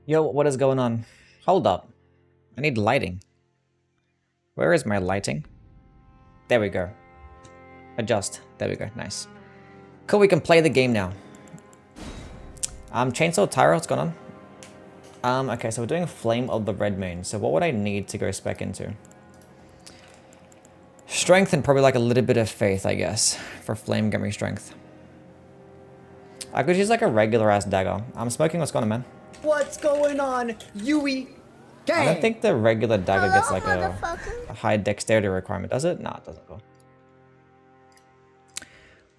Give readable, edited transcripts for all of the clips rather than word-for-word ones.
Yo, what is going on? Hold up. I need lighting. Where is my lighting? There we go. Adjust. There we go. Nice. Cool, we can play the game now. Chainsaw Tyra, what's going on? Okay, so we're doing Flame of the Redmanes. So what would I need to go spec into? Strength and probably like a little bit of faith, I guess. For Flame, get me strength. I could use like a regular ass dagger. I'm smoking, what's going on, man? What's going on, Youwy? Gang! I don't think the regular dagger gets like a high dexterity requirement, does it? Nah, it doesn't go.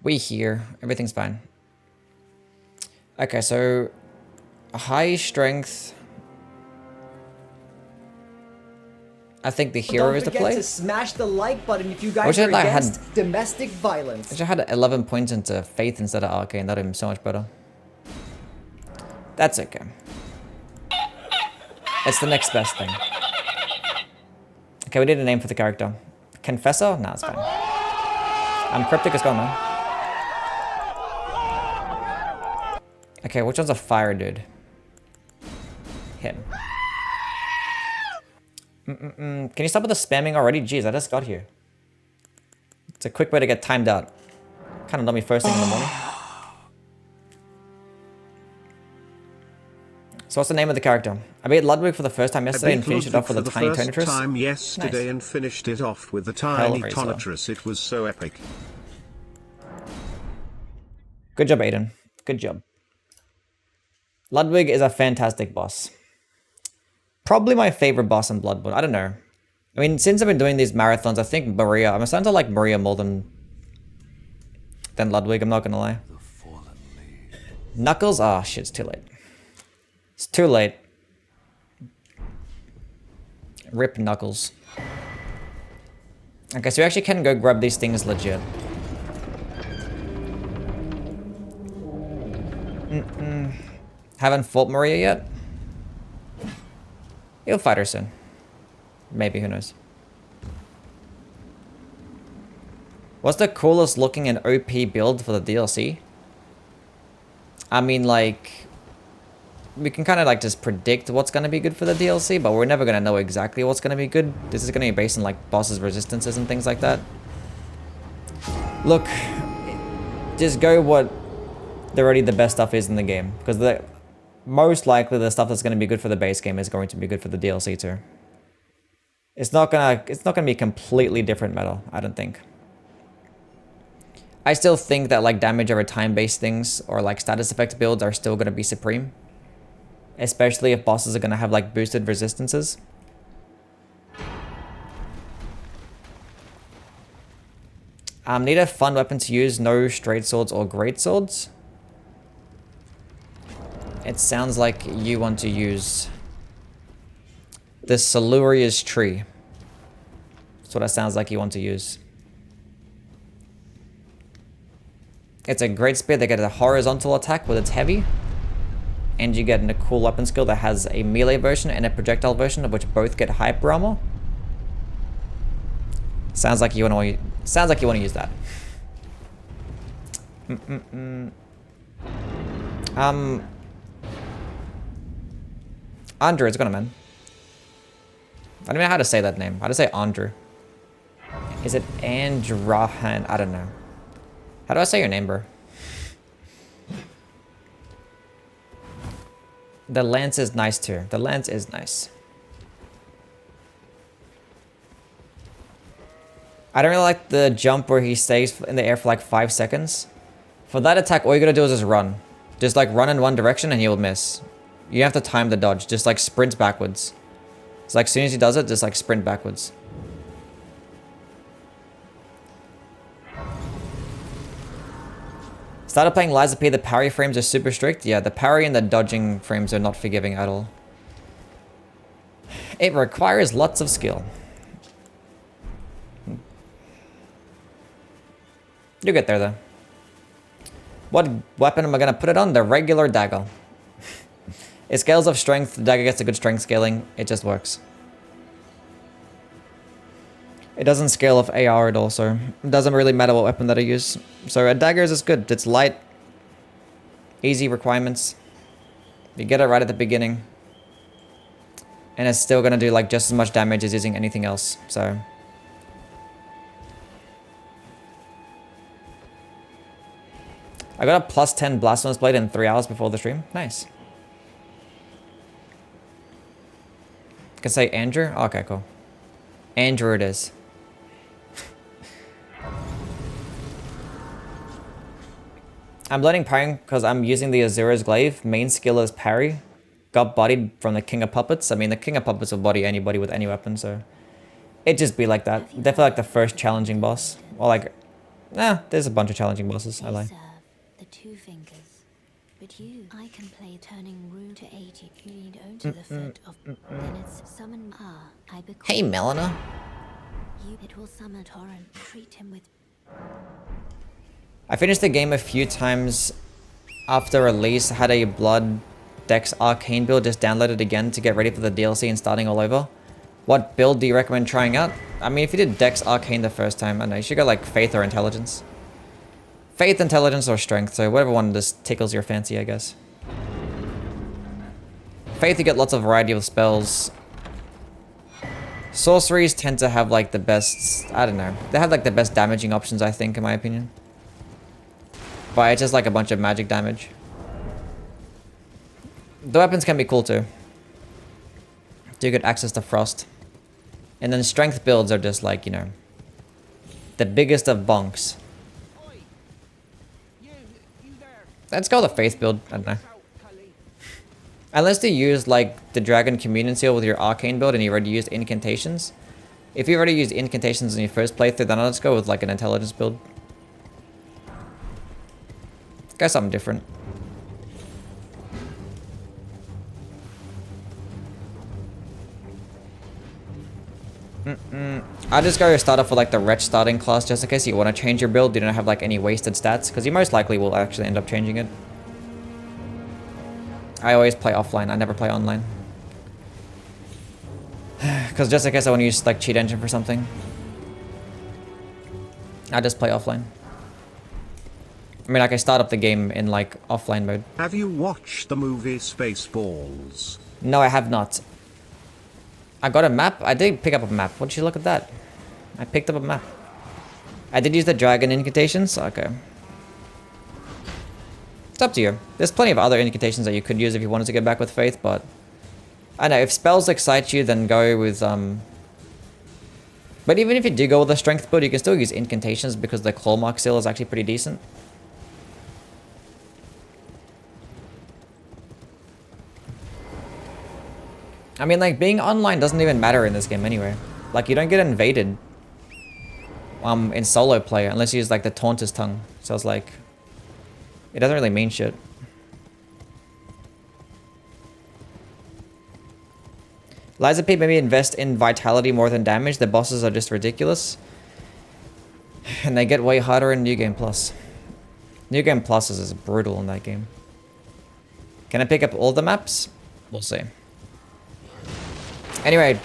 We here. Everything's fine. Okay, so high strength. I think the hero is the play. Don't forget to smash the like button if you guys are against domestic violence. I wish I had 11 points into faith instead of arcane. That would have been so much better. That's okay. It's the next best thing. Okay, we need a name for the character. Confessor? Nah, it's fine. Cryptic is going, man. Okay, which one's a fire dude? Him. Can you stop with the spamming already? Jeez, I just got here. It's a quick way to get timed out. Kind of dummy first thing in the morning. So what's the name of the character? I beat Ludwig for the first time yesterday and finished it off with a tiny Tonitrus. Time yesterday nice. And finished it off with a tiny Tonitrus. It was so epic. Good job, Aiden. Good job. Ludwig is a fantastic boss. Probably my favorite boss in Bloodborne. I don't know. I mean, since I've been doing these marathons, I think Maria. I'm starting to like Maria more than Ludwig. I'm not gonna lie. Knuckles. Ah, shit. It's too late. It's too late. Rip Knuckles. Okay, so we actually can go grab these things legit. Haven't fought Maria yet. He'll fight her soon. Maybe, who knows. What's the coolest looking and OP build for the DLC? I mean, like, we can kind of like just predict what's going to be good for the DLC, but we're never going to know exactly what's going to be good. This is going to be based on like bosses' resistances and things like that. Look, just go what already the best stuff is in the game, because the most likely the stuff that's going to be good for the base game is going to be good for the DLC too. It's not gonna be completely different meta, I don't think. I still think that like damage over time based things or like status effect builds are still gonna be supreme. Especially if bosses are gonna have like boosted resistances. Need a fun weapon to use, no straight swords or great swords. It sounds like you want to use the Siluria's tree. That's what it sounds like you want to use. It's a great spear. They get a horizontal attack with its heavy. And you get a cool weapon skill that has a melee version and a projectile version of which both get hyper armor. Sounds like you want to use that. Andrew, it's gonna man. I don't know how to say that name. How to say Andrew? Is it Andrahan? I don't know. How do I say your name, bro? The lance is nice too. The lance is nice. I don't really like the jump where he stays in the air for like 5 seconds. For that attack, all you gotta do is just run. Just like run in one direction and he will miss. You have to time the dodge. Just like sprint backwards. It's like as soon as he does it, just like sprint backwards. Started playing Lies of P. The parry frames are super strict. Yeah, the parry and the dodging frames are not forgiving at all. It requires lots of skill. You'll get there though. What weapon am I gonna put it on? The regular dagger. It scales of strength. The dagger gets a good strength scaling. It just works. It doesn't scale of AR at all, so it doesn't really matter what weapon that I use. So a dagger is good. It's light. Easy requirements. You get it right at the beginning. And it's still gonna do like just as much damage as using anything else, so. I got a plus 10 Blasphemous Blade in 3 hours before the stream. Nice. I can say Andrew? Oh, okay, cool. Andrew it is. I'm learning parrying because I'm using the Azura's Glaive. Main skill is parry. Got bodied from the King of Puppets. I mean, the King of Puppets will body anybody with any weapon, so... It'd just be like that. Definitely like the first challenging boss. Or like... Nah, there's a bunch of challenging bosses, I lie. The 2 fingers. But you, I can play turning rune to 80. You need onto the foot of... Then it's summon... I become... Hey, Melina. It will summon Torrent. Treat him with... I finished the game a few times after release. Had a Blood Dex Arcane build, just downloaded again to get ready for the DLC and starting all over. What build do you recommend trying out? I mean, if you did Dex Arcane the first time, I don't know, you should go like Faith or Intelligence. Faith, Intelligence, or Strength, so whatever one just tickles your fancy, I guess. Faith, you get lots of variety of spells. Sorceries tend to have like the best, I don't know, they have like the best damaging options, I think, in my opinion. But it's just like a bunch of magic damage. The weapons can be cool too. Do get access to Frost. And then strength builds are just like, you know, the biggest of bonks. Let's go the Faith build, I don't know. Unless you use like the Dragon Communion Seal with your Arcane build and you already used incantations. If you already used incantations in your first playthrough, then let's go with like an Intelligence build. Go something different. I just go start off with like the Wretch starting class just in case you want to change your build. You don't have like any wasted stats because you most likely will actually end up changing it. I always play offline. I never play online. Because just in case I want to use like cheat engine for something, I just play offline. I mean, like I start up the game in like offline mode. Have you watched the movie Spaceballs? No, I have not. I got a map. I did pick up a map. What did you look at that? I picked up a map. I did use the dragon incantations. Okay. It's up to you. There's plenty of other incantations that you could use if you wanted to get back with Faith, but I know if spells excite you, then go with But even if you do go with a strength build, you can still use incantations because the claw mark seal is actually pretty decent. I mean, like, being online doesn't even matter in this game anyway. Like, you don't get invaded in solo play unless you use, like, the Taunter's Tongue. So it's like, it doesn't really mean shit. Liza P, maybe invest in vitality more than damage. The bosses are just ridiculous. And they get way harder in New Game Plus. New Game Plus is brutal in that game. Can I pick up all the maps? We'll see. Anyway,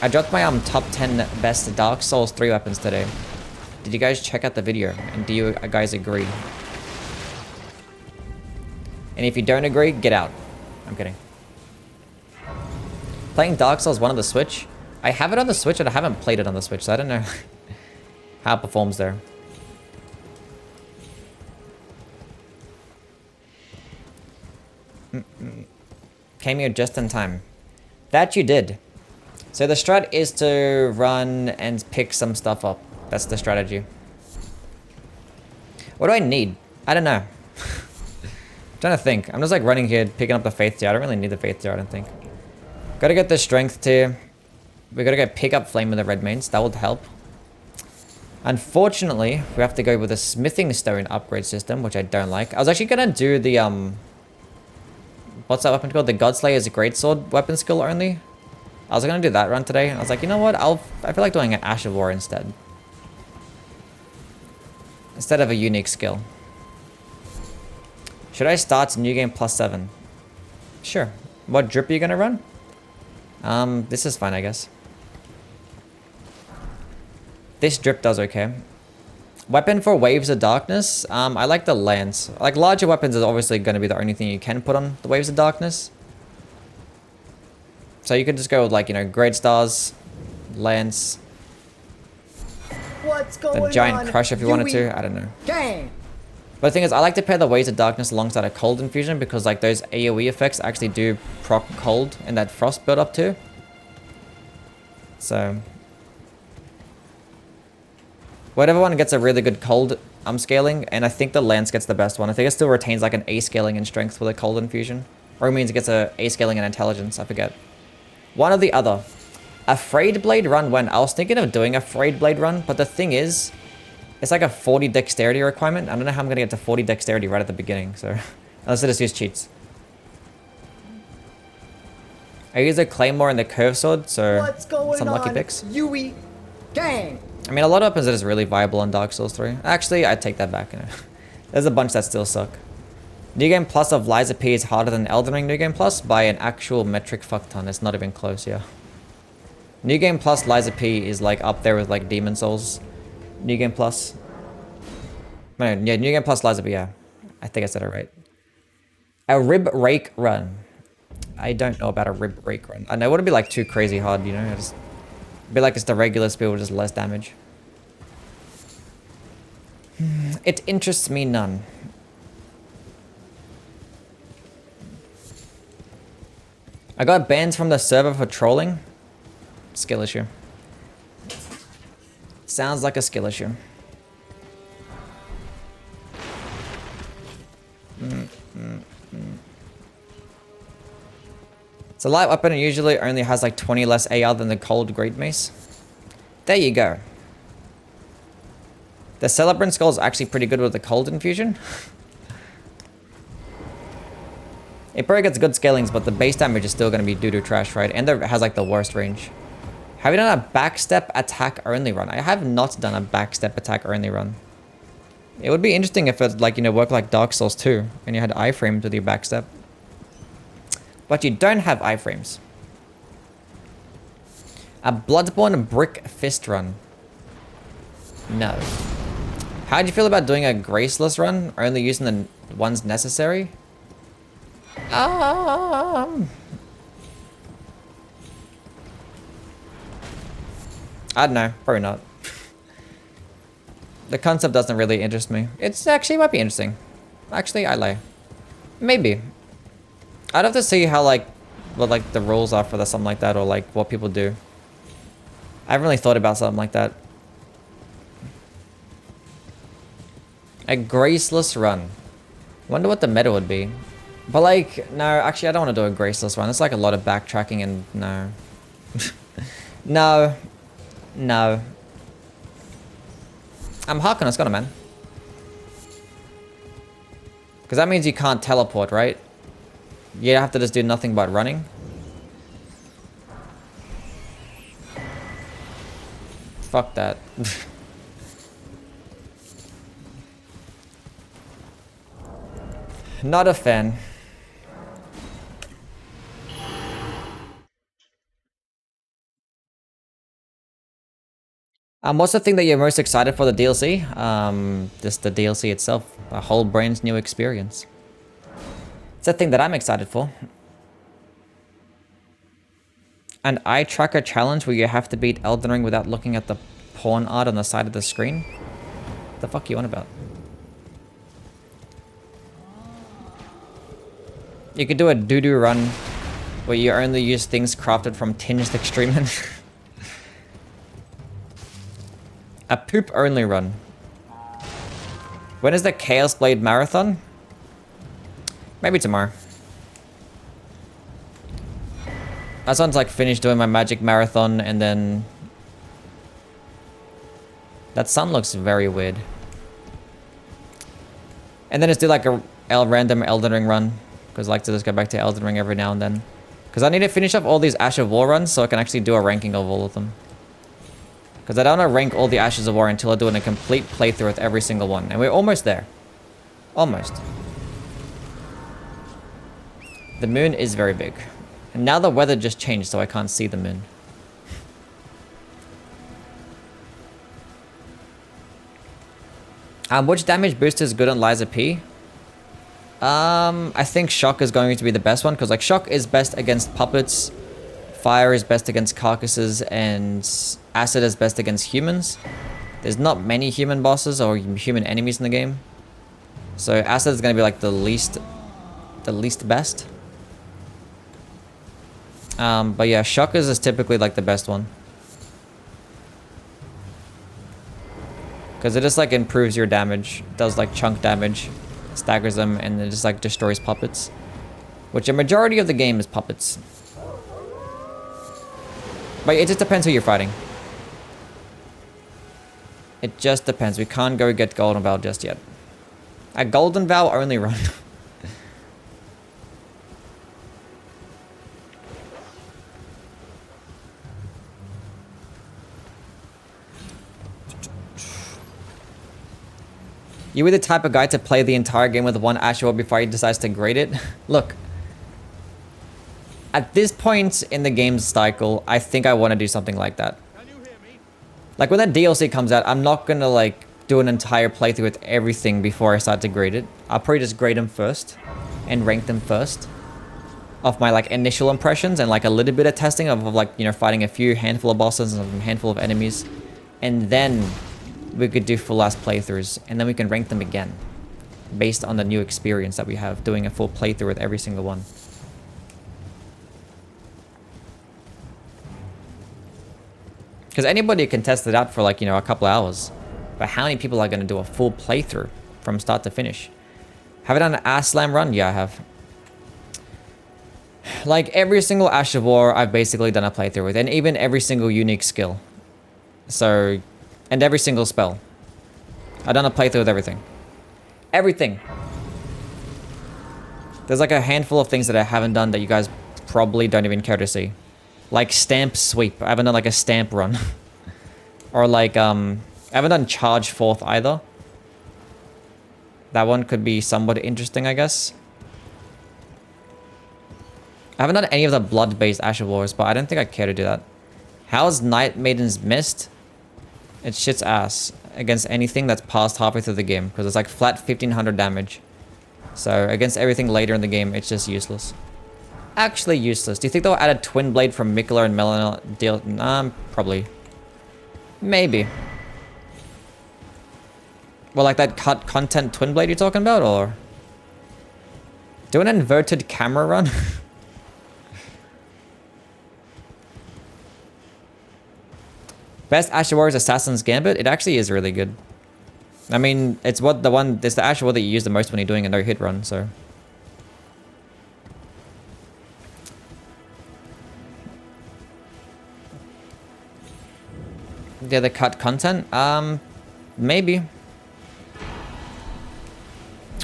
I dropped my top 10 best Dark Souls 3 weapons today. Did you guys check out the video? And do you guys agree? And if you don't agree, get out. I'm kidding. Playing Dark Souls 1 on the Switch. I have it on the Switch and I haven't played it on the Switch, so I don't know how it performs there. Came here just in time. That you did. So the strat is to run and pick some stuff up. That's the strategy. What do I need? I don't know. I'm trying to think. I'm just like running here, picking up the Faith tier. I don't really need the Faith tier, I don't think. Gotta get the Strength tier. We gotta go pick up Flame of the Redmanes. That would help. Unfortunately, we have to go with a Smithing Stone upgrade system, which I don't like. I was actually gonna do the, what's that weapon called? The Godslayer's Greatsword weapon skill only. I was gonna do that run today. I was like, you know what? I feel like doing an Ash of War instead. Instead of a unique skill. Should I start New Game Plus 7? Sure. What drip are you gonna run? This is fine, I guess. This drip does okay. Weapon for Waves of Darkness. I like the Lance. Like, larger weapons is obviously going to be the only thing you can put on the Waves of Darkness. So you could just go with like, you know, Great Stars, Lance, What's going the Giant on? Crush if you wanted Youwy to. I don't know. Gang. But the thing is, I like to pair the Ways of Darkness alongside a Cold Infusion because like those AoE effects actually do proc Cold and that Frost build up too. So whatever one gets a really good Cold, I'm scaling, and I think the Lance gets the best one. I think it still retains like an A scaling in Strength with a Cold Infusion. Or it means it gets a A scaling in Intelligence, I forget. One or the other. A Frayed Blade run when I was thinking of doing a Frayed Blade run, but the thing is, it's like a 40 dexterity requirement. I don't know how I'm going to get to 40 dexterity right at the beginning, so unless I just use cheats. I use a Claymore and the Curve Sword, so What's going some lucky on? picks. Youwy gang. I mean, a lot of weapons is really viable on Dark Souls 3. Actually, I take that back, you know. There's a bunch that still suck. New Game Plus of Liza P is harder than Elden Ring New Game Plus by an actual metric fuck ton. It's not even close, yeah. New Game Plus Liza P is like up there with like Demon Souls. New Game Plus. No, yeah, New Game Plus Liza P, yeah. I think I said it right. A Rib Rake run. I don't know about a Rib Rake run. I know it wouldn't be like too crazy hard, you know. Just be like it's the regular speed with just less damage. It interests me none. I got banned from the server for trolling. Skill issue. Sounds like a skill issue. It's a light weapon and usually only has like 20 less AR than the cold Great Mace. There you go. The Celebrant Skull is actually pretty good with the cold infusion. It probably gets good scalings, but the base damage is still going to be doo-doo trash, right? And it has like the worst range. Have you done a backstep attack only run? I have not done a backstep attack only run. It would be interesting if it like, you know, worked like Dark Souls 2 and you had iframes with your backstep. But you don't have iframes. A Bloodborne Brick Fist run. No. How do you feel about doing a Graceless run, only using the ones necessary? I don't know, probably not. The concept doesn't really interest me. It's actually might be interesting. Actually, I lie. Maybe. I'd have to see how like what like the rules are for the something like that, or like what people do. I haven't really thought about something like that. A Graceless run. Wonder what the meta would be. But like, no, actually I don't want to do a Graceless run. It's like a lot of backtracking and no. No. No. I'm Harkonnen, got it, man. Because that means you can't teleport, right? You have to just do nothing but running. Fuck that. Not a fan. What's the thing that you're most excited for the DLC? Just the DLC itself. A whole brand new experience. It's a thing that I'm excited for. An eye tracker challenge where you have to beat Elden Ring without looking at the porn art on the side of the screen? What the fuck are you on about? You could do a doo-doo run where you only use things crafted from tinged extremen. A poop only run. When is the Chaos Blade Marathon? Maybe tomorrow. I just want to like finish doing my magic marathon and then... That sun looks very weird. And then just do like a random Elden Ring run. Because I like to just go back to Elden Ring every now and then. Because I need to finish up all these Ash of War runs so I can actually do a ranking of all of them. Because I don't want to rank all the Ashes of War until I do a complete playthrough with every single one. And we're almost there. Almost. The moon is very big. And now the weather just changed so I can't see the moon. Which damage booster is good on Liza P? I think Shock is going to be the best one. Because like Shock is best against puppets, fire is best against carcasses and acid is best against humans. There's not many human bosses or human enemies in the game. So acid is going to be like the least best. But yeah, shockers is typically like the best one. Because it just like improves your damage, does like chunk damage, staggers them, and it just like destroys puppets. Which a majority of the game is puppets. But it just depends who you're fighting. It just depends. We can't go get Golden Vow just yet. A Golden Vow only run. You were the type of guy to play the entire game with one Ash War before he decides to grade it? Look. At this point in the game's cycle, I think I want to do something like that. Like when that DLC comes out, I'm not gonna like do an entire playthrough with everything before I start to grade it. I'll probably just grade them first and rank them first of my like initial impressions and like a little bit of testing of like, you know, fighting a few handful of bosses and a handful of enemies. And then we could do full ass playthroughs and then we can rank them again based on the new experience that we have doing a full playthrough with every single one. Because anybody can test it out for like, you know, a couple hours. But how many people are going to do a full playthrough from start to finish? Have I done an Ash Slam run? Yeah, I have. Like every single Ash of War, I've basically done a playthrough with. And even every single unique skill. So, and every single spell. I've done a playthrough with everything. Everything. There's like a handful of things that I haven't done that you guys probably don't even care to see. Like Stamp Sweep. I haven't done like a Stamp run. Or like, I haven't done Charge Forth either. That one could be somewhat interesting, I guess. I haven't done any of the blood-based Ash of Wars, but I don't think I care to do that. How's Night Maiden's Mist? It shits ass against anything that's past halfway through the game, because it's like flat 1500 damage. So against everything later in the game, it's just useless. Actually useless. Do you think they'll add a Twin Blade from Mikula and Melina deal? Nah, probably. Maybe. Well, like that cut content Twin Blade you're talking about, or? Do an inverted camera run? Best Ash of War is Assassin's Gambit. It actually is really good. I mean, it's what the one, it's the Ash of War that you use the most when you're doing a no-hit run, so. Yeah, the cut content? Maybe.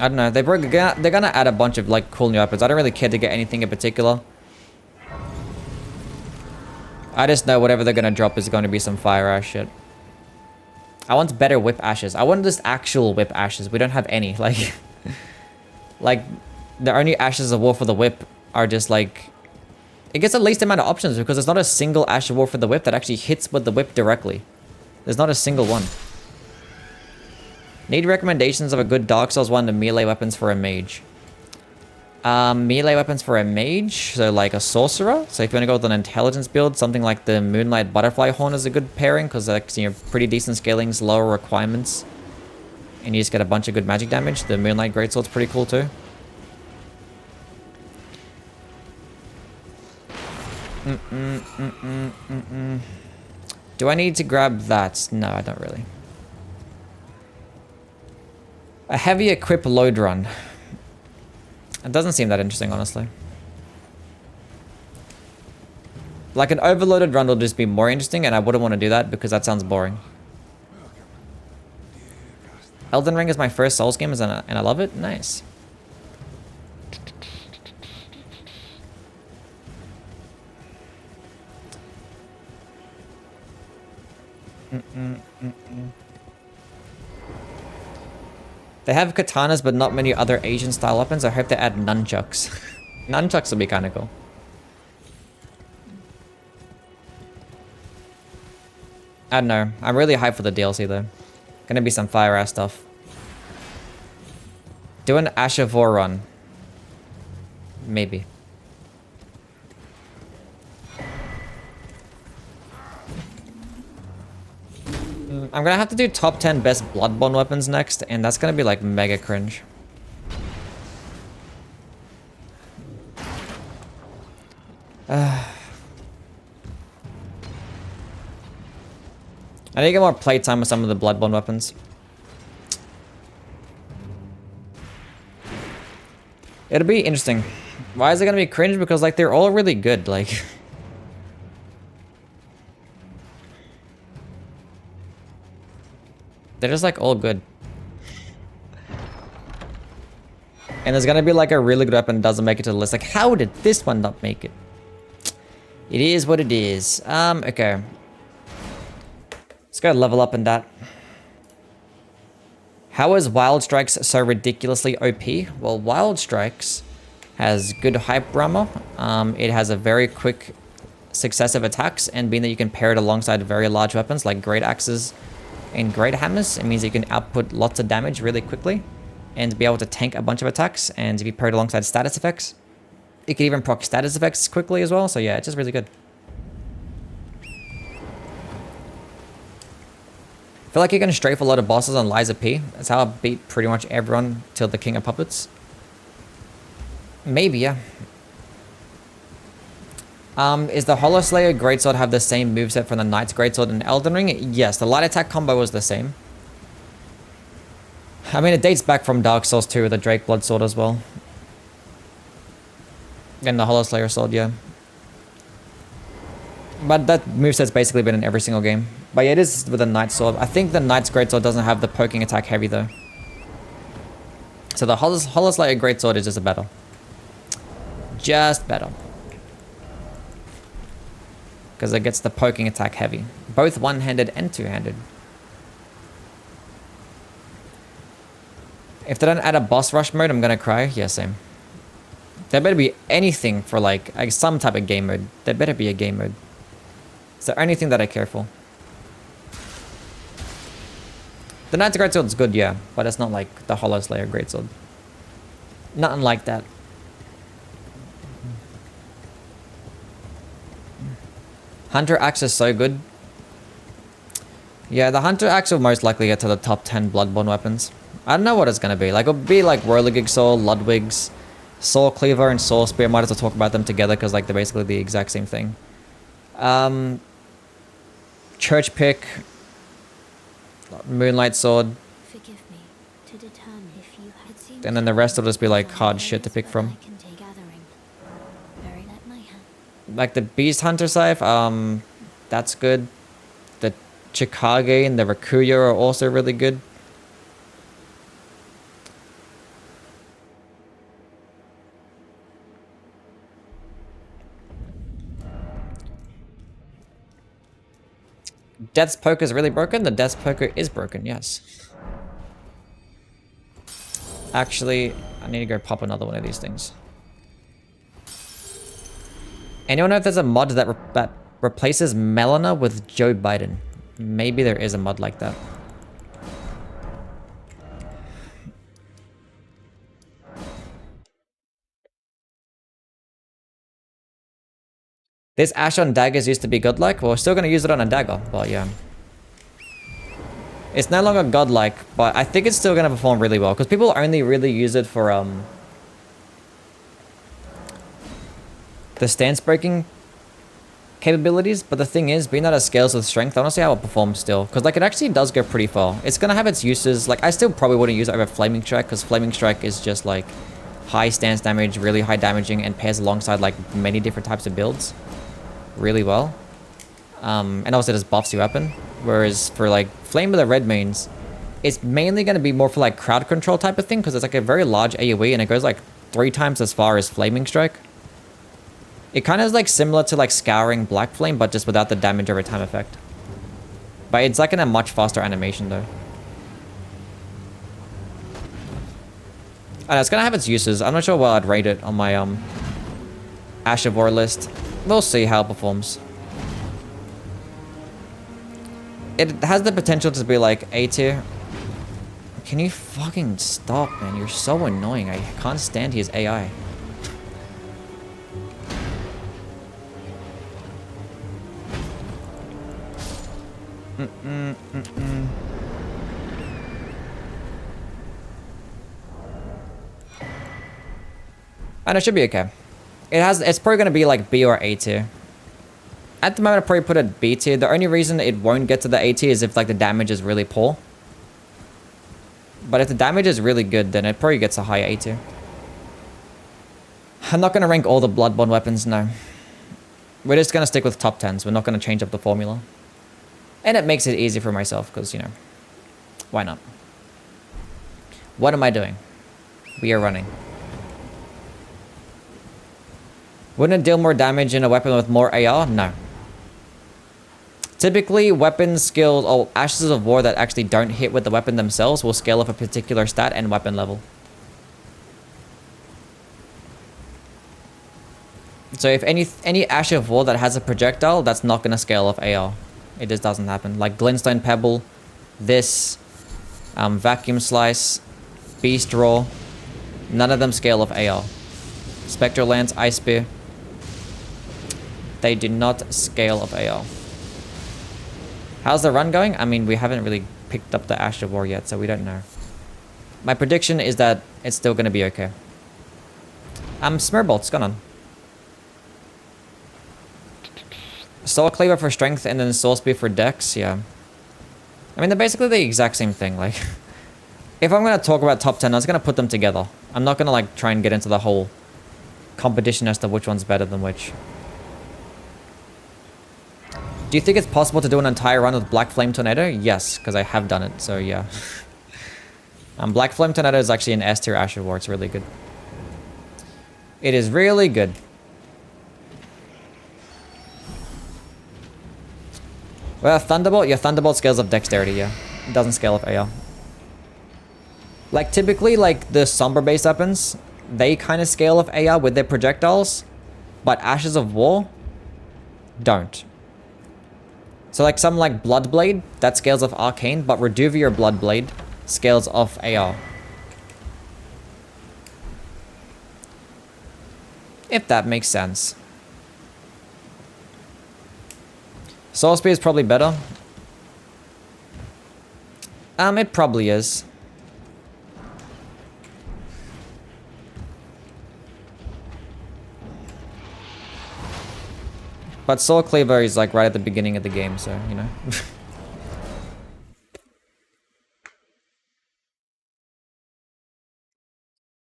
I don't know. They're gonna add a bunch of like cool new weapons. I don't really care to get anything in particular. I just know whatever they're gonna drop is going to be some fire ash shit. I want better whip ashes. I want just actual whip ashes. We don't have any. Like, like the only ashes of war for the whip are just like, it gets the least amount of options because there's not a single ash of war for the whip that actually hits with the whip directly. There's not a single one. Need recommendations of a good Dark Souls 1 to melee weapons for a mage. Melee weapons for a mage, so like a sorcerer. So if you want to go with an intelligence build, something like the Moonlight Butterfly Horn is a good pairing because like, you know, pretty decent scalings, lower requirements, and you just get a bunch of good magic damage. The Moonlight Greatsword's pretty cool too. Do I need to grab that? No, I don't really. A heavy equip load run. It doesn't seem that interesting, honestly. Like an overloaded run will just be more interesting, and I wouldn't want to do that because that sounds boring. Elden Ring is my first Souls game, and I love it. Nice. They have katanas, but not many other Asian-style weapons. I hope they add nunchucks. Nunchucks would be kind of cool. I don't know. I'm really hyped for the DLC, though. Gonna be some fire-ass stuff. Do an Ash of War run. Maybe. I'm gonna have to do top 10 best Bloodborne weapons next, and that's gonna be like mega cringe. I need to get more playtime with some of the Bloodborne weapons. It'll be interesting. Why is it gonna be cringe? Because like they're all really good, like they're just like all good. And there's gonna be like a really good weapon that doesn't make it to the list. Like, how did this one not make it? It is what it is. Okay. Let's go level up in that. How is Wild Strikes so ridiculously OP? Well, Wild Strikes has good hype rammer. It has a very quick successive attacks, and being that you can pair it alongside very large weapons like great axes and great hammers, it means you can output lots of damage really quickly and be able to tank a bunch of attacks. And if you pair it alongside status effects, it can even proc status effects quickly as well. So yeah, it's just really good. I feel like you're going to strafe a lot of bosses on Liza P. That's how I beat pretty much everyone till the King of Puppets. Maybe, yeah. Is the Hollow Slayer Greatsword have the same moveset from the Knight's Greatsword in Elden Ring? Yes, the light attack combo was the same. I mean, it dates back from Dark Souls 2 with the Drake Blood Sword as well. And the Hollow Slayer Sword, yeah. But that moveset's basically been in every single game. But yeah, it is with the Knight's Sword. I think the Knight's Greatsword doesn't have the poking attack heavy though. So the Hollow Slayer Greatsword is just a better. Just better. Because it gets the poking attack heavy. Both one-handed and two-handed. If they don't add a boss rush mode, I'm gonna cry. Yeah, same. There better be anything for like some type of game mode. There better be a game mode. It's the only thing that I care for. The Knight's Greatsword's good, yeah. But it's not like the Hollow Slayer Greatsword. Nothing like that. Hunter Axe is so good. Yeah, the Hunter Axe will most likely get to the top 10 Bloodborne weapons. I don't know what it's going to be. Like, it'll be like Whirligig Saw, Ludwig's, Saw Cleaver, and Saw Spear. Might as well talk about them together because like they're basically the exact same thing. Church Pick, Moonlight Sword. Forgive me to determine if you had And then the rest will just be like hard shit to pick from. Like the Beast Hunter Scythe, that's good. The Chikage and the Rakuya are also really good. Death's Poker is really broken? The Death's Poker is broken, yes. Actually, I need to go pop another one of these things. Anyone know if there's a mod that replaces Melina with Joe Biden? Maybe there is a mod like that. This Ash on daggers used to be godlike. Well, we're still going to use it on a dagger, but yeah. It's no longer godlike, but I think it's still going to perform really well because people only really use it for the stance breaking capabilities. But the thing is, being that it scales with strength, I want to see how it performs still, because like it actually does go pretty far. It's going to have its uses. Like I still probably wouldn't use it over Flaming Strike because Flaming Strike is just like high stance damage, really high damaging, and pairs alongside like many different types of builds really well. And also just buffs your weapon. Whereas for like Flame of the Redmanes, it's mainly going to be more for like crowd control type of thing because it's like a very large AoE and it goes like 3 times as far as Flaming Strike. It kind of is like similar to like Scouring Black Flame, but just without the damage over time effect. But it's like in a much faster animation though. I know, it's gonna have its uses. I'm not sure what I'd rate it on my Ash of War list. We'll see how it performs. It has the potential to be like A tier. Can you fucking stop, man? You're so annoying. I can't stand his AI. And it should be okay. It's probably gonna be like B or A tier. At the moment, I'd probably put it B tier. The only reason it won't get to the A tier is if like the damage is really poor. But if the damage is really good, then it probably gets a high A tier. I'm not gonna rank all the Bloodborne weapons, no. We're just gonna stick with top 10s. We're not gonna change up the formula. And it makes it easy for myself, because, you know, why not? What am I doing? We are running. Wouldn't it deal more damage in a weapon with more AR? No. Typically, weapon skills or Ashes of War that actually don't hit with the weapon themselves will scale up a particular stat and weapon level. So if any Ash of War that has a projectile, that's not going to scale off AR. It just doesn't happen. Like Glintstone Pebble, this, Vacuum Slice, Beast Roar, none of them scale off AR. Spectral Lance, Ice Spear, they do not scale off AR. How's the run going? I mean, we haven't really picked up the Ash of War yet, so we don't know. My prediction is that it's still going to be okay. Smearbolt's gone on. Soul Cleaver for strength and then Soul Spear for dex, yeah. I mean, they're basically the exact same thing. Like, if I'm going to talk about top 10, I was going to put them together. I'm not going to like try and get into the whole competition as to which one's better than which. Do you think it's possible to do an entire run with Black Flame Tornado? Yes, because I have done it, so yeah. Black Flame Tornado is actually an S tier Ash of War. It's really good. It is really good. Well, Thunderbolt? Yeah, Thunderbolt scales of dexterity, yeah. It doesn't scale of AR. Like, typically, like, the Somber-based weapons, they kind of scale of AR with their projectiles, but Ashes of War don't. So, like, something like Bloodblade, that scales off Arcane, but Reduvia Bloodblade scales off AR. If that makes sense. Soul Spear is probably better. It probably is. But Soul Cleaver is like right at the beginning of the game, so, you know.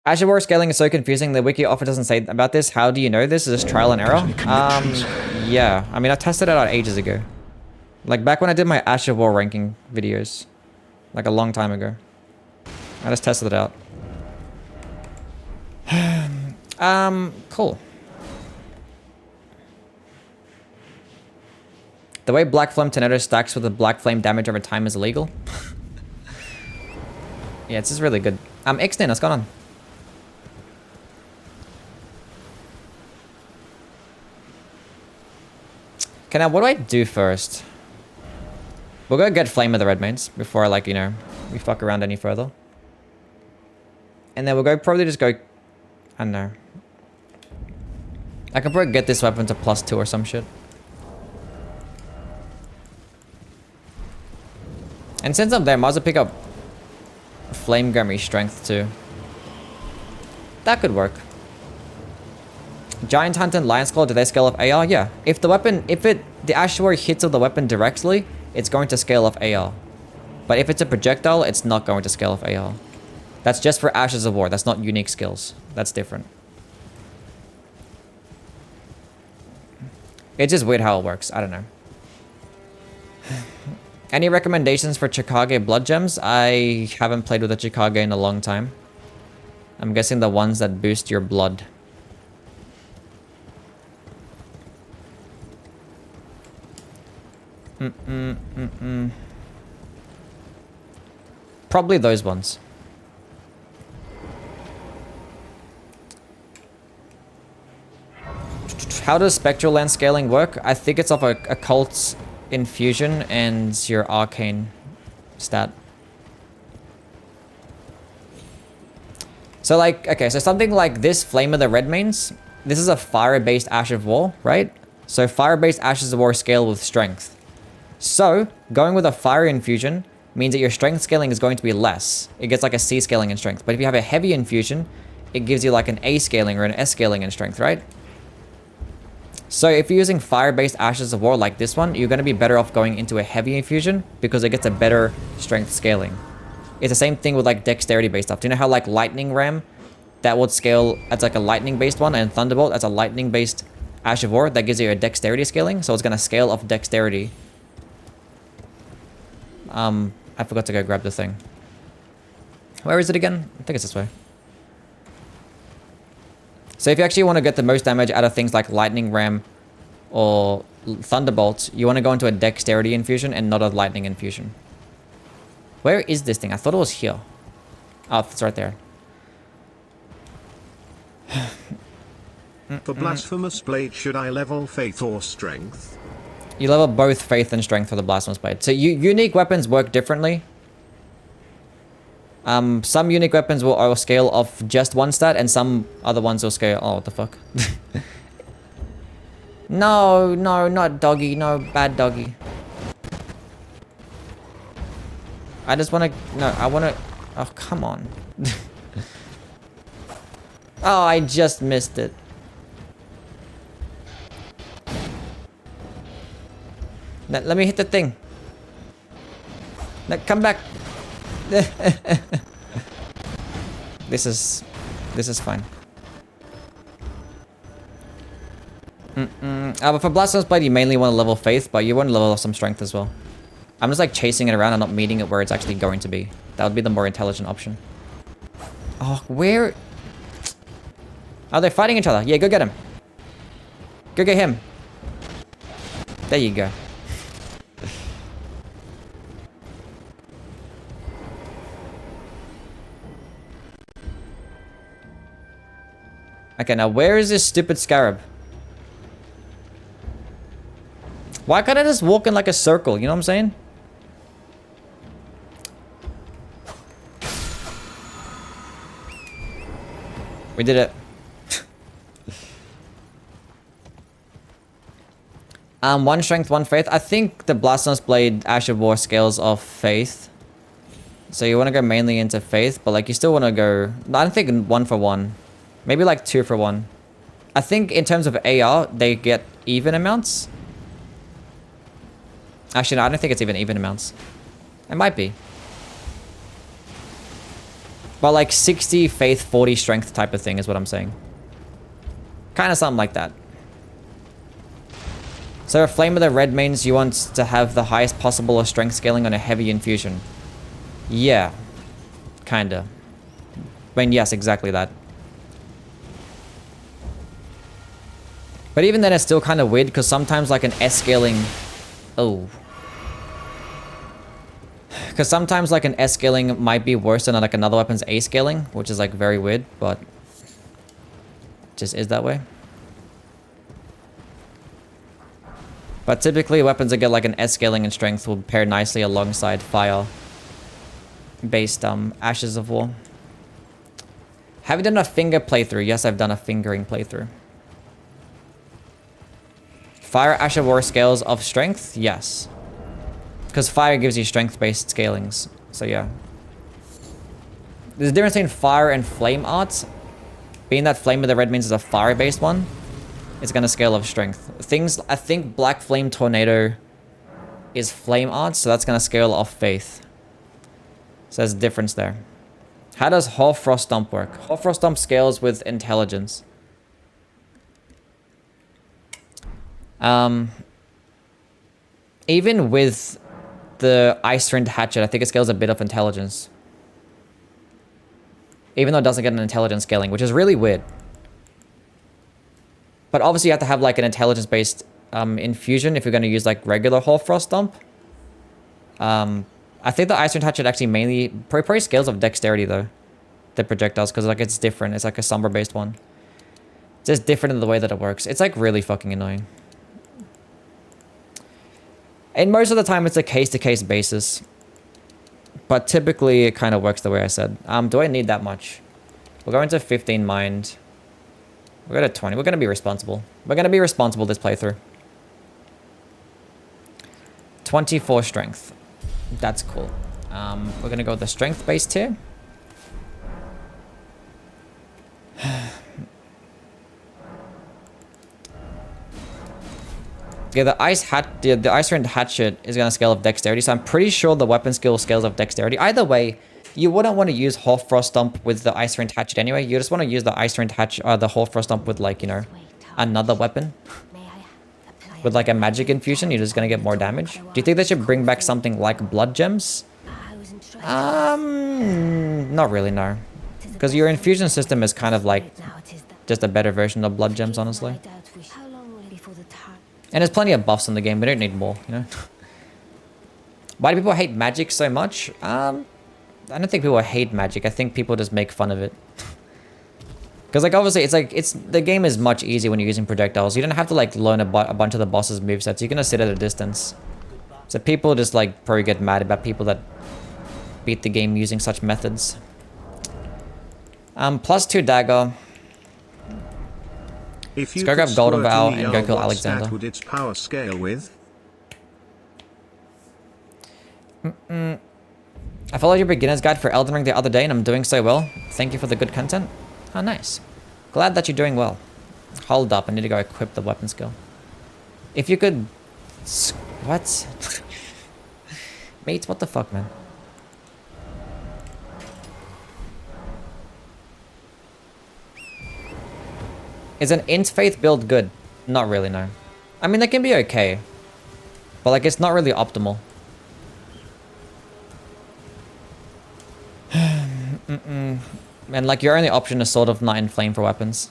Ash of War scaling is so confusing. The wiki often doesn't say about this. How do you know this? Is this trial and error? Yeah. I mean, I tested it out ages ago. Like back when I did my Ash of War ranking videos. Like a long time ago. I just tested it out. Cool. The way Black Flame Tornado stacks with the Black Flame damage over time is illegal. Yeah, it's just really good. Ixnay, what's going on? Okay, now what do I do first? We'll go get Flame of the Redmanes before, like, you know, we fuck around any further. And then we'll go probably just go... I don't know. I can probably get this weapon to +2 or some shit. And since I'm there, I might as well pick up Flame Gummy Strength too. That could work. Giant Hunt and Lion's Claw, do they scale up AR? Yeah. If the weapon, the Ash of War hits of the weapon directly, it's going to scale off AR. But if it's a projectile, it's not going to scale off AR. That's just for Ashes of War. That's not unique skills. That's different. It's just weird how it works. I don't know. Any recommendations for Chikage Blood Gems? I haven't played with a Chikage in a long time. I'm guessing the ones that boost your blood. Probably those ones. How does Spectral Lance scaling work? I think it's off a Occult Infusion and your Arcane stat. So like, okay, so something like this Flame of the Redmanes, this is a fire-based Ash of War, right? So fire-based Ashes of War scale with strength. So, going with a fire infusion means that your strength scaling is going to be less. It gets like a C scaling in strength. But if you have a heavy infusion, it gives you like an A scaling or an S scaling in strength, right? So if you're using fire-based Ashes of War like this one, you're going to be better off going into a heavy infusion because it gets a better strength scaling. It's the same thing with like dexterity-based stuff. Do you know how like Lightning Ram, that would scale as like a lightning-based one, and Thunderbolt as a lightning-based Ash of War, that gives you a dexterity scaling, so it's going to scale off dexterity. I forgot to go grab the thing. Where is it again? I think it's this way. So if you actually want to get the most damage out of things like Lightning Ram or Thunderbolt, you want to go into a dexterity infusion and not a lightning infusion. Where is this thing? I thought it was here. Oh, it's right there. For Blasphemous Blade, should I level Faith or Strength? You level both Faith and Strength for the Blasphemous Blade. So unique weapons work differently. Some unique weapons will scale off just one stat, and some other ones will scale... Oh, what the fuck? No, no, not doggy. No, bad doggy. I just want to... No, I want to... Oh, come on. Oh, I just missed it. Let me hit the thing. Come back. This is fine. But for Blasphemous Blade, you mainly want to level Faith, but you want to level some Strength as well. I'm just like chasing it around and not meeting it where it's actually going to be. That would be the more intelligent option. Oh, where? Oh, they're fighting each other. Yeah, go get him. Go get him. There you go. Okay, now where is this stupid scarab? Why can't I just walk in like a circle? You know what I'm saying? We did it. One strength, one faith. I think the Blasphemous Blade Ash of War scales off faith. So you want to go mainly into faith, but like you still want to go... I don't think 1 for 1. Maybe like 2 for 1. I think in terms of AR, they get even amounts. Actually, no, I don't think it's even amounts. It might be. But like 60 faith, 40 strength type of thing is what I'm saying. Kind of something like that. So a Flame of the Redmanes, you want to have the highest possible strength scaling on a heavy infusion. Yeah. Kinda. I mean, yes, exactly that. But even then, it's still kind of weird, because sometimes like an S scaling... Oh. Because sometimes like an S scaling might be worse than like another weapon's A scaling, which is like very weird, but... just is that way. But typically, weapons that get like an S scaling and strength will pair nicely alongside fire-based Ashes of War. Have you done a finger playthrough? Yes, I've done a fingering playthrough. Fire Ash of War scales of strength? Yes. Because fire gives you strength-based scalings. So yeah. There's a difference between fire and flame arts. Being that Flame of the Redmanes is a fire-based one, it's going to scale of strength. Things, I think Black Flame Tornado is flame arts, so that's going to scale off faith. So there's a difference there. How does Hoarfrost Stomp work? Hoarfrost Stomp scales with intelligence. Even with the Ice Rind Hatchet, I think it scales a bit of intelligence. Even though it doesn't get an intelligence scaling, which is really weird. But obviously you have to have like an intelligence-based infusion if you're going to use like regular Hoarfrost Stomp. I think the Ice Rind Hatchet actually mainly... probably scales of dexterity though. The projectiles, because like it's different. It's like a Sombra-based one. It's just different in the way that it works. It's like really fucking annoying. And most of the time it's a case-to-case basis. But typically it kind of works the way I said. Do I need that much? We're going to 15 mind. We're going to 20. We're going to be responsible. We're going to be responsible this playthrough. 24 strength. That's cool. We're gonna go with the strength base tier. Yeah, the ice ring hatchet is gonna scale of dexterity, so I'm pretty sure the weapon skill scales of dexterity. Either way, you wouldn't want to use Hoarfrost Stomp with the ice ring hatchet anyway. You just want to use the ice ring hatchet, the Hoarfrost Stomp with, like, you know, another weapon. With like a magic infusion, you're just gonna get more damage. Do you think they should bring back something like blood gems? Not really, no. Because your infusion system is kind of like just a better version of blood gems, honestly. And there's plenty of buffs in the game. We don't need more, you know. Why do people hate magic so much? I don't think people hate magic. I think people just make fun of it. Because, like, obviously, the game is much easier when you're using projectiles. You don't have to, like, learn a bunch of the boss's movesets. You can just sit at a distance. So people just, like, probably get mad about people that beat the game using such methods. +2 dagger. If you Let's go grab Golden Vow and go kill Alexander. Would its power scale with? I followed your beginner's guide for Elden Ring the other day and I'm doing so well. Thank you for the good content. Oh, nice. Glad that you're doing well. Hold up, I need to go equip the weapon skill. If you could... What? Mate, what the fuck, man? Is an int faith build good? Not really, no. I mean, that can be okay. But, like, it's not really optimal. And, like, your only option is Sword of Night and Flame for weapons.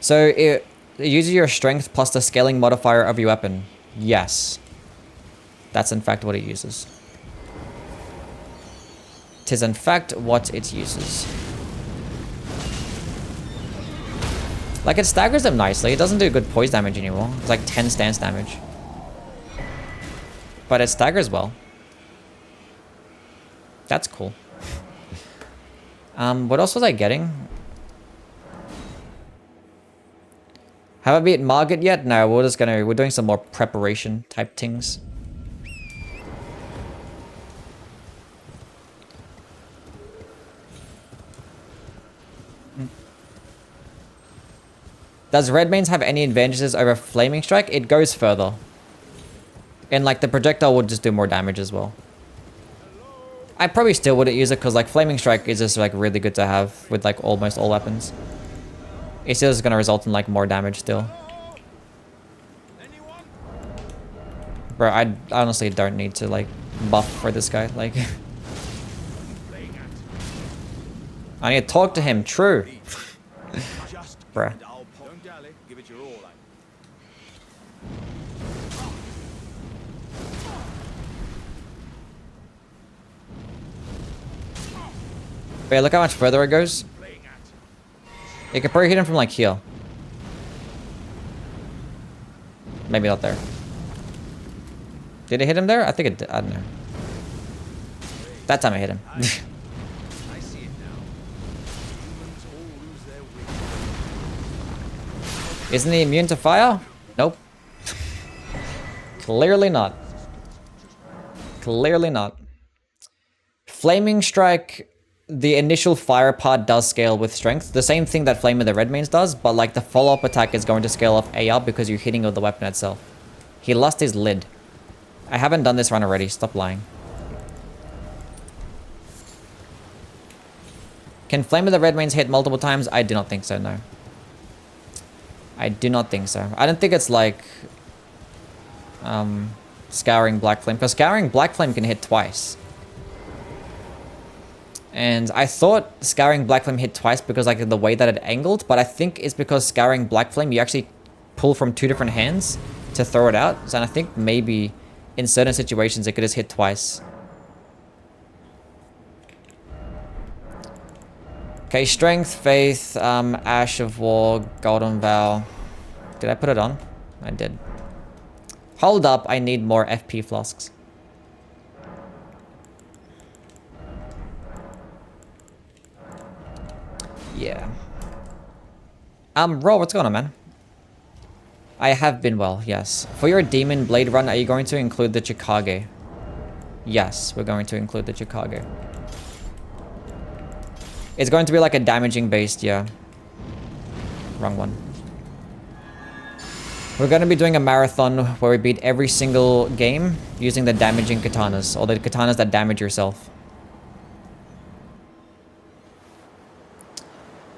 So, it uses your strength plus the scaling modifier of your weapon. Yes. That's, in fact, what it uses. 'Tis in fact what it uses. Like, it staggers them nicely. It doesn't do good poise damage anymore. It's like 10 stance damage. But it staggers well. That's cool. What else was I getting? Have I beat Margit yet? No, we're doing some more preparation type things. Does Redmanes have any advantages over Flaming Strike? It goes further. And, like, the projectile would just do more damage as well. I probably still wouldn't use it because, like, Flaming Strike is just, like, really good to have with, like, almost all weapons. It's still just going to result in, like, more damage still. Bro, I honestly don't need to, like, buff for this guy. Like, I need to talk to him. True. Bruh. But yeah, look how much further it goes. It could probably hit him from, like, here. Maybe not there. Did it hit him there? I think it did. I don't know. That time I hit him. Isn't he immune to fire? Nope. Clearly not. Clearly not. Flaming Strike, the initial fire part does scale with strength. The same thing that Flame of the Redmanes does, but, like, the follow-up attack is going to scale off AR because you're hitting with the weapon itself. He lost his lid. I haven't done this run already. Stop lying. Can Flame of the Redmanes hit multiple times? I do not think so, no. I do not think so. I don't think it's like Scouring Black Flame, because Scouring Black Flame can hit twice. And I thought Scouring Black Flame hit twice because, like, the way that it angled, but I think it's because Scouring Black Flame, you actually pull from 2 different hands to throw it out. So I think maybe in certain situations it could just hit twice. Okay, Strength, Faith, Ash of War, Golden Vow. Did I put it on? I did. Hold up, I need more FP flasks. Yeah. Raw, what's going on, man? I have been well, yes. For your Demon Blade run, are you going to include the Chicago? Yes, we're going to include the Chicago. It's going to be like a damaging based, yeah. Wrong one. We're going to be doing a marathon where we beat every single game using the damaging katanas, or the katanas that damage yourself.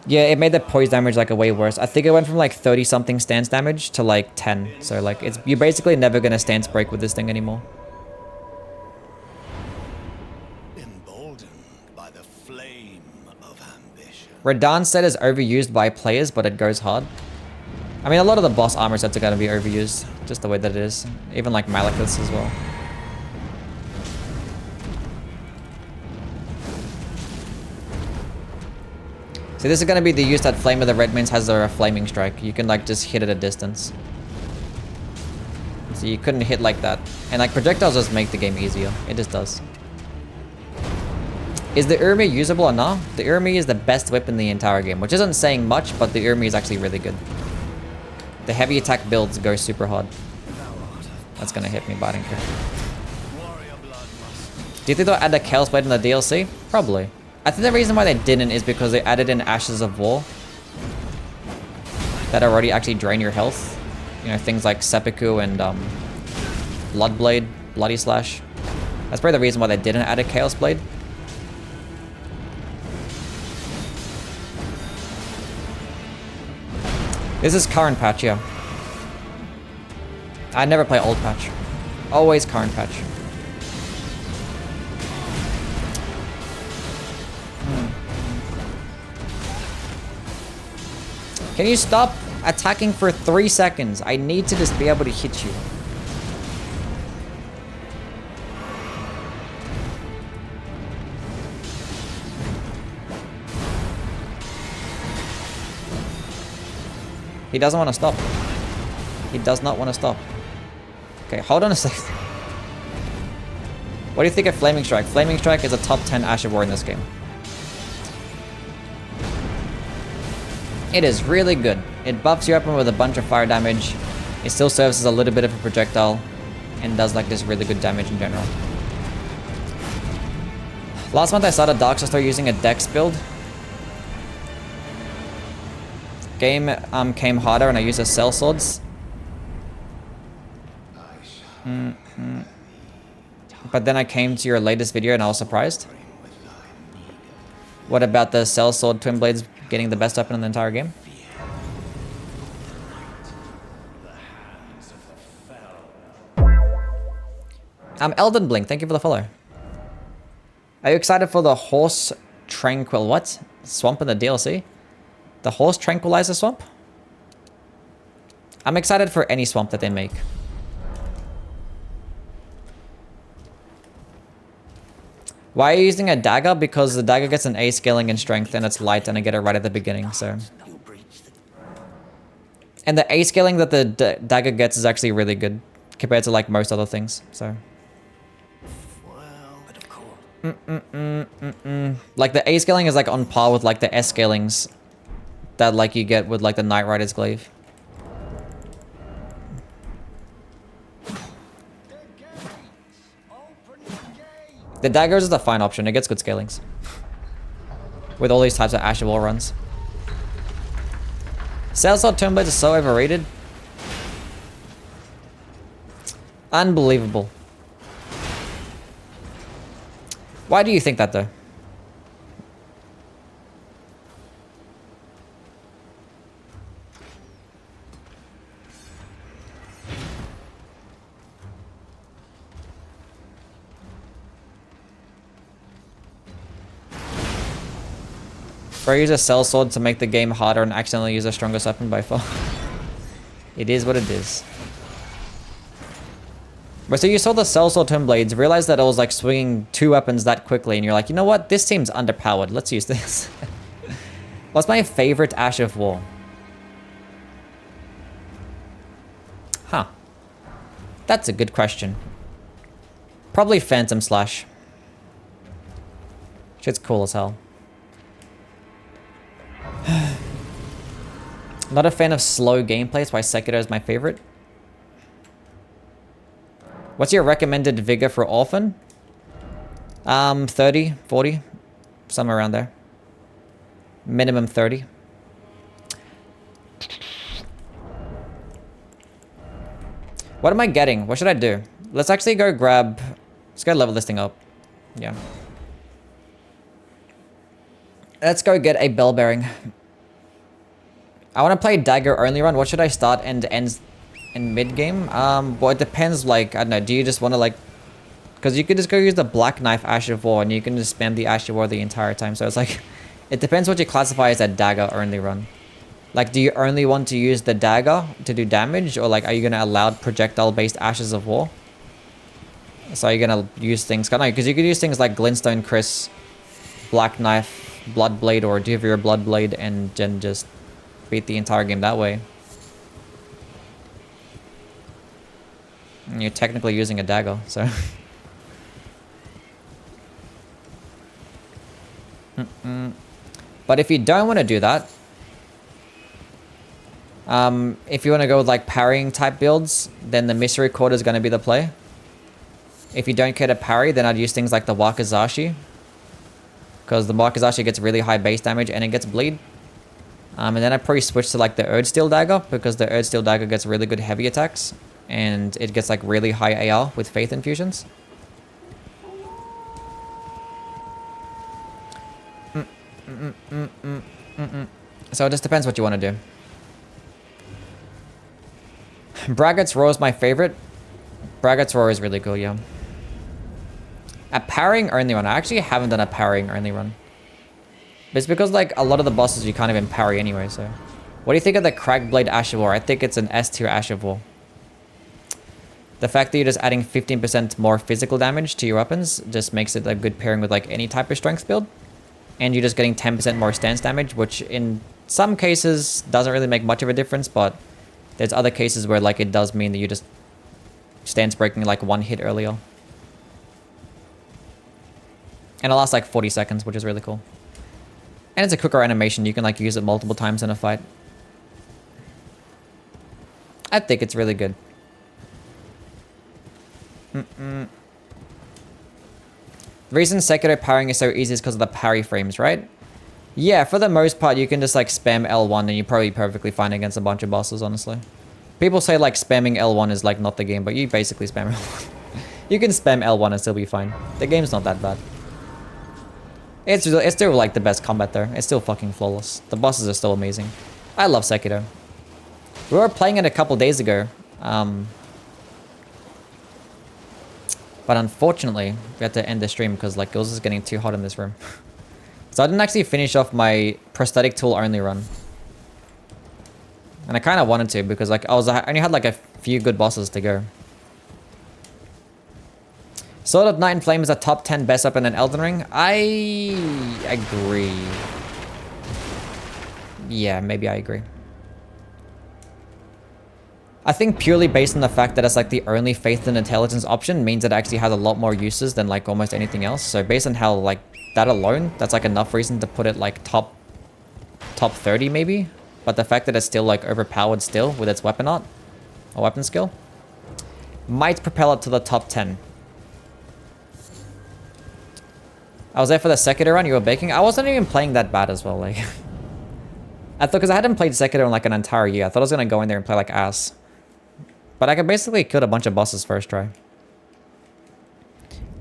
Yeah, it made the poise damage like a way worse. I think it went from like 30 something stance damage to like 10. So like you're basically never gonna stance break with this thing anymore. Emboldened by the flame of ambition. Redan set is overused by players, but it goes hard. I mean, a lot of the boss armor sets are gonna be overused, just the way that it is. Even like Malekith's as well. See, this is going to be the use that Flame of the Redmanes has a flaming strike. You can like just hit at a distance. So you couldn't hit like that. And like projectiles just make the game easier. It just does. Is the Urmi usable or not? The Urmi is the best whip in the entire game, which isn't saying much, but the Urmi is actually really good. The heavy attack builds go super hard. That's going to hit me, but I don't care. Do you think they'll add the Chaos Blade in the DLC? Probably. I think the reason why they didn't is because they added in Ashes of War that already actually drain your health. You know, things like Seppuku and Bloodblade, Bloody Slash. That's probably the reason why they didn't add a Chaos Blade. This is current patch, yeah. I never play old patch. Always current patch. Can you stop attacking for 3 seconds? I need to just be able to hit you. He doesn't want to stop. He does not want to stop. Okay, hold on a second. What do you think of Flaming Strike? Flaming Strike is a top 10 Ash of War in this game. It is really good. It buffs your weapon with a bunch of fire damage. It still serves as a little bit of a projectile and does like this really good damage in general. Last month I started Dark Souls using a Dex build. Game came harder and I used a Cell Swords. But then I came to your latest video and I was surprised. What about the Cell Sword Twin Blades getting the best weapon in the entire game? Elden Blink, thank you for the follow. Are you excited for the Horse Tranquil... what? Swamp in the DLC? The Horse Tranquilizer Swamp? I'm excited for any swamp that they make. Why are you using a dagger? Because the dagger gets an A scaling in strength and it's light and I get it right at the beginning, so... And the A scaling that the dagger gets is actually really good compared to like most other things, so... Like the A scaling is like on par with like the S scalings that like you get with like the Knight Rider's Glaive. The daggers is a fine option. It gets good scalings with all these types of Ash of War runs. Cell Sword Twin Blades is so overrated. Unbelievable. Why do you think that though? Bro, use a Cell Sword to make the game harder and accidentally use a stronger weapon by far. It is what it is. But so you saw the Cell Sword Twin Blades, realized that it was like swinging 2 weapons that quickly, and you're like, you know what? This seems underpowered. Let's use this. What's my favorite Ash of War? Huh. That's a good question. Probably Phantom Slash. Shit's cool as hell. Not a fan of slow gameplay, that's why Sekiro is my favorite. What's your recommended vigor for Orphan? 30, 40, somewhere around there. Minimum 30. What am I getting? What should I do? Let's actually go grab... Let's go level this thing up. Yeah. Let's go get a bell bearing. I want to play dagger only run. What should I start and end in mid game? Well, it depends. Like, I don't know. Do you just want to like... Because you could just go use the black knife Ash of War and you can just spam the Ash of War the entire time. So it's like... It depends what you classify as a dagger only run. Like, do you only want to use the dagger to do damage? Or like, are you going to allow projectile based Ashes of War? So you're going to use things... Because you could use things like Glintstone Chris, Black Knife, Blood Blade, or Duvir Blood Blade and then just beat the entire game that way. And you're technically using a dagger, so... But if you don't want to do that, if you want to go with like parrying type builds, then the Mystery Court is going to be the play. If you don't care to parry, then I'd use things like the Wakizashi, because the Wakizashi gets really high base damage and it gets bleed. And then I'd probably switch to like the Erdsteel Dagger, because the Erdsteel Dagger gets really good heavy attacks and it gets like really high AR with Faith Infusions. So it just depends what you want to do. Braggart's Roar is my favorite. Braggart's Roar is really cool, yeah. A parrying only run. I actually haven't done a parrying only run. But it's because like a lot of the bosses you can't even parry anyway, so. What do you think of the Cragblade Ash of War? I think it's an S tier Ash of War. The fact that you're just adding 15% more physical damage to your weapons just makes it a good pairing with like any type of strength build. And you're just getting 10% more stance damage, which in some cases doesn't really make much of a difference, but there's other cases where like it does mean that you just stance breaking like one hit earlier. And it lasts like 40 seconds, which is really cool. And it's a quicker animation. You can like use it multiple times in a fight. I think it's really good. The reason Sekiro parrying is so easy is because of the parry frames, right? Yeah, for the most part, you can just like spam L1 and you're probably perfectly fine against a bunch of bosses, honestly. People say like spamming L1 is like not the game, but you basically spam L1. You can spam L1 and still be fine. The game's not that bad. It's still like the best combat though. It's still fucking flawless. The bosses are still amazing. I love Sekiro. We were playing it a couple days ago. But unfortunately, we had to end the stream because like it was just getting too hot in this room. So I didn't actually finish off my prosthetic tool only run. And I kind of wanted to because like I only had like a few good bosses to go. Sword of Night and Flame is a top 10 best weapon in Elden Ring. I agree. Yeah, maybe I agree. I think purely based on the fact that it's like the only Faith and Intelligence option means it actually has a lot more uses than like almost anything else. So based on how like that alone, that's like enough reason to put it like top 30 maybe. But the fact that it's still like overpowered still with its weapon art or weapon skill might propel it to the top 10. I was there for the Sekiro run you were baking. I wasn't even playing that bad as well. Like I thought, because I hadn't played Sekiro in like an entire year. I thought I was going to go in there and play like ass. But I could basically kill a bunch of bosses first try.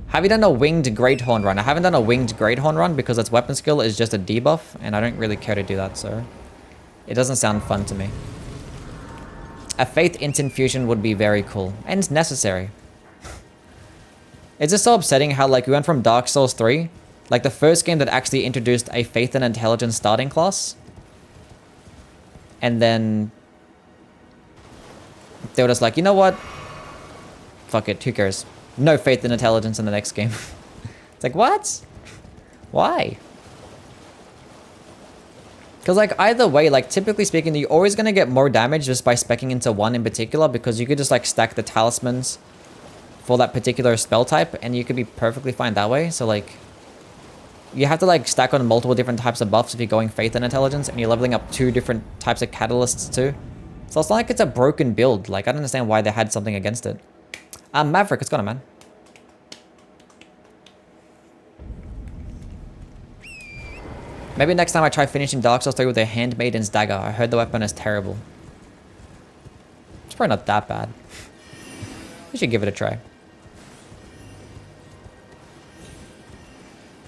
Have you done a winged Great Horn run? I haven't done a winged Great Horn run because its weapon skill is just a debuff. And I don't really care to do that, so it doesn't sound fun to me. A Faith Int Infusion would be very cool. And necessary. It's just so upsetting how like we went from Dark Souls 3. Like the first game that actually introduced a Faith and Intelligence starting class. And then they were just like, you know what? Fuck it, who cares? No Faith and Intelligence in the next game. It's like, what? Why? Because like either way, like typically speaking, you're always going to get more damage just by speccing into one in particular, because you could just like stack the talismans for that particular spell type and you could be perfectly fine that way. So like, you have to like stack on multiple different types of buffs if you're going Faith and Intelligence, and you're leveling up 2 different types of catalysts too. So it's not like it's a broken build. Like, I don't understand why they had something against it. Maverick, what's going on, man? Maybe next time I try finishing Dark Souls 3 with a Handmaiden's Dagger. I heard the weapon is terrible. It's probably not that bad. You should give it a try.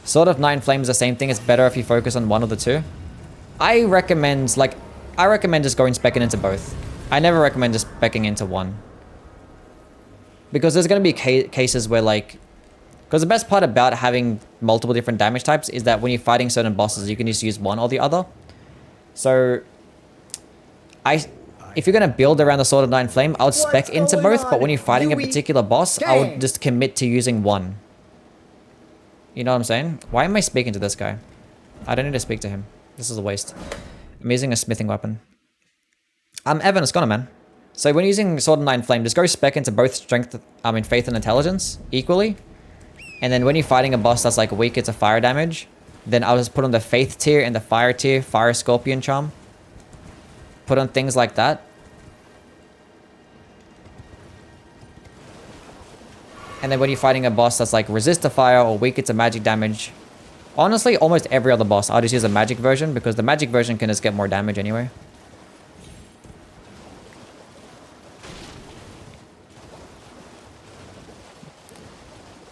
Sword of Nine Flames, the same thing. It's better if you focus on one of the two. I recommend just going specking into both. I never recommend just specking into one. Because there's going to be cases where like... Because the best part about having multiple different damage types is that when you're fighting certain bosses, you can just use one or the other. So, if you're going to build around the Sword of Nine Flame, I would spec into both, but when you're fighting a particular boss, I would just commit to using one. You know what I'm saying? Why am I speaking to this guy? I don't need to speak to him. This is a waste. I'm using a smithing weapon. Evan, it's gone, man. So when using Sword of Nine Flame, just go spec into both strength, Faith and Intelligence equally. And then when you're fighting a boss that's like weaker to fire damage, then I'll just put on the Faith tier and the Fire tier, Fire Scorpion Charm. Put on things like that. And then when you're fighting a boss that's like resist to fire or weaker to magic damage, honestly, almost every other boss, I'll just use a magic version because the magic version can just get more damage anyway.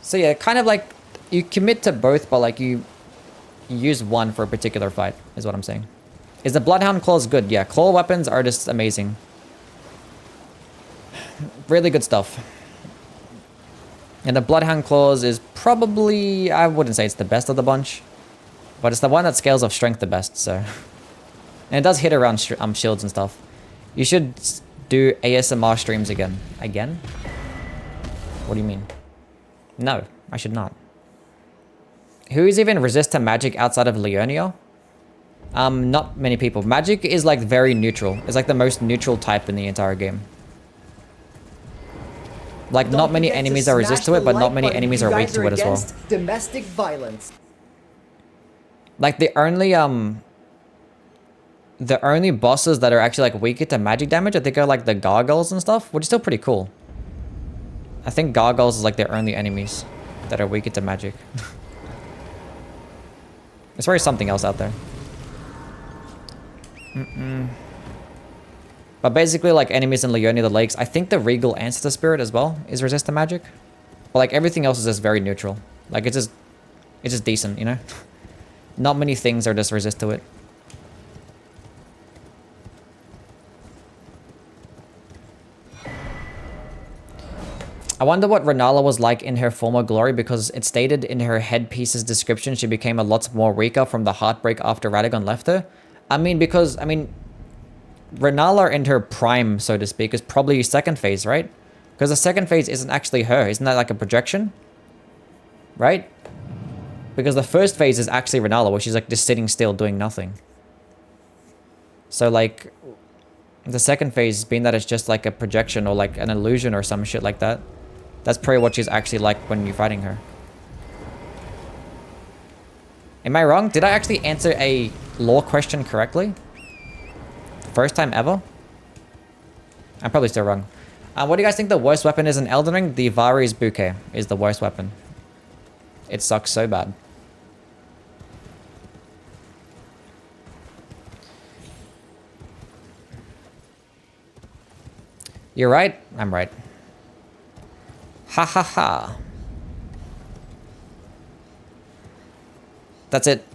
So yeah, kind of like you commit to both, but like you use one for a particular fight, is what I'm saying. Is the Bloodhound Claws good? Yeah, claw weapons are just amazing. Really good stuff. And the Bloodhound Claws is probably, I wouldn't say it's the best of the bunch, but it's the one that scales off strength the best, so. And it does hit around shields and stuff. You should do ASMR streams again. Again? What do you mean? No, I should not. Who is even resist to magic outside of Leonia? Not many people. Magic is like very neutral. It's like the most neutral type in the entire game. Like, not many enemies are resist to it, but not many enemies are weak to it as well. Domestic violence. Like, the only bosses that are actually like weaker to magic damage, I think, are like the gargoyles and stuff, which is still pretty cool. I think gargoyles is like their only enemies that are weaker to magic. There's probably something else out there. But basically, like, enemies in Leonia the Lakes, I think the Regal Ancestor Spirit as well is resist to magic. But like, everything else is just very neutral. Like, it's just decent, you know? Not many things are just resist to it. I wonder what Rala was like in her former glory, because it stated in her headpiece's description she became a lot more weaker from the heartbreak after Radagon left her. I mean, Rala in her prime, so to speak, is probably second phase, right? Because the second phase isn't actually her. Isn't that like a projection? Right? Because the first phase is actually Rala, where she's like just sitting still doing nothing. So like, the second phase, being that it's just like a projection or like an illusion or some shit like that, that's probably what she's actually like when you're fighting her. Am I wrong? Did I actually answer a lore question correctly? First time ever? I'm probably still wrong. What do you guys think the worst weapon is in Elden Ring? The Vari's Bouquet is the worst weapon. It sucks so bad. You're right. I'm right. Ha ha ha. That's it.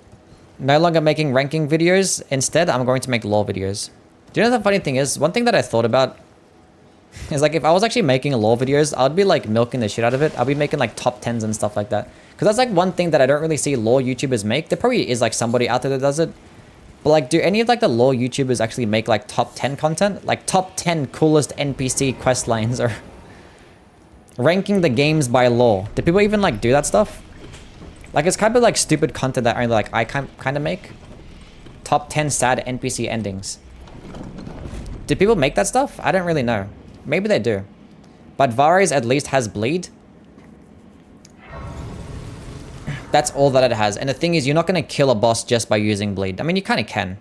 No longer making ranking videos. Instead, I'm going to make lore videos. Do you know the funny thing is? One thing that I thought about is like, if I was actually making lore videos, I'd be like milking the shit out of it. I'll be making like top 10s and stuff like that. Because that's like one thing that I don't really see lore YouTubers make. There probably is like somebody out there that does it. But like, do any of like the lore YouTubers actually make like top 10 content? Like top 10 coolest NPC quest lines or ranking the games by lore. Do people even like do that stuff? Like, it's kind of like stupid content that only like I kind of make. Top 10 sad NPC endings. Do people make that stuff? I don't really know. Maybe they do. But Varys at least has bleed. That's all that it has. And the thing is, you're not going to kill a boss just by using bleed. I mean, you kind of can.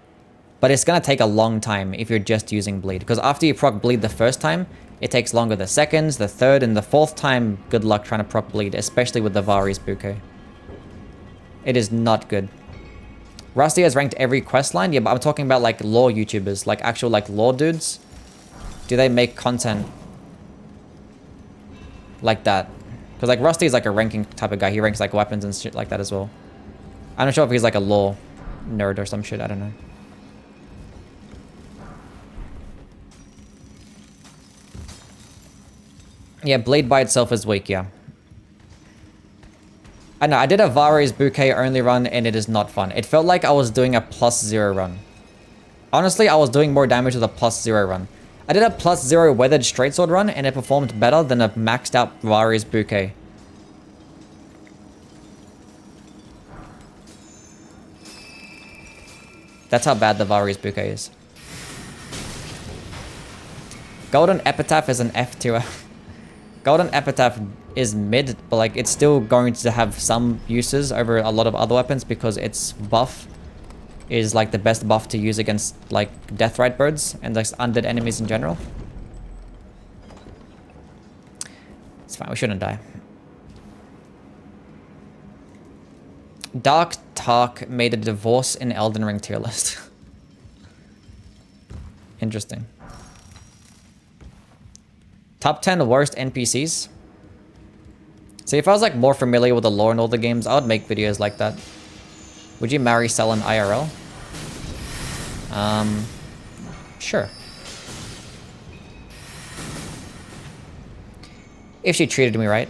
But it's going to take a long time if you're just using bleed. Because after you proc bleed the first time, it takes longer the second, the third, and the fourth time. Good luck trying to proc bleed, especially with the Vari's bouquet. It is not good. Rusty has ranked every quest line. Yeah, but I'm talking about like lore YouTubers, like actual like lore dudes. Do they make content like that? Because like Rusty is like a ranking type of guy. He ranks like weapons and shit like that as well. I'm not sure if he's like a lore nerd or some shit. I don't know. Yeah, Blade by itself is weak, yeah. I know, I did a Vari's bouquet only run and it is not fun. It felt like I was doing a +0 run. Honestly, I was doing more damage with a +0 run. I did a +0 weathered straight sword run and it performed better than a maxed out Vari's bouquet. That's how bad the Vari's bouquet is. Golden Epitaph is an F tier. Golden Epitaph is mid, but like it's still going to have some uses over a lot of other weapons because its buff is like the best buff to use against like Deathrite birds and like undead enemies in general. It's fine, we shouldn't die. Dark Tark made a divorce in Elden Ring tier list. Interesting. Top 10 worst NPCs. See, if I was like more familiar with the lore in all the games, I would make videos like that. Would you marry Selen IRL? Sure. If she treated me right.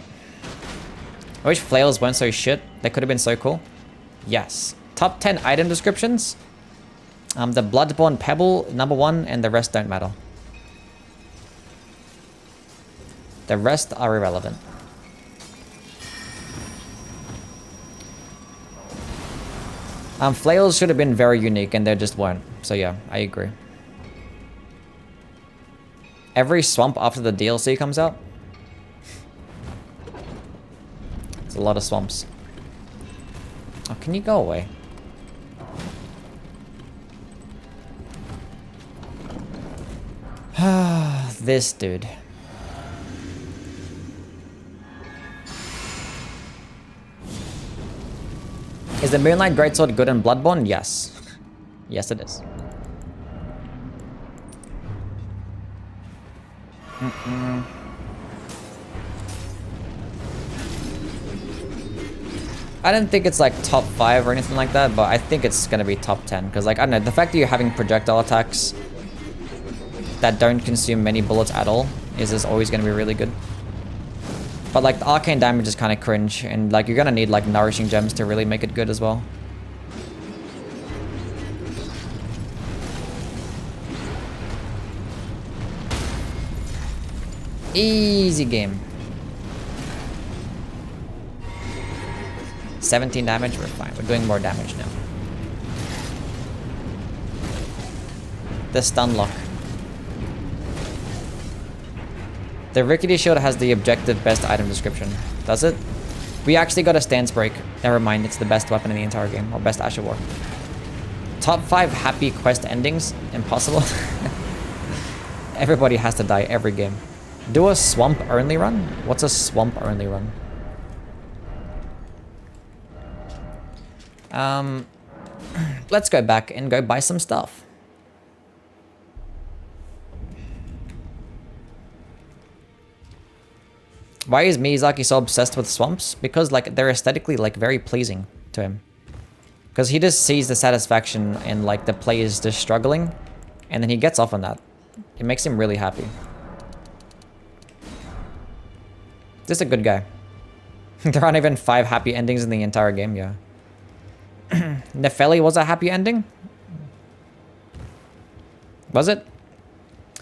I wish flails weren't so shit. They could have been so cool. Yes. Top 10 item descriptions. The Bloodborne Pebble, #1, and the rest don't matter. The rest are irrelevant. Flails should have been very unique and they just weren't. So yeah, I agree. Every swamp after the DLC comes out. It's a lot of swamps. Oh, can you go away? This dude. Is the Moonlight Greatsword good in Bloodborne? Yes. Yes, it is. I don't think it's like top 5 or anything like that, but I think it's gonna be top 10. Because like, I don't know, the fact that you're having projectile attacks that don't consume many bullets at all is always gonna be really good. But like the arcane damage is kind of cringe, and like you're gonna need like nourishing gems to really make it good as well. Easy game. 17 damage, we're fine. We're doing more damage now. The stun lock. The Rickety Shield has the objective best item description. Does it? We actually got a stance break. Never mind, it's the best weapon in the entire game. Or best Asher War. Top 5 happy quest endings? Impossible. Everybody has to die every game. Do a swamp only run? What's a swamp only run? Let's go back and go buy some stuff. Why is Miyazaki so obsessed with swamps? Because like they're aesthetically like very pleasing to him. Because he just sees the satisfaction in like the players just struggling, and then he gets off on that. It makes him really happy. Just a good guy. There aren't even 5 happy endings in the entire game, yeah. Nefeli was a happy ending? Was it?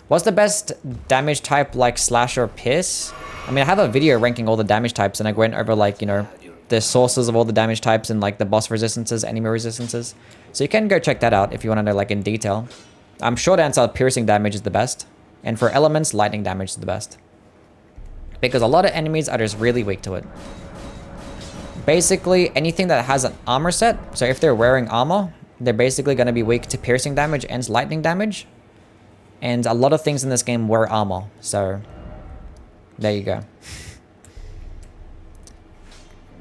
What's the best damage type like slash or pierce? I mean, I have a video ranking all the damage types, and I went over like, you know, the sources of all the damage types and like the boss resistances, enemy resistances. So you can go check that out if you want to know like in detail. Short answer, piercing damage is the best. And for elements, lightning damage is the best. Because a lot of enemies are just really weak to it. basically anything that has an armor set, so if they're wearing armor, they're basically going to be weak to piercing damage and lightning damage. And a lot of things in this game wear armor, so there you go.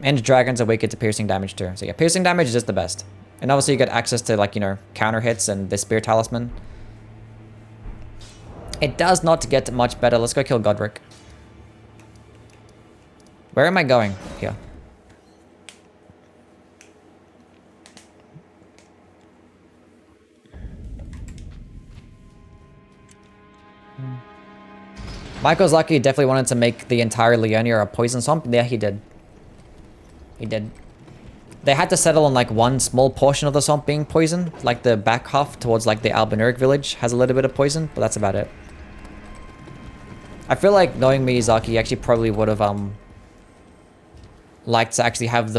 And dragons are weaker to piercing damage too. So yeah, piercing damage is just the best. And obviously you get access to, like, you know, counter hits and the spear talisman. It does not get much better. Let's go kill Godric. Where am I going? Here. Michael's lucky. He definitely wanted to make the entire Leonia a poison swamp. Yeah, he did. He did. They had to settle on like one small portion of the swamp being poison. Like the back half towards like the Albinauric village has a little bit of poison, but that's about it. I feel like knowing Miyazaki, he actually probably would have liked to actually have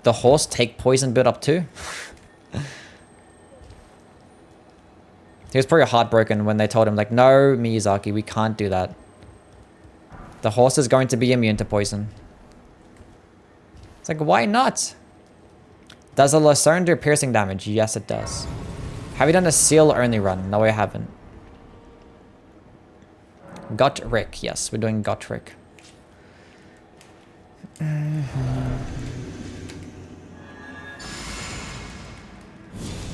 the horse take poison build up too. He was probably heartbroken when they told him, like, no, Miyazaki, we can't do that. The horse is going to be immune to poison. It's like, why not? Does a Lucerne do piercing damage? Yes, it does. Have you done a seal-only run? No, I haven't. Gotrick. Yes, we're doing Gotrick.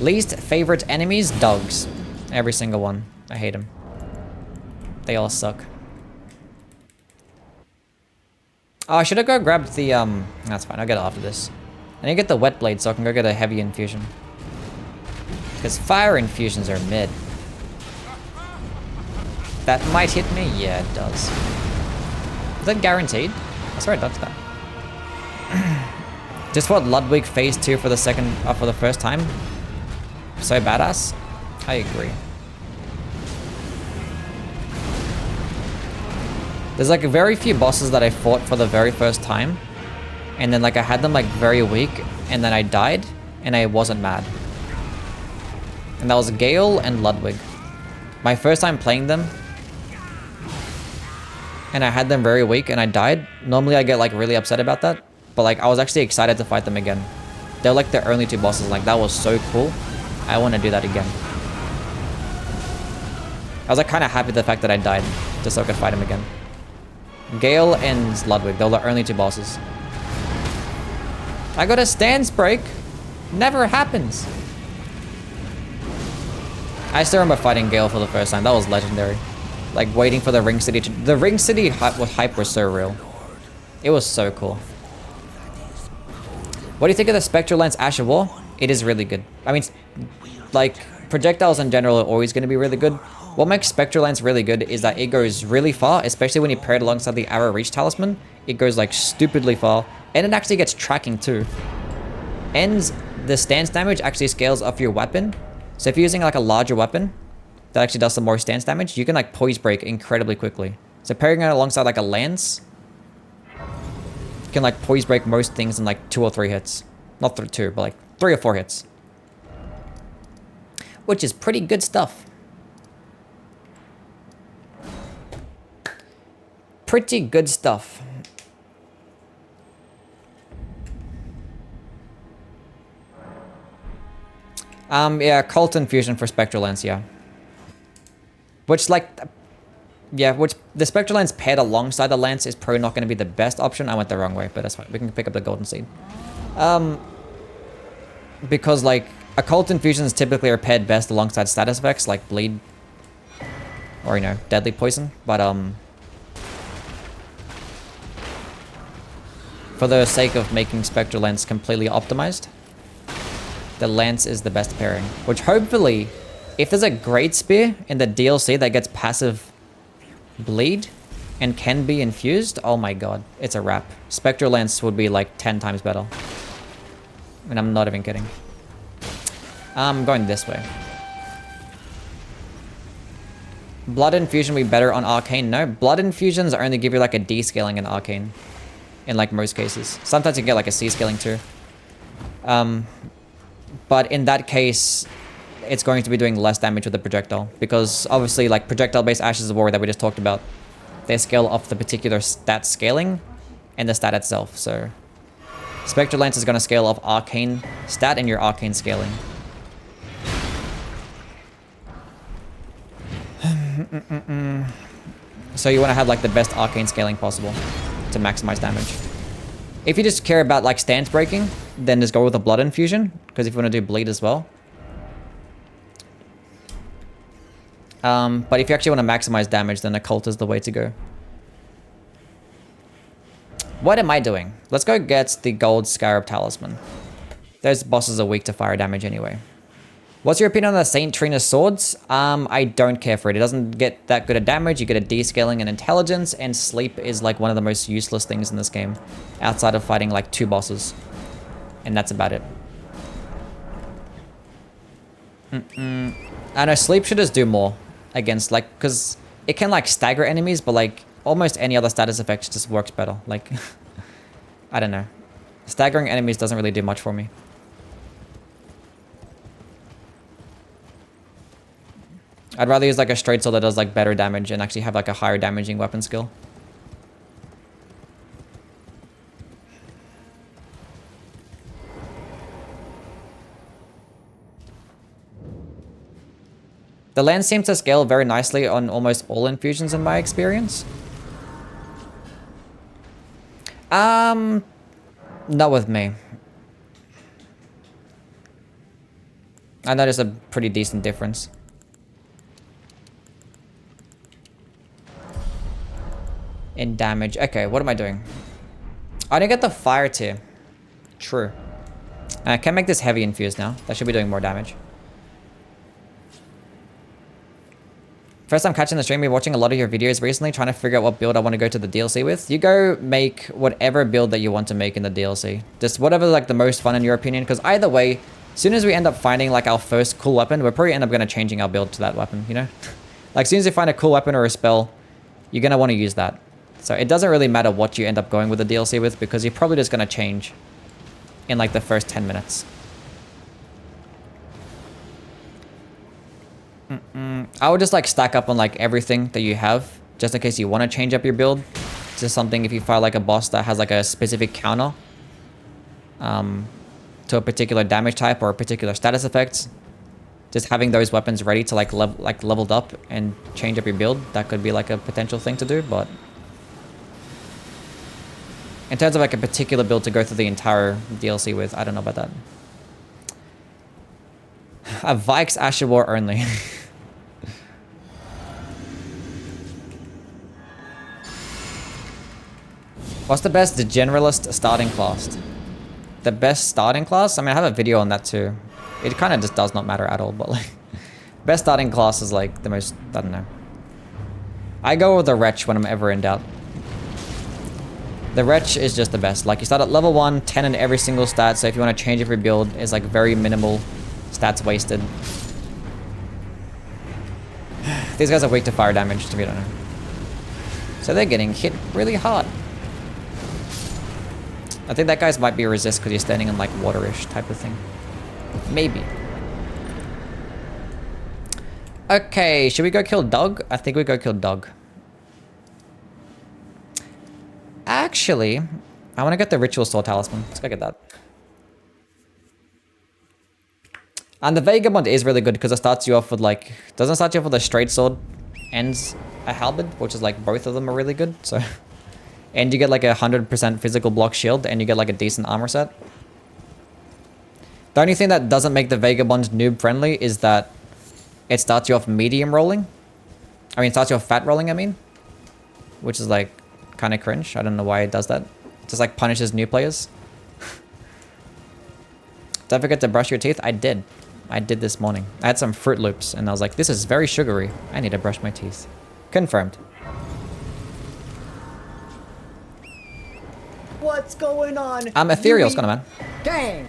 Least favorite enemies? Dogs. Every single one. I hate them. They all suck. Oh, should I go grab the, that's fine. I'll get it after this. I need to get the wet blade so I can go get a heavy infusion. Because fire infusions are mid. That might hit me? Yeah, it does. Is that guaranteed? I swear I dodged that. Just for Ludwig phase 2 for the for the first time. So badass. I agree. There's like very few bosses that I fought for the very first time. And then like I had them like very weak and then I died and I wasn't mad. And that was Gale and Ludwig. My first time playing them and I had them very weak and I died. Normally I get like really upset about that. But like I was actually excited to fight them again. They're like the only two bosses. Like that was so cool. I want to do that again. I was like kind of happy with the fact that I died just so I could fight him again. Gale and Ludwig, they're the only two bosses. I got a stance break. Never happens. I still remember fighting Gale for the first time. That was legendary. Like waiting for the Ring City to... The Ring City hype was so real. It was so cool. What do you think of the Spectral Lance Ash of War? It is really good. I mean, like, projectiles in general are always going to be really good. What makes Spectral Lance really good is that it goes really far, especially when you pair it alongside the Arrow Reach Talisman. It goes like stupidly far, and it actually gets tracking too. And the stance damage actually scales off your weapon. So if you're using like a larger weapon that actually does some more stance damage, you can like poise break incredibly quickly. So pairing it alongside like a lance, you can like poise break most things in like 2 or 3 hits. Not 2, but like 3 or 4 hits. Which is pretty good stuff. Pretty good stuff. Yeah, Cult Infusion for Spectral Lance, yeah. Which, like, yeah, which the Spectral Lance paired alongside the Lance is probably not going to be the best option. I went the wrong way, but that's fine. We can pick up the Golden Seed. Because, like, Occult Infusions typically are paired best alongside status effects, like Bleed. Or, you know, Deadly Poison. But, for the sake of making Spectral Lance completely optimized, the Lance is the best pairing. Which hopefully, if there's a Great Spear in the DLC that gets passive Bleed and can be infused, oh my god, it's a wrap. Spectral Lance would be like 10 times better. And I'm not even kidding. I'm going this way. Blood Infusion will be better on Arcane? No, Blood Infusions only give you like a D scaling in Arcane. In like most cases. Sometimes you can get like a C scaling too. But in that case, it's going to be doing less damage with the projectile. Because obviously like projectile-based Ashes of War that we just talked about, they scale off the particular stat scaling and the stat itself. So Spectral Lance is going to scale off Arcane stat and your Arcane scaling. So you want to have like the best Arcane scaling possible to maximize damage. If you just care about like stance breaking, then just go with a Blood Infusion, because if you want to do bleed as well. But if you actually want to maximize damage, then Occult is the way to go. What am I doing? Let's go get the Gold Scarab Talisman. Those bosses are weak to fire damage anyway. What's your opinion on the Saint Trina's swords? I don't care for it. It doesn't get that good of damage. You get a descaling and intelligence, and sleep is like one of the most useless things in this game, outside of fighting like 2 bosses. And that's about it. I know sleep should just do more against like, because it can like stagger enemies, but like almost any other status effect just works better. Like, I don't know. Staggering enemies doesn't really do much for me. I'd rather use like a straight sword that does like better damage and actually have like a higher damaging weapon skill. The lens seems to scale very nicely on almost all infusions in my experience. Not with me. I noticed a pretty decent difference. In damage. Okay, what am I doing? I didn't get the fire tier. True. I can make this heavy infused now. That should be doing more damage. First time catching the stream, we're watching a lot of your videos recently, trying to figure out what build I want to go to the DLC with. You go make whatever build that you want to make in the DLC. Just whatever like the most fun in your opinion, because either way, as soon as we end up finding like our first cool weapon, we'll probably end up going to changing our build to that weapon, you know? Like as soon as you find a cool weapon or a spell, you're going to want to use that. So it doesn't really matter what you end up going with the DLC with, because you're probably just going to change in like the first 10 minutes. I would just like stack up on like everything that you have, just in case you want to change up your build. Just something if you fight like a boss that has like a specific counter to a particular damage type or a particular status effect. Just having those weapons ready to like leveled up and change up your build, that could be like a potential thing to do. But in terms of like a particular build to go through the entire DLC with, I don't know about that. A Vikes Asher War only. What's the best generalist starting class? The best starting class? I mean, I have a video on that too. It kind of just does not matter at all, but like... Best starting class is like the most... I don't know. I go with the Wretch when I'm ever in doubt. The Wretch is just the best. Like, you start at level 1, 10 in every single stat, so if you want to change every build, it's like very minimal stats wasted. These guys are weak to fire damage, if you don't know. So they're getting hit really hard. I think that guy's might be a resist because he's standing in like waterish type of thing. Maybe. Okay, should we go kill Doug? I think we go kill Doug. Actually, I want to get the Ritual Sword Talisman. Let's go get that. And the Vagabond is really good because it starts you off with like... Doesn't start you off with a straight sword, ends a halberd, which is like both of them are really good, so... And you get like 100% physical block shield, and you get like a decent armor set. The only thing that doesn't make the Vagabond noob friendly is that it starts you off medium rolling. I mean, it starts you off fat rolling, I mean. Which is like kind of cringe. I don't know why it does that. It just like punishes new players. Don't forget to brush your teeth. I did. I did this morning. I had some Fruit Loops, and I was like, this is very sugary. I need to brush my teeth. Confirmed. What's going on? Ethereal's gonna, man. Dang.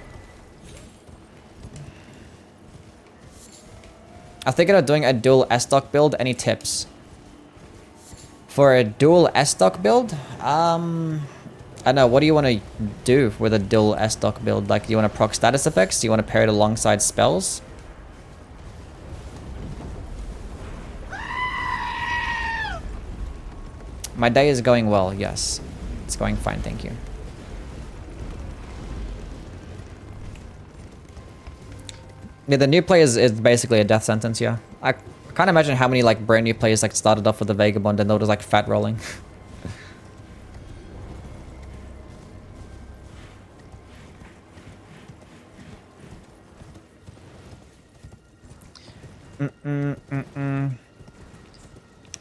I'm thinking of doing a dual S-Stock build. Any tips? For a dual S-Stock build? I don't know. What do you want to do with a dual S-Stock build? Like, do you want to proc status effects? Do you want to pair it alongside spells? My day is going well, yes. It's going fine, thank you. Yeah, the new play is basically a death sentence, yeah. I can't imagine how many like brand new players like started off with the Vagabond and they were just like fat rolling.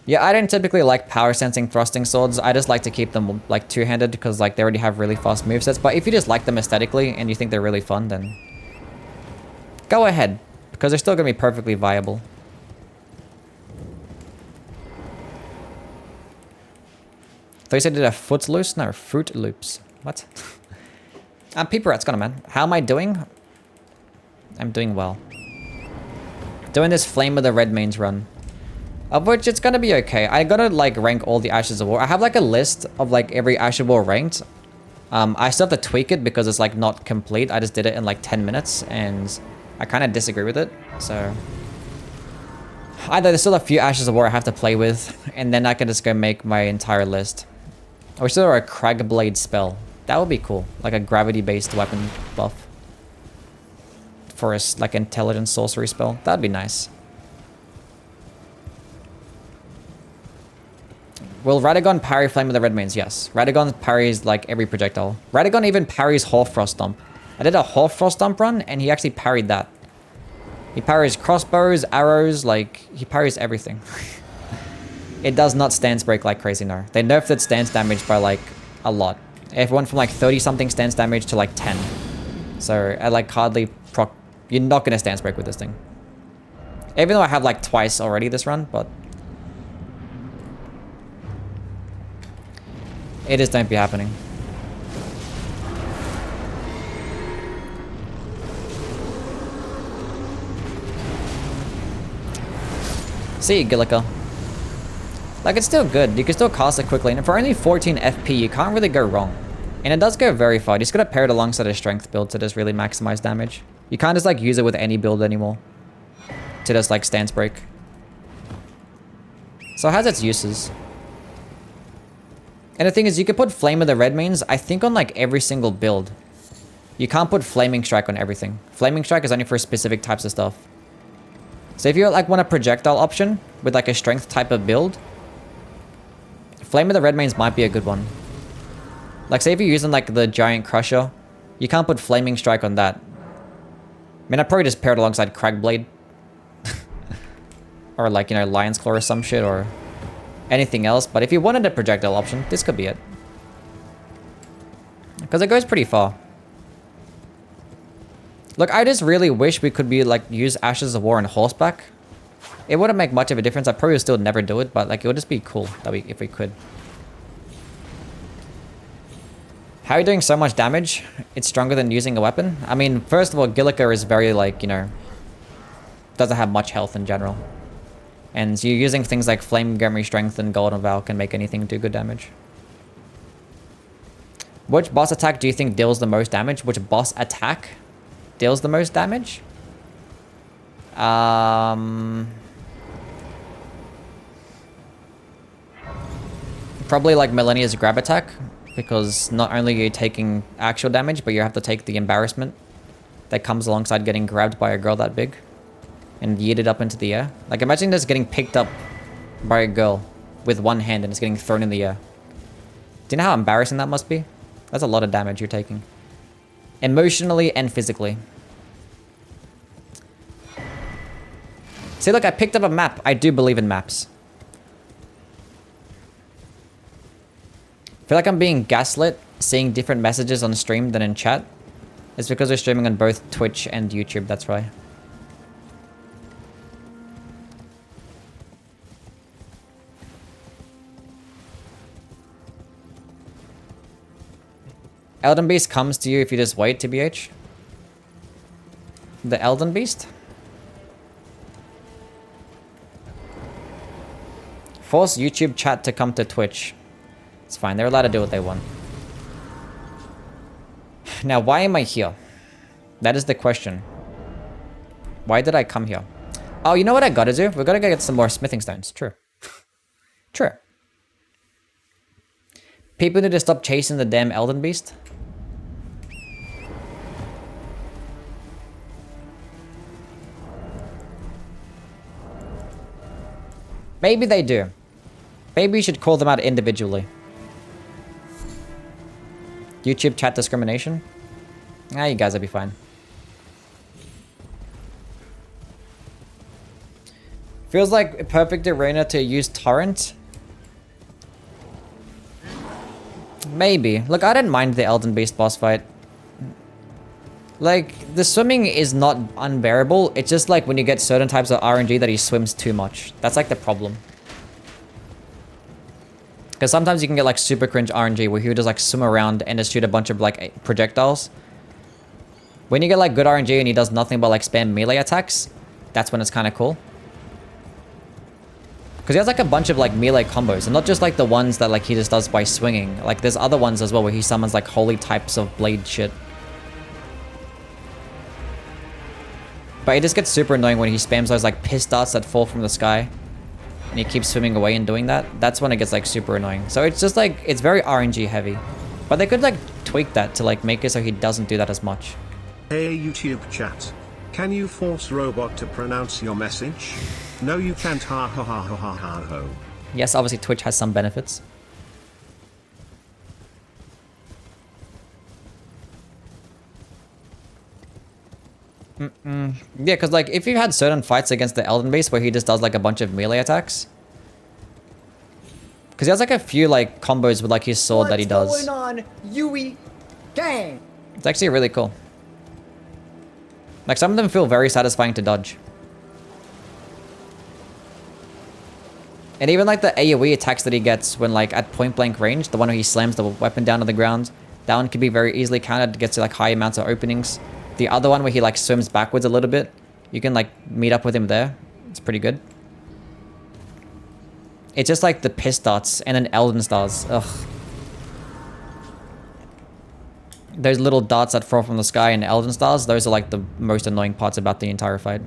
Yeah, I don't typically like power sensing thrusting swords. I just like to keep them like two-handed because like they already have really fast movesets. But if you just like them aesthetically and you think they're really fun, then go ahead, because they're still gonna be perfectly viable. So you said did a footloose? No, Fruit Loops. What? Peeper Rat's gone, man. How am I doing? I'm doing well. Doing this Flame of the Redmanes run. Of which it's gonna be okay. I gotta like rank all the Ashes of War. I have like a list of like every Ash of War ranked. I still have to tweak it because it's like not complete. I just did it in like 10 minutes and I kind of disagree with it. So either there's still a few Ashes of War I have to play with and then I can just go make my entire list. Or still a Crag Blade spell. That would be cool. Like a gravity based weapon buff. For a like intelligence sorcery spell. That'd be nice. Will Radagon parry Flame of the Redmanes? Yes. Radagon parries like every projectile. Radagon even parries Hoarfrost Dump. I did a Hoarfrost Dump run and he actually parried that. He parries crossbows, arrows, like he parries everything. It does not stance break like crazy, no. They nerfed its stance damage by like a lot. It went from like 30 something stance damage to like 10. So I like hardly proc. You're not gonna stance break with this thing. Even though I have like twice already this run, but it just don't be happening. See, Gillica. Like, it's still good. You can still cast it quickly. And for only 14 FP, you can't really go wrong. And it does go very far. You just gotta pair it alongside a strength build to just really maximize damage. You can't just, like, use it with any build anymore. To just, like, stance break. So it has its uses. And the thing is, you could put Flame of the Redmanes, I think, on, like, every single build. You can't put Flaming Strike on everything. Flaming Strike is only for specific types of stuff. So if you, like, want a projectile option with, like, a strength type of build, Flame of the Redmanes might be a good one. Like, say if you're using, like, the Giant Crusher, you can't put Flaming Strike on that. I mean, I'd probably just pair it alongside Crag Blade. Or, like, you know, Lion's Claw or some shit, or anything else. But if you wanted a projectile option, this could be it. Because it goes pretty far. Look, I just really wish we could be, like, use Ashes of War on horseback. It wouldn't make much of a difference. I probably would still never do it, but, like, it would just be cool that if we could. How are you doing so much damage? It's stronger than using a weapon? I mean, first of all, Gillica is very, like, you know, doesn't have much health in general. And you're using things like Flame, Memory Strength, and Golden Vow can make anything do good damage. Which boss attack do you think deals the most damage? Which boss attack deals the most damage? Probably like Millennia's grab attack, because not only are you taking actual damage, but you have to take the embarrassment that comes alongside getting grabbed by a girl that big and yeeted up into the air. Like, imagine just getting picked up by a girl with one hand and it's getting thrown in the air. Do you know how embarrassing that must be? That's a lot of damage you're taking. Emotionally and physically. See, look, I picked up a map. I do believe in maps. I feel like I'm being gaslit, seeing different messages on stream than in chat. It's because we're streaming on both Twitch and YouTube, that's why. Elden Beast comes to you if you just wait, TBH. The Elden Beast? Force YouTube chat to come to Twitch. It's fine, they're allowed to do what they want. Now, why am I here? That is the question. Why did I come here? Oh, you know what I gotta do? We gotta go get some more smithing stones. True. True. People need to stop chasing the damn Elden Beast. Maybe they do. Maybe you should call them out individually. YouTube chat discrimination? Ah, you guys will be fine. Feels like a perfect arena to use torrent. Maybe. Look, I didn't mind the Elden Beast boss fight. Like, the swimming is not unbearable. It's just like when you get certain types of RNG that he swims too much. That's like the problem. Because sometimes you can get like super cringe RNG where he would just like swim around and just shoot a bunch of like projectiles. When you get like good RNG and he does nothing but like spam melee attacks, that's when it's kind of cool. Because he has like a bunch of like melee combos and not just like the ones that like he just does by swinging. Like there's other ones as well where he summons like holy types of blade shit. But it just gets super annoying when he spams those like piss darts that fall from the sky. And he keeps swimming away and doing that. That's when it gets like super annoying. So it's just like, it's very RNG heavy. But they could like tweak that to like make it so he doesn't do that as much. Hey YouTube chat. Can you force robot to pronounce your message? No you can't, ha ha ha ha ha ha ho. Yes, obviously Twitch has some benefits. Yeah, because like if you had certain fights against the Elden Beast where he just does like a bunch of melee attacks. Because he has like a few like combos with like his sword that he does. What's going on, Youwy gang? It's actually really cool. Like some of them feel very satisfying to dodge. And even like the AoE attacks that he gets when like at point blank range, the one where he slams the weapon down to the ground, that one can be very easily countered, gets to like high amounts of openings. The other one where he like swims backwards a little bit, you can like meet up with him there. It's pretty good. It's just like the piss darts and then Elden stars. Ugh. Those little darts that fall from the sky and Elden stars, those are like the most annoying parts about the entire fight.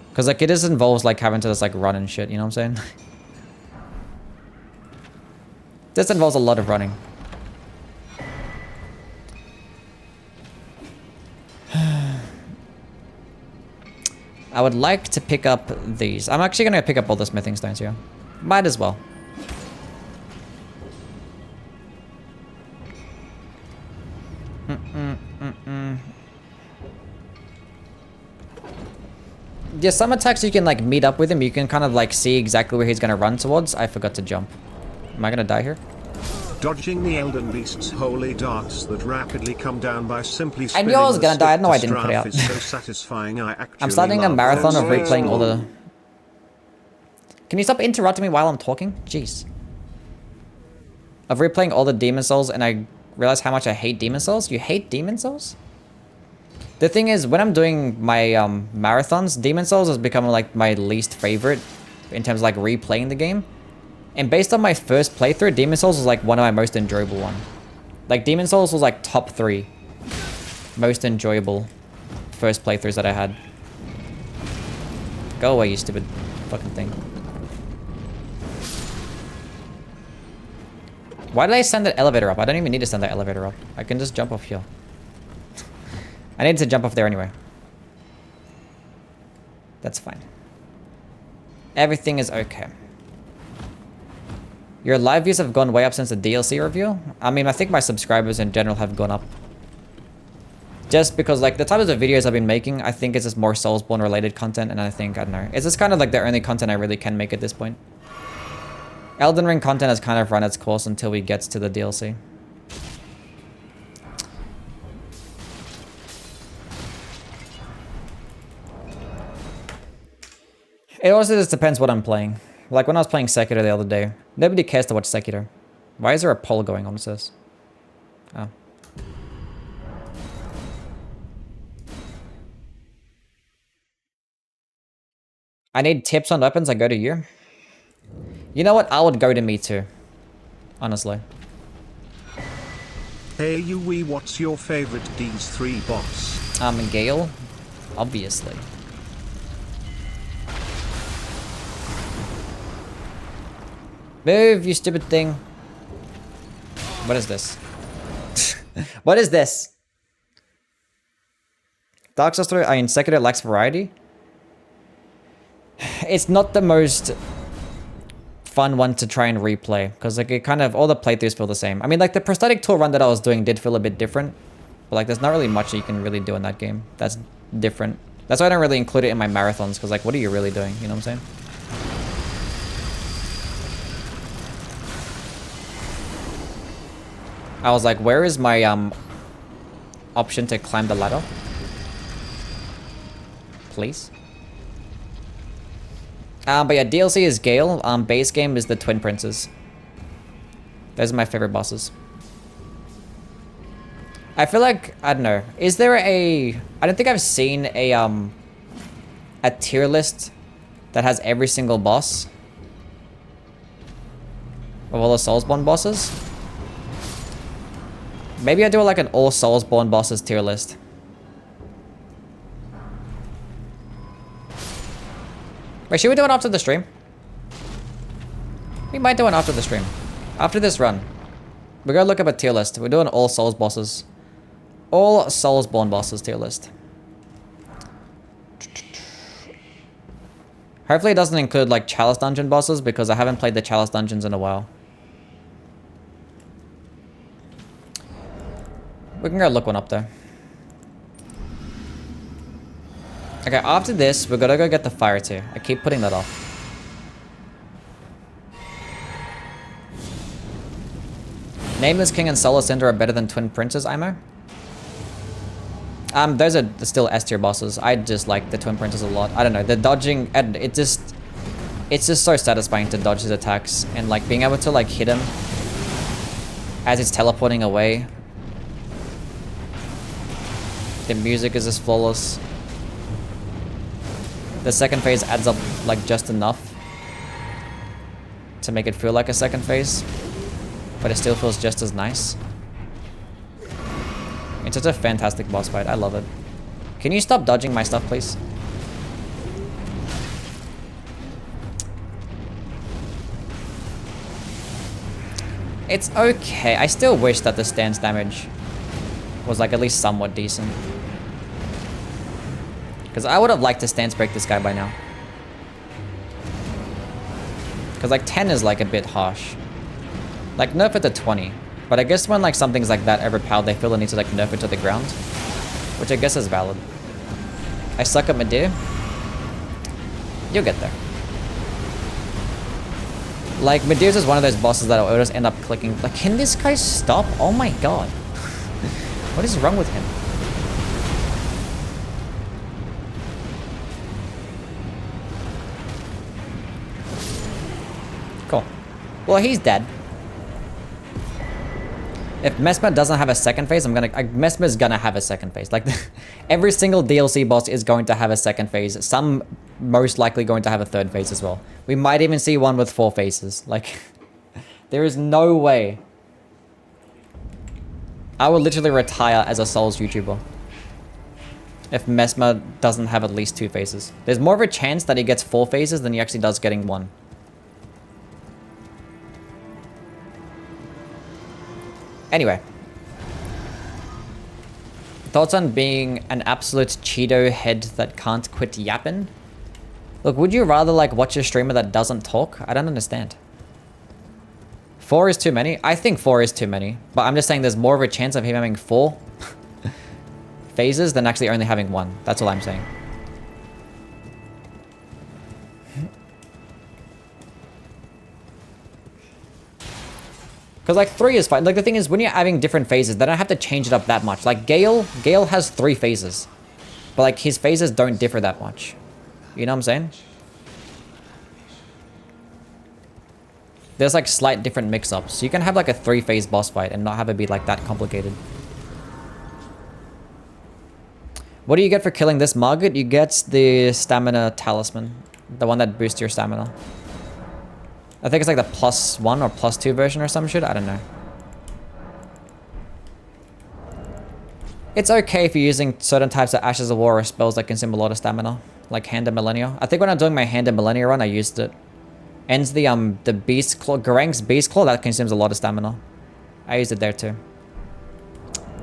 Because like it just involves like having to just like run and shit, you know what I'm saying? This involves a lot of running. I would like to pick up these. I'm actually going to pick up all the smithing stones here. Might as well. Yeah, some attacks you can like meet up with him. You can kind of like see exactly where he's going to run towards. I forgot to jump. Am I going to die here? Dodging the Elden Beast's holy darts that rapidly come down by simply I knew I was gonna die. I know I didn't put it out. Is so satisfying, I'm starting a marathon of replaying all the... Can you stop interrupting me while I'm talking? Jeez. Of replaying all the Demon Souls, and I realized how much I hate Demon Souls. You hate Demon Souls? The thing is, when I'm doing my marathons, Demon Souls has become like my least favorite in terms of like replaying the game. And based on my first playthrough, Demon Souls was like one of my most enjoyable one. Like Demon Souls was like top 3 most enjoyable first playthroughs that I had. Go away, you stupid fucking thing. Why did I send that elevator up? I don't even need to send that elevator up. I can just jump off here. I need to jump off there anyway. That's fine. Everything is okay. Your live views have gone way up since the DLC review. I mean, I think my subscribers in general have gone up. Just because, like, the types of videos I've been making, I think it's just more Soulsborne related content, and I think, I don't know. It's just kind of like the only content I really can make at this point. Elden Ring content has kind of run its course until we get to the DLC. It also just depends what I'm playing. Like when I was playing Sekiro the other day, nobody cares to watch Sekiro. Why is there a poll going on, it says? Oh. I need tips on weapons, I go to you. You know what? I would go to me too. Honestly. Hey Youwy, what's your favorite D3 boss? Gale. Obviously. Move, you stupid thing. What is this? What is this? Dark Souls 3, I mean, Sekiro lacks variety. It's not the most fun one to try and replay. Because like it kind of, all the playthroughs feel the same. I mean like the prosthetic tool run that I was doing did feel a bit different. But like there's not really much you can really do in that game that's different. That's why I don't really include it in my marathons. Because like what are you really doing? You know what I'm saying? I was like, where is my option to climb the ladder? Please. But yeah, DLC is Gale. Base game is the Twin Princes. Those are my favorite bosses. I feel like, I don't know. Is there a... I don't think I've seen a tier list that has every single boss of all the Soulsborne bosses. Maybe I do like an all Soulsborne bosses tier list. Wait, should we do it after the stream? We might do it after the stream. After this run. We're gonna look up a tier list. We're doing all Souls bosses. All Soulsborne bosses tier list. Hopefully it doesn't include like Chalice Dungeon bosses because I haven't played the Chalice Dungeons in a while. We can go look one up there. Okay, after this, we're gonna go get the fire tier. I keep putting that off. Nameless King and Solar Cinder are better than Twin Princes, Imo? Those are still S tier bosses. I just like the Twin Princes a lot. I don't know, the dodging, it's just so satisfying to dodge his attacks and like being able to like hit him as he's teleporting away. The music is just flawless. The second phase adds up like just enough to make it feel like a second phase, but it still feels just as nice. It's such a fantastic boss fight. I love it. Can you stop dodging my stuff, please? It's okay. I still wish that the stance damage was like at least somewhat decent. Because I would have liked to stance break this guy by now. Because like 10 is like a bit harsh. Like nerf it to 20. But I guess when like something's like that overpowered, they feel the need to like nerf it to the ground. Which I guess is valid. I suck at Medea. You'll get there. Like Medea's is one of those bosses that will just end up clicking. Like, can this guy stop? Oh my god. What is wrong with him? Cool. Well, he's dead. If Messmer doesn't have a second phase, Messmer's gonna have a second phase. Like, every single DLC boss is going to have a second phase. Some most likely going to have a third phase as well. We might even see one with 4 phases. Like, there is no way. I will literally retire as a Souls YouTuber if Messmer doesn't have at least 2 phases. There's more of a chance that he gets 4 phases than he actually does getting 1. Anyway. Thoughts on being an absolute Cheeto head that can't quit yapping? Look, would you rather like watch a streamer that doesn't talk? I don't understand. 4 is too many? I think 4 is too many. But I'm just saying there's more of a chance of him having 4 phases than actually only having 1. That's all I'm saying. Because like 3 is fine. Like the thing is, when you're having different phases, they don't have to change it up that much. Like Gale has 3 phases. But like his phases don't differ that much. You know what I'm saying? There's like slight different mix-ups. So you can have like a 3-phase boss fight and not have it be like that complicated. What do you get for killing this Margaret? You get the stamina talisman. The one that boosts your stamina. I think it's like the +1 or +2 version or some shit. I don't know. It's okay if you're using certain types of Ashes of War or spells that consume a lot of stamina. Like Hand of Millennia. I think when I'm doing my Hand of Millennia run, I used it. Ends the Beast Claw, Garang's Beast Claw, that consumes a lot of stamina. I used it there too.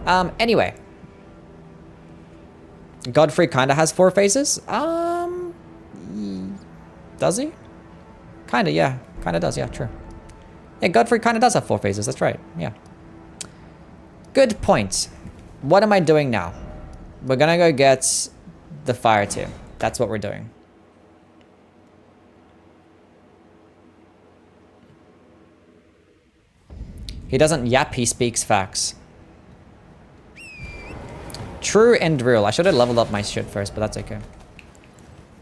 Anyway. Godfrey kinda has 4 phases. Does he? Kinda, yeah. Kinda does, yeah, true. Yeah, Godfrey kinda does have 4 phases, that's right, yeah. Good point. What am I doing now? We're gonna go get the fire team. That's what we're doing. He doesn't yap, he speaks facts. True and real. I should have leveled up my shit first, but that's okay.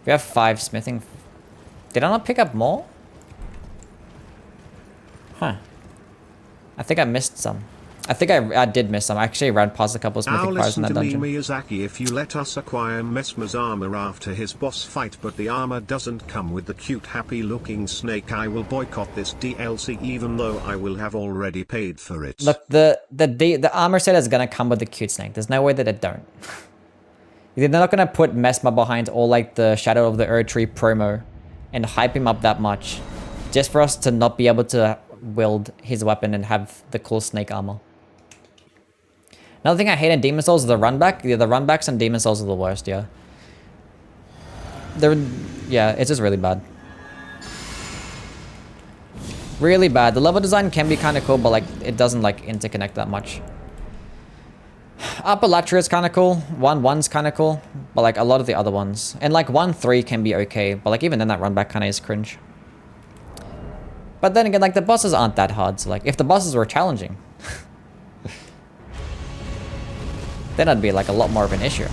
We have 5 smithing. Did I not pick up more? Huh. I think I missed some. I think I did miss some. I actually ran past a couple of smithing fires in that dungeon. Now listen to me, Miyazaki. If you let us acquire Mesmer's armor after his boss fight, but the armor doesn't come with the cute happy-looking snake, I will boycott this DLC even though I will have already paid for it. Look, the armor set is gonna come with the cute snake. There's no way that it don't. They're not gonna put Mesmer behind all like the Shadow of the Erdtree promo and hype him up that much just for us to not be able to wield his weapon and have the cool snake armor. Another thing I hate in Demon Souls is the runback. Yeah, the runbacks in Demon Souls are the worst, yeah. Yeah, it's just really bad. Really bad. The level design can be kind of cool, but like it doesn't like interconnect that much. Upper Latria is kind of cool. 1-1's kind of cool, but like a lot of the other ones. And like 1-3 can be okay, but like even then that runback kind of is cringe. But then again, like the bosses aren't that hard, so like if the bosses were challenging, then it'd be like a lot more of an issue.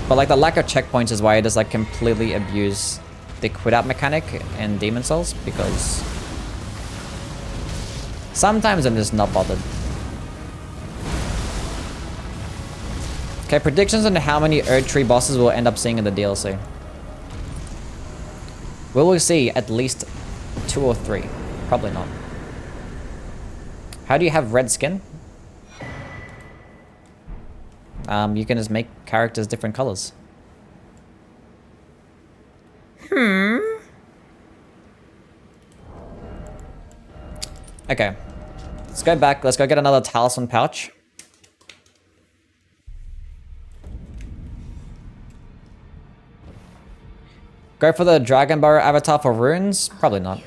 But like the lack of checkpoints is why I just like completely abuse the quit out mechanic in Demon Souls, because sometimes I'm just not bothered. Okay, predictions on how many Erdtree bosses we'll end up seeing in the DLC. Will we see at least 2 or 3? Probably not. How do you have red skin? You can just make characters different colors. Okay. Let's go back. Let's go get another talisman pouch. Go for the Dragon Bow avatar for runes? Probably not.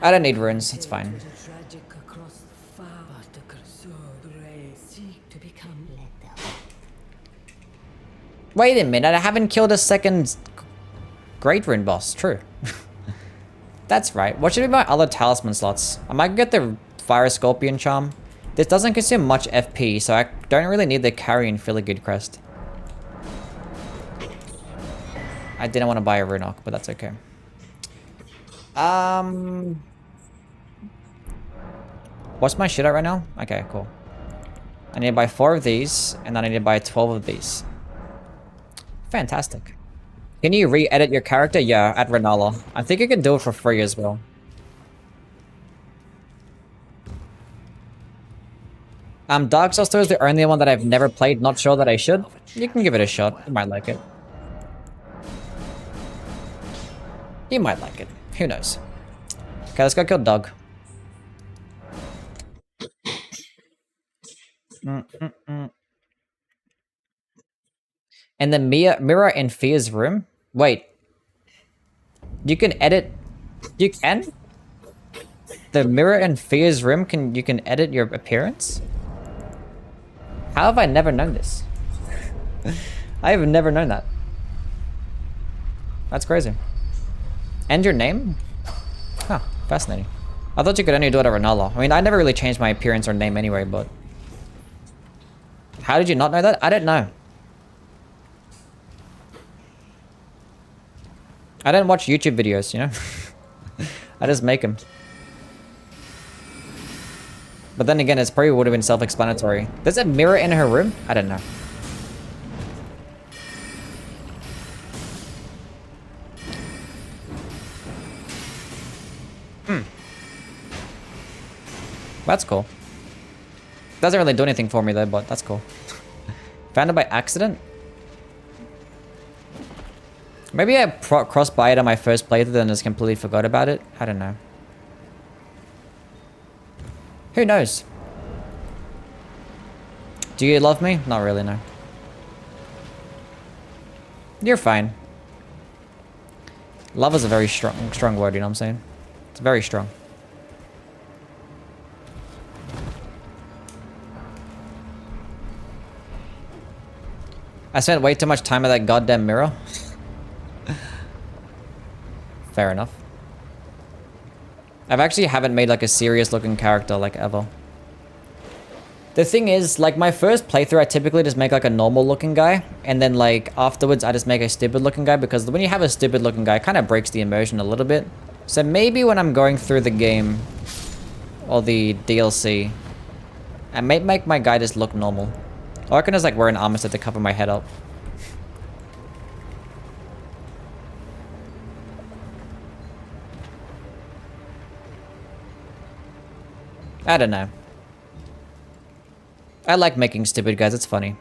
I don't need runes, it's fine. Wait a minute, I haven't killed a second Great Rune boss, true. That's right. What should be my other talisman slots? I might get the Fire Scorpion Charm. This doesn't consume much FP, so I don't really need the Carrion Filigree Crest. I didn't want to buy a Runok, but that's okay. What's my shit at right now? Okay, cool. I need to buy 4 of these, and then I need to buy 12 of these. Fantastic. Can you re-edit your character? Yeah, at Rala. I think you can do it for free as well. Dark Souls 2 is the only one that I've never played. Not sure that I should. You can give it a shot. You might like it. You might like it. Who knows? Okay, let's go kill Doug. And the mirror in Fear's room? Wait. You can edit... You can? The mirror in Fear's room, you can edit your appearance? How have I never known this? I have never known that. That's crazy. And your name? Huh, fascinating. I thought you could only do it at Rala. I mean, I never really changed my appearance or name anyway, but... How did you not know that? I don't know. I don't watch YouTube videos, you know? I just make them. But then again, it probably would have been self-explanatory. There's a mirror in her room? I don't know. That's cool. Doesn't really do anything for me though, but that's cool. Found it by accident? Maybe I crossed by it on my first playthrough and just completely forgot about it. I don't know. Who knows? Do you love me? Not really, no. You're fine. Love is a very strong word, you know what I'm saying? It's very strong. I spent way too much time at that goddamn mirror. Fair enough. I've actually haven't made like a serious looking character like ever. The thing is, like my first playthrough, I typically just make like a normal looking guy. And then like afterwards, I just make a stupid looking guy because when you have a stupid looking guy, it kind of breaks the immersion a little bit. So maybe when I'm going through the game or the DLC, I may make my guy just look normal. Or I can just like wear an armor set to cover my head up. I don't know. I like making stupid guys, it's funny.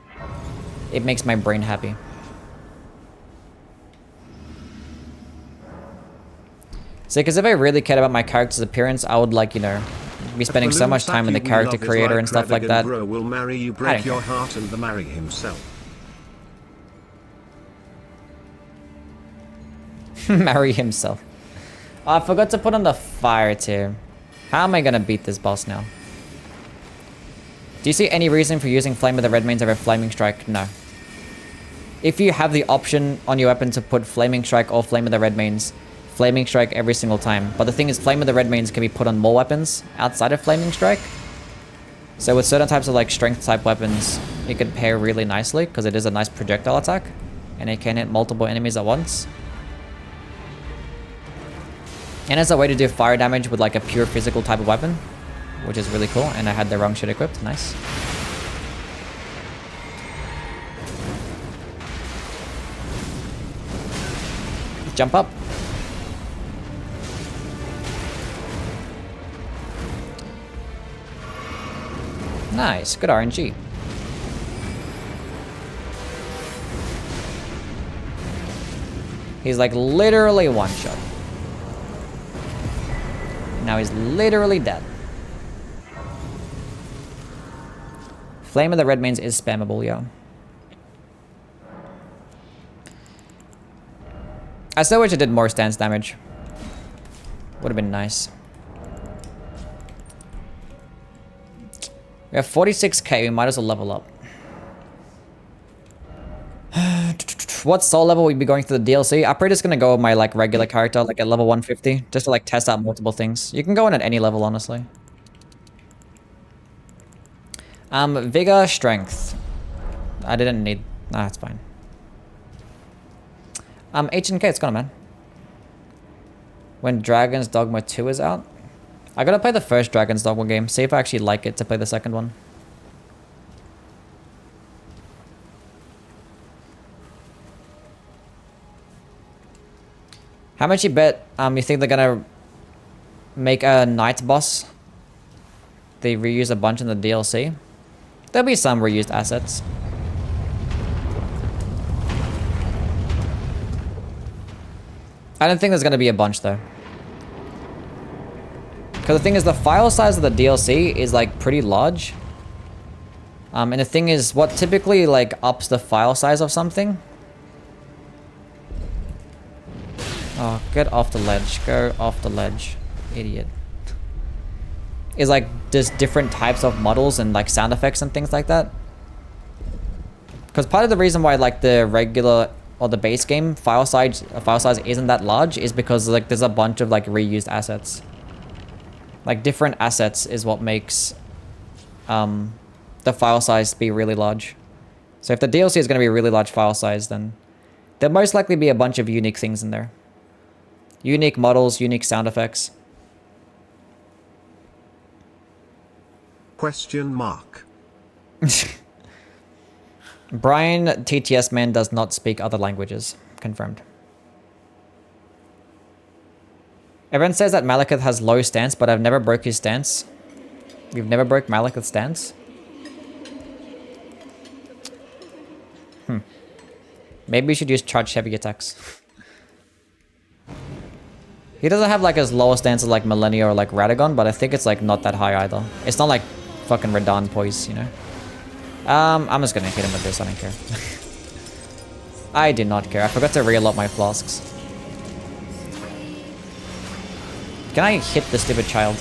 It makes my brain happy. See, because if I really cared about my character's appearance, I would like, you know, be spending so much time in the character creator and stuff like that. Bro will marry you, break your heart, and marry himself. Marry himself. Oh, I forgot to put on the fire too. How am I gonna beat this boss now? Do you see any reason for using Flame of the Redmanes over Flaming Strike? No. If you have the option on your weapon to put Flaming Strike or Flame of the Redmanes, Flaming Strike every single time. But the thing is, Flame of the Redmanes can be put on more weapons outside of Flaming Strike. So with certain types of like strength type weapons, it could pair really nicely because it is a nice projectile attack and it can hit multiple enemies at once. And as a way to do fire damage with like a pure physical type of weapon, which is really cool. And I had the wrong shit equipped. Nice. Jump up. Nice, good RNG. He's like literally one shot. Now he's literally dead. Flame of the Redmanes is spammable, yo. I still wish I did more stance damage. Would have been nice. We have 46k, we might as well level up. What soul level we'd be going through the DLC? I'm probably just gonna go with my like regular character, like at level 150, just to like test out multiple things. You can go in at any level, honestly. Vigor, strength. I didn't need... Nah, it's fine. H and K, it's gone, man. When Dragon's Dogma 2 is out. I gotta play the first Dragon's Dogma game, see if I actually like it to play the second one. How much you bet you think they're gonna make a night boss? They reuse a bunch in the DLC. There'll be some reused assets. I don't think there's gonna be a bunch though. Because the thing is, the file size of the DLC is like pretty large. And the thing is, what typically like ups the file size of something. Oh, get off the ledge. Go off the ledge. Idiot. Is like just different types of models and like sound effects and things like that. Because part of the reason why like the regular or the base game file size isn't that large is because like there's a bunch of like reused assets. Like different assets is what makes the file size be really large. So if the DLC is going to be a really large file size, then there'll most likely be a bunch of unique things in there. Unique models, unique sound effects. Question mark. Brian, TTS man, does not speak other languages. Confirmed. Everyone says that Malekith has low stance, but I've never broke his stance. We've never broke Malekith's stance. Maybe we should use charge heavy attacks. He doesn't have like as low a stance as like Millennia or like Radagon, but I think it's like not that high either. It's not like fucking Radahn poise, you know? I'm just gonna hit him with this, I don't care. I do not care. I forgot to reload my flasks. Can I hit the stupid child?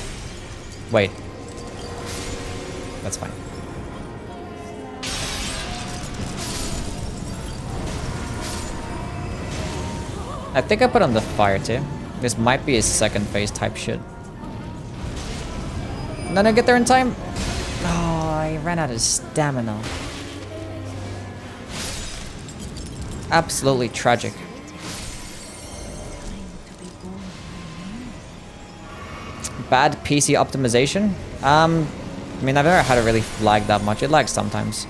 Wait. That's fine. I think I put on the fire too. This might be a second phase type shit. And then I get there in time. Oh, I ran out of stamina. Absolutely tragic. Bad PC optimization? I mean, I've never had it really lag that much. It lags sometimes.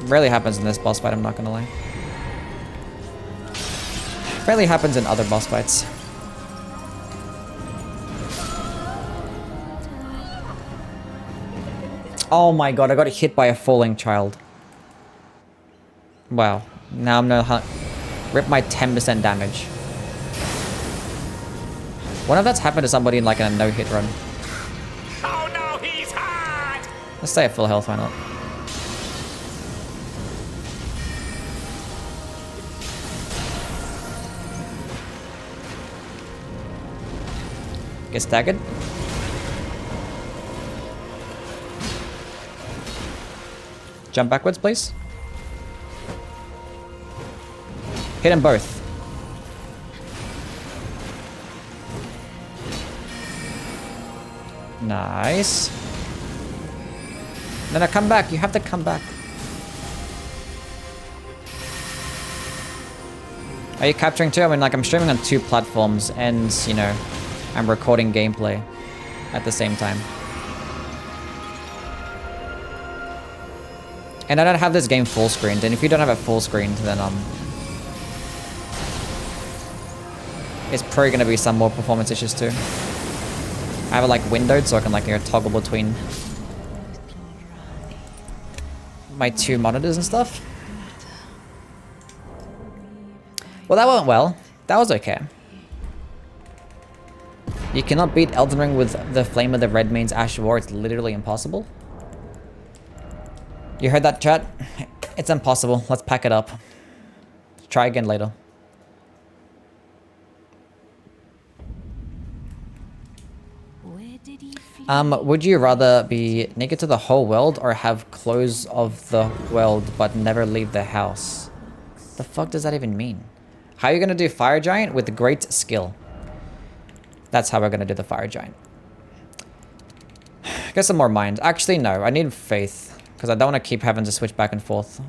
Rarely happens in this boss fight, I'm not gonna lie. Rarely happens in other boss fights. Oh my god, I got hit by a falling child. Wow. Now I'm gonna rip my 10% damage. What if that's happened to somebody in like a no-hit run? Oh no, he's hot! Let's stay at full health, why not? Get staggered. Jump backwards, please. Hit them both. Nice. No, come back. You have to come back. Are you capturing too? I mean, like, I'm streaming on 2 platforms and, you know, I'm recording gameplay at the same time. And I don't have this game full screened, and if you don't have it full screened, then, it's probably gonna be some more performance issues too. I have it like windowed so I can like, you know, toggle between my 2 monitors and stuff. Well, that went well. That was okay. You cannot beat Elden Ring with the Flame of the Redmanes Ash War. It's literally impossible. You heard that, chat? It's impossible. Let's pack it up. Try again later. Would you rather be naked to the whole world or have clothes of the world but never leave the house? The fuck does that even mean? How are you gonna do Fire Giant? With great skill. That's how we're gonna do the Fire Giant. Get some more mind. Actually, no. I need faith. Because I don't want to keep having to switch back and forth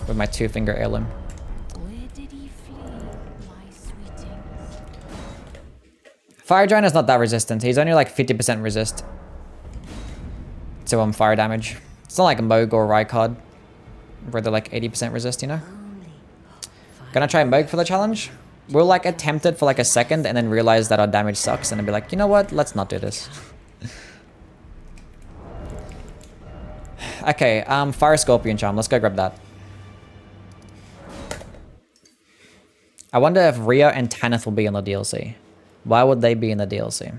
with my 2-finger heirloom. Fire Giant is not that resistant. He's only like 50% resist to fire damage. It's not like Moog or Rykard, where they're like 80% resist, you know? Gonna try Moog for the challenge. We'll like attempt it for like a second and then realize that our damage sucks and then be like, you know what? Let's not do this. Okay, Fire Scorpion Charm. Let's go grab that. I wonder if Rhea and Tanith will be in the DLC. Why would they be in the DLC?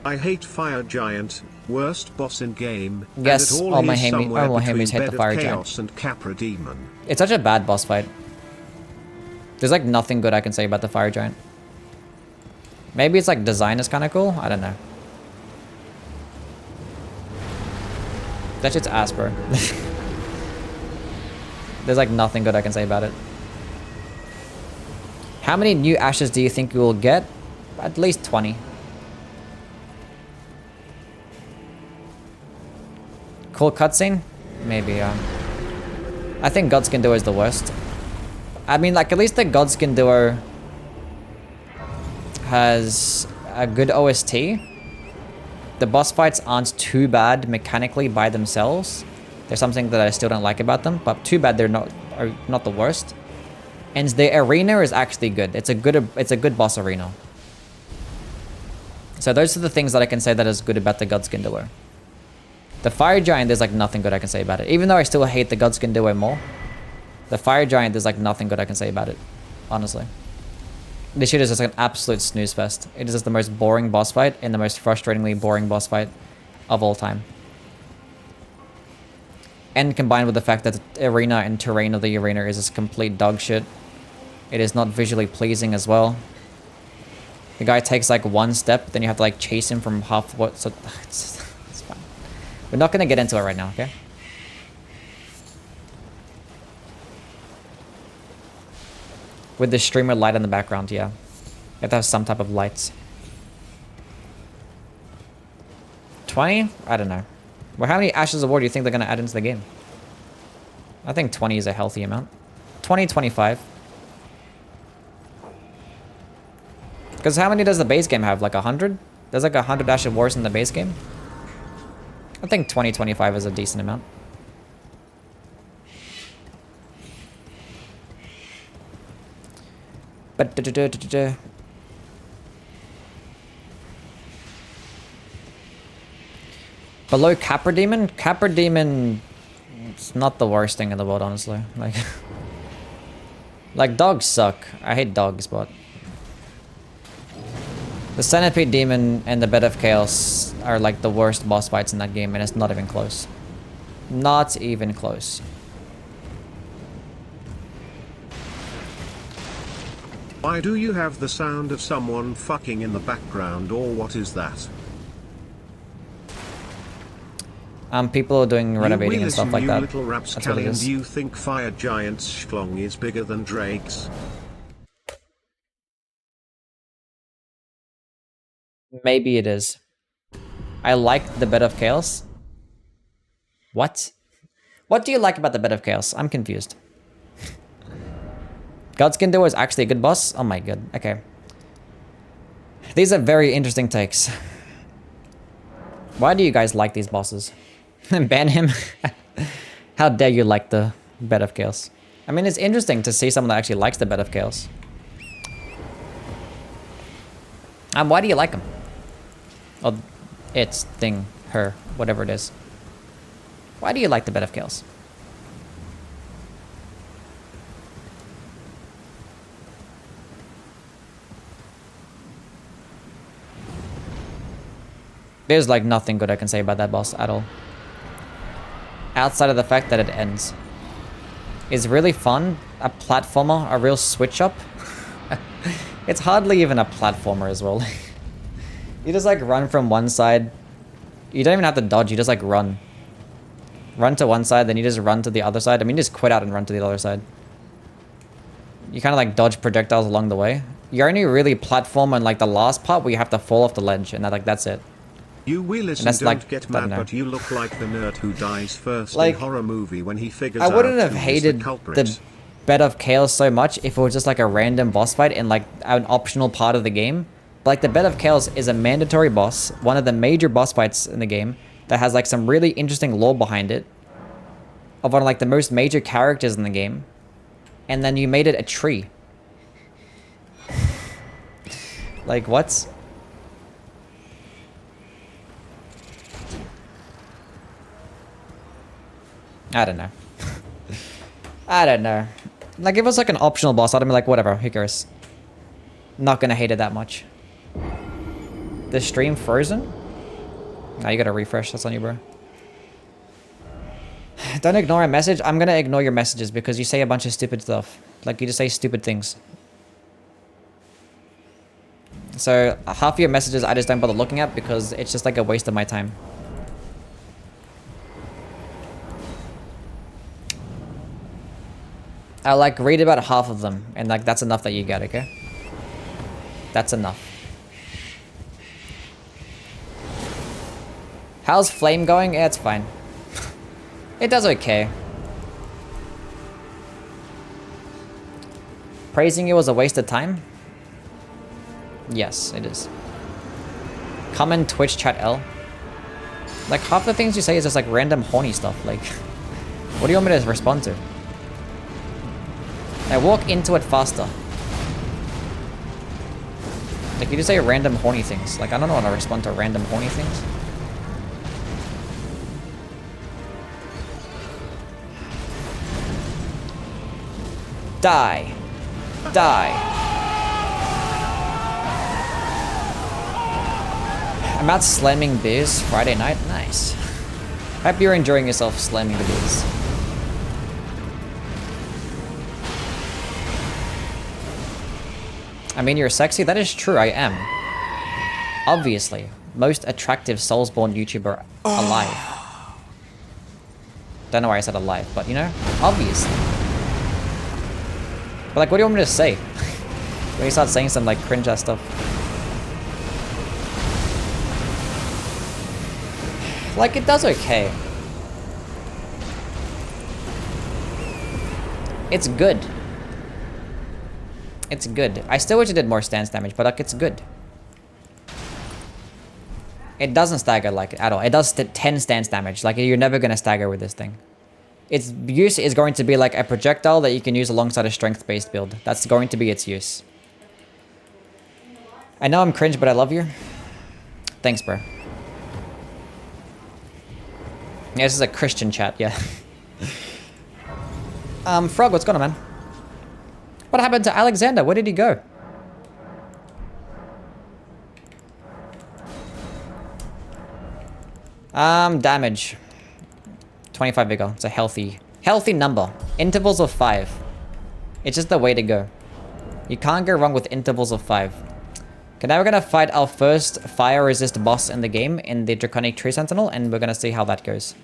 I hate Fire Giant, worst boss in game. Yes, all my Hamies hate the Fire Chaos Giant. And Capra Demon. It's such a bad boss fight. There's like nothing good I can say about the Fire Giant. Maybe it's like design is kind of cool. I don't know. That shit's ass, bro. There's like nothing good I can say about it. How many new ashes do you think you will get? At least 20. Cool cutscene? Maybe, I think Godskin Duo is the worst. I mean, like, at least the Godskin Duo has a good OST. The boss fights aren't too bad mechanically by themselves. There's something that I still don't like about them, but too bad they're not the worst. And the arena is actually good. It's a good boss arena. So those are the things that I can say that is good about the Godskin Duo. The Fire Giant, there's like nothing good I can say about it. Even though I still hate the Godskin Duo more, the Fire Giant, there's like nothing good I can say about it, honestly. This shit is just an absolute snooze fest. It is just the most boring boss fight and the most frustratingly boring boss fight of all time. And combined with the fact that the arena and terrain of the arena is just complete dog shit. It is not visually pleasing as well. The guy takes like one step, then you have to like chase him from half what, so it's fine. We're not gonna get into it right now, okay? With the streamer light in the background, yeah. You have to have some type of lights. 20? I don't know. Well, how many Ashes of War do you think they're gonna add into the game? I think 20 is a healthy amount. 20, 25. Because how many does the base game have? Like 100? There's like 100 Ashes of Wars in the base game? I think 20, 25 is a decent amount. But below Capra Demon? Capra Demon, it's not the worst thing in the world, honestly. Like dogs suck. I hate dogs, but the Centipede Demon and the Bed of Chaos are like the worst boss fights in that game, and it's not even close. Not even close. Why do you have the sound of someone fucking in the background, or what is that? People are doing renovating and stuff like you that. Little That's what it rapscallion, is. do you think Fire Giant's schlong is bigger than Drake's? Maybe it is. I like the Bed of Chaos. What? What do you like about the Bed of Chaos? I'm confused. Godskin Duo is actually a good boss? Oh my god. Okay. These are very interesting takes. Why do you guys like these bosses? Ban him? How dare you like the Bed of Chaos? I mean, it's interesting to see someone that actually likes the Bed of Chaos. Why do you like him? Oh, it's, thing, her, whatever it is. Why do you like the Bed of Chaos? There's like nothing good I can say about that boss at all. Outside of the fact that it ends. It's really fun. A platformer, a real switch up. It's hardly even a platformer as well. You just like run from one side. You don't even have to dodge, you just like run. Run to one side, then you just run to the other side. I mean, just quit out and run to the other side. You kind of like dodge projectiles along the way. You're only really platform on like the last part where you have to fall off the ledge, and that's it. You will listen, don't like, get mad, but you look like the nerd who dies first like, in horror movie when he figures I wouldn't out have hated the culprit. the Bed of Chaos so much if it was just like a random boss fight and like an optional part of the game. But like the Bed of Chaos is a mandatory boss, one of the major boss fights in the game that has like some really interesting lore behind it. Of one of like the most major characters in the game. And then you made it a tree. Like what? I don't know. I don't know. Like, if it was like an optional boss, I'd be like, whatever, who cares? Not gonna hate it that much. The stream frozen? Nah, you gotta refresh, that's on you, bro. Don't ignore a message. I'm gonna ignore your messages because you say a bunch of stupid stuff. Like, you just say stupid things. So, half of your messages I just don't bother looking at because it's just like a waste of my time. I'll like read about half of them, and like that's enough that you get, okay? That's enough. How's Flame going? Yeah, it's fine. It does okay. Praising you was a waste of time? Yes, it is. Comment Twitch chat L. Like half the things you say is just like random horny stuff. Like, what do you want me to respond to? I walk into it faster. Like, you just say random horny things. Like, I don't know how to respond to random horny things. Die. Die. I'm out slamming beers Friday night. Nice. Hope you're enjoying yourself slamming the beers. I mean, you're sexy. That is true. I am. Obviously. Most attractive Soulsborne YouTuber alive. Don't know why I said alive, but you know, obviously. But like, what do you want me to say? When you start saying some like cringe ass stuff. Like, it does okay. It's good. It's good. I still wish it did more stance damage, but like, it's good. It doesn't stagger like at all. It does 10 stance damage. Like, you're never gonna stagger with this thing. Its use is going to be like a projectile that you can use alongside a strength-based build. That's going to be its use. I know I'm cringe, but I love you. Thanks, bro. Yeah, this is a Christian chat, yeah. Frog, what's going on, man? What happened to Alexander? Where did he go? Damage. 25 vigor. It's a healthy number. Intervals of 5. It's just the way to go. You can't go wrong with intervals of 5. Okay, now we're gonna fight our first fire resist boss in the game in the Draconic Tree Sentinel, and we're gonna see how that goes.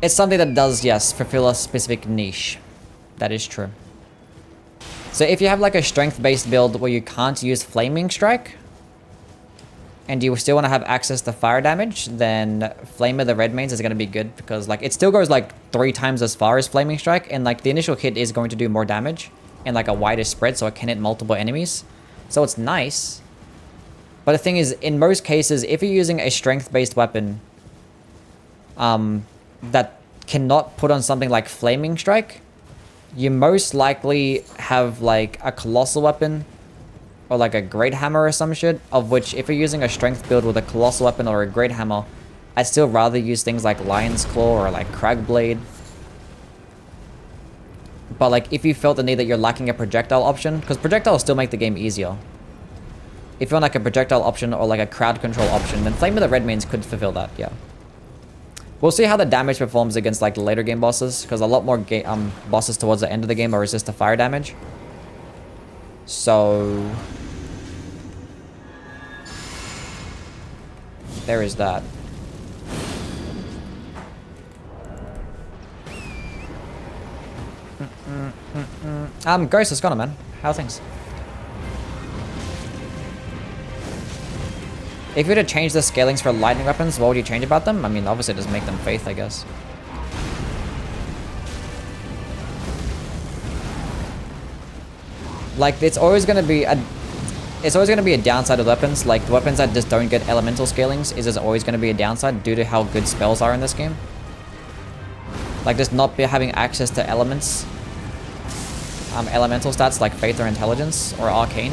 It's something that does, yes, fulfill a specific niche. That is true. So if you have like a strength-based build where you can't use Flaming Strike, and you still want to have access to fire damage, then Flame of the Redmanes is going to be good, because like it still goes like 3 times as far as Flaming Strike, and like the initial hit is going to do more damage and like a wider spread, so it can hit multiple enemies. So it's nice. But the thing is, in most cases, if you're using a strength-based weapon that cannot put on something like Flaming Strike, you most likely have like a Colossal weapon or like a Great Hammer or some shit, of which if you're using a strength build with a Colossal weapon or a Great Hammer, I'd still rather use things like Lion's Claw or like Crag Blade. But like, if you felt the need that you're lacking a projectile option, because projectiles still make the game easier. If you want like a projectile option or like a crowd control option, then Flame of the Redmanes could fulfill that, yeah. We'll see how the damage performs against like the later game bosses, because a lot more bosses towards the end of the game are resist to fire damage. So there is that. Ghost, what's going on, man? How are things? If you were to change the scalings for lightning weapons, what would you change about them? I mean, obviously just make them faith, I guess. Like, it's always gonna be a downside of weapons. Like, the weapons that just don't get elemental scalings is always gonna be a downside due to how good spells are in this game. Like, just not having access to elements, elemental stats like faith or intelligence or arcane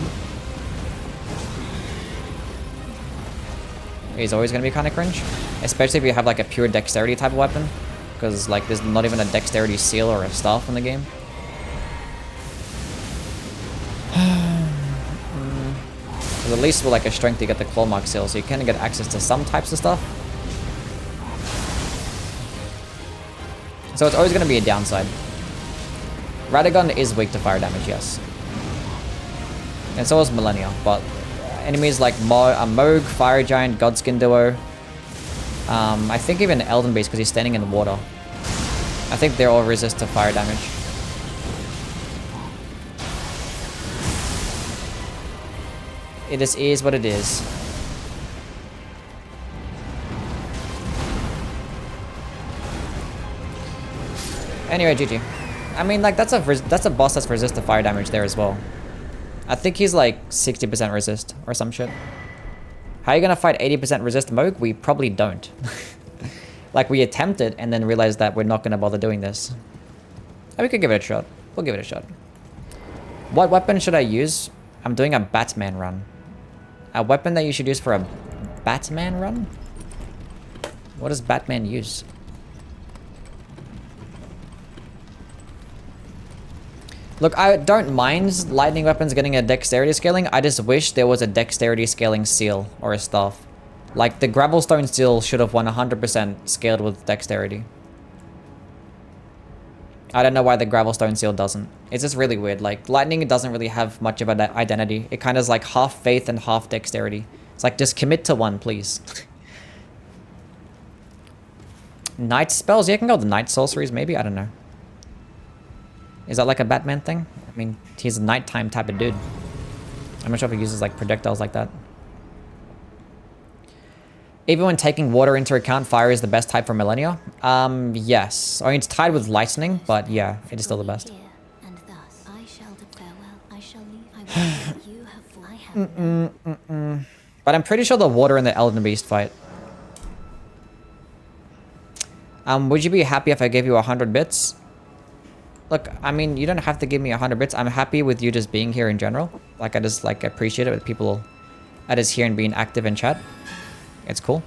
is always gonna be kind of cringe, especially if you have like a pure dexterity type of weapon, because like there's not even a dexterity seal or a staff in the game. At least with like a strength you get the claw mark seal, so you can get access to some types of stuff. So it's always going to be a downside. Radagon is weak to fire damage, yes. And so is Millennia, but enemies like Moog, Fire Giant, Godskin Duo, I think even Elden base because he's standing in the water. I think they're all resist to fire damage. It just is what it is. Anyway, GG. I mean, like, that's a boss that's resist to fire damage there as well. I think he's like 60% resist or some shit. How are you gonna fight 80% resist Moog? We probably don't. Like, we attempted and then realized that we're not gonna bother doing this. We could give it a shot. We'll give it a shot. What weapon should I use? I'm doing a Batman run. A weapon that you should use for a Batman run? What does Batman use? Look, I don't mind lightning weapons getting a dexterity scaling. I just wish there was a dexterity scaling seal or a staff. Like, the Gravelstone seal should have 100% scaled with dexterity. I don't know why the Gravelstone seal doesn't. It's just really weird. Like, lightning doesn't really have much of an identity. It kind of is like half faith and half dexterity. It's like, just commit to one, please. Night spells? Yeah, you can go with night sorceries, maybe? I don't know. Is that like a Batman thing? I mean, he's a nighttime type of dude. I'm not sure if he uses like projectiles like that. Even when taking water into account, fire is the best type for Millennia? Yes. I mean, it's tied with lightning, but yeah, it is still the best. And thus I shall farewell. I shall leave. I will you have But I'm pretty sure the water in the Elden Beast fight. Would you be happy if I gave you 100 bits? Look, I mean, you don't have to give me 100 bits. I'm happy with you just being here in general. Like, I just, like, appreciate it with people that is here and being active in chat. It's cool.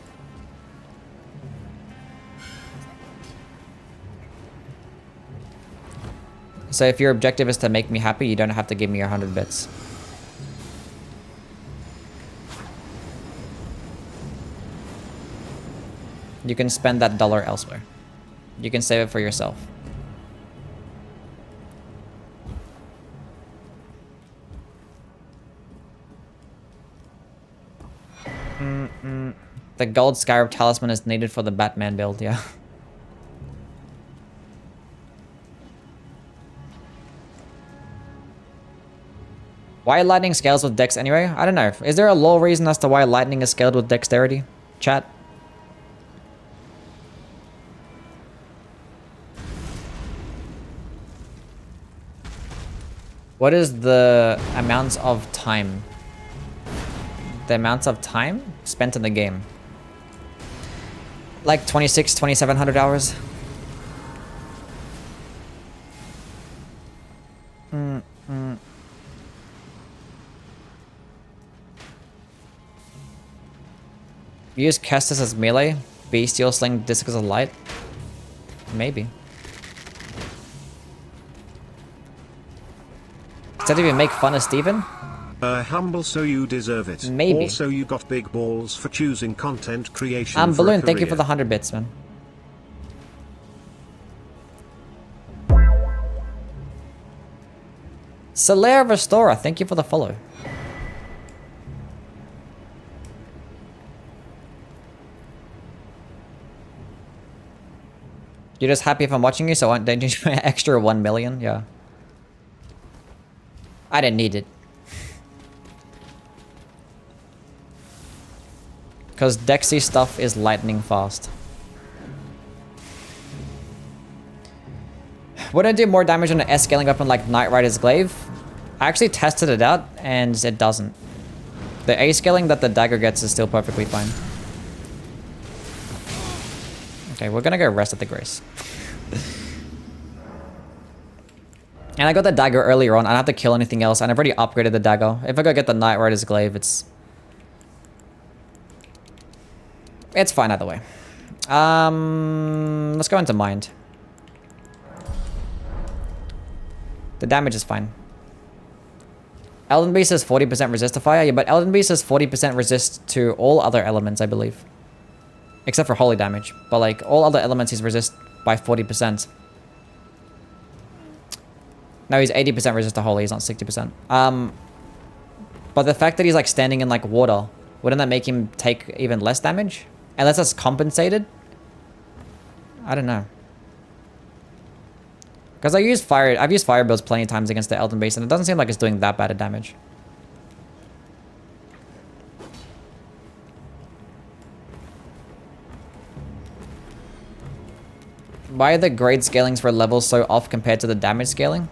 So if your objective is to make me happy, you don't have to give me 100 bits. You can spend that dollar elsewhere. You can save it for yourself. The gold scarab talisman is needed for the Batman build, yeah. Why lightning scales with dex anyway? I don't know. Is there a lore reason as to why lightning is scaled with dexterity? Chat? What is the amounts of time? The amounts of time spent in the game? Like 2,700 hours? Use Kestis as melee? Bestial sling Discus of Light? Maybe. Instead of even make fun of Steven? Humble so you deserve it. Maybe. Also you got big balls for choosing content creation for Balloon, a thank you for career. the 100 bits, man. Solaire Restorer, thank you for the follow. You're just happy if I'm watching you, so I don't need my extra 1 million? Yeah. I didn't need it. Because Dexy stuff is lightning fast. Would I do more damage on an S scaling weapon like Knight Rider's Glaive? I actually tested it out and it doesn't. The A scaling that the dagger gets is still perfectly fine. Okay, we're gonna go rest at the Grace. And I got the dagger earlier on. I don't have to kill anything else, and I've already upgraded the dagger. If I go get the Knight Rider's Glaive, it's fine either way. Let's go into Mind. The damage is fine. Elden Beast says 40% resist to fire. Yeah, but Elden Beast says 40% resist to all other elements, I believe. Except for holy damage. But like, all other elements he's resist by 40%. No, he's 80% resist to holy, he's not 60%. But the fact that he's like standing in like water, wouldn't that make him take even less damage? Unless that's compensated? I don't know. Because I've used fire builds plenty of times against the Elden Beast, and it doesn't seem like it's doing that bad of damage. Why are the grade scalings for levels so off compared to the damage scaling?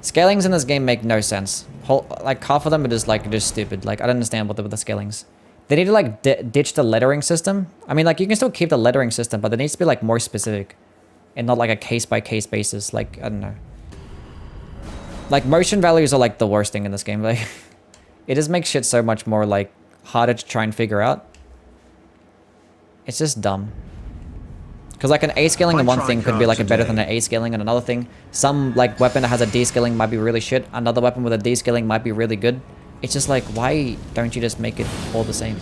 Scalings in this game make no sense. Like, half of them are just stupid. Like, I don't understand what the scalings. They need to, like, ditch the lettering system. I mean, like, you can still keep the lettering system, but it needs to be, like, more specific. And not, like, a case-by-case basis. Like, I don't know. Like, motion values are, like, the worst thing in this game. Like, it just makes shit so much more, like, harder to try and figure out. It's just dumb. Because like an A scaling in one thing could be like a better than an A scaling in another thing. Some like weapon that has a D scaling might be really shit. Another weapon with a D scaling might be really good. It's just like, why don't you just make it all the same?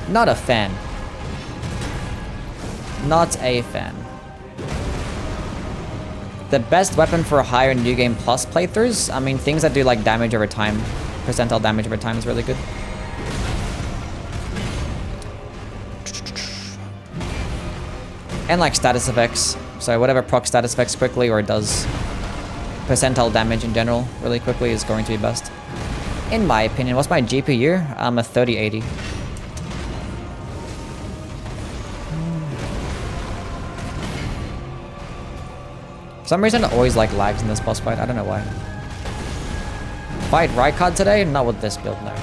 Not a fan. Not a fan. The best weapon for higher New Game Plus playthroughs? I mean, things that do like damage over time. Percentile damage over time is really good. And like status effects. So whatever procs status effects quickly or does percentile damage in general really quickly is going to be best. In my opinion. What's my GPU? I'm a 3080. For some reason, I always like lags in this boss fight. I don't know why. Fight Rykard today? Not with this build, no.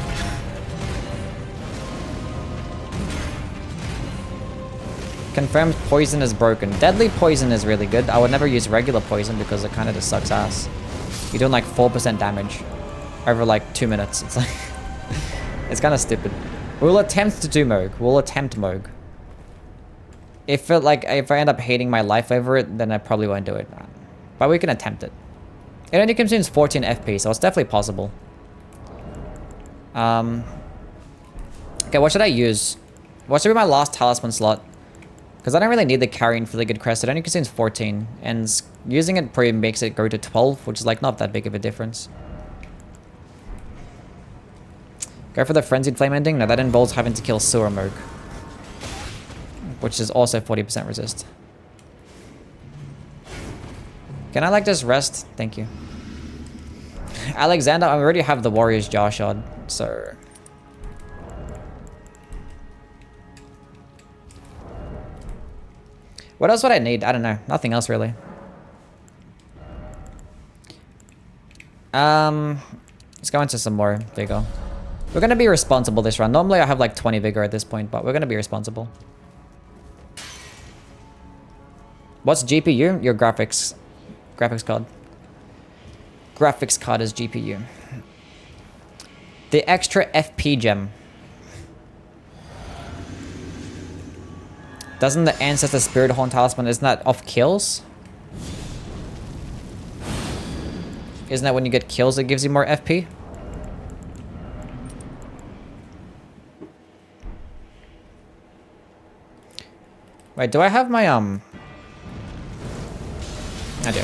Confirmed poison is broken. Deadly poison is really good. I would never use regular poison because it kind of just sucks ass. You're doing like 4% damage over like 2 minutes. It's like... it's kind of stupid. We'll attempt to do Moog. We'll attempt Moog. If I end up hating my life over it, then I probably won't do it. But we can attempt it. It only consumes 14 FP, so it's definitely possible. Okay, what should I use? What should be my last talisman slot? Because I don't really need the carrying for the good crest. It only consumes 14. And using it probably makes it go to 12, which is like not that big of a difference. Go for the Frenzied Flame ending? No, that involves having to kill Sewer Moog. Which is also 40% resist. Can I like just rest? Thank you. Alexander, I already have the Warrior's Jaw Shard, so... What else would I need? I don't know. Nothing else really. Let's go into some more vigor. We're gonna be responsible this round. Normally I have like 20 vigor at this point, but we're gonna be responsible. What's GPU? Your graphics card. Graphics card is GPU. The extra FP gem. Doesn't the Ancestor Spirit Horn Talisman, isn't that off kills? Isn't that when you get kills it gives you more FP? Wait, do I have my I do.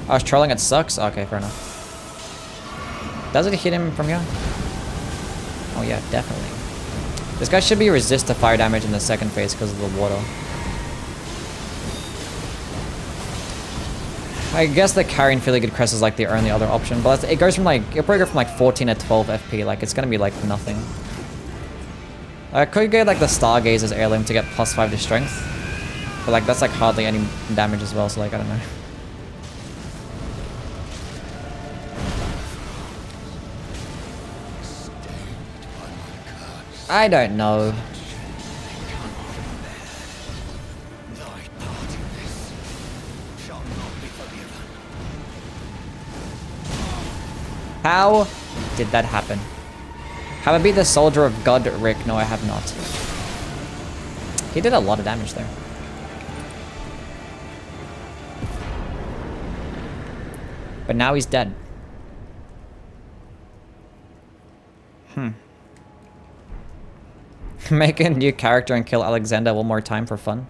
I was trolling, it sucks? Okay, fair enough. Does it hit him from here? Oh yeah, definitely. This guy should be resist to fire damage in the second phase because of the water. I guess the carrying fairly good crest is like the only other option, but it goes from like, it'll probably go from like 14 to 12 FP, like it's gonna be like nothing. I could get like the Stargazer's heirloom to get +5 to strength, but like that's like hardly any damage as well, so like I don't know. I don't know. How did that happen? Have I beat the Soldier of God, Rick? No, I have not. He did a lot of damage there. But now he's dead. Make a new character and kill Alexander one more time for fun.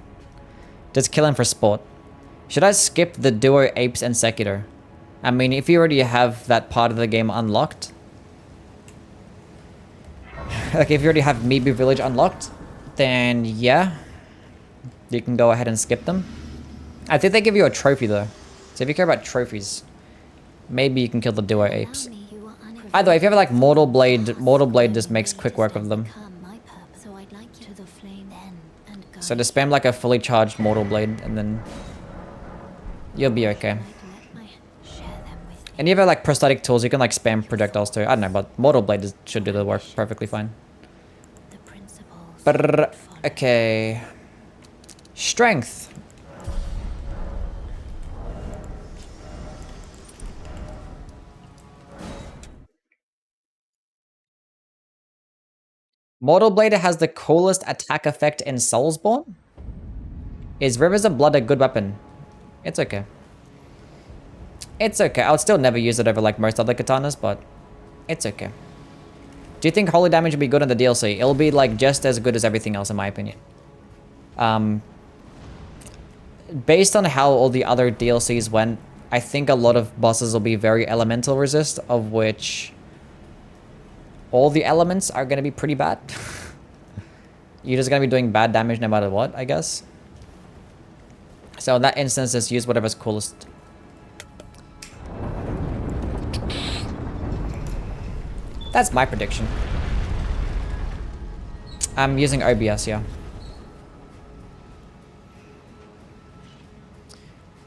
Just kill him for sport. Should I skip the duo Apes and Secutor? I mean, if you already have that part of the game unlocked. Like, if you already have Mibu Village unlocked, then yeah. You can go ahead and skip them. I think they give you a trophy though. So if you care about trophies, maybe you can kill the duo Apes. Either way, if you have like Mortal Blade just makes quick work of them. So just spam like a fully charged Mortal Blade and then you'll be okay. And you have like prosthetic tools, you can like spam projectiles too. I don't know, but Mortal Blade should do the work perfectly fine. But okay. Strength. Mortal Blade has the coolest attack effect in Soulsborne? Is Rivers of Blood a good weapon? It's okay. It's okay. I would still never use it over like most other katanas, but it's okay. Do you think holy damage would be good in the DLC? It'll be like just as good as everything else in my opinion. Based on how all the other DLCs went, I think a lot of bosses will be very elemental resist, of which all the elements are going to be pretty bad. You're just going to be doing bad damage no matter what, I guess. So in that instance, just use whatever's coolest. That's my prediction. I'm using OBS, yeah.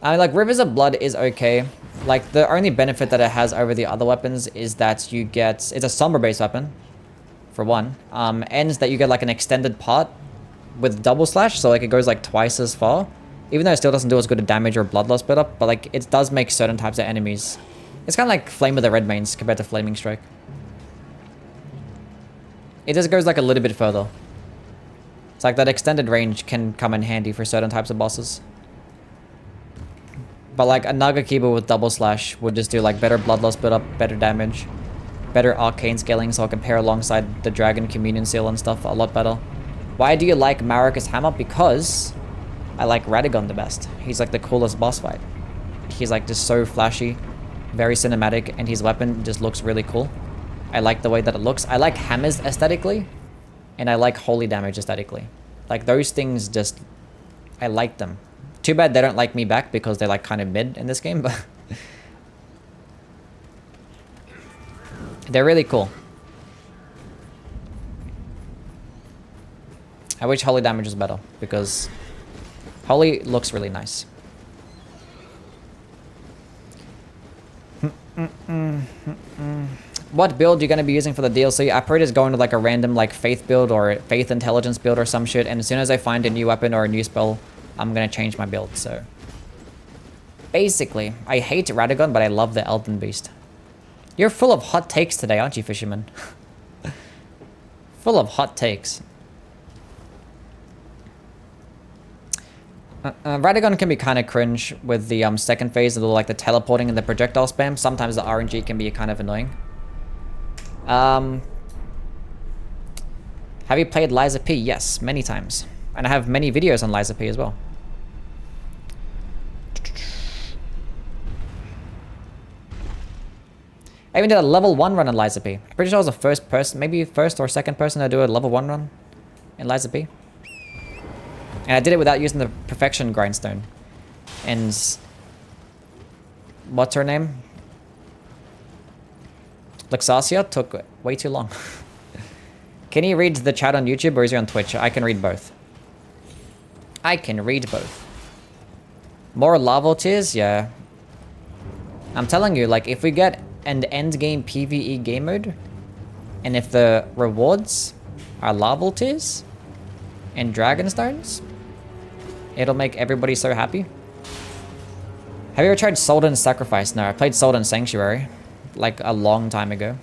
I mean, like, Rivers of Blood is okay. Like, the only benefit that it has over the other weapons is that you get... It's a Sombra-based weapon, for one. And that you get, like, an extended part with double slash, so, like, it goes, like, twice as far. Even though it still doesn't do as good a damage or blood loss build-up, but, like, it does make certain types of enemies. It's kind of like Flame of the Redmanes compared to Flaming Strike. It just goes, like, a little bit further. It's like that extended range can come in handy for certain types of bosses. But like a Nagakiba with double slash would just do like better blood loss build-up, better damage, better arcane scaling, so I'll compare alongside the Dragon Communion Seal and stuff a lot better. Why do you like Marika's hammer? Because I like Radagon the best. He's like the coolest boss fight. He's like just so flashy, very cinematic, and his weapon just looks really cool. I like the way that it looks. I like hammers aesthetically, and I like holy damage aesthetically. Like those things just, I like them. Too bad they don't like me back because they're like kind of mid in this game, but they're really cool. I wish holy damage was better because holy looks really nice. What build are you going to be using for the DLC? I probably just go into like a random like faith build or faith intelligence build or some shit, and as soon as I find a new weapon or a new spell, I'm going to change my build. So basically, I hate Radagon, but I love the Elden Beast. You're full of hot takes today, aren't you, Fisherman? Full of hot takes. Radagon can be kind of cringe with the second phase of like the teleporting and the projectile spam. Sometimes the RNG can be kind of annoying. Have you played Liza P? Yes, many times. And I have many videos on Liza P as well. I even did a level 1 run in Liza P. I'm pretty sure I was the first person, maybe first or second person to do a level 1 run in Liza P. And I did it without using the perfection grindstone. And what's her name? Luxasia took way too long. Can you read the chat on YouTube or is he on Twitch? I can read both. I can read both. More lava tears? Yeah. I'm telling you, like, if we get an endgame PvE game mode, and if the rewards are lava tears and dragon stones, it'll make everybody so happy. Have you ever tried Soldan's Sacrifice? No, I played Soldan's Sanctuary, like, a long time ago.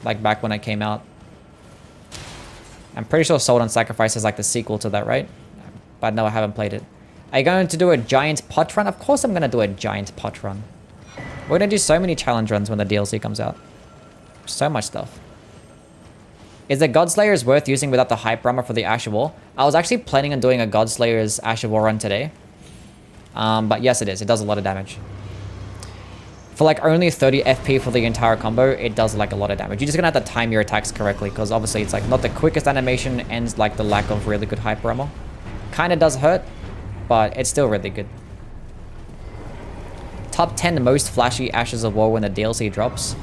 Like, back when it came out. I'm pretty sure Soldan's Sacrifice is, like, the sequel to that, right? But no, I haven't played it. Are you going to do a giant pot run? Of course I'm going to do a giant pot run. We're going to do so many challenge runs when the DLC comes out. So much stuff. Is the Godslayers worth using without the hype armor for the Ash of War? I was actually planning on doing a Godslayers Ash of War run today. But yes, it is. It does a lot of damage. For like only 30 FP for the entire combo, it does like a lot of damage. You're just going to have to time your attacks correctly because obviously it's like not the quickest animation and like the lack of really good hype armor. Kind of does hurt, but it's still really good. Top 10 most flashy Ashes of War when the DLC drops.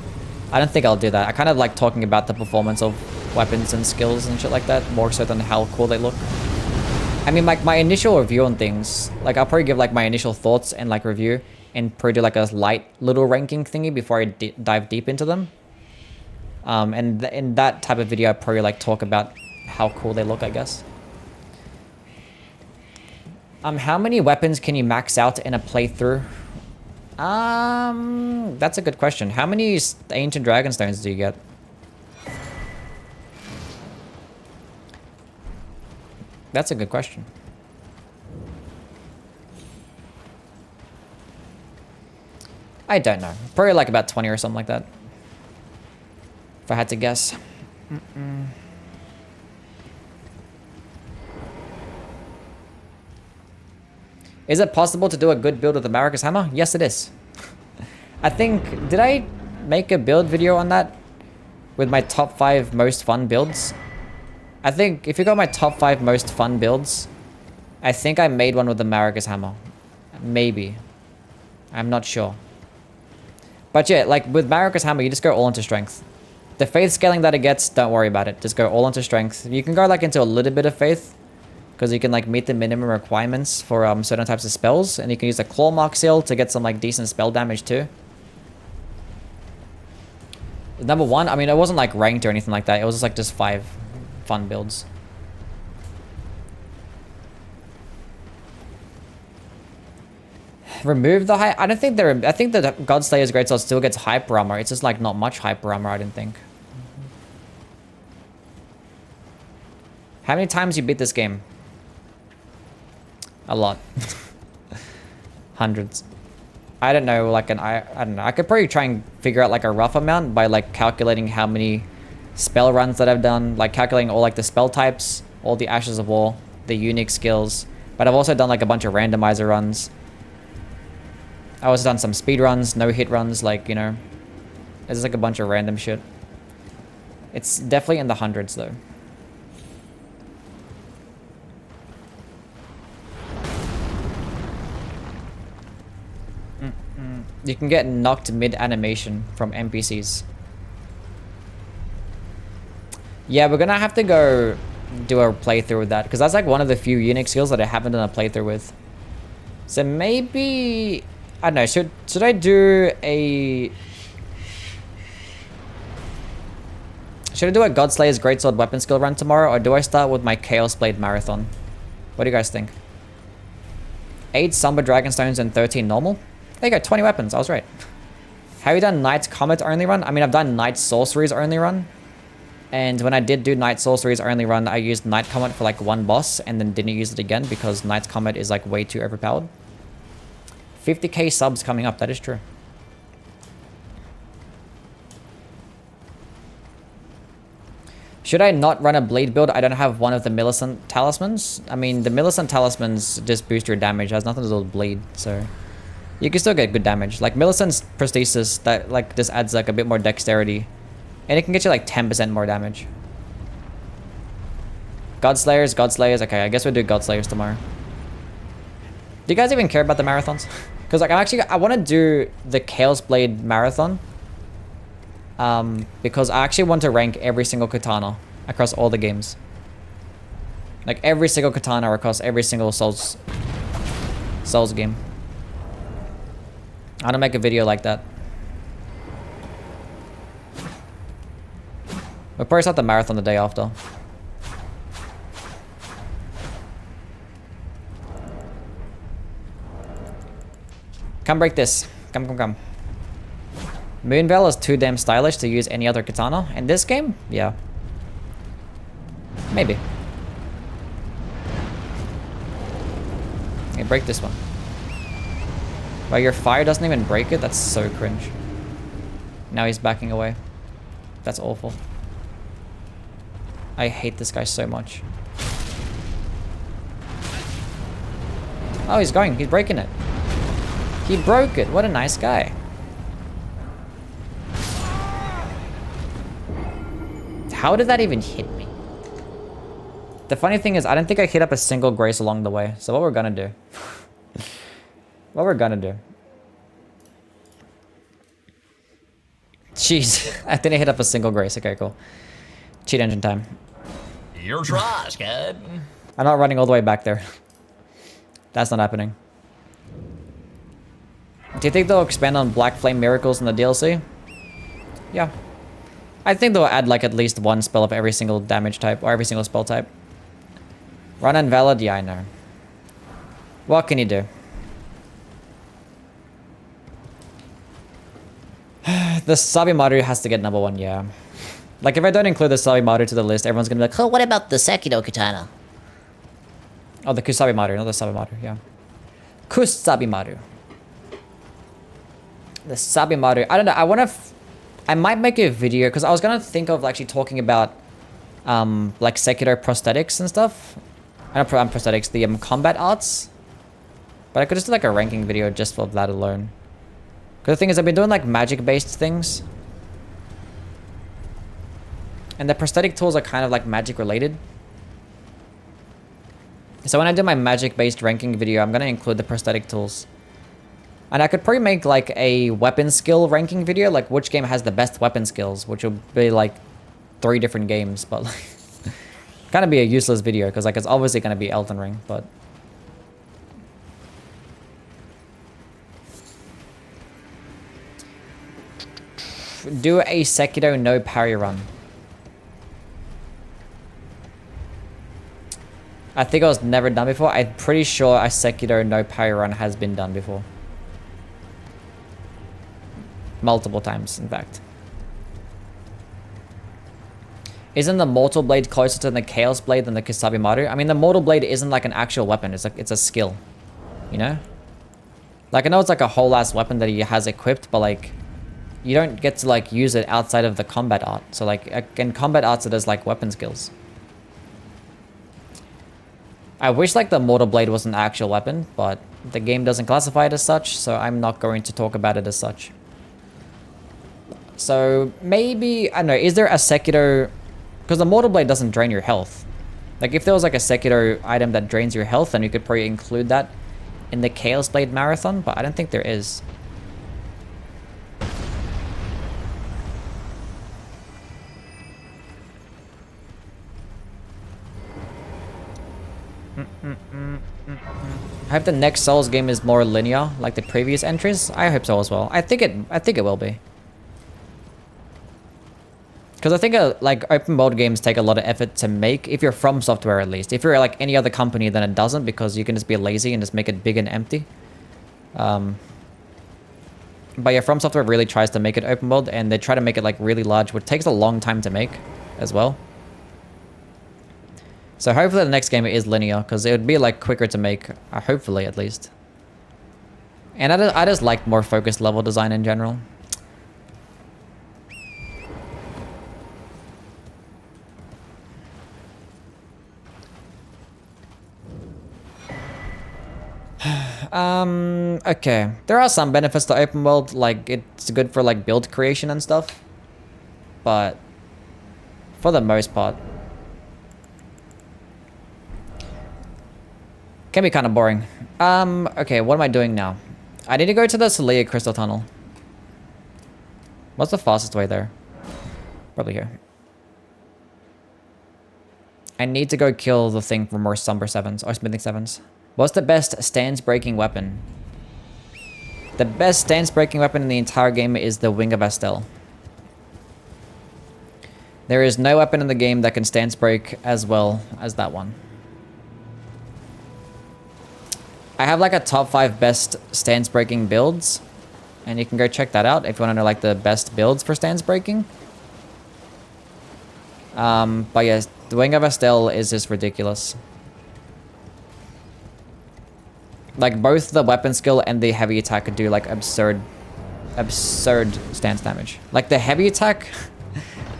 I don't think I'll do that. I kind of like talking about the performance of weapons and skills and shit like that, more so than how cool they look. I mean, like my initial review on things, like I'll probably give like my initial thoughts and like review and probably do like a light little ranking thingy before I dive deep into them. And in that type of video, I'll probably like talk about how cool they look, I guess. How many weapons can you max out in a playthrough? That's a good question. How many Ancient Dragonstones do you get? That's a good question. I don't know. Probably like about 20 or something like that. If I had to guess. Is it possible to do a good build with the Maracas Hammer? Yes, it is. I think... Did I make a build video on that? With my top 5 most fun builds? I think if you got my top 5 most fun builds, I think I made one with the Maracas Hammer. Maybe. I'm not sure. But yeah, like with Maracas Hammer, you just go all into strength. The faith scaling that it gets, don't worry about it. Just go all into strength. You can go like into a little bit of faith, because you can like meet the minimum requirements for certain types of spells, and you can use the claw mark seal to get some like decent spell damage too. Number 1, I mean, it wasn't like ranked or anything like that. It was just like 5 fun builds. Remove the hype. I don't think I think the Godslayer's Greatsword still gets hyper armor. It's just like not much hyper armor, I didn't think. How many times you beat this game? A lot. Hundreds. I don't know, like I don't know. I could probably try and figure out like a rough amount by like calculating how many spell runs that I've done, like calculating all like the spell types, all the Ashes of War, the unique skills. But I've also done like a bunch of randomizer runs. I also done some speed runs, no hit runs, like, you know. It's like a bunch of random shit. It's definitely in the hundreds though. You can get knocked mid-animation from NPCs. Yeah, we're gonna have to go do a playthrough with that, because that's like one of the few unique skills that I haven't done a playthrough with. So maybe... I don't know, should I do a... Should I do a Godslayer's Greatsword weapon skill run tomorrow, or do I start with my Chaos Blade marathon? What do you guys think? 8 Somber Dragonstones and 13 normal? There you go, 20 weapons. I was right. Have you done Knight's Comet only run? I mean, I've done Knight Sorceries only run. And when I did do Knight Sorceries only run, I used Knight Comet for like 1 boss and then didn't use it again because Knight's Comet is like way too overpowered. 50k subs coming up, that is true. Should I not run a bleed build? I don't have one of the Millicent talismans. I mean, the Millicent talismans just boost your damage. It has nothing to do with bleed, so... You can still get good damage. Like, Millicent's Prosthesis, that, like, just adds, like, a bit more dexterity. And it can get you, like, 10% more damage. Godslayers. Okay, I guess we'll do Godslayers tomorrow. Do you guys even care about the marathons? Because, like, I want to do the Chaos Blade marathon. Because I actually want to rank every single katana across all the games. Like, every single katana across every single Souls game. I want to make a video like that. We'll probably start the marathon the day after. Come break this. Come. Moonveil is too damn stylish to use any other katana. In this game? Yeah. Maybe. Okay, break this one. But your fire doesn't even break it? That's so cringe. Now he's backing away. That's awful. I hate this guy so much. Oh, he's going. He's breaking it. He broke it. What a nice guy. How did that even hit me? The funny thing is, I don't think I hit up a single grace along the way. So what we're gonna do... Jeez, I didn't hit up a single grace. Okay, cool. Cheat engine time. Your trash, kid. I'm not running all the way back there. That's not happening. Do you think they'll expand on Black Flame Miracles in the DLC? Yeah. I think they'll add like at least 1 spell of every single damage type or every single spell type. Run invalid? Yeah, I know. What can you do? The Sabimaru has to get number 1, yeah. Like, if I don't include the Sabimaru to the list, everyone's gonna be like, oh, what about the Sekido Katana? Oh, the Kusabimaru, not the Sabimaru, yeah. Kusabimaru. The Sabimaru. I don't know, I might make a video, because I was going to think of actually talking about, like, Sekiro prosthetics and stuff. I don't know, prosthetics, the combat arts. But I could just do, like, a ranking video just for that alone. Because the thing is, I've been doing, like, magic-based things. And the prosthetic tools are kind of, like, magic-related. So when I do my magic-based ranking video, I'm going to include the prosthetic tools. And I could probably make like a weapon skill ranking video, like which game has the best weapon skills, which will be like 3 different games, but like kind of be a useless video because like it's obviously going to be Elden Ring, but do a Sekiro no parry run. I think it was never done before. I'm pretty sure a Sekiro no parry run has been done before. Multiple times, in fact. Isn't the Mortal Blade closer to the Chaos Blade than the Kusabimaru? I mean, the Mortal Blade isn't like an actual weapon. It's like, it's a skill. You know? Like, I know it's like a whole ass weapon that he has equipped, but like, you don't get to like use it outside of the combat art. So like, in combat arts, it is like weapon skills. I wish like the Mortal Blade was an actual weapon, but the game doesn't classify it as such, so I'm not going to talk about it as such. So maybe, I don't know, is there a Sekiro, because the Mortal Blade doesn't drain your health. Like if there was like a Sekiro item that drains your health, then you could probably include that in the Chaos Blade Marathon, but I don't think there is. I hope the next Souls game is more linear, like the previous entries. I hope so as well. I think it will be. Because I think like open world games take a lot of effort to make, if you're from software at least. If you're like any other company, then it doesn't, because you can just be lazy and just make it big and empty. But yeah, From Software really tries to make it open world, and they try to make it like really large, which takes a long time to make as well. So hopefully the next game is linear, because it would be like quicker to make, hopefully at least. And I just like more focused level design in general. Okay. There are some benefits to open world, like it's good for like build creation and stuff. But for the most part, can be kind of boring. Okay, what am I doing now? I need to go to the Celia Crystal Tunnel. What's the fastest way there? Probably here. I need to go kill the thing for more Somber 7s, or Smithing 7s. What's the best stance-breaking weapon? The best stance-breaking weapon in the entire game is the Wing of Astel. There is no weapon in the game that can stance break as well as that one. I have like a top 5 best stance breaking builds, and you can go check that out if you want to know like the best builds for stance breaking. But yes, the Wing of Astel is just ridiculous. Like both the weapon skill and the heavy attack could do like absurd stance damage. Like the heavy attack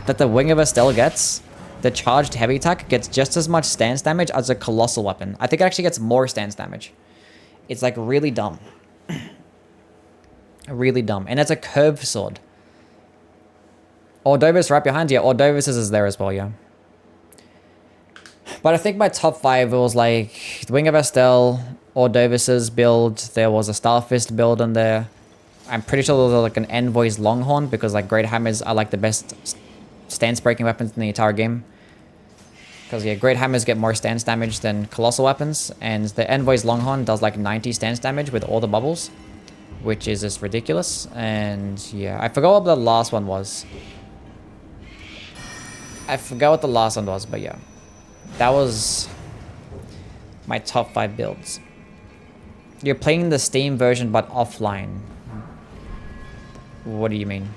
that the Wing of Astel gets, the charged heavy attack gets just as much stance damage as a colossal weapon. I think it actually gets more stance damage. It's like really dumb. Really dumb. And it's a curved sword. Ordovis right behind you. Ordovis is there as well, yeah. But I think my top 5 was like the Wing of Astel, Ordovis's build. There was a Starfist build in there. I'm pretty sure there was like an Envoy's Longhorn, because like Great Hammers are like the best stance breaking weapons in the entire game. Because yeah, Great Hammers get more stance damage than Colossal weapons, and the Envoy's Longhorn does like 90 stance damage with all the bubbles, which is just ridiculous. And yeah, I forgot what the last one was. But yeah. That was my top 5 builds. You're playing the Steam version but offline. What do you mean?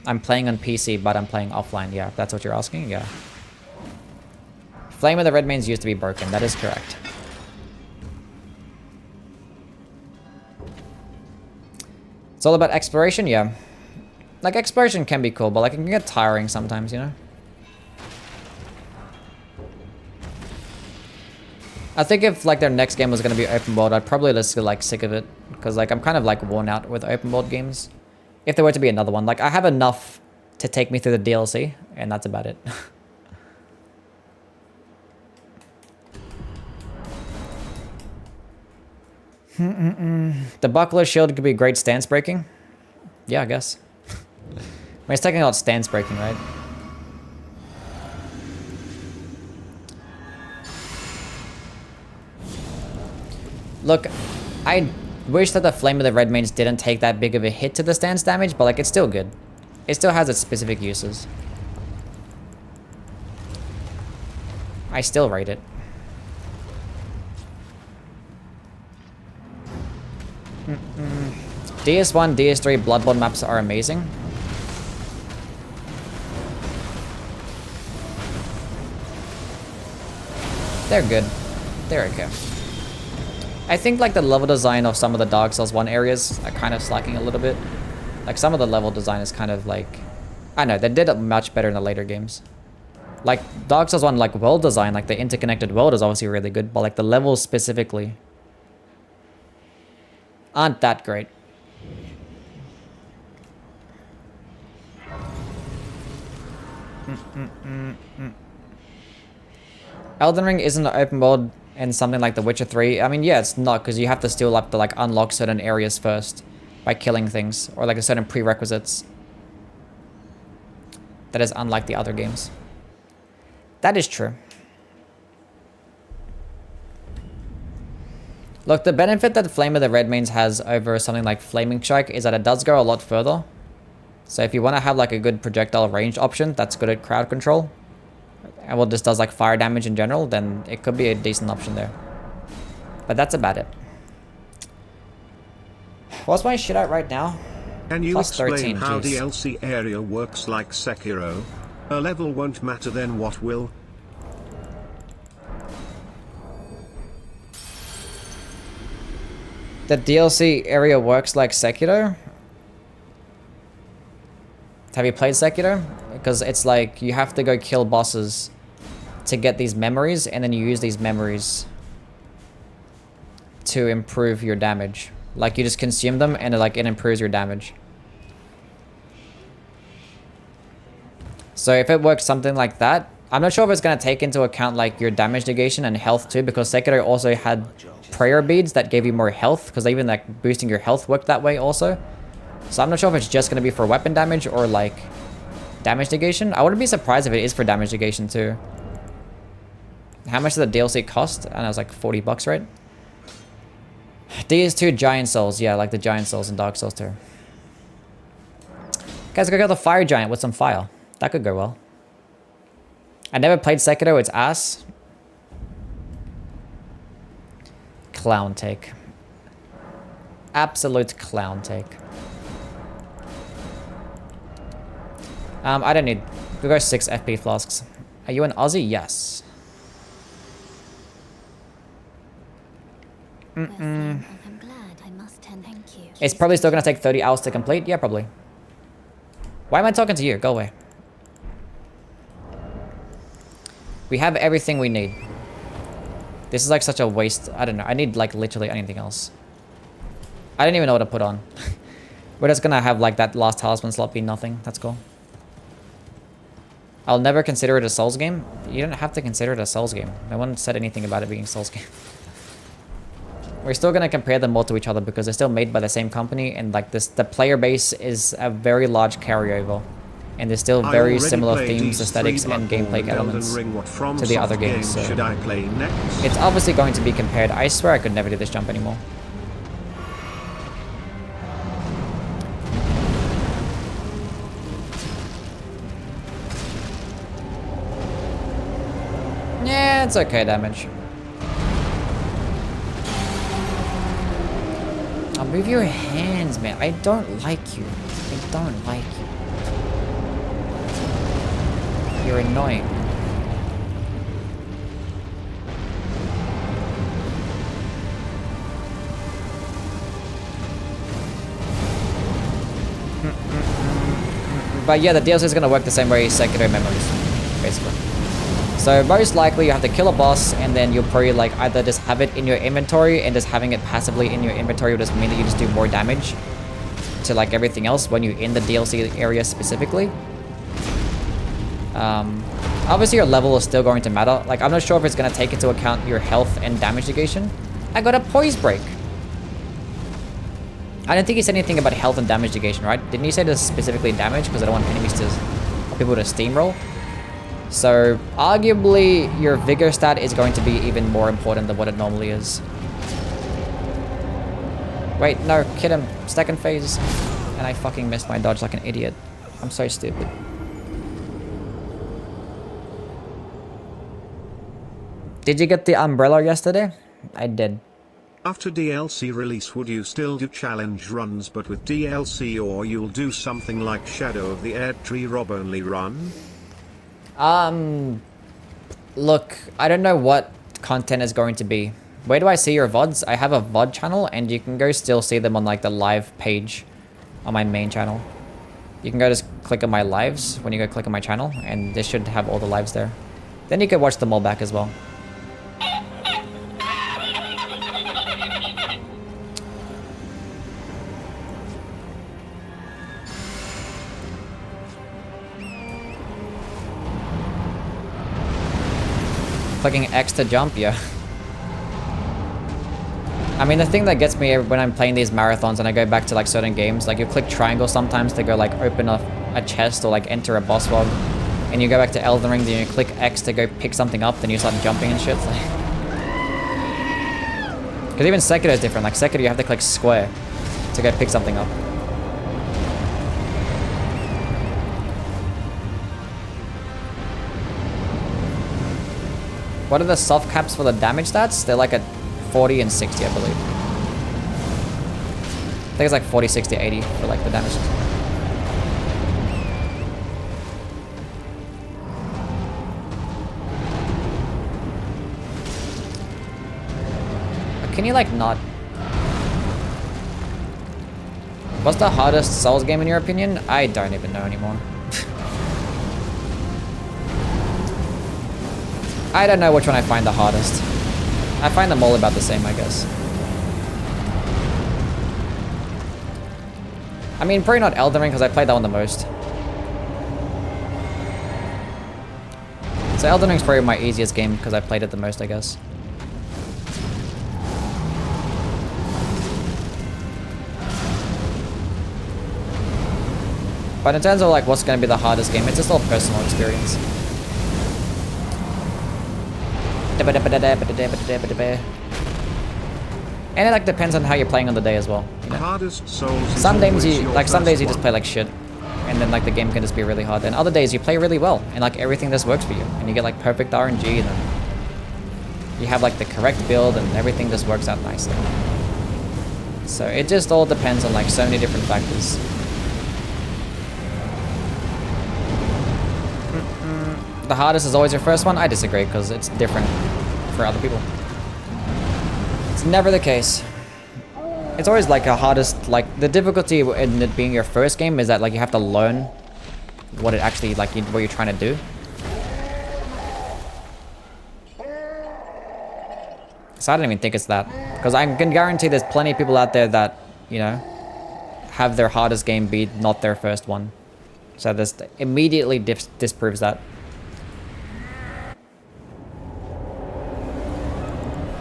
I'm playing on PC, but I'm playing offline. Yeah, if that's what you're asking. Yeah. Flame of the Redmanes used to be broken. That is correct. It's all about exploration, yeah. Like, exploration can be cool, but like, it can get tiring sometimes, you know? I think if like their next game was going to be open world, I'd probably just get like sick of it. Because like, I'm kind of like worn out with open world games. If there were to be another one. Like, I have enough to take me through the DLC, and that's about it. The buckler shield could be great stance breaking. Yeah, I guess. I mean, it's technically not stance breaking, right? Look, I wish that the Flame of the Redmanes didn't take that big of a hit to the stance damage, but like, it's still good. It still has its specific uses. I still rate it. DS1, DS3 Bloodborne maps are amazing. They're good. They're okay. I think like the level design of some of the Dark Souls 1 areas are kind of slacking a little bit. Like some of the level design is kind of like, I don't know, they did it much better in the later games. Like Dark Souls 1, like world design, like the interconnected world is obviously really good, but like the levels specifically aren't that great. Elden Ring isn't an open world in something like The Witcher 3. I mean, yeah, it's not, because you have to still have to like unlock certain areas first by killing things, or like a certain prerequisites. That is unlike the other games. That is true. Look, the benefit that Flame of the Redmanes has over something like Flaming Strike is that it does go a lot further. So if you want to have like a good projectile range option that's good at crowd control, and what this does like fire damage in general, then it could be a decent option there. But that's about it. What's my shit out right now? Can you Plus explain 13, how geez. DLC area works like Sekiro? A level won't matter, then what will? The DLC area works like Sekiro? Have you played Sekiro? Because it's like you have to go kill bosses to get these memories, and then you use these memories to improve your damage. Like you just consume them and it improves your damage. So if it works something like that, I'm not sure if it's going to take into account like your damage negation and health too, because Sekiro also had prayer beads that gave you more health, because even like boosting your health worked that way also. So I'm not sure if it's just going to be for weapon damage or like damage negation. I wouldn't be surprised if it is for damage negation too. How much does the DLC cost? And I was like 40 bucks, right? DS2 Giant Souls. Yeah, like the Giant Souls in Dark Souls 2. Guys, go get the Fire Giant with some fire. That could go well. I never played Sekiro. It's ass. Clown take. Absolute clown take. I don't need... We'll go 6 FP flasks. Are you an Aussie? Yes. I'm glad. I must thank you. It's probably still going to take 30 hours to complete. Yeah, probably. Why am I talking to you? Go away. We have everything we need. This is like such a waste. I don't know. I need like literally anything else. I don't even know what to put on. We're just going to have like that last talisman slot be nothing. That's cool. I'll never consider it a Souls game. You don't have to consider it a Souls game. No one said anything about it being a Souls game. We're still going to compare them all to each other because they're still made by the same company, and like this, the player base is a very large carryover, and there's still very similar themes, aesthetics, and gameplay elements to the other games. So should I play next? It's obviously going to be compared. I swear I could never do this jump anymore. Yeah, it's okay damage. I'll move your hands, man. I don't like you. I don't like you. You're annoying. But yeah, the DLC is gonna work the same way Sekiro Memories, basically. So most likely you have to kill a boss, and then you'll probably like either just have it in your inventory, and just having it passively in your inventory will just mean that you just do more damage to like everything else when you're in the DLC area specifically. Obviously your level is still going to matter. Like I'm not sure if it's gonna take into account your health and damage negation. I got a poise break. I don't think he said anything about health and damage negation, right? Didn't you say this specifically damage? Because I don't want enemies to, or people to steamroll. So arguably your vigor stat is going to be even more important than what it normally is. Wait, no, hit him. Second phase. And I fucking missed my dodge like an idiot. I'm so stupid. Did you get the umbrella yesterday? I did. After DLC release, would you still do challenge runs but with DLC, or you'll do something like Shadow of the Erdtree Rob only run? Look, I don't know what content is going to be. Where do I see your VODs? I have a VOD channel, and you can go still see them on like the live page on my main channel. You can go just click on my lives when you go click on my channel, and this should have all the lives there. Then you can watch them all back as well. Clicking X to jump, yeah. I mean, the thing that gets me when I'm playing these marathons and I go back to like certain games, like you click triangle sometimes to go like open up a chest or like enter a boss log, and you go back to Elden Ring, then you click X to go pick something up, then you start jumping and shit. Because even Sekiro is different. Like Sekiro, you have to click square to go pick something up. What are the soft caps for the damage stats? They're like at 40 and 60, I believe. I think it's like 40, 60, 80 for like the damage. But can you like not? What's the hardest Souls game in your opinion? I don't even know anymore. I don't know which one I find the hardest. I find them all about the same, I guess. I mean, probably not Elden Ring because I played that one the most. So Elden Ring's probably my easiest game because I played it the most, I guess. But in terms of like what's going to be the hardest game, it's just all personal experience. And it like depends on how you're playing on the day as well. You know? Hardest Souls. Some days you just play like shit, and then like the game can just be really hard. And other days you play really well, and like everything just works for you, and you get like perfect RNG, and then you have like the correct build, and everything just works out nicely. So it just all depends on like so many different factors. The hardest is always your first one? I disagree, because it's different for other people. It's never the case. It's always like a hardest, like the difficulty in it being your first game is that like you have to learn what it actually, like what you're trying to do. So I don't even think it's that. Because I can guarantee there's plenty of people out there that, you know, have their hardest game be not their first one. So this immediately disproves that.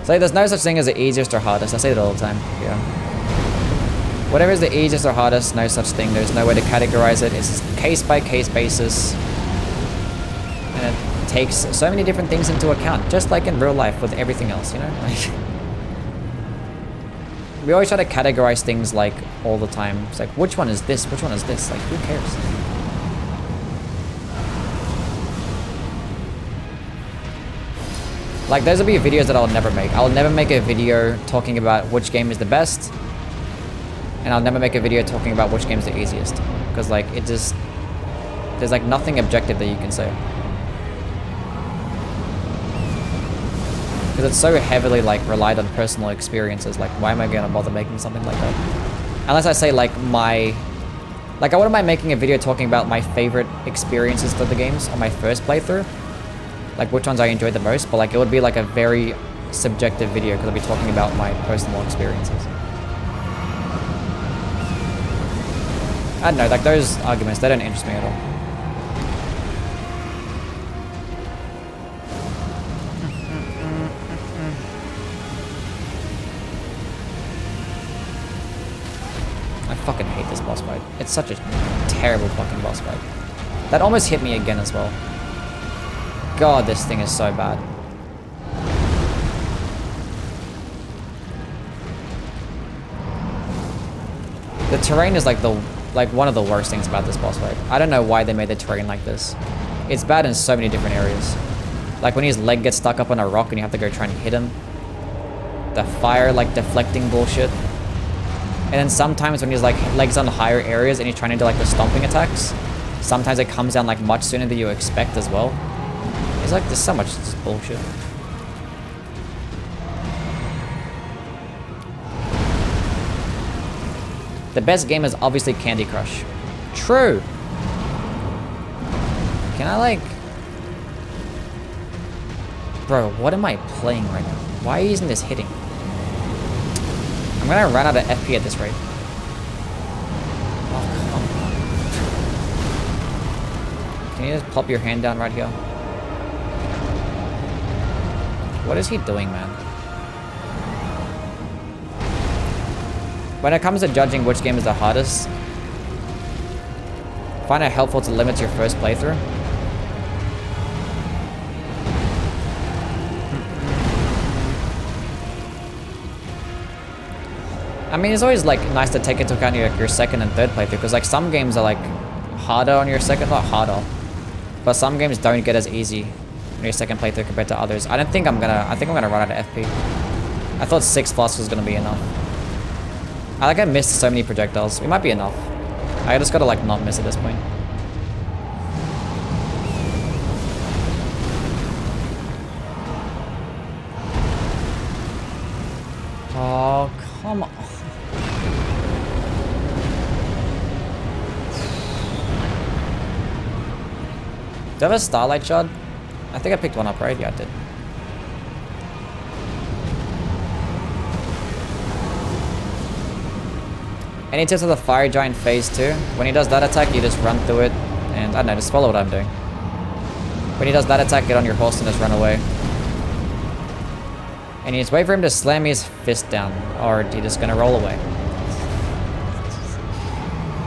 So there's no such thing as the easiest or hardest. I say that all the time. Yeah. Whatever is the easiest or hardest, no such thing. There's no way to categorize it. It's just case by case basis. And it takes so many different things into account, just like in real life with everything else, you know? Like, we always try to categorize things like all the time. It's like, which one is this? Which one is this? Like, who cares? Like, those will be videos that I'll never make. I'll never make a video talking about which game is the best. And I'll never make a video talking about which game is the easiest. Because, like, it just... There's, like, nothing objective that you can say. Because it's so heavily like relied on personal experiences. Like, why am I gonna bother making something like that? Unless I say like I wouldn't mind making a video talking about my favorite experiences for the games on my first playthrough. Like which ones I enjoyed the most, but like it would be like a very subjective video because I'll be talking about my personal experiences. I don't know, like those arguments, they don't interest me at all. I fucking hate this boss fight. It's such a terrible fucking boss fight. That almost hit me again as well. God, this thing is so bad. The terrain is like one of the worst things about this boss fight. I don't know why they made the terrain like this. It's bad in so many different areas. Like when his leg gets stuck up on a rock and you have to go try and hit him. The fire like deflecting bullshit. And then sometimes when he's like legs on higher areas and he's trying to do like the stomping attacks, sometimes it comes down like much sooner than you expect as well. It's like there's so much just bullshit. The best game is obviously Candy Crush. True. Can I like... Bro, what am I playing right now? Why isn't this hitting? I'm gonna run out of FP at this rate. Oh, come on. Can you just pop your hand down right here? What is he doing, man? When it comes to judging which game is the hardest, find it helpful to limit your first playthrough. I mean, it's always like nice to take into account your second and third playthrough, because like some games are like harder on your second, not harder, but some games don't get as easy on your second playthrough compared to others. I think I'm gonna run out of FP. I thought 6+ was gonna be enough. I missed so many projectiles. It might be enough. I just gotta like not miss at this point. Oh, come on. Do I have a Starlight Shard? I think I picked one up, right? Yeah, I did. Any tips of the Fire Giant phase 2? When he does that attack, you just run through it, and I don't know, just follow what I'm doing. When he does that attack, get on your horse and just run away. And you just wait for him to slam his fist down, or he's just gonna roll away.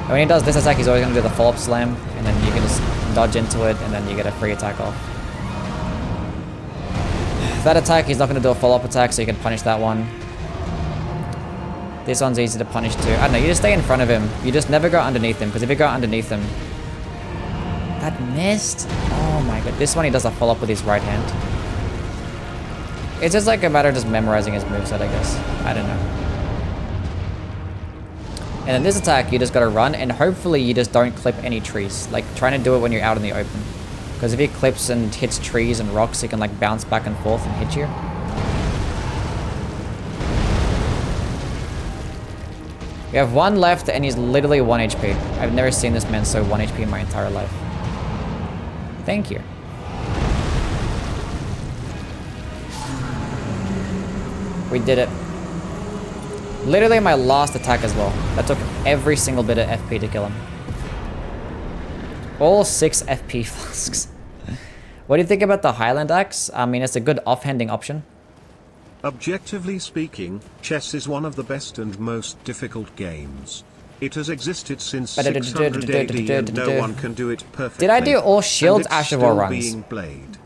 And when he does this attack, he's always gonna do the follow-up slam, and then you can just dodge into it, and then you get a free attack off. That attack, he's not gonna do a follow-up attack, so you can punish that one. This one's easy to punish too. I don't know, you just stay in front of him. You just never go underneath him, because if you go underneath him... That missed? Oh my god. This one he does a follow-up with his right hand. It's just like a matter of just memorizing his moveset, I guess. I don't know. And then this attack, you just gotta run, and hopefully you just don't clip any trees. Like, trying to do it when you're out in the open. Because if he clips and hits trees and rocks, he can like bounce back and forth and hit you. We have one left, and he's literally 1 HP. I've never seen this man so 1 HP in my entire life. Thank you. We did it. Literally my last attack as well. That took every single bit of FP to kill him. All 6 FP flasks. What do you think about the Highland Axe? I mean, it's a good offhanding option. Objectively speaking, chess is one of the best and most difficult games. It has existed since 600 AD and no one can do it perfectly. Did I do all shields Ash of War runs? Being played.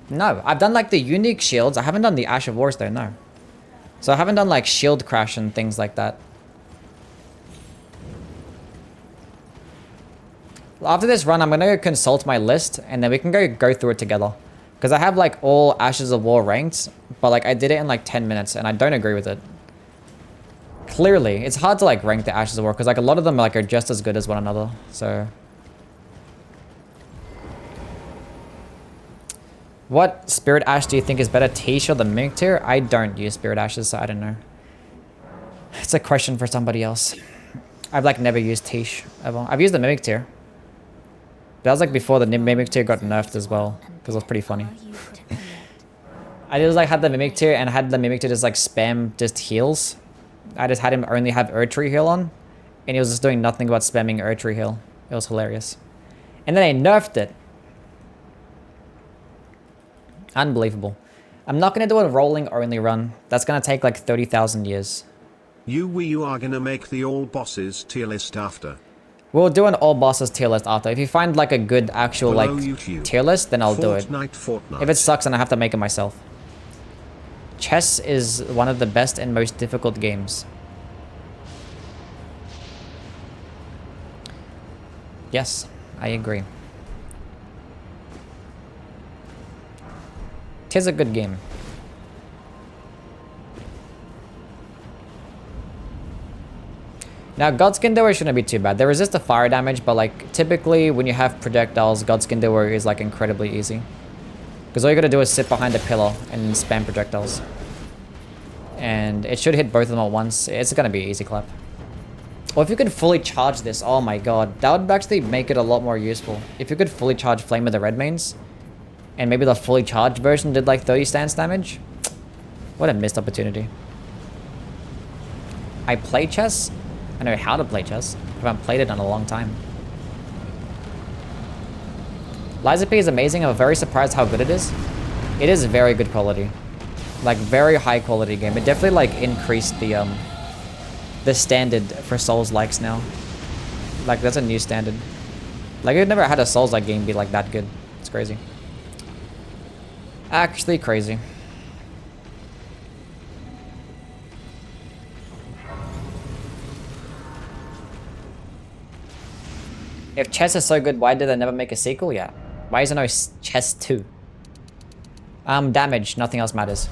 No, I've done like the unique shields. I haven't done the Ash of Wars though, no. So I haven't done like shield crash and things like that. After this run, I'm gonna go consult my list, and then we can go through it together. Because I have like all Ashes of War ranked, but like I did it in like 10 minutes, and I don't agree with it. Clearly, it's hard to like rank the Ashes of War, because like a lot of them like are just as good as one another, so... What Spirit Ash do you think is better, Tish or the Mimic Tier? I don't use Spirit Ashes, so I don't know. It's a question for somebody else. I've like never used Tish ever. I've used the Mimic Tier. That was like before the Mimic Tier got nerfed as well, because it was pretty funny. I just like had the Mimic Tier and had the Mimic Tier just like spam just heals. I just had him only have Erdtree heal on, and he was just doing nothing but spamming Erdtree heal. It was hilarious. And then they nerfed it. Unbelievable. I'm not going to do a rolling only run. That's going to take like 30,000 years. You are gonna make the all bosses tier list after. We'll do an all bosses tier list after. If you find like a good actual Follow like YouTube. tier list, then I'll do it. Fortnite. If it sucks, then I have to make it myself. Chess is one of the best and most difficult games. Yes, I agree. Tis a good game. Now, Godskin Doer shouldn't be too bad. They resist the fire damage, but like typically when you have projectiles, Godskin Doer is like incredibly easy. Because all you gotta do is sit behind a pillar and spam projectiles. And it should hit both of them at once. It's gonna be an easy clap. Or if you could fully charge this, oh my god, that would actually make it a lot more useful. If you could fully charge Flame of the Redmanes, and maybe the fully charged version did like 30 stance damage. What a missed opportunity. I play chess. I know how to play chess. I haven't played it in a long time. Liza P is amazing. I'm very surprised how good it is. It is very good quality. Like very high quality game. It definitely like increased the standard for Souls-likes now. Like that's a new standard. Like I've never had a Souls-like game be like that good. It's crazy. Actually crazy. If chess is so good, why did they never make a sequel yet? Why is there no chess 2? Damage, nothing else matters.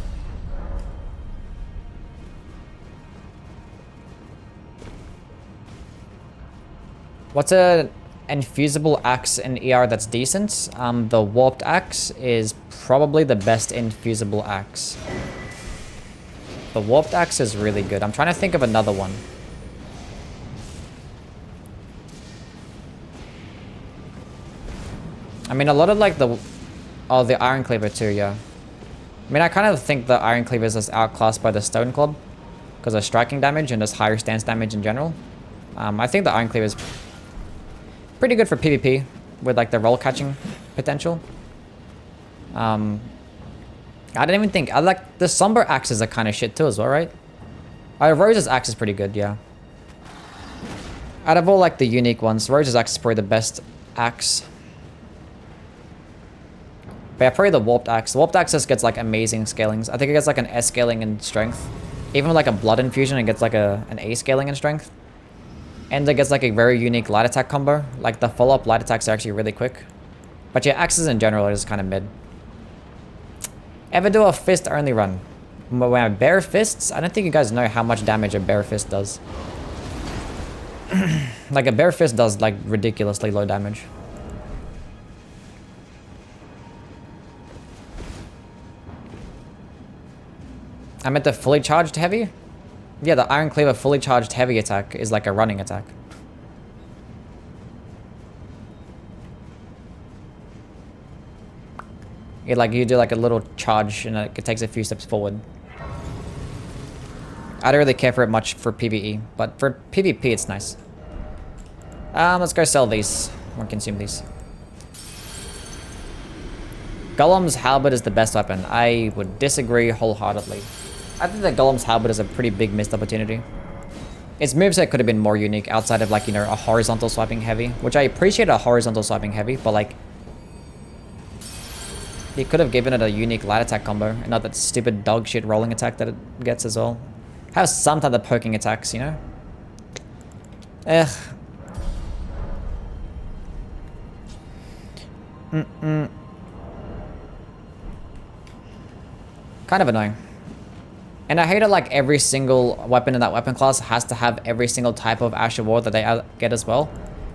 What's a infusible axe in ER that's decent? The warped axe is probably the best infusible axe. The warped axe is really good. I'm trying to think of another one. I mean, a lot of like the Iron Cleaver too, yeah. I mean, I kind of think the Iron Cleaver is outclassed by the Stone Club because of striking damage and just higher stance damage in general. I think the Iron Cleaver is pretty good for PvP with like the roll catching potential. I didn't even think. I like the Somber axes are kind of shit too as well, right? Rose's axe is pretty good, yeah. Out of all like the unique ones, Rose's axe is probably the best axe. But yeah, probably the Warped Axe. The Warped Axe just gets like amazing scalings. I think it gets like an S scaling in strength. Even with like a Blood Infusion, it gets like an A scaling in strength. And it gets like a very unique light attack combo. Like the follow-up light attacks are actually really quick. But yeah, axes in general are just kind of mid. Ever do a fist only run? When I bare fists, I don't think you guys know how much damage a bare fist does. Like a bare fist does like ridiculously low damage. I meant the fully charged heavy? Yeah, the Iron Cleaver fully charged heavy attack is like a running attack. It like you do like a little charge and it takes a few steps forward. I don't really care for it much for PvE, but for PvP it's nice. Let's go sell these or consume these. Golem's Halberd is the best weapon. I would disagree wholeheartedly. I think that Golem's Halberd is a pretty big missed opportunity. Its moveset could have been more unique outside of like, you know, a horizontal swiping heavy, which I appreciate a horizontal swiping heavy, but like he could have given it a unique light attack combo and not that stupid dog shit rolling attack that it gets as well. Have some type of poking attacks, you know? Ugh. Kind of annoying. And I hate it like every single weapon in that weapon class has to have every single type of Ash of War that they get as well.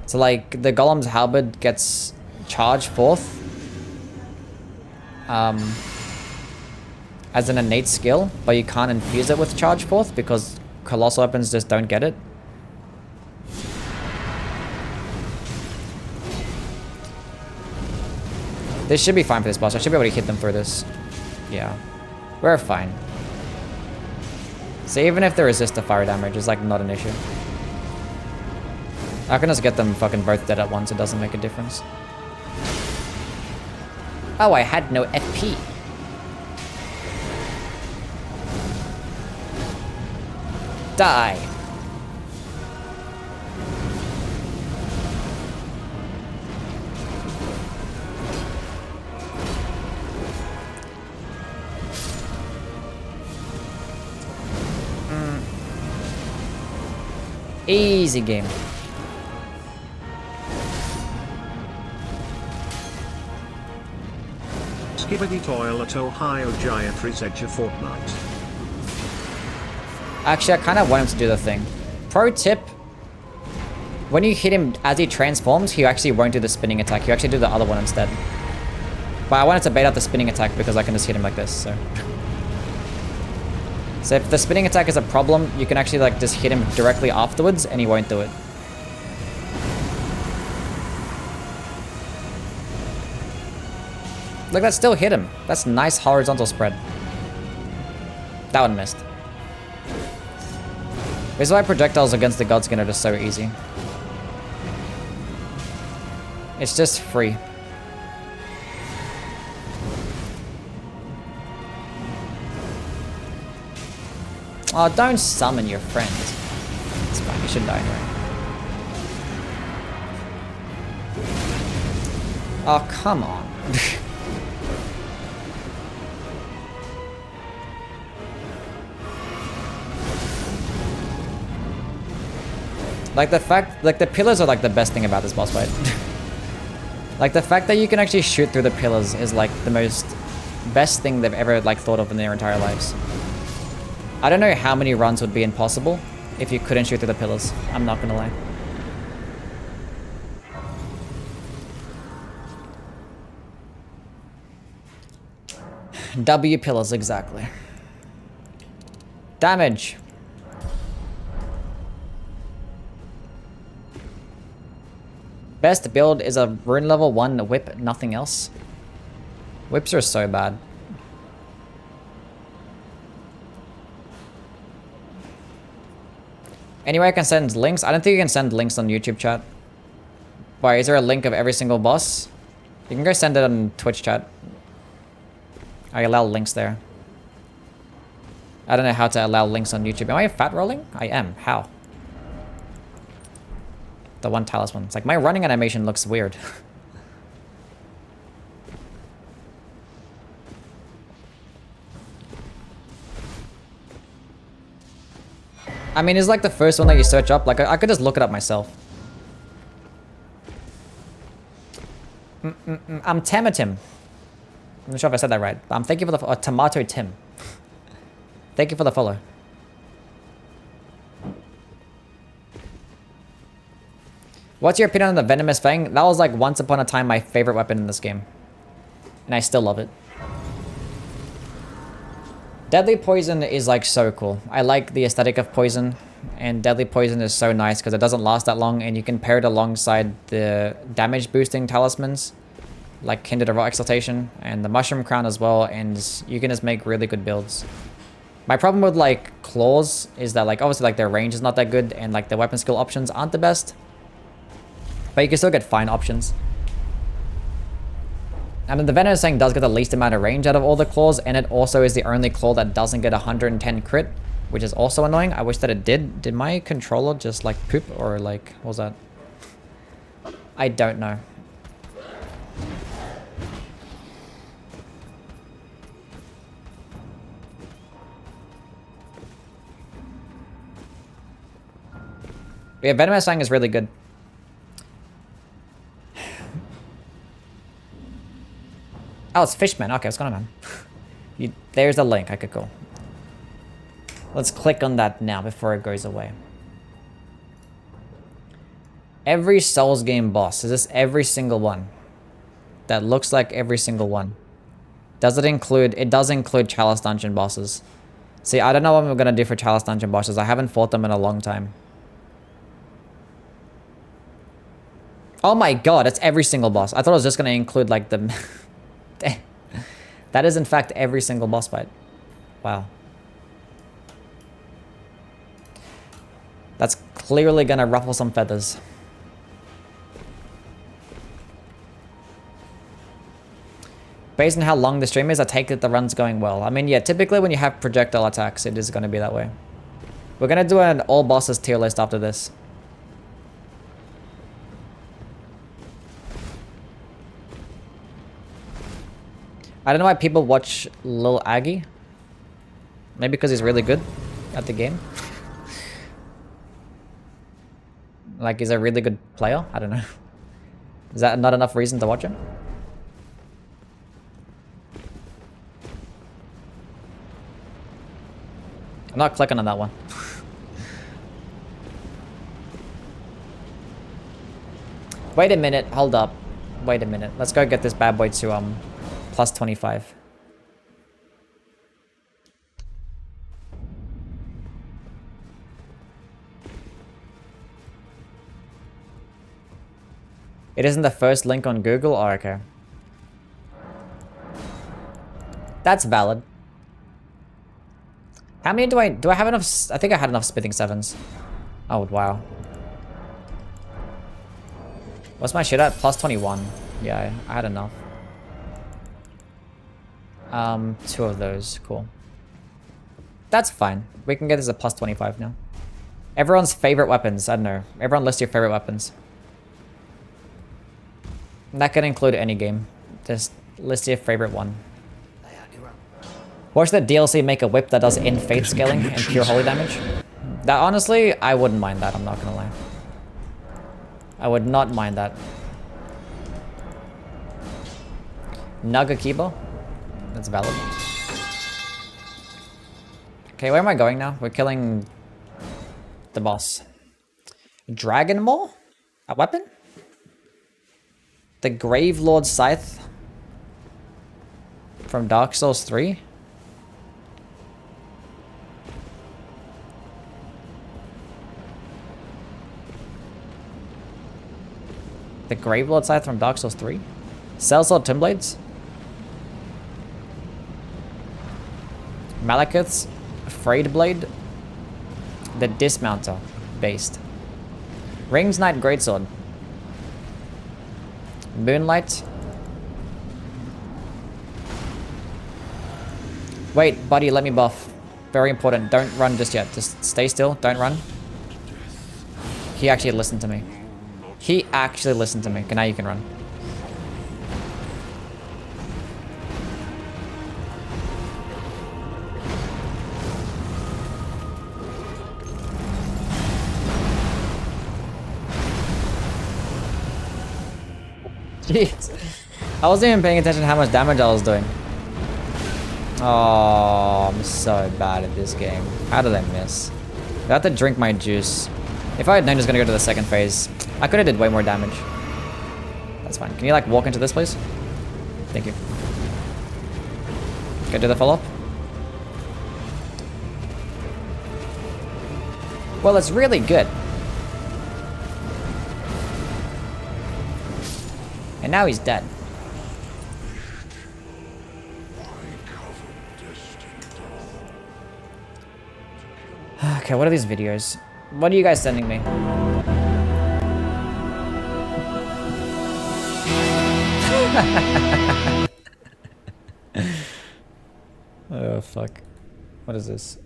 So like the Golem's Halberd gets charged forth. as an innate skill, but you can't infuse it with Charge Forth because colossal weapons just don't get it. This should be fine for this boss. I should be able to hit them through this. Yeah. We're fine. So even if they resist the fire damage, it's like not an issue. I can just get them fucking both dead at once. It doesn't make a difference. Oh, I had no FP. Die. Easy game. Skibbity toil at Ohio Giant reset your Fortnite. Actually, I kind of want him to do the thing. Pro tip. When you hit him as he transforms, he actually won't do the spinning attack. He'll actually do the other one instead. But I wanted to bait out the spinning attack because I can just hit him like this, so. So if the spinning attack is a problem, you can actually like just hit him directly afterwards and he won't do it. Look, that still hit him. That's nice horizontal spread. That one missed. This is why projectiles against the Godskin are just so easy. It's just free. Oh, don't summon your friends. It's fine, you should die anyway. Oh, come on. Like the fact, like the pillars are like the best thing about this boss fight. Like the fact that you can actually shoot through the pillars is like the most best thing they've ever like thought of in their entire lives. I don't know how many runs would be impossible if you couldn't shoot through the pillars. I'm not gonna lie. W pillars, exactly. Damage. Best build is a rune level 1 whip, nothing else. Whips are so bad. Anyway, I can send links. I don't think you can send links on YouTube chat. Why, is there a link of every single boss? You can go send it on Twitch chat. I allow links there. I don't know how to allow links on YouTube. Am I fat rolling? I am. How? The one talisman. It's like my running animation looks weird. I mean, it's like the first one that you search up. Like, I could just look it up myself. I'm Tamatim. I'm not sure if I said that right. But thank you for the Tomato Tim. Thank you for the follow. What's your opinion on the Venomous Fang? That was like once upon a time my favorite weapon in this game. And I still love it. Deadly Poison is like so cool. I like the aesthetic of Poison. And Deadly Poison is so nice because it doesn't last that long. And you can pair it alongside the damage boosting talismans. Like Kindred of Exaltation and the Mushroom Crown as well. And you can just make really good builds. My problem with like Claws is that like obviously like their range is not that good. And like the weapon skill options aren't the best. But you can still get fine options. I mean, the Venomous Fang does get the least amount of range out of all the claws, and it also is the only claw that doesn't get 110 crit, which is also annoying. I wish that it did. Did my controller just like poop, or like, what was that? I don't know. Yeah, Venomous Fang is really good. Oh, it's Fishman. Okay, what's going on, man? There's the link. Okay, cool. Let's click on that now before it goes away. Every Souls game boss. Is this every single one? That looks like every single one. Does it include... It does include Chalice Dungeon bosses. See, I don't know what I'm gonna do for Chalice Dungeon bosses. I haven't fought them in a long time. Oh my god, it's every single boss. I thought it was just gonna include, like, the... That is, in fact, every single boss fight. Wow. That's clearly gonna ruffle some feathers. Based on how long the stream is, I take it the run's going well. I mean, yeah, typically when you have projectile attacks, it is going to be that way. We're going to do an all bosses tier list after this. I don't know why people watch Lil Aggie. Maybe because he's really good at the game. Like, he's a really good player? I don't know. Is that not enough reason to watch him? I'm not clicking on that one. Wait a minute, hold up. Wait a minute. Let's go get this bad boy to plus 25. It isn't the first link on Google? Oh, okay. That's valid. How many do I have enough? I think I had enough spitting sevens. Oh, wow. What's my shit at? Plus 21. Yeah, I had enough. 2 of those. Cool. That's fine. We can get this at plus 25 now. Everyone's favorite weapons. I don't know. Everyone list your favorite weapons. That can include any game. Just list your favorite one. Watch the DLC make a whip that does in-faith scaling and pure holy damage. That honestly, I wouldn't mind that, I'm not gonna lie. I would not mind that. Nagakibo? That's valid. Okay, where am I going now? We're killing the boss. Dragon Maw? A weapon? The Grave Lord Scythe from Dark Souls 3? The Gravelord Scythe from Dark Souls 3? Sellsword Twin Blades? Malekith's Frayed Blade? The Dismounter based. Rings Knight Greatsword. Moonlight. Wait, buddy, let me buff. Very important. Don't run just yet. Just stay still. Don't run. He actually listened to me. He actually listened to me. Okay, now you can run. Jeez. I wasn't even paying attention to how much damage I was doing. Oh, I'm so bad at this game. How did I miss? I have to drink my juice. If I had known it was going to go to the second phase, I could have did way more damage. That's fine. Can you, like, walk into this, please? Thank you. Go do the follow-up. Well, it's really good. And now he's dead. Okay, what are these videos? What are you guys sending me? Oh, fuck. What is this?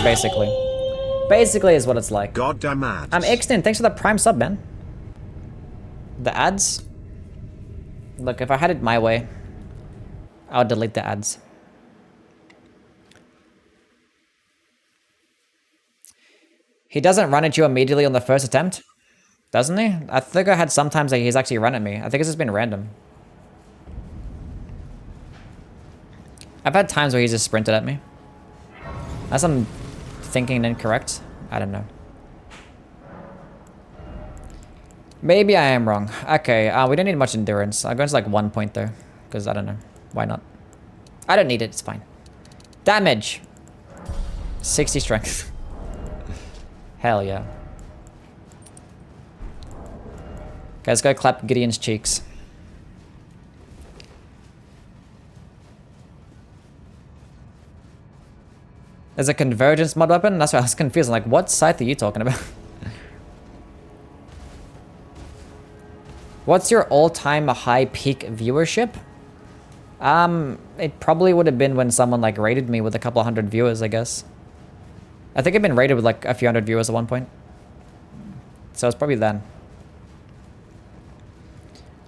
Basically. Basically is what it's like. Goddamn ads. I'm Ixton. Thanks for the Prime sub, man. The ads? Look, if I had it my way, I would delete the ads. He doesn't run at you immediately on the first attempt, doesn't he? I think I had sometimes that he's actually run at me. I think it's just been random. I've had times where he's just sprinted at me. Unless I'm thinking incorrect. I don't know. Maybe I am wrong. Okay, we don't need much endurance. I'll go into like 1 point though. Because I don't know. Why not? I don't need it. It's fine. Damage. 60 strength. Hell yeah. Okay, let's go clap Gideon's cheeks. There's a convergence mod weapon? That's why I was confused. I'm like, what scythe are you talking about? What's your all-time high peak viewership? It probably would have been when someone like rated me with a couple hundred viewers, I guess. I think I've been rated with like a few hundred viewers at one point. So it's probably then.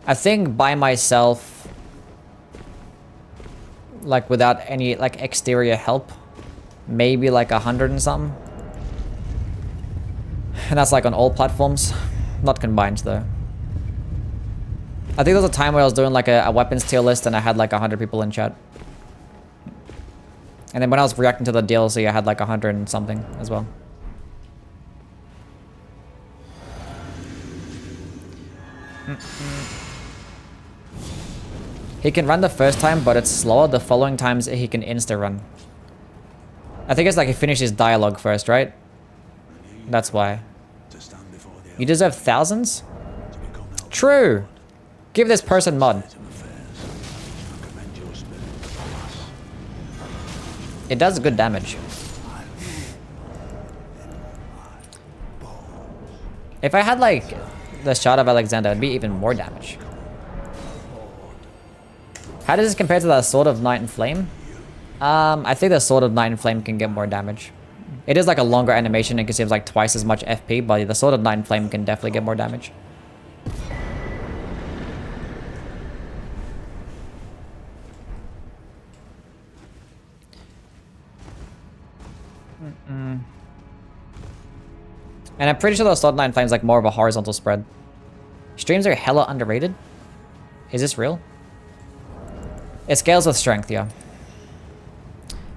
I think by myself, like without any like exterior help, maybe like 100 and something. And that's like on all platforms, not combined though. I think there was a time where I was doing like a weapons tier list and I had like 100 people in chat. And then when I was reacting to the DLC, I had like 100 and something as well. He can run the first time, but it's slower. The following times he can insta-run. I think it's like he finishes dialogue first, right? That's why. You deserve thousands? True! Give this person mod. It does good damage. If I had like the Shard of Alexander, it'd be even more damage. How does this compare to the Sword of Night and Flame? I think the Sword of Night and Flame can get more damage. It is like a longer animation and consumes like twice as much FP, but the Sword of Night and Flame can definitely get more damage. And I'm pretty sure the Sword of Night and Flame is like more of a horizontal spread. Streams are hella underrated. Is this real? It scales with strength, yeah.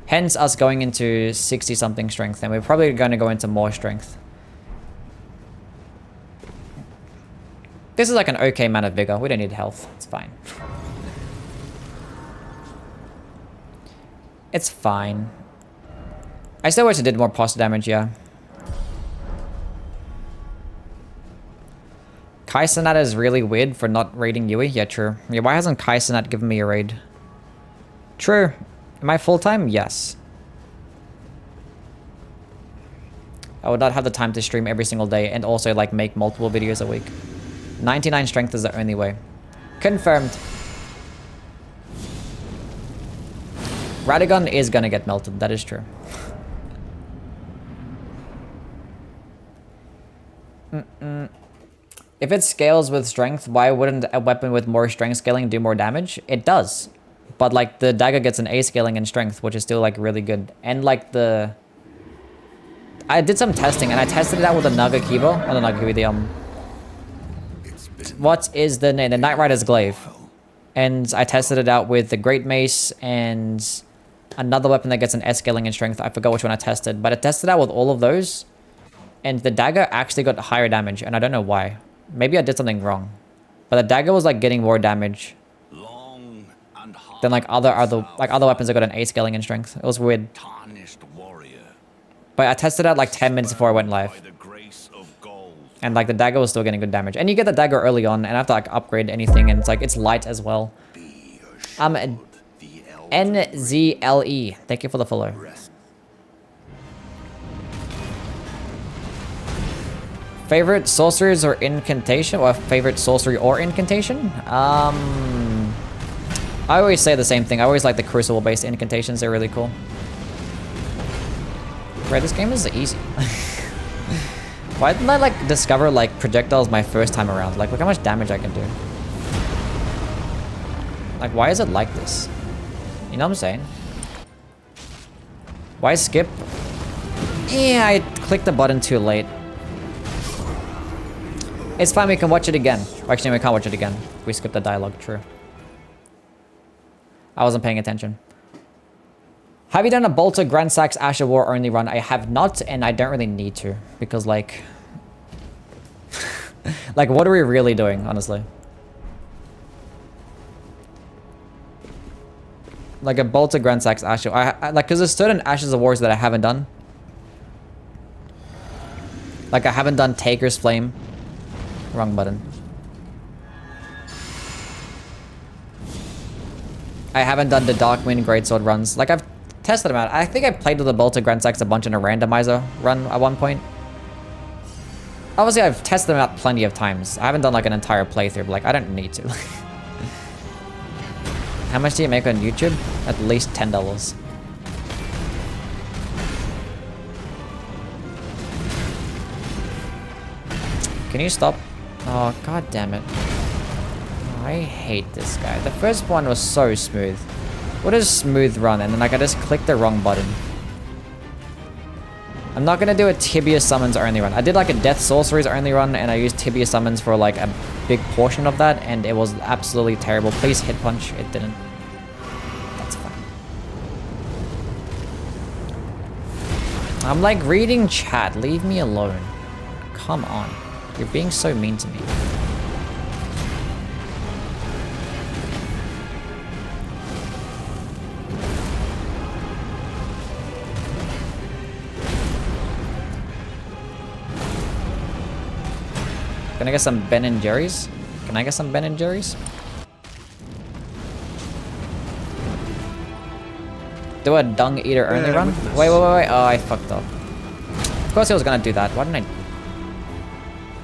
Hence us going into 60 something strength, and we're probably going to go into more strength. This is like an okay amount of vigor. We don't need health. It's fine. It's fine. I still wish I did more posture damage, yeah. Kai Cenat is really weird for not raiding Youwy. Yeah, true. Yeah, why hasn't Kai Cenat given me a raid? True. Am I full-time? Yes. I would not have the time to stream every single day and also like make multiple videos a week. 99 strength is the only way. Confirmed. Radagon is gonna get melted. That is true. If it scales with strength, why wouldn't a weapon with more strength scaling do more damage? It does. But like the dagger gets an A scaling in strength, which is still like really good. And like the... I did some testing and I tested it out with the Naga Kibo. Not the Naga Kibo, the what is the name? The Knight Rider's Glaive. And I tested it out with the Great Mace and another weapon that gets an S scaling in strength. I forgot which one I tested. But I tested out with all of those. And the dagger actually got higher damage. And I don't know why. Maybe I did something wrong. But the dagger was like getting more damage than like other weapons that got an 8 scaling in strength. It was weird. But I tested out like 10 minutes before I went live. And like the dagger was still getting good damage. And you get the dagger early on and I have to like upgrade anything and it's like it's light as well. NZLE. Thank you for the follow. Favorite sorceries or incantation? Or favorite sorcery or incantation? I always say the same thing. I always like the crucible based incantations. They're really cool. Right, this game is easy. Why didn't I like discover like projectiles my first time around? Like look how much damage I can do. Like why is it like this? You know what I'm saying? Why skip? Yeah, I clicked the button too late. It's fine, we can watch it again. Actually, we can't watch it again. We skipped the dialogue, true. I wasn't paying attention. Have you done a Bolter, Grand Sax, Asher War only run? I have not, and I don't really need to. Because, like... Like, what are we really doing, honestly? Like a bolted Grand Sax Ash. I like, because there's certain Ashes of Wars that I haven't done. Like, I haven't done Taker's Flame. Wrong button. I haven't done the Darkwind Greatsword runs. Like, I've tested them out. I think I played with the bolted Grand Sax a bunch in a randomizer run at one point. Obviously, I've tested them out plenty of times. I haven't done like an entire playthrough, but like, I don't need to. How much do you make on YouTube? At least $10. Can you stop? Oh, god damn it. I hate this guy. The first one was so smooth. What is smooth run? And then like I just clicked the wrong button. I'm not gonna do a Tibia Summons only run. I did like a Death Sorceries only run and I used Tibia Summons for like a big portion of that and it was absolutely terrible. Please hit punch. It didn't. That's fine. I'm like reading chat. Leave me alone. Come on. You're being so mean to me. Can I get some Ben & Jerry's? Can I get some Ben & Jerry's? Do a Dung Eater only run? Wait. Oh, I fucked up. Of course he was gonna do that. Why didn't I?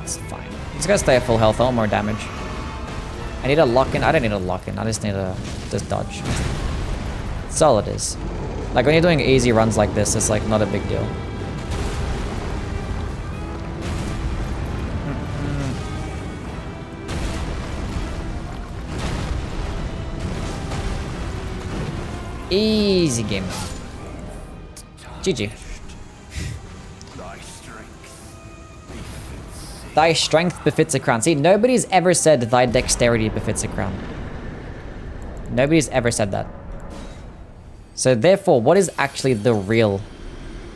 It's fine. He's gonna stay at full health. I want more damage. I need a lock-in. I don't need a lock-in. I just need a just dodge. That's all it is. Like when you're doing easy runs like this, it's like not a big deal. Easy game. GG. Thy strength befits a crown. See, nobody's ever said thy dexterity befits a crown. Nobody's ever said that. So therefore, what is actually the real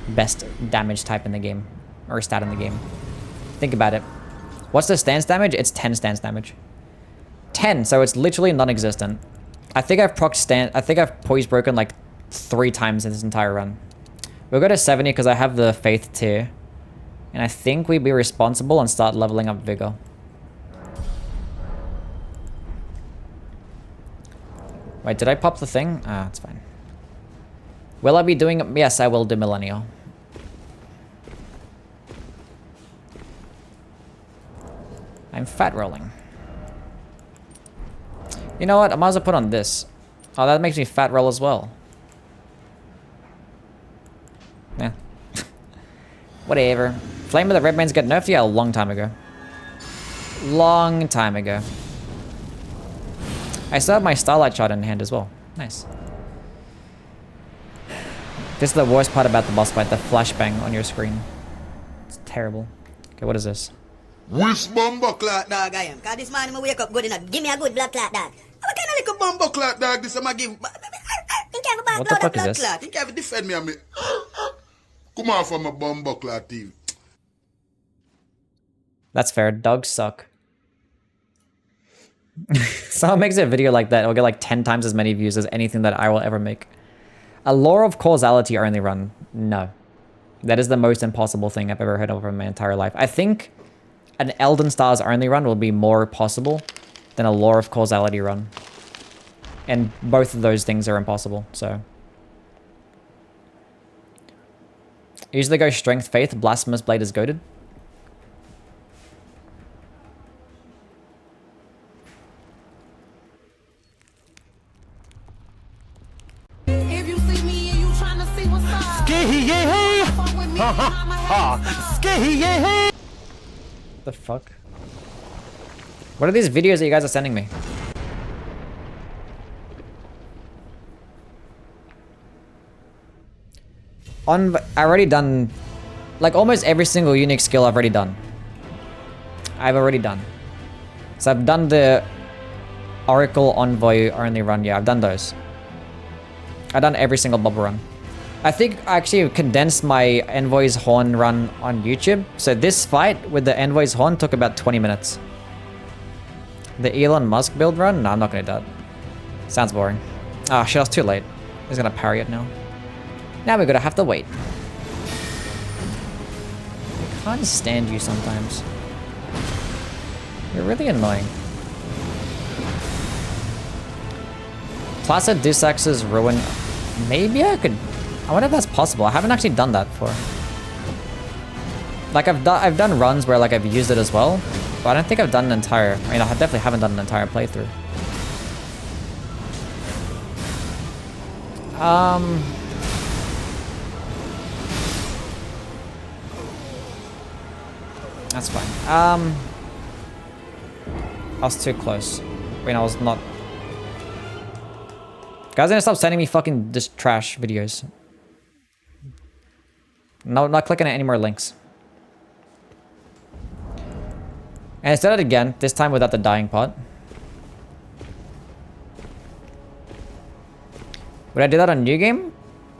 best damage type in the game? Or stat in the game? Think about it. What's the stance damage? It's 10 stance damage. 10, so it's literally non-existent. I think I've poise broken like 3 times in this entire run. We'll go to 70 because I have the faith tier. And I think we'd be responsible and start leveling up vigor. Wait, did I pop the thing? Ah, it's fine. Will I be doing... Yes, I will do Millennial. I'm fat rolling. You know what? I might as well put on this. Oh, that makes me fat roll as well. Yeah. Whatever. Flame of the Redmanes got nerfed? Yeah, a long time ago. Long time ago. I still have my Starlight Shot in hand as well. Nice. This is the worst part about the boss fight, the flashbang on your screen. It's terrible. Okay, what is this? Which bumbo clock dog I am? Cause this morning I wake up good enough. Give me a good blood clot dog. What kind of little bumbo clock dog this I'ma give? Think you have a bad What the fuck is this? clot? Think you have to defend me on me? Come on from a bumbo clock team. That's fair. Dogs suck. Someone makes a video like that, it'll get like 10 times as many views as anything that I will ever make. A Law of Causality only run. No. That is the most impossible thing I've ever heard of in my entire life. I think an Elden Stars only run will be more possible than a Law of Causality run. And both of those things are impossible, so. Usually go Strength Faith, Blasphemous Blade is goated. If you see me and you trying to see what's up, The fuck? What are these videos that you guys are sending me? I've already done, like almost every single unique skill I've already done. So I've done the Oracle Envoy only run. Yeah, I've done those. I've done every single bubble run. I think I actually condensed my Envoy's Horn run on YouTube. So this fight with the Envoy's Horn took about 20 minutes. The Elon Musk build run? No, I'm not gonna do that. Sounds boring. Ah, shit, I was too late. He's gonna parry it now. Now we're gonna have to wait. I can't stand you sometimes. You're really annoying. Placid Dusax's Ruin. Maybe I could... I wonder if that's possible. I haven't actually done that before. Like I've done runs where like I've used it as well, but I don't think I've done an entire... I mean, I definitely haven't done an entire playthrough. That's fine. I was too close. I mean, I was not... Guys, gonna stop sending me fucking just trash videos. No, not clicking on any more links. And I said it again, this time without the dying part. Would I do that on New Game?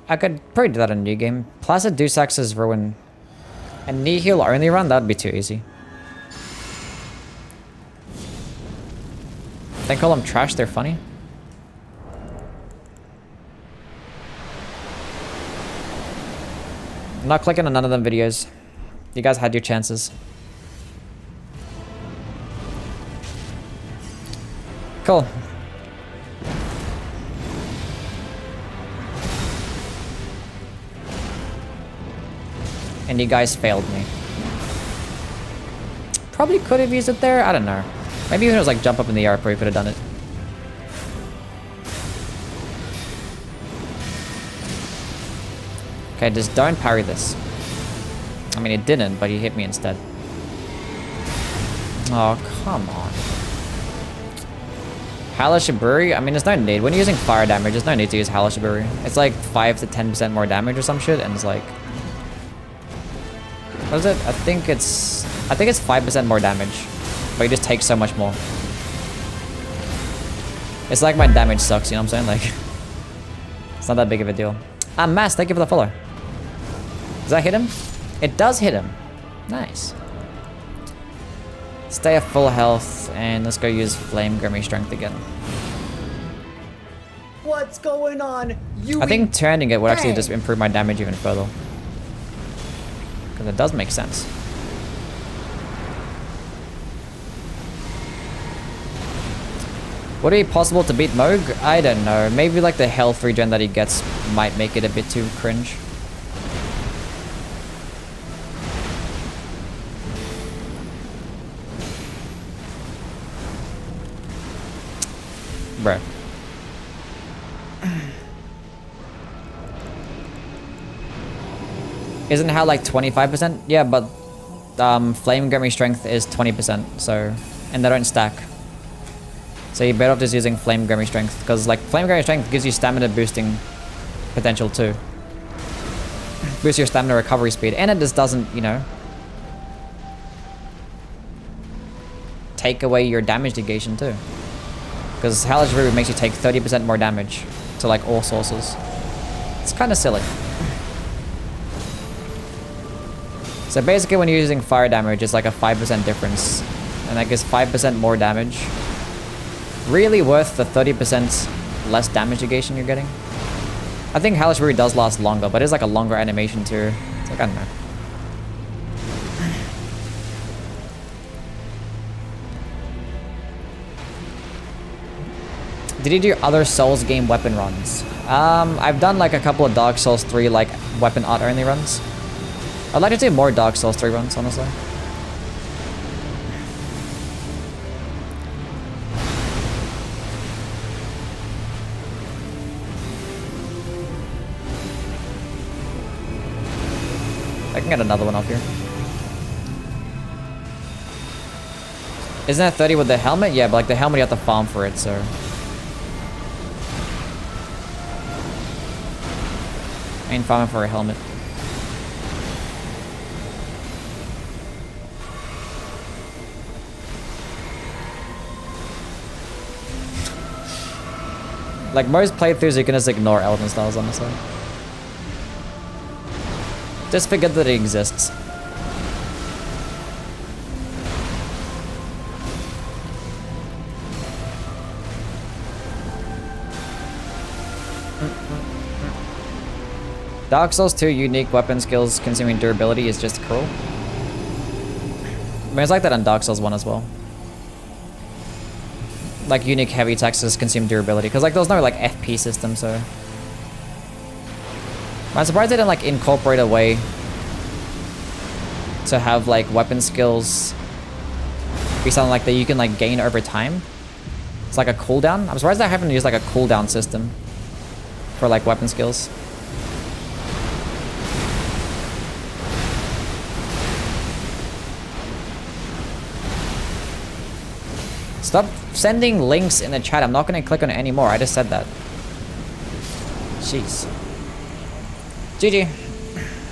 I could probably do that on New Game. Placid Dusax's Ruin. And Nihil only run? That'd be too easy. They call them trash, they're funny. I'm not clicking on none of them videos. You guys had your chances. Cool. And you guys failed me. Probably could have used it there. I don't know. Maybe even it was like jump up in the air, probably could have done it. Okay, just don't parry this. I mean, it didn't, but he hit me instead. Oh, come on. Halashiburi? I mean, there's no need. When you're using fire damage, there's no need to use Halashiburi. It's like 5 to 10% more damage or some shit, and it's like... What is it? I think it's 5% more damage. But you just take so much more. It's like my damage sucks, you know what I'm saying? Like... It's not that big of a deal. Mass, thank you for the follow. Does that hit him? It does hit him. Nice. Stay at full health, and let's go use Flame Grimy Strength again. What's going on? Youwy? I think turning it would actually just improve my damage even further. Because it does make sense. Would it be possible to beat Moog? I don't know. Maybe like the health regen that he gets might make it a bit too cringe. Bruh. Isn't how like 25%? Yeah, but Flame Grimy Strength is 20%, so... And they don't stack. So you're better off just using Flame Grimy Strength, because like Flame Grimy Strength gives you stamina boosting potential too. Boosts your stamina recovery speed, and it just doesn't, you know... take away your damage negation too. Because Halashiburi makes you take 30% more damage to like all sources. It's kind of silly. So basically when you're using fire damage, it's like a 5% difference. And that gives 5% more damage. Really worth the 30% less damage negation you're getting. I think Halashiburi does last longer, but it's like a longer animation too. It's like, I don't know. Did you do other Souls game weapon runs? I've done like a couple of Dark Souls 3 like weapon art only runs. I'd like to do more Dark Souls 3 runs, honestly. I can get another one off here. Isn't that 30 with the helmet? Yeah, but like the helmet you have to farm for it, so... I ain't farming for a helmet. Like most playthroughs, you can just ignore Elden styles, honestly. Just forget that it exists. Dark Souls 2 unique weapon skills consuming durability is just cruel. I mean, it's like that on Dark Souls 1 as well. Like unique heavy attacks consume durability, because like there's no like FP system, so I'm surprised they didn't like incorporate a way to have like weapon skills be something like that you can like gain over time. It's like a cooldown. I'm surprised they haven't used like a cooldown system for like weapon skills. Stop sending links in the chat. I'm not going to click on it anymore. I just said that. Jeez. GG.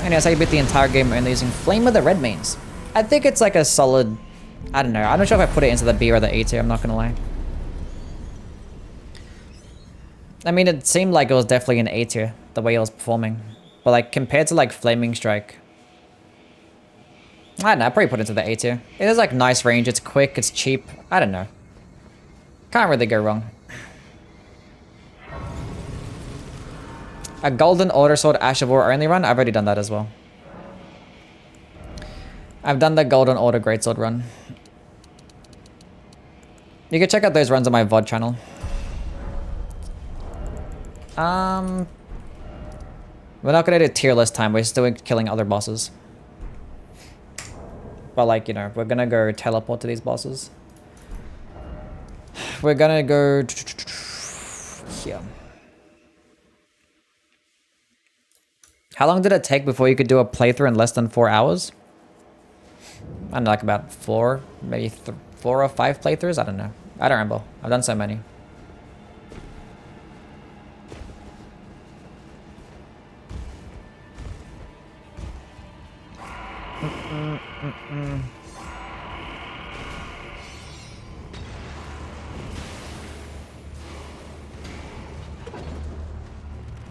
Anyways, I beat the entire game only using Flame of the Redmanes. I think it's like a solid... I don't know. I'm not sure if I put it into the B or the A tier. I'm not going to lie. I mean, it seemed like it was definitely an A tier, the way it was performing. But like, compared to like Flaming Strike... I don't know. I probably put it into the A tier. It has like nice range. It's quick. It's cheap. I don't know. Can't really go wrong. A golden order sword Ash of War only run? I've already done that as well. I've done the golden order greatsword run. You can check out those runs on my VOD channel. We're not gonna do tier list time. We're still killing other bosses. But like, you know, we're gonna go teleport to these bosses. We're gonna go here. How long did it take before you could do a playthrough in less than 4 hours? I don't know, like about 4, maybe 4 or 5 playthroughs? I don't know. I don't remember. I've done so many.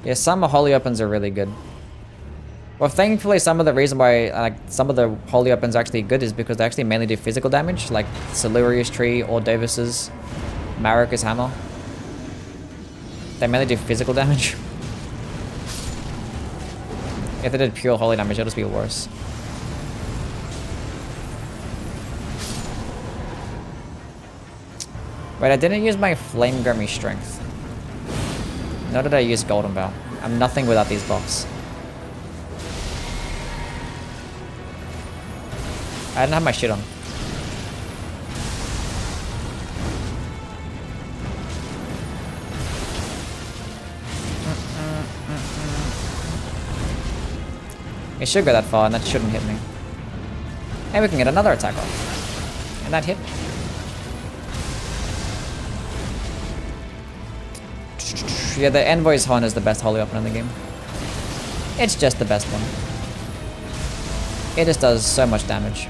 Yeah, some holy weapons are really good. Well, thankfully, some of the reason why like some of the holy weapons are actually good is because they actually mainly do physical damage, like Silurius Tree or Davis's Marika's Hammer. They mainly do physical damage. If they did pure holy damage, it'll just be worse. Wait, I didn't use my Flame Gummy Strength. Nor did I use Golden Bow. I'm nothing without these buffs. I didn't have my shit on. It should go that far, and that shouldn't hit me. And we can get another attack off. And that hit. Yeah, the Envoy's Horn is the best holy weapon in the game. It's just the best one. It just does so much damage.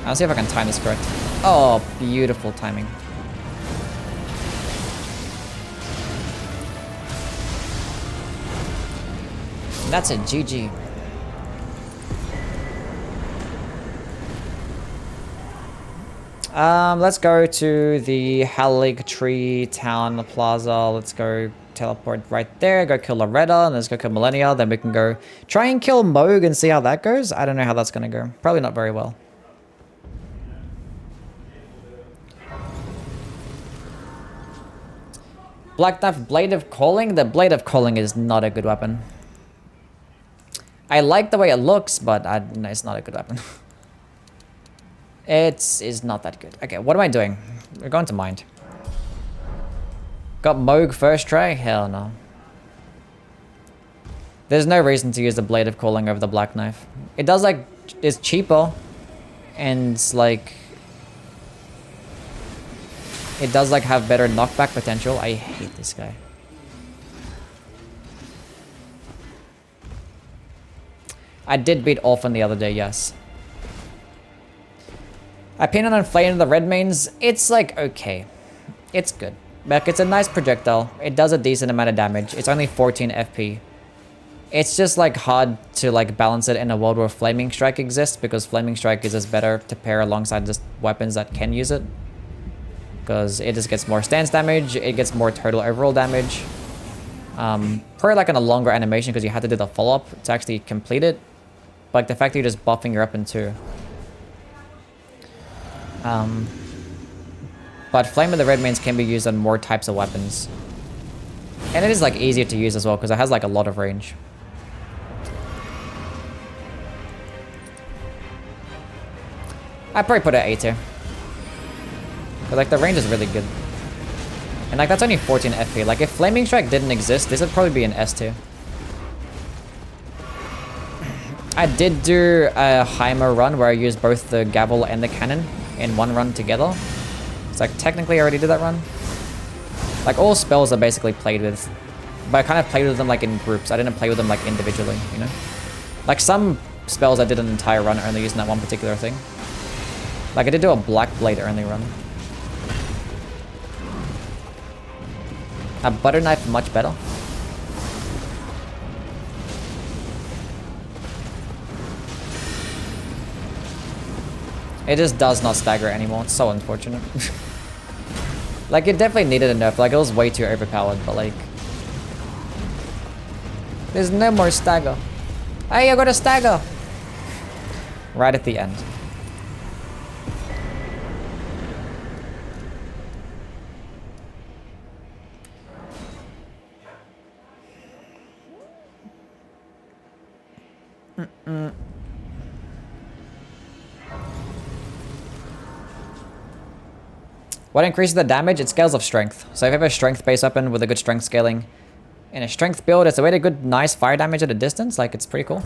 I'll see if I can time this correct. Oh, beautiful timing. That's a GG. Let's go to the Hallig Tree Town Plaza. Let's go teleport right there. Go kill Loretta, and let's go kill Millennia. Then we can go try and kill Moog and see how that goes. I don't know how that's gonna go. Probably not very well. Black Knife Blade of Calling. The Blade of Calling is not a good weapon. I like the way it looks, but no, it's not a good weapon. It is not that good. Okay, what am I doing? We're going to Mind. Got Moog first try? Hell no. There's no reason to use the Blade of Calling over the Black Knife. It does like, it's cheaper. And like, it does like have better knockback potential. I hate this guy. I did beat Orphan the other day, yes. Opinion on Flame of the Redmanes, it's like okay. It's good. Like, it's a nice projectile. It does a decent amount of damage. It's only 14 FP. It's just like hard to like balance it in a world where Flaming Strike exists, because Flaming Strike is just better to pair alongside just weapons that can use it. Because it just gets more stance damage, it gets more total overall damage. Probably like in a longer animation because you had to do the follow-up to actually complete it. But like the fact that you're just buffing your weapon too. But Flame of the Redmanes can be used on more types of weapons. And it is like easier to use as well because it has like a lot of range. I'd probably put it at A tier. But like the range is really good. And like that's only 14 FP. Like if Flaming Strike didn't exist, this would probably be an S tier. I did do a Heimer run where I used both the Gavel and the Cannon in one run together. It's like technically I already did that run. Like all spells are basically played with. But I kind of played with them like in groups. I didn't play with them like individually, you know? Like some spells I did an entire run only using that one particular thing. Like I did do a Black Blade only run. A Butter Knife much better. It just does not stagger anymore. It's so unfortunate. Like it definitely needed a nerf. Like it was way too overpowered, but like there's no more stagger. Hey, I got a stagger! Right at the end. What increases the damage? It scales of strength. So if you have a strength-based weapon with a good strength scaling in a strength build, it's a way to good, nice fire damage at a distance. Like, it's pretty cool.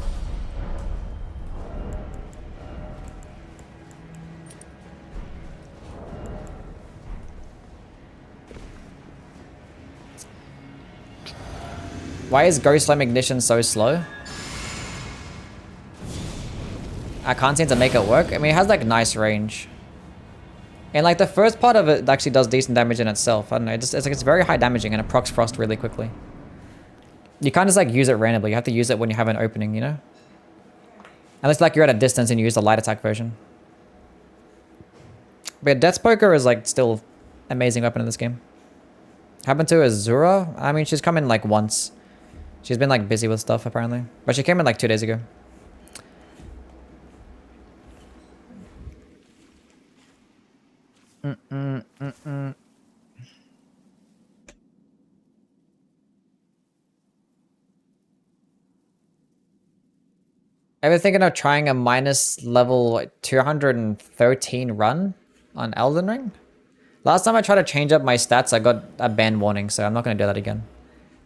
Why is Ghost Flame Ignition so slow? I can't seem to make it work. I mean, it has like nice range. And like the first part of it actually does decent damage in itself. I don't know, it's like it's very high damaging and it procs Frost really quickly. You can't just like use it randomly. You have to use it when you have an opening, you know? Unless like you're at a distance and you use the light attack version. But Death Poker is like still amazing weapon in this game. Happened to Azura? I mean, she's come in like once. She's been like busy with stuff apparently. But she came in like 2 days ago. I've been thinking of trying a minus level 213 run on Elden Ring. Last time I tried to change up my stats, I got a ban warning, so I'm not going to do that again.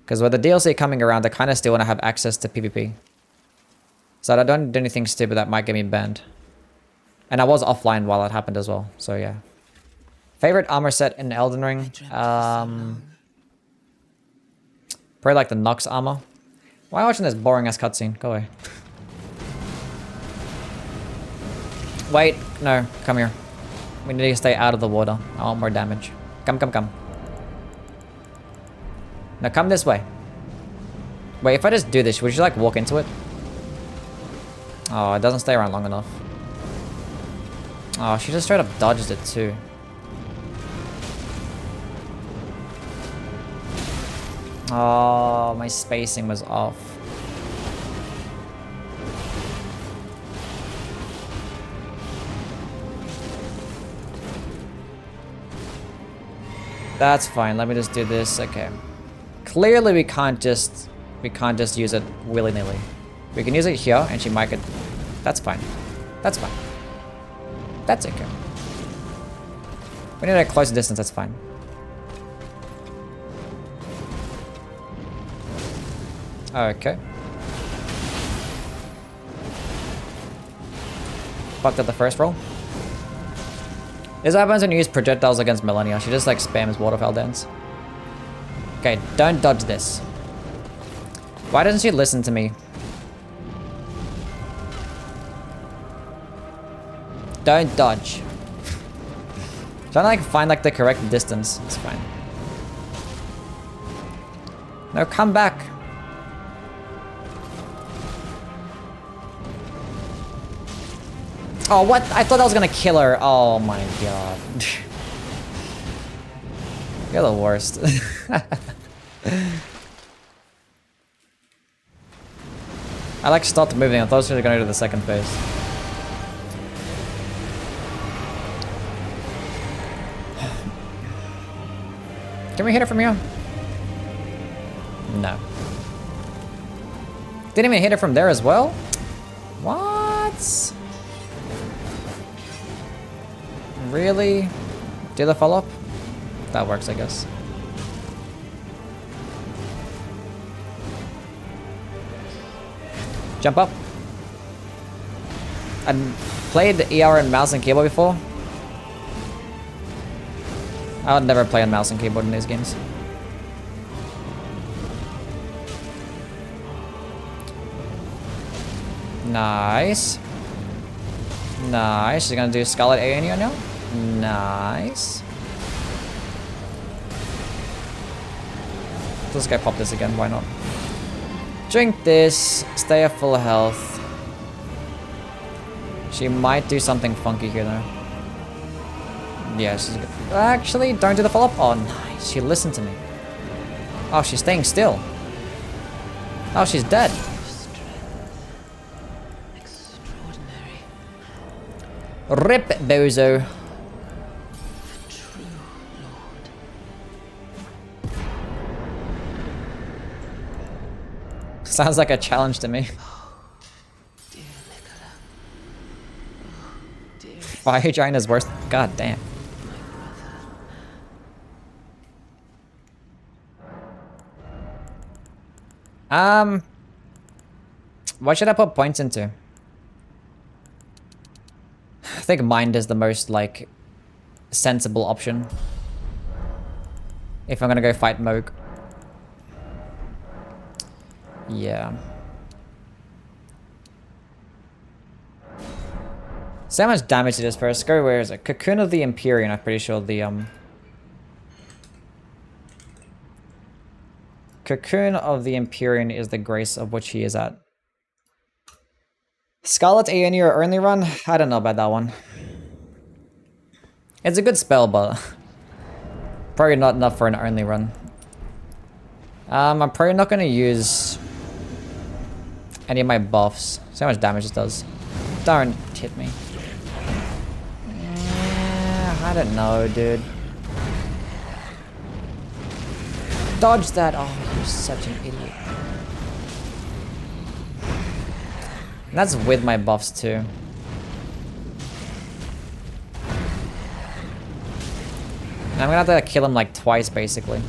Because with the DLC coming around, I kind of still want to have access to PvP. So I don't do anything stupid that might get me banned. And I was offline while that happened as well, so yeah. Favorite armor set in Elden Ring? Probably like the Nox armor. Why am I watching this boring ass cutscene? Go away. Wait, no, come here. We need to stay out of the water. I want more damage. Come, come, come. Now come this way. Wait, if I just do this, would you like walk into it? Oh, it doesn't stay around long enough. Oh, she just straight up dodges it too. Oh, my spacing was off. That's fine. Let me just do this. Okay. Clearly, we can't just use it willy-nilly. We can use it here, and she might get. That's fine. That's fine. That's okay. We need a closer distance. That's fine. Okay. Fucked up the first roll. This happens when you use projectiles against Millennia. She just like spams waterfowl dance. Okay, don't dodge this. Why doesn't she listen to me? Don't dodge. Trying to like find like the correct distance. It's fine. No, come back. Oh, what? I thought I was gonna kill her. Oh my god. You're the worst. I like stopped moving. I thought she was gonna go to the second phase. Can we hit her from here? No. Didn't even hit her from there as well? What? Really? Do the follow-up? That works, I guess. Jump up. I played ER and mouse and keyboard before. I would never play on mouse and keyboard in these games. Nice. Nice. She's gonna do Scarlet A now. Nice. Let's go pop this again. Why not? Drink this. Stay at full health. She might do something funky here though. Yeah, she's good. Actually, don't do the follow-up. Oh, nice. She listened to me. Oh, she's staying still. Oh, she's dead. Rip Bozo. Sounds like a challenge to me. Fire giant is worse. God damn. What should I put points into? I think mind is the most, like, sensible option. If I'm gonna go fight Moog. Yeah. See how much damage it is first. Go, where is it? Cocoon of the Empyrean, I'm pretty sure the, Cocoon of the Empyrean is the grace of which he is at. Scarlet ANE or only run? I don't know about that one. It's a good spell, but probably not enough for an only run. I'm probably not gonna use any of my buffs. See how much damage it does. Don't hit me. I don't know, dude. Dodge that. Oh, you're such an idiot. And that's with my buffs too. And I'm gonna have to kill him like twice, basically.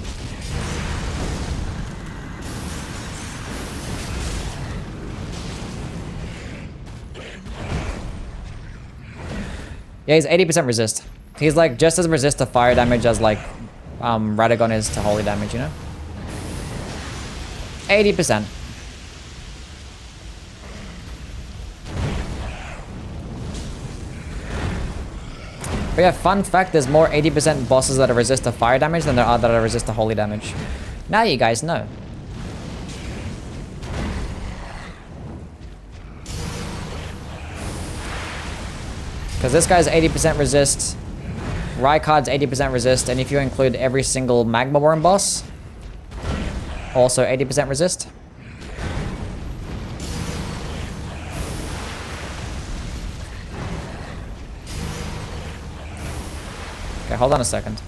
Yeah, he's 80% resist. He's like just as resist to fire damage as like Radagon is to holy damage, you know? 80%. But yeah, fun fact, there's more 80% bosses that are resist to fire damage than there are that are resist to holy damage. Now you guys know. Because this guy's 80% resist, Rykard's 80% resist, and if you include every single Magma Worm boss, also 80% resist. Okay, hold on a second.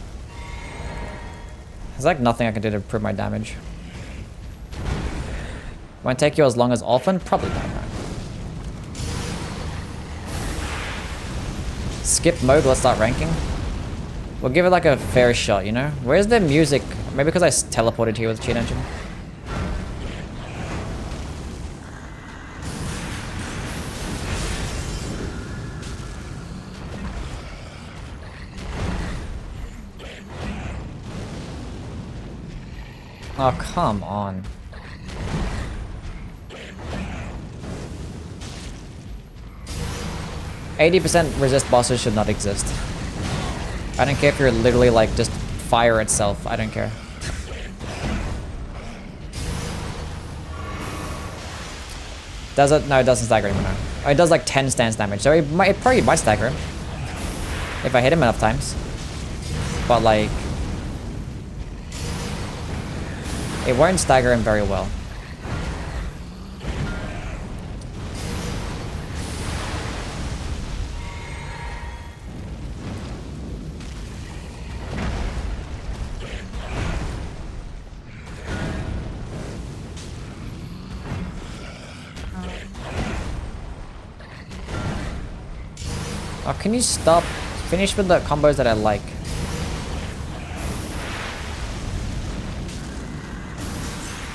There's like nothing I can do to improve my damage. Won't take you as long as Orphan? Probably not, right? Skip mode, let's start ranking. We'll give it like a fair shot, you know? Where's the music? Maybe because I teleported here with Cheat Engine. Oh, come on. %80 resist bosses should not exist. I don't care if you're literally like just fire itself. I don't care. Does it? No, it doesn't stagger him, no. Oh, it does like 10 stance damage, so it probably might stagger him. If I hit him enough times. But like... it won't stagger him very well. Oh, can you stop? Finish with the combos that I like.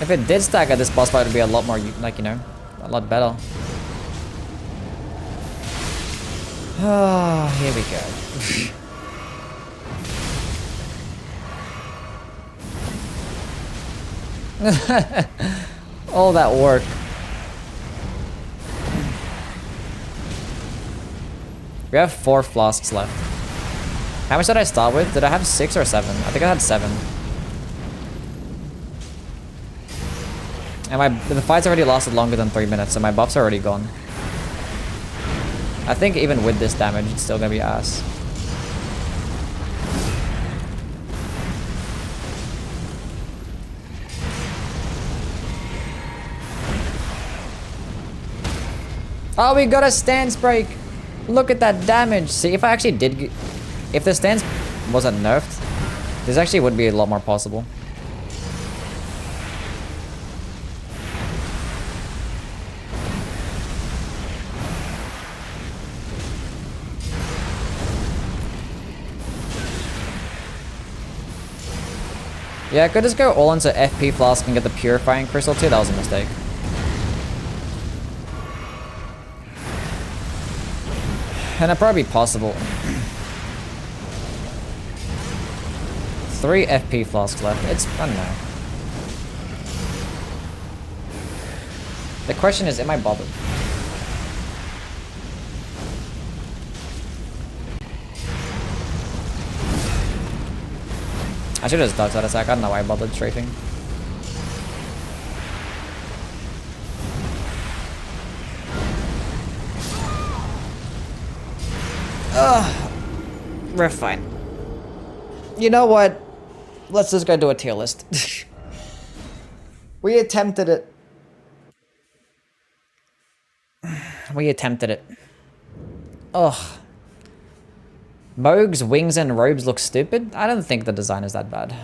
If it did stagger, this boss fight would be a lot more, like, you know, a lot better. Ah, here we go. All that work. We have 4 flasks left. How much did I start with? Did I have 6 or 7? I think I had 7. And the fight's already lasted longer than 3 minutes, so my buff's are already gone. I think even with this damage, it's still gonna be ass. Oh, we got a stance break! Look at that damage! See, if I actually did... if the stance wasn't nerfed, this actually would be a lot more possible. Yeah, I could just go all into FP Flask and get the Purifying Crystal too. That was a mistake. And it'd probably be possible. 3 FP Flasks left. It's... I don't know. The question is, am I bothered? I should have just dodged that attack. I don't know why I bothered strafing. Ugh. We're fine. You know what? Let's just go do a tier list. We attempted it. We attempted it. Ugh. Moog's wings and robes look stupid. I don't think the design is that bad.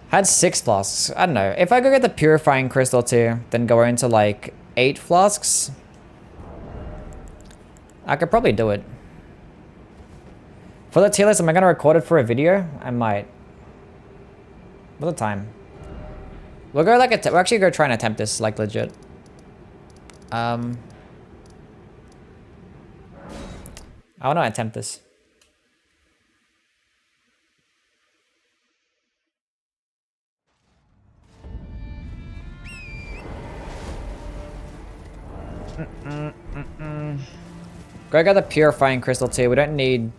Had 6 flasks. I don't know. If I go get the Purifying Crystal too, then go into like 8 flasks, I could probably do it. For the tier list, am I going to record it for a video? I might. What's the time? We'll go like we'll actually go try and attempt this like legit. I want to attempt this. Go get the Purifying Crystal too. We don't need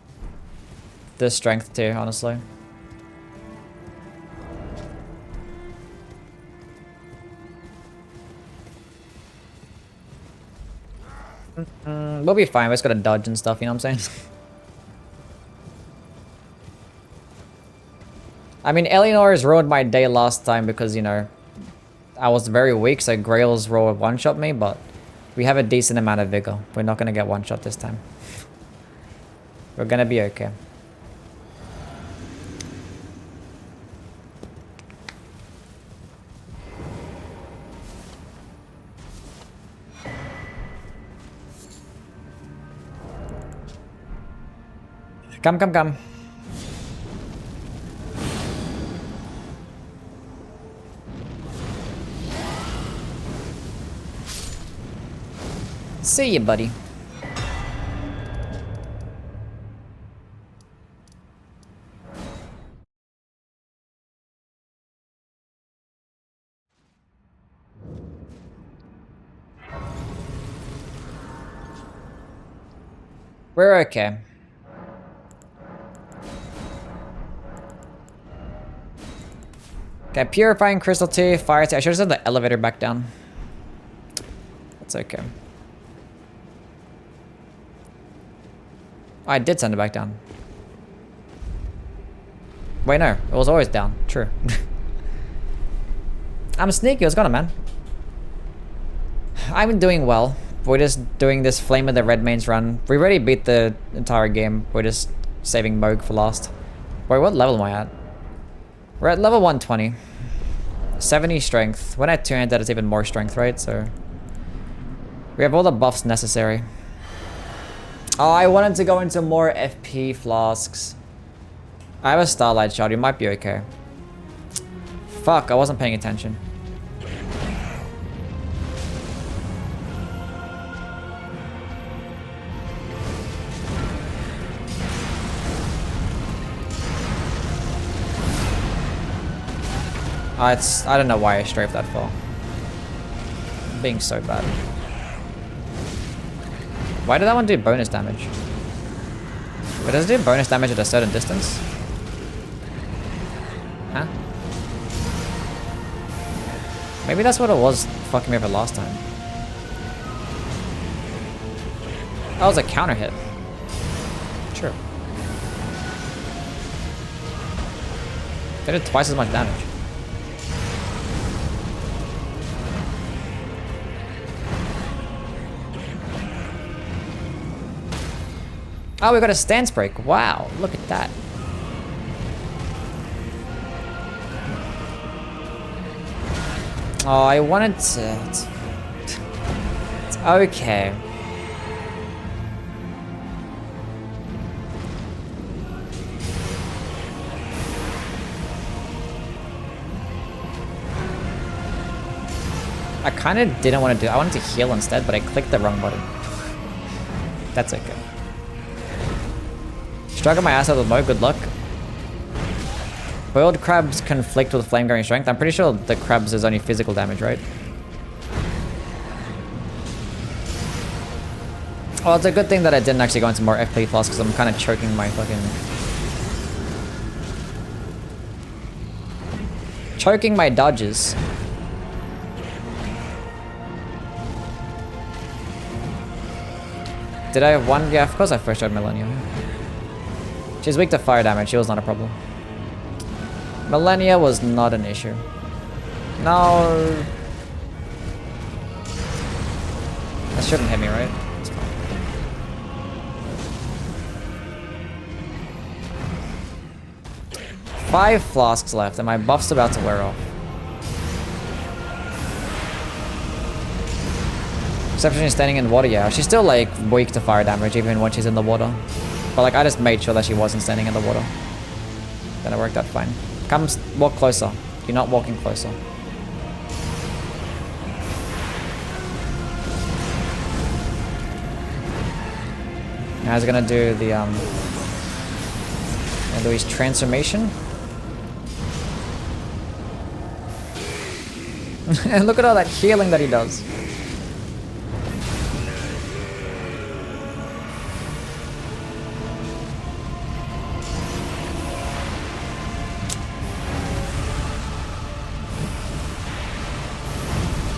the strength too, honestly. We'll be fine. We just gotta dodge and stuff, you know what I'm saying? I mean, Eleanor has ruined my day last time because, you know, I was very weak, so Grail's roll one-shot me, but we have a decent amount of vigor. We're not gonna get one-shot this time. We're gonna be okay. Come, come, come. See you, buddy. We're okay. Okay, That purifying crystal tea, fire tea. I should have sent the elevator back down. That's okay. Oh, I did send it back down. Wait, no. It was always down. True. I'm sneaky. What's going on, man? I'm doing well. We're just doing this Flame of the Redmanes run. We already beat the entire game. We're just saving Moog for last. Wait, what level am I at? We're at level 120. 70 strength. When I had two-handed, it's even more strength, right? So we have all the buffs necessary. Oh, I wanted to go into more FP flasks. I have a Starlight Shard. You might be okay. Fuck, I wasn't paying attention. I don't know why I strafed that far. I'm being so bad. Why did that one do bonus damage? But does it do bonus damage at a certain distance? Huh? Maybe that's what it was fucking me over last time. That was a counter hit. Sure. They did twice as much damage. Oh, we got a stance break. Wow, look at that. Oh, I wanted to... It's okay. I kind of didn't want to do... I wanted to heal instead, but I clicked the wrong button. That's okay. Struggle my ass out with Mo, good luck. Boiled crabs conflict with flame going strength. I'm pretty sure the crabs is only physical damage, right? Well, it's a good thing that I didn't actually go into more FP flasks because I'm kind of choking my fucking... Choking my dodges. Did I have one? Yeah, of course I first showed Millennium. She's weak to fire damage. She was not a problem. Millennia was not an issue. No. That shouldn't hit me, right? It's fine. Five flasks left, and my buff's about to wear off. Except she's standing in water, yeah. She's still like weak to fire damage even when she's in the water. But like I just made sure that she wasn't standing in the water. Then it worked out fine. Come walk closer. You're not walking closer. Now he's gonna do the and do his transformation. And look at all that healing that he does.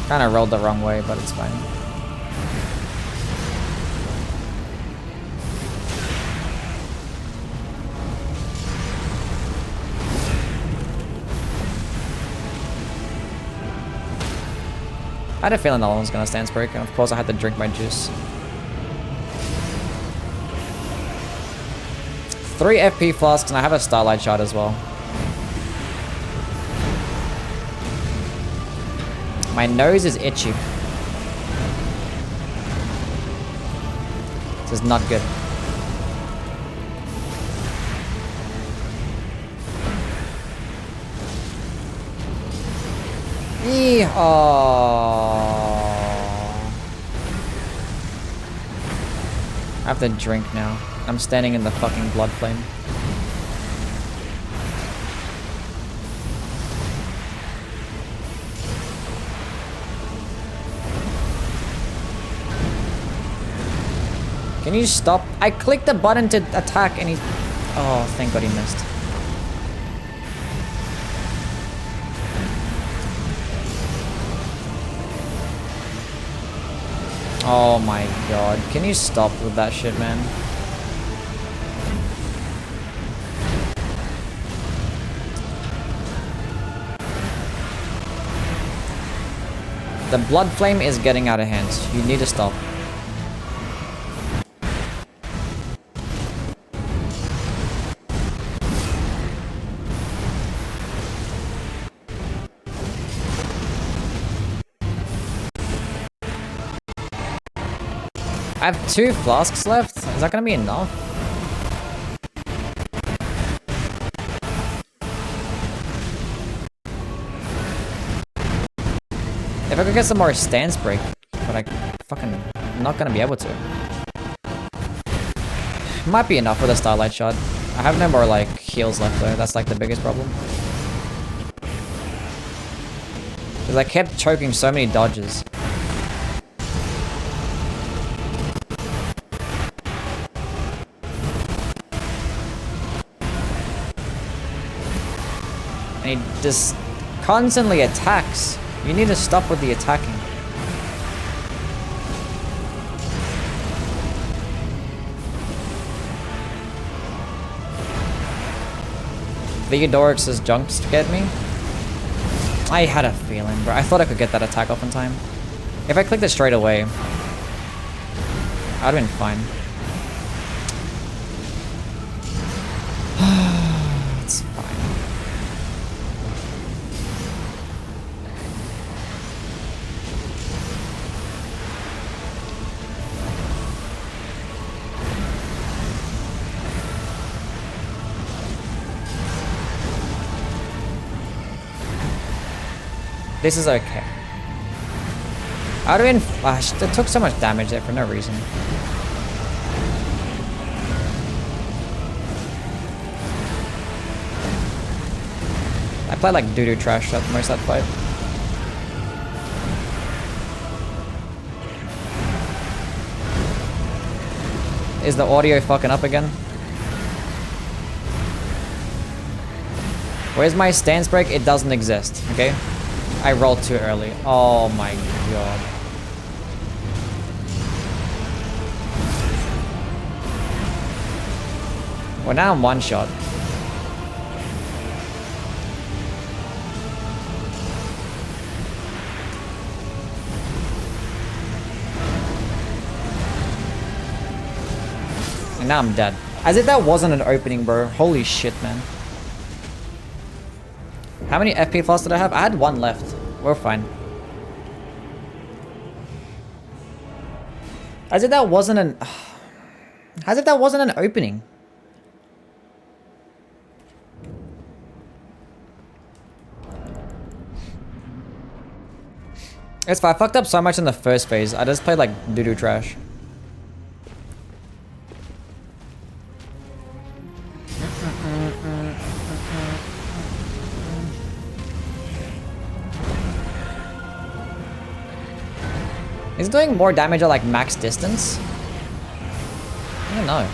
Kind of rolled the wrong way, but it's fine. I had a feeling that one was gonna stance break, and of course I had to drink my juice. 3 FP flasks, and I have a Starlight Shard as well. My nose is itchy. This is not good. I have to drink now. I'm standing in the fucking blood flame. Can you stop? I clicked the button to attack and he... Oh, thank God he missed. Oh my god. Can you stop with that shit, man? The blood flame is getting out of hand. You need to stop. I have 2 flasks left. Is that gonna be enough? If I could get some more stance break, but I fucking not gonna be able to. Might be enough with a starlight shot. I have no more like heals left though. That's like the biggest problem. Because I kept choking so many dodges. And he just constantly attacks. You need to stop with the attacking. Theodorix's jump scared me. I had a feeling, bro. I thought I could get that attack off in time. If I clicked it straight away, I'd have been fine. It's fine. This is okay. I'd have been flashed. It took so much damage there for no reason. I played like doo-doo trash at most of that fight. Is the audio fucking up again? Where's my stance break? It doesn't exist, okay? I rolled too early. Oh my god. Well, now I'm one shot. And now I'm dead. As if that wasn't an opening, bro. Holy shit, man. How many FP flaws did I have? I had 1 left. We're fine. As if that wasn't an... As if that wasn't an opening. It's fine. I fucked up so much in the first phase. I just played like doo-doo trash. Is it doing more damage at like max distance? I don't know.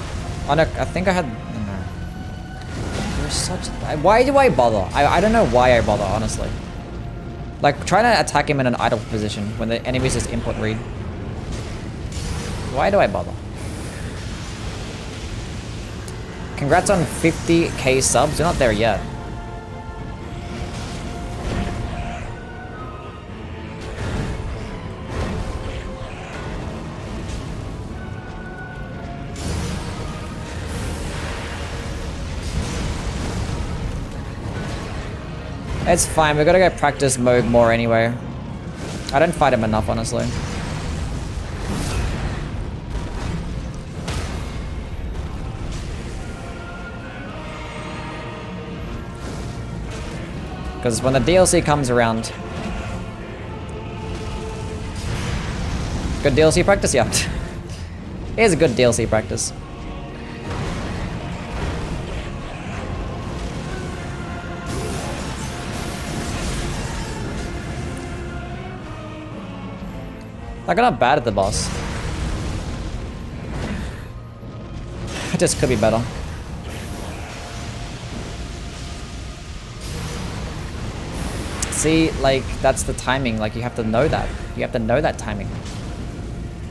Oh, no, I think I had... No. You're such... Why do I bother? I don't know why I bother, honestly. Like, trying to attack him in an idle position when the enemy's just input read. Why do I bother? Congrats on 50k subs. We're not there yet. It's fine, we gotta go practice mode more anyway. I don't fight him enough, honestly. Because when the DLC comes around... Good DLC practice? Yeah. Here's a good DLC practice. Like, I'm not bad at the boss. It just could be better. See, like, that's the timing. Like, you have to know that. You have to know that timing.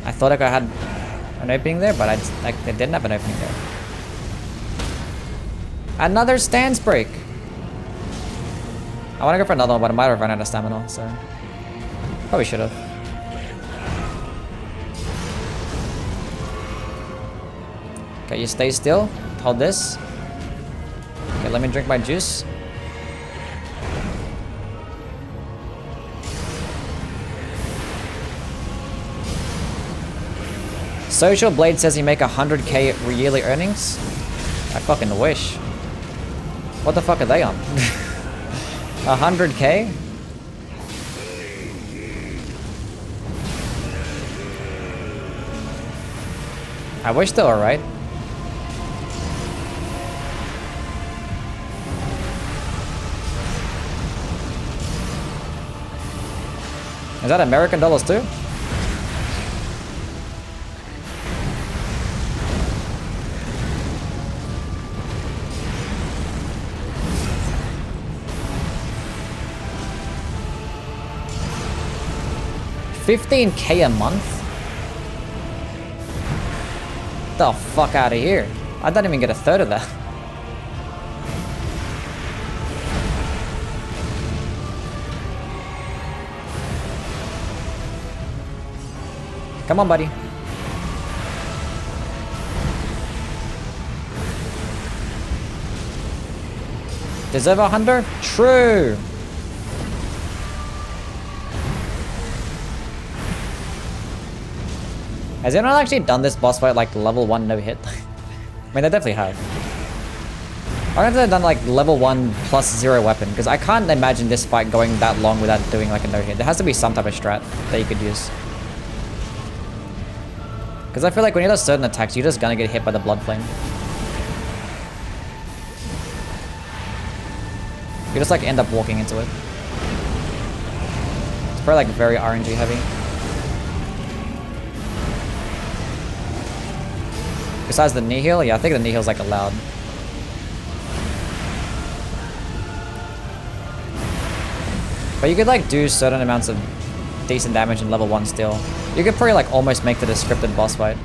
I thought I had an opening there, but I didn't have an opening there. Another stance break. I want to go for another one, but I might have run out of stamina, so probably should have. Okay, you stay still. Hold this. Okay, let me drink my juice. Social Blade says you make 100k yearly earnings. I fucking wish. What the fuck are they on? 100k? I wish they were right. Is that American dollars too? $15k a month? The fuck out of here. I didn't even get a third of that. Come on, buddy. Deserve 100? True. Has anyone actually done this boss fight like level 1 no hit? I mean, they definitely have. I wonder if they've done like level 1 plus 0 weapon, because I can't imagine this fight going that long without doing like a no hit. There has to be some type of strat that you could use. Because I feel like when you do certain attacks, you're just gonna get hit by the blood flame. You just like end up walking into it. It's probably like very RNG heavy. Besides the knee heal? Yeah, I think the knee heal's like allowed. But you could like do certain amounts of decent damage in level 1 still. You could probably like almost make it a scripted boss fight.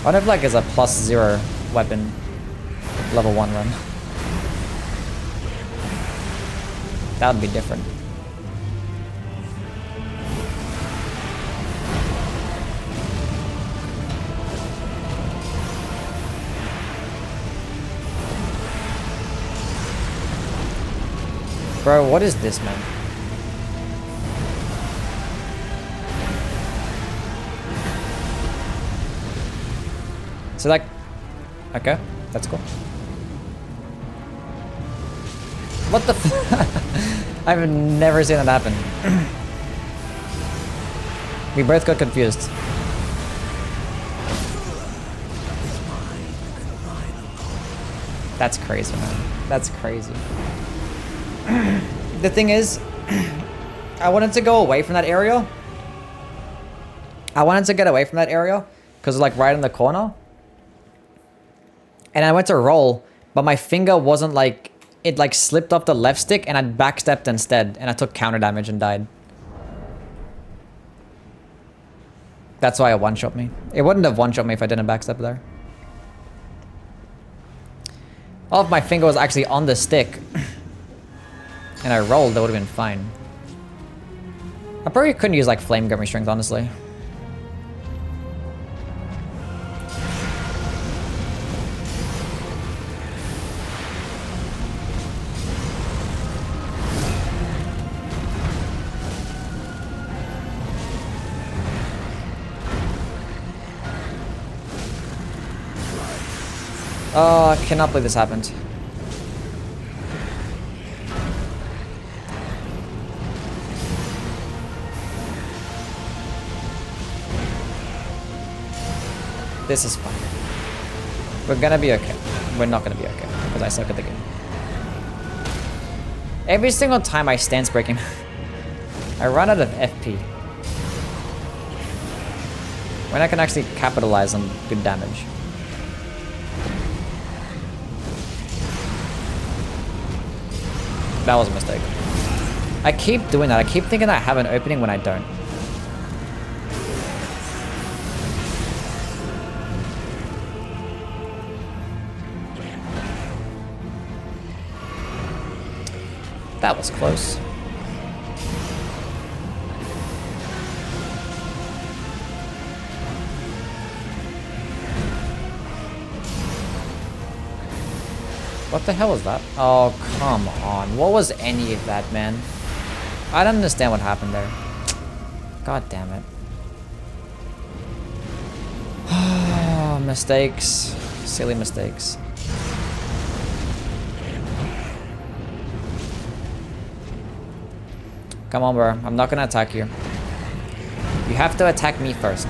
I wonder if like it's a plus 0 weapon level 1 run. That would be different. Bro, what is this, man? So like, okay, that's cool. What the f- I've never seen that happen. We both got confused. That's crazy, man. That's crazy. The thing is, I wanted to go away from that area. I wanted to get away from that area because like right in the corner. And I went to roll, but my finger wasn't like, it like slipped off the left stick and I backstepped instead and I took counter damage and died. That's why it one-shot me. It wouldn't have one-shot me if I didn't backstep there. Well, if my finger was actually on the stick and I rolled, that would have been fine. I probably couldn't use like flame gummy strength, honestly. Oh, I cannot believe this happened. This is fine. We're gonna be okay. We're not gonna be okay, because I suck at the game. Every single time I stance breaking, I run out of FP. When I can actually capitalize on good damage. That was a mistake. I keep doing that. I keep thinking I have an opening when I don't. That was close. What the hell was that? Oh, come on. What was any of that, man? I don't understand what happened there. God damn it. Mistakes. Silly mistakes. Come on, bro. I'm not gonna attack you. You have to attack me first.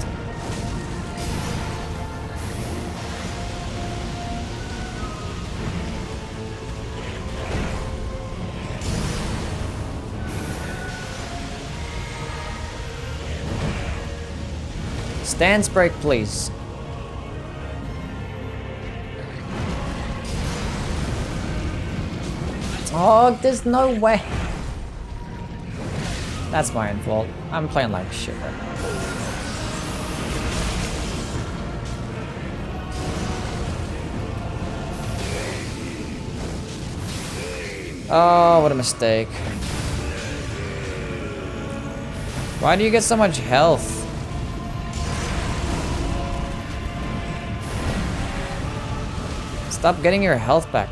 Stance break, please. Oh, there's no way. That's my own fault. I'm playing like shit right now. Oh, what a mistake. Why do you get so much health? Stop getting your health back.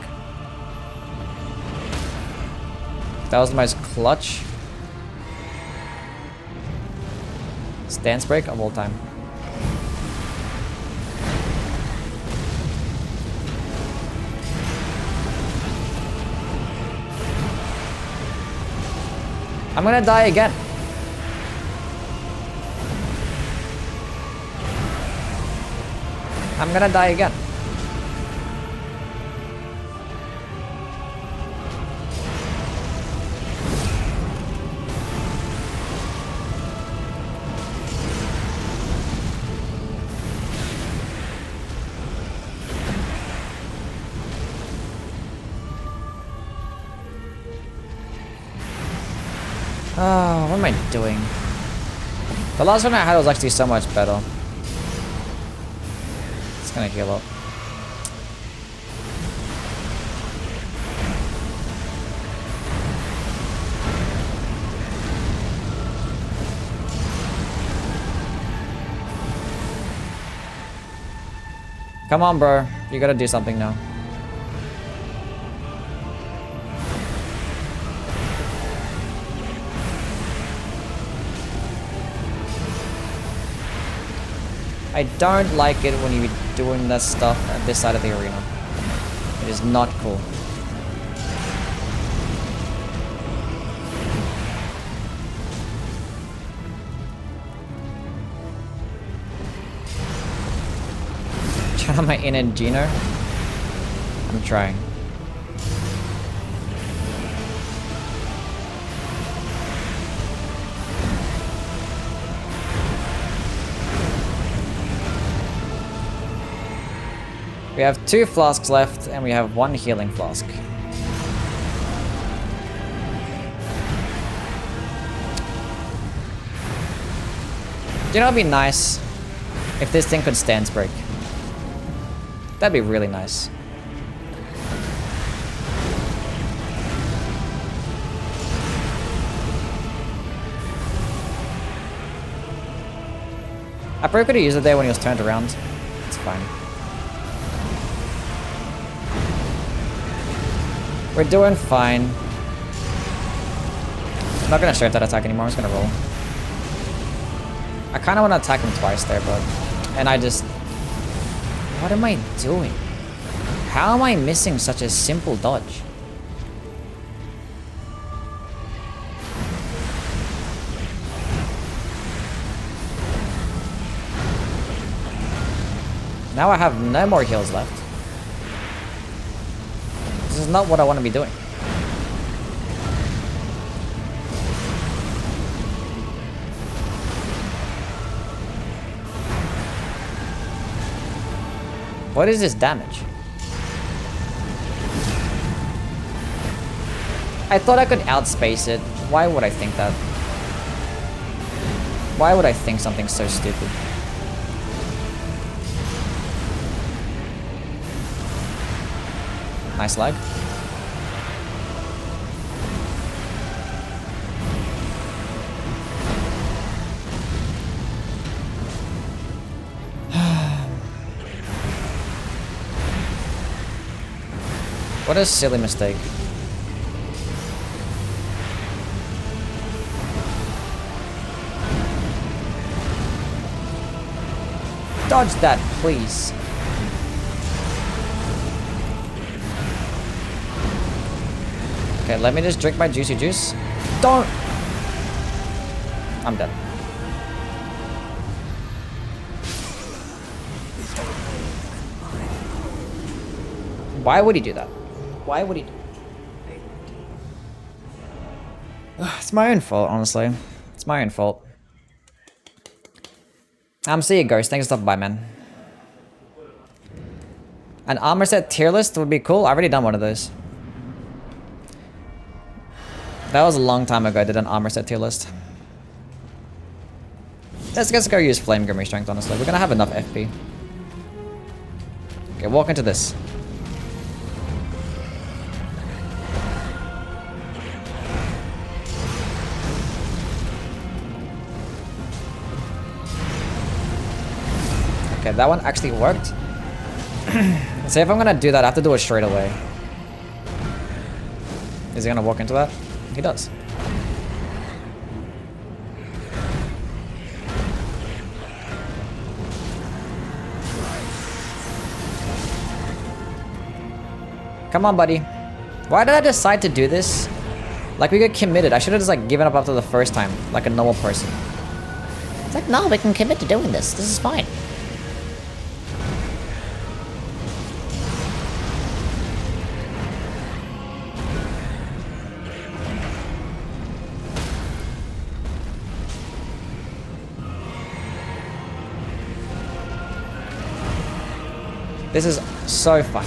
That was the most clutch stance break of all time. I'm gonna die again. I'm gonna die again. Oh, what am I doing? The last one I had was actually so much better. It's gonna heal up. Come on, bro. You gotta do something now. I don't like it when you're doing that stuff at this side of the arena. It is not cool. Channel my inner Gino. I'm trying. We have 2 flasks left, and we have 1 healing flask. Do you know, it'd be nice if this thing could stance break. That'd be really nice. I probably could have used it there when he was turned around. It's fine. We're doing fine. I'm not gonna straight that attack anymore, I'm just gonna roll. I kinda wanna attack him twice there, but... And I just... What am I doing? How am I missing such a simple dodge? Now I have no more heals left. This is not what I want to be doing. What is this damage? I thought I could outspace it. Why would I think that? Why would I think something so stupid? Nice lag. What a silly mistake. Dodge that, please. Okay, let me just drink my juicy juice. Don't! I'm dead. Why would he do that? Why would he do that? It's my own fault, honestly. It's my own fault. See you, Ghost. Thanks for stopping by, man. An armor set tier list would be cool. I've already done one of those. That was a long time ago I did an armor set tier list. Let's go use Flame Grimmy Strength, honestly. We're gonna have enough FP. Okay, walk into this. Okay, that one actually worked. So if I'm gonna do that, I have to do it straight away. Is he gonna walk into that? He does. Come on, buddy. Why did I decide to do this? Like, we got committed. I should have just, like, given up after the first time, like a normal person. It's like, no, we can commit to doing this. This is fine. This is so fun.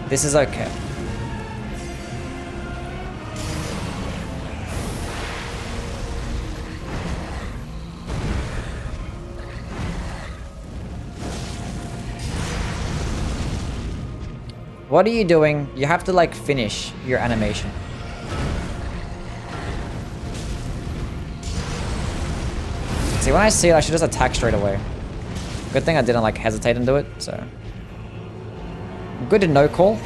This is okay. What are you doing? You have to, like, finish your animation. See, when I see it, I should just attack straight away. Good thing I didn't, like, hesitate and do it, so... Good to no call.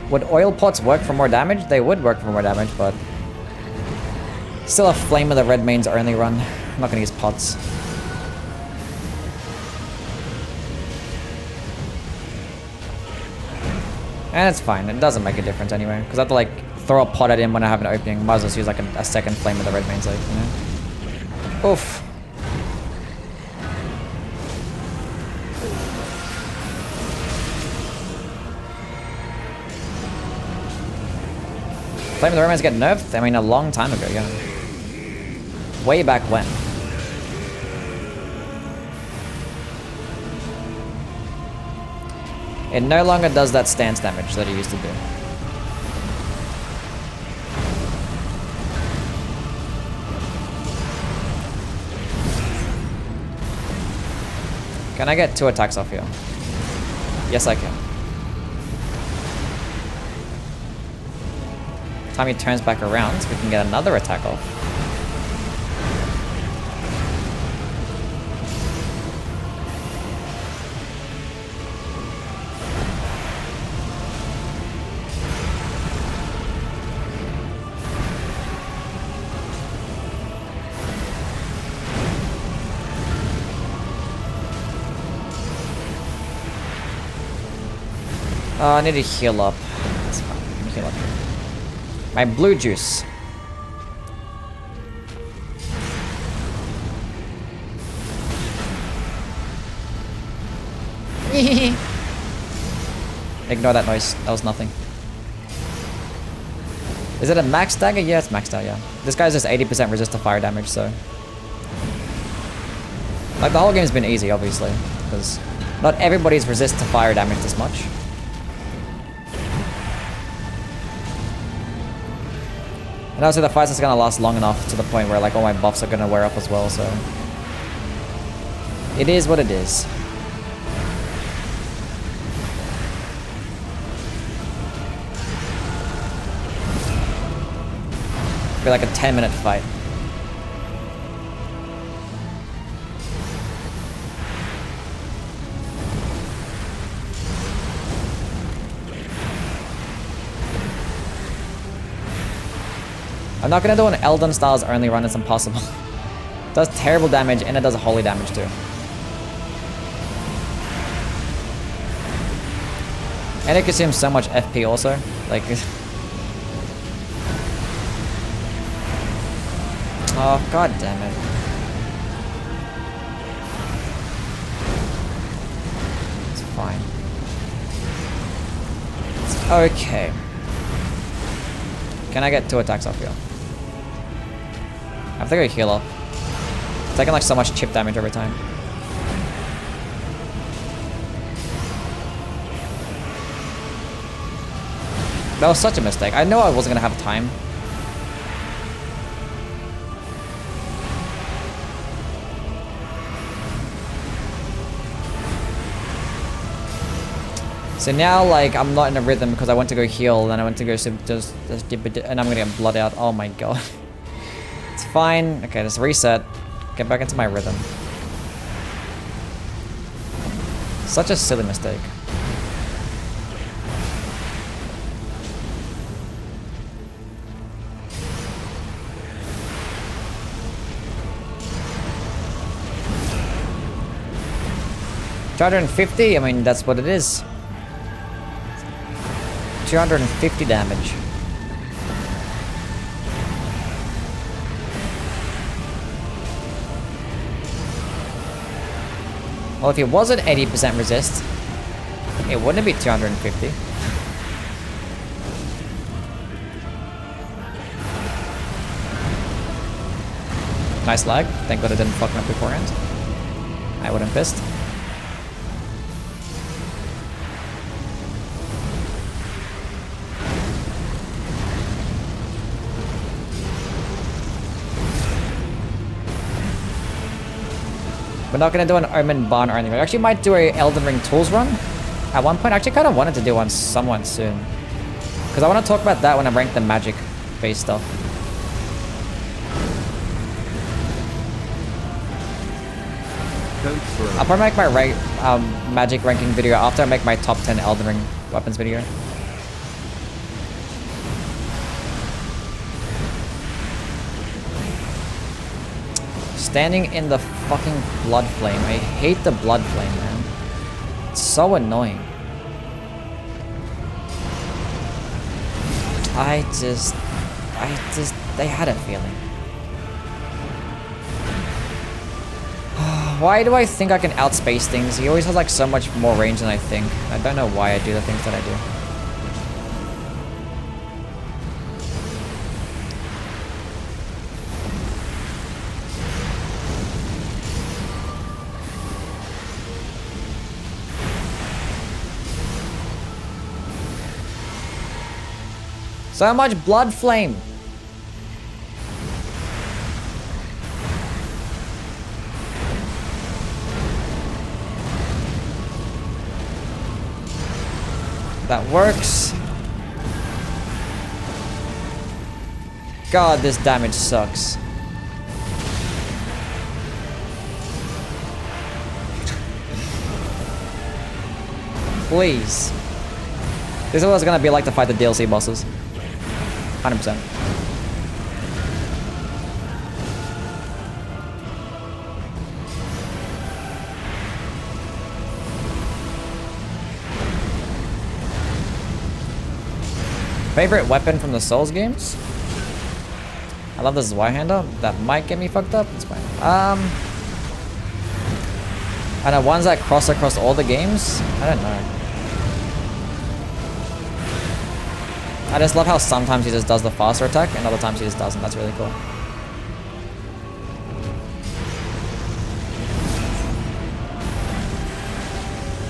Would oil pots work for more damage? They would work for more damage, but... Still a Flame of the Redmanes only run. I'm not gonna use pots. And it's fine, it doesn't make a difference anyway, because I have to, like, throw a pot at him when I have an opening. Might as well use, like, a second Flame of the Redmanes, like, you know? Oof. Flame of the Redmanes get nerfed? I mean, a long time ago, yeah. Way back when. It no longer does that stance damage that it used to do. Can I get 2 attacks off here? Yes, I can. Time he turns back around, we can get another attack off. Oh, I need to heal up. That's fine. Let me heal up here. My blue juice. Ignore that noise. That was nothing. Is it a max dagger? Yeah, it's maxed out, yeah. This guy's just 80% resist to fire damage, so... Like, the whole game's been easy, obviously. Because not everybody's resist to fire damage this much. And also the fight's just gonna last long enough to the point where, like, all my buffs are gonna wear off as well, so... It is what it is. It'll be like a 10-minute fight. I'm not gonna do an Elden styles only run, it's impossible. It does terrible damage and it does holy damage too. And it consumes so much FP also. Like oh god damn it. It's fine. It's okay. Can I get 2 attacks off here? I have to go heal up. It's taking like so much chip damage every time. That was such a mistake. I know I wasn't gonna have time. So now, like, I'm not in a rhythm because I went to go heal, then I went to go and I'm gonna get blood out. Oh my god. It's fine. Okay, just reset. Get back into my rhythm. Such a silly mistake. $250? I mean, that's what it is. 250 damage. Well, if it was an 80% resist, it wouldn't be 250. Nice lag. Thank God I didn't fuck me up beforehand. I wouldn't pissed. We're not gonna do an Omen Barn or anything. We actually might do a Elden Ring Tools run. At one point, I actually kind of wanted to do one somewhat soon. Because I want to talk about that when I rank the magic-based stuff. I'll probably make my magic ranking video after I make my top 10 Elden Ring weapons video. Standing in the fucking blood flame. I hate the blood flame, man. It's so annoying. I had a feeling. Why do I think I can outspace things? He always has like so much more range than I think. I don't know why I do the things that I do. So much blood flame. That works. God, this damage sucks. Please. This is what it's gonna be like to fight the DLC bosses. 100%. Favorite weapon from the Souls games? I love this Y-hander. That might get me fucked up. It's fine. And the ones that cross across all the games? I don't know. I just love how sometimes he just does the faster attack and other times he just doesn't. That's really cool.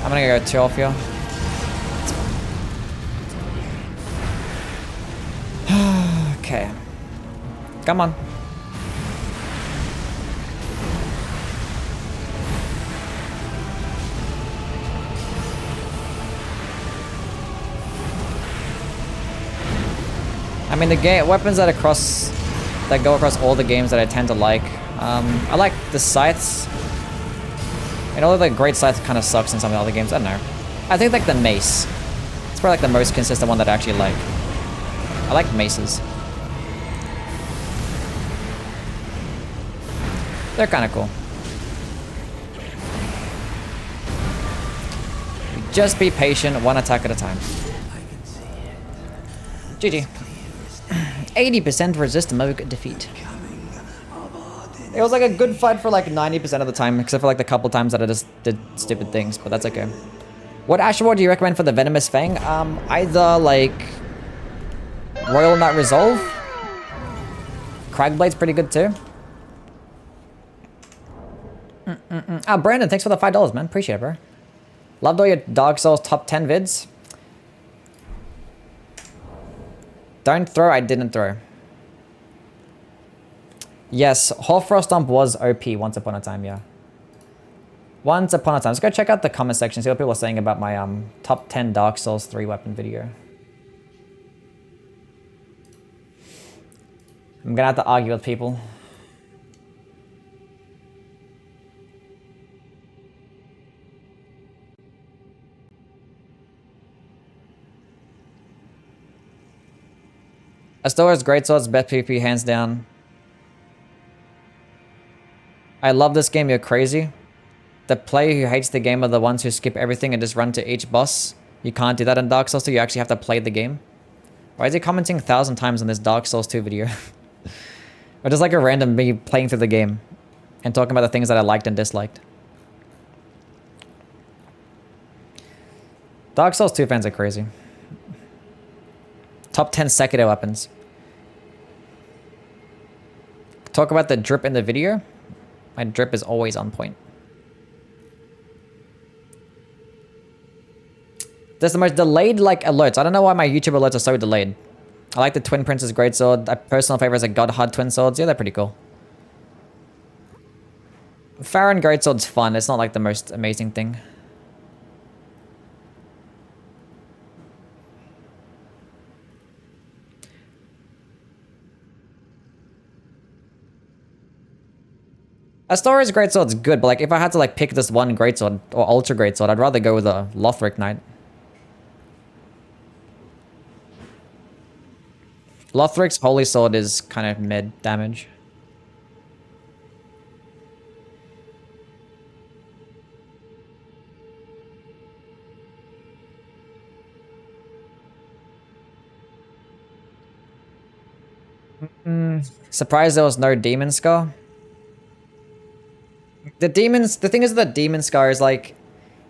I'm gonna go 2 off here. Okay. Come on. I mean, the weapons that are cross that go across all the games that I tend to like. I like the scythes. And all of the great scythe kind of sucks in some of the other games. I don't know. I think like the mace. It's probably like the most consistent one that I actually like. I like maces. They're kind of cool. Just be patient, one attack at a time. GG. 80% resist Moog defeat. It was like a good fight for like 90% of the time, except for like the couple times that I just did stupid things, but that's okay. What Ashward do you recommend for the Venomous Fang? Either like Royal Knight Resolve. Cragblade's pretty good too. Brandon, thanks for the $5, man. Appreciate it, bro. Loved all your Dark Souls top 10 vids. Don't throw, I didn't throw. Yes, Hoarfrost Stomp was OP once upon a time, yeah. Once upon a time. Let's go check out the comment section, see what people are saying about my top 10 Dark Souls 3 weapon video. I'm gonna have to argue with people. Astora's Greatsword's best PvP hands down. I love this game, you're crazy. The player who hates the game are the ones who skip everything and just run to each boss. You can't do that in Dark Souls 2, you actually have to play the game. Why is he commenting 1,000 times on this Dark Souls 2 video? Or just like a random me playing through the game and talking about the things that I liked and disliked. Dark Souls 2 fans are crazy. Top 10 Sekiro weapons. Talk about the drip in the video. My drip is always on point. There's the most delayed like alerts. I don't know why my YouTube alerts are so delayed. I like the Twin Princess Greatsword. My personal favorite is a Godhard Twin Swords. Yeah, they're pretty cool. Farron Greatsword's fun. It's not like the most amazing thing. Astoria's Greatsword's good, but like if I had to like pick this one Greatsword or Ultra Greatsword, I'd rather go with a Lothric Knight. Lothric's Holy Sword is kind of mid damage. Surprised there was no Demon Scar. The thing is that Demon Scar is like,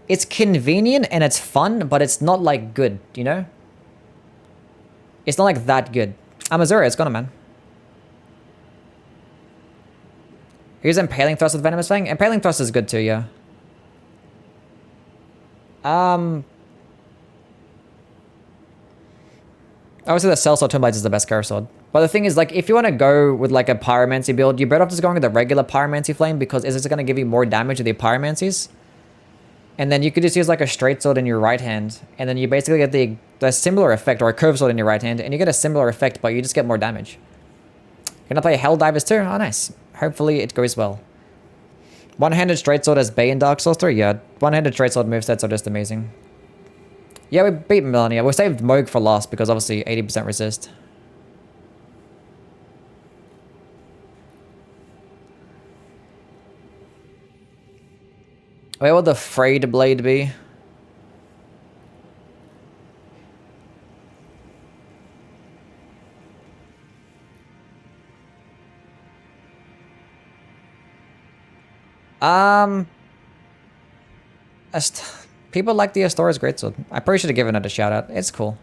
it's convenient and it's fun, but it's not like good, you know? It's not like that good. Amazura, it's gone, man. Here's Impaling Thrust with Venomous Fang. Impaling Thrust is good too, yeah. Obviously the Sellsword Twin Blades is the best Curse Sword. But the thing is, like, if you want to go with like a Pyromancy build, you're better off just going with the regular Pyromancy Flame because it's going to give you more damage with the Pyromancies. And then you could just use like a straight sword in your right hand, and then you basically get the similar effect, or a curved sword in your right hand, and you get a similar effect, but you just get more damage. Can I play Helldivers too? Oh, nice. Hopefully it goes well. One-handed straight sword as Bay in Dark Souls 3? Yeah, one-handed straight sword movesets are just amazing. Yeah, we beat Melania. We saved Moog for last because obviously 80% resist. Where would the Frayed Blade be? People like the Astoria's Greatsword. I probably should have given it a shout out. It's cool.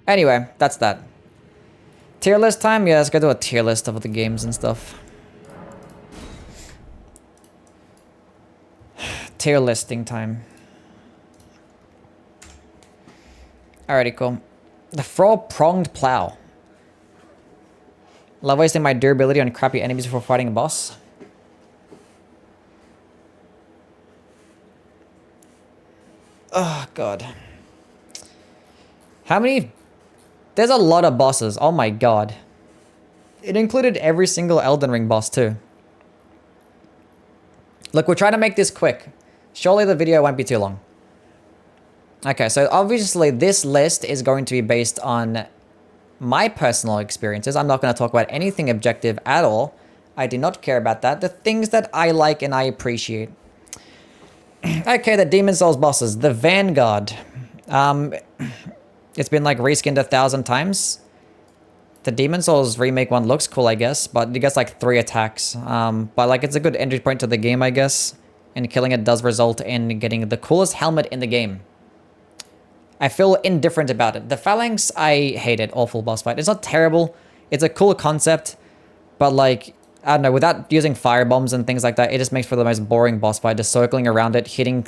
Anyway, that's that. Tier list time? Yeah, let's go do a tier list of the games and stuff. Tier listing time. Alrighty, cool. The Four-Pronged Plow. Love wasting my durability on crappy enemies before fighting a boss. Oh, God. How many... There's a lot of bosses. Oh, my God. It included every single Elden Ring boss, too. Look, we're trying to make this quick. Surely the video won't be too long. Okay, so obviously this list is going to be based on my personal experiences. I'm not going to talk about anything objective at all. I do not care about that. The things that I like and I appreciate. Okay, the Demon Souls bosses. The Vanguard. It's been like reskinned 1,000 times. The Demon Souls remake one looks cool, I guess, but it gets like 3 attacks. But like it's a good entry point to the game, I guess. And killing it does result in getting the coolest helmet in the game. I feel indifferent about it. The Phalanx, I hate it. Awful boss fight. It's not terrible. It's a cool concept. But like, I don't know, without using fire bombs and things like that, it just makes for the most boring boss fight. Just circling around it, hitting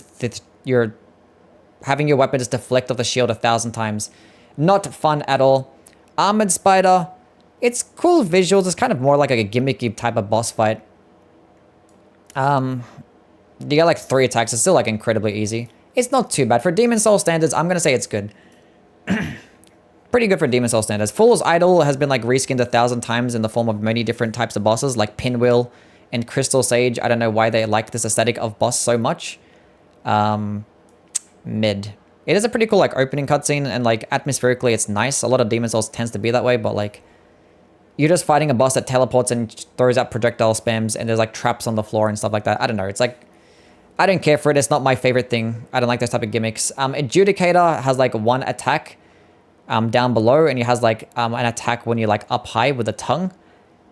having your weapon just deflect off the shield 1,000 times. Not fun at all. Armored Spider, it's cool visuals. It's kind of more like a gimmicky type of boss fight. You get like 3 attacks. It's still like incredibly easy. It's not too bad. For Demon Soul standards, I'm going to say it's good. Pretty good for Demon Soul standards. Fool's Idol has been like reskinned 1,000 times in the form of many different types of bosses like Pinwheel and Crystal Sage. I don't know why they like this aesthetic of boss so much. Mid. It is a pretty cool like opening cutscene and like atmospherically it's nice. A lot of Demon Souls tends to be that way, but like you're just fighting a boss that teleports and throws out projectile spams and there's like traps on the floor and stuff like that. I don't know. It's like, I don't care for it. It's not my favorite thing. I don't like those type of gimmicks. Adjudicator has like 1 attack down below and he has like an attack when you're like up high with a tongue.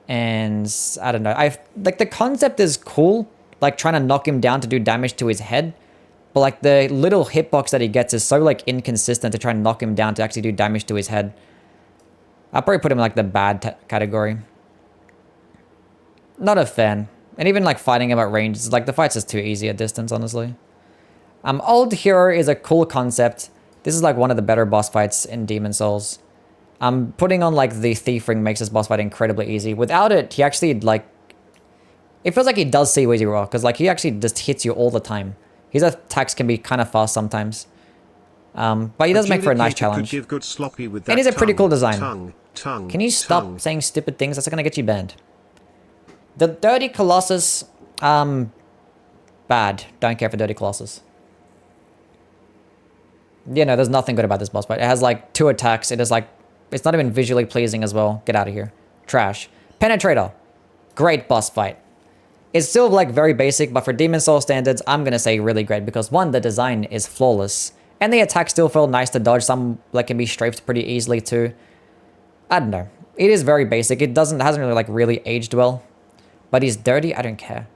And I don't know. Like the concept is cool. Like trying to knock him down to do damage to his head. But like the little hitbox that he gets is so like inconsistent to try and knock him down to actually do damage to his head. I'll probably put him in like the bad category. Not a fan. And even like fighting him at range, it's like the fight's just too easy at distance, honestly. Old Hero is a cool concept. This is like one of the better boss fights in Demon Souls. Putting on like the Thief Ring makes this boss fight incredibly easy. Without it, he actually like... It feels like he does see Wheezy Raw, because like he actually just hits you all the time. His attacks can be kind of fast sometimes. But he does make for a nice challenge. And he's a pretty cool design. Can you stop saying stupid things? That's gonna get you banned. The Dirty Colossus, bad. Don't care for Dirty Colossus. Yeah, no, there's nothing good about this boss fight. It has like 2 attacks. It is like, it's not even visually pleasing as well. Get out of here. Trash. Penetrator. Great boss fight. It's still like very basic, but for Demon Soul standards, I'm gonna say really great because 1, the design is flawless. And the attacks still feel nice to dodge. Some like can be strafed pretty easily too. I don't know. It is very basic. It hasn't really like really aged well. But he's dirty, I don't care.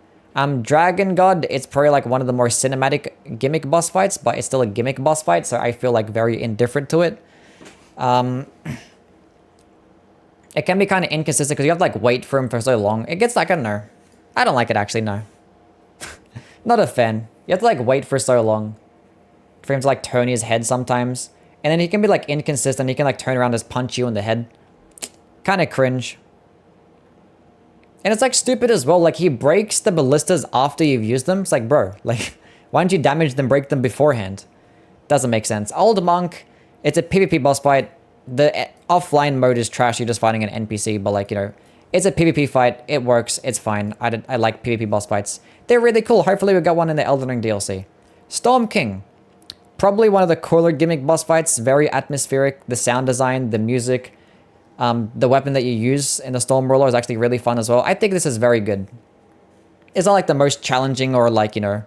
Dragon God, it's probably like one of the more cinematic gimmick boss fights, but it's still a gimmick boss fight, so I feel like very indifferent to it. It can be kind of inconsistent because you have to like wait for him for so long. It gets like, I don't know. I don't like it actually, no. Not a fan. You have to like wait for so long for him to like turn his head sometimes. And then he can be like inconsistent. He can like turn around and just punch you in the head. Kind of cringe. And it's like stupid as well. Like he breaks the ballistas after you've used them. It's like, bro, like why don't you damage them, break them beforehand? Doesn't make sense. Old Monk, it's a PvP boss fight. The offline mode is trash. You're just fighting an NPC, but like, you know, it's a PvP fight. It works. It's fine. I like PvP boss fights. They're really cool. Hopefully we got one in the Elden Ring DLC. Storm King. Probably one of the cooler gimmick boss fights. Very atmospheric. The sound design, the music. The weapon that you use in the Storm Ruler is actually really fun as well. I think this is very good. It's not like the most challenging or like, you know,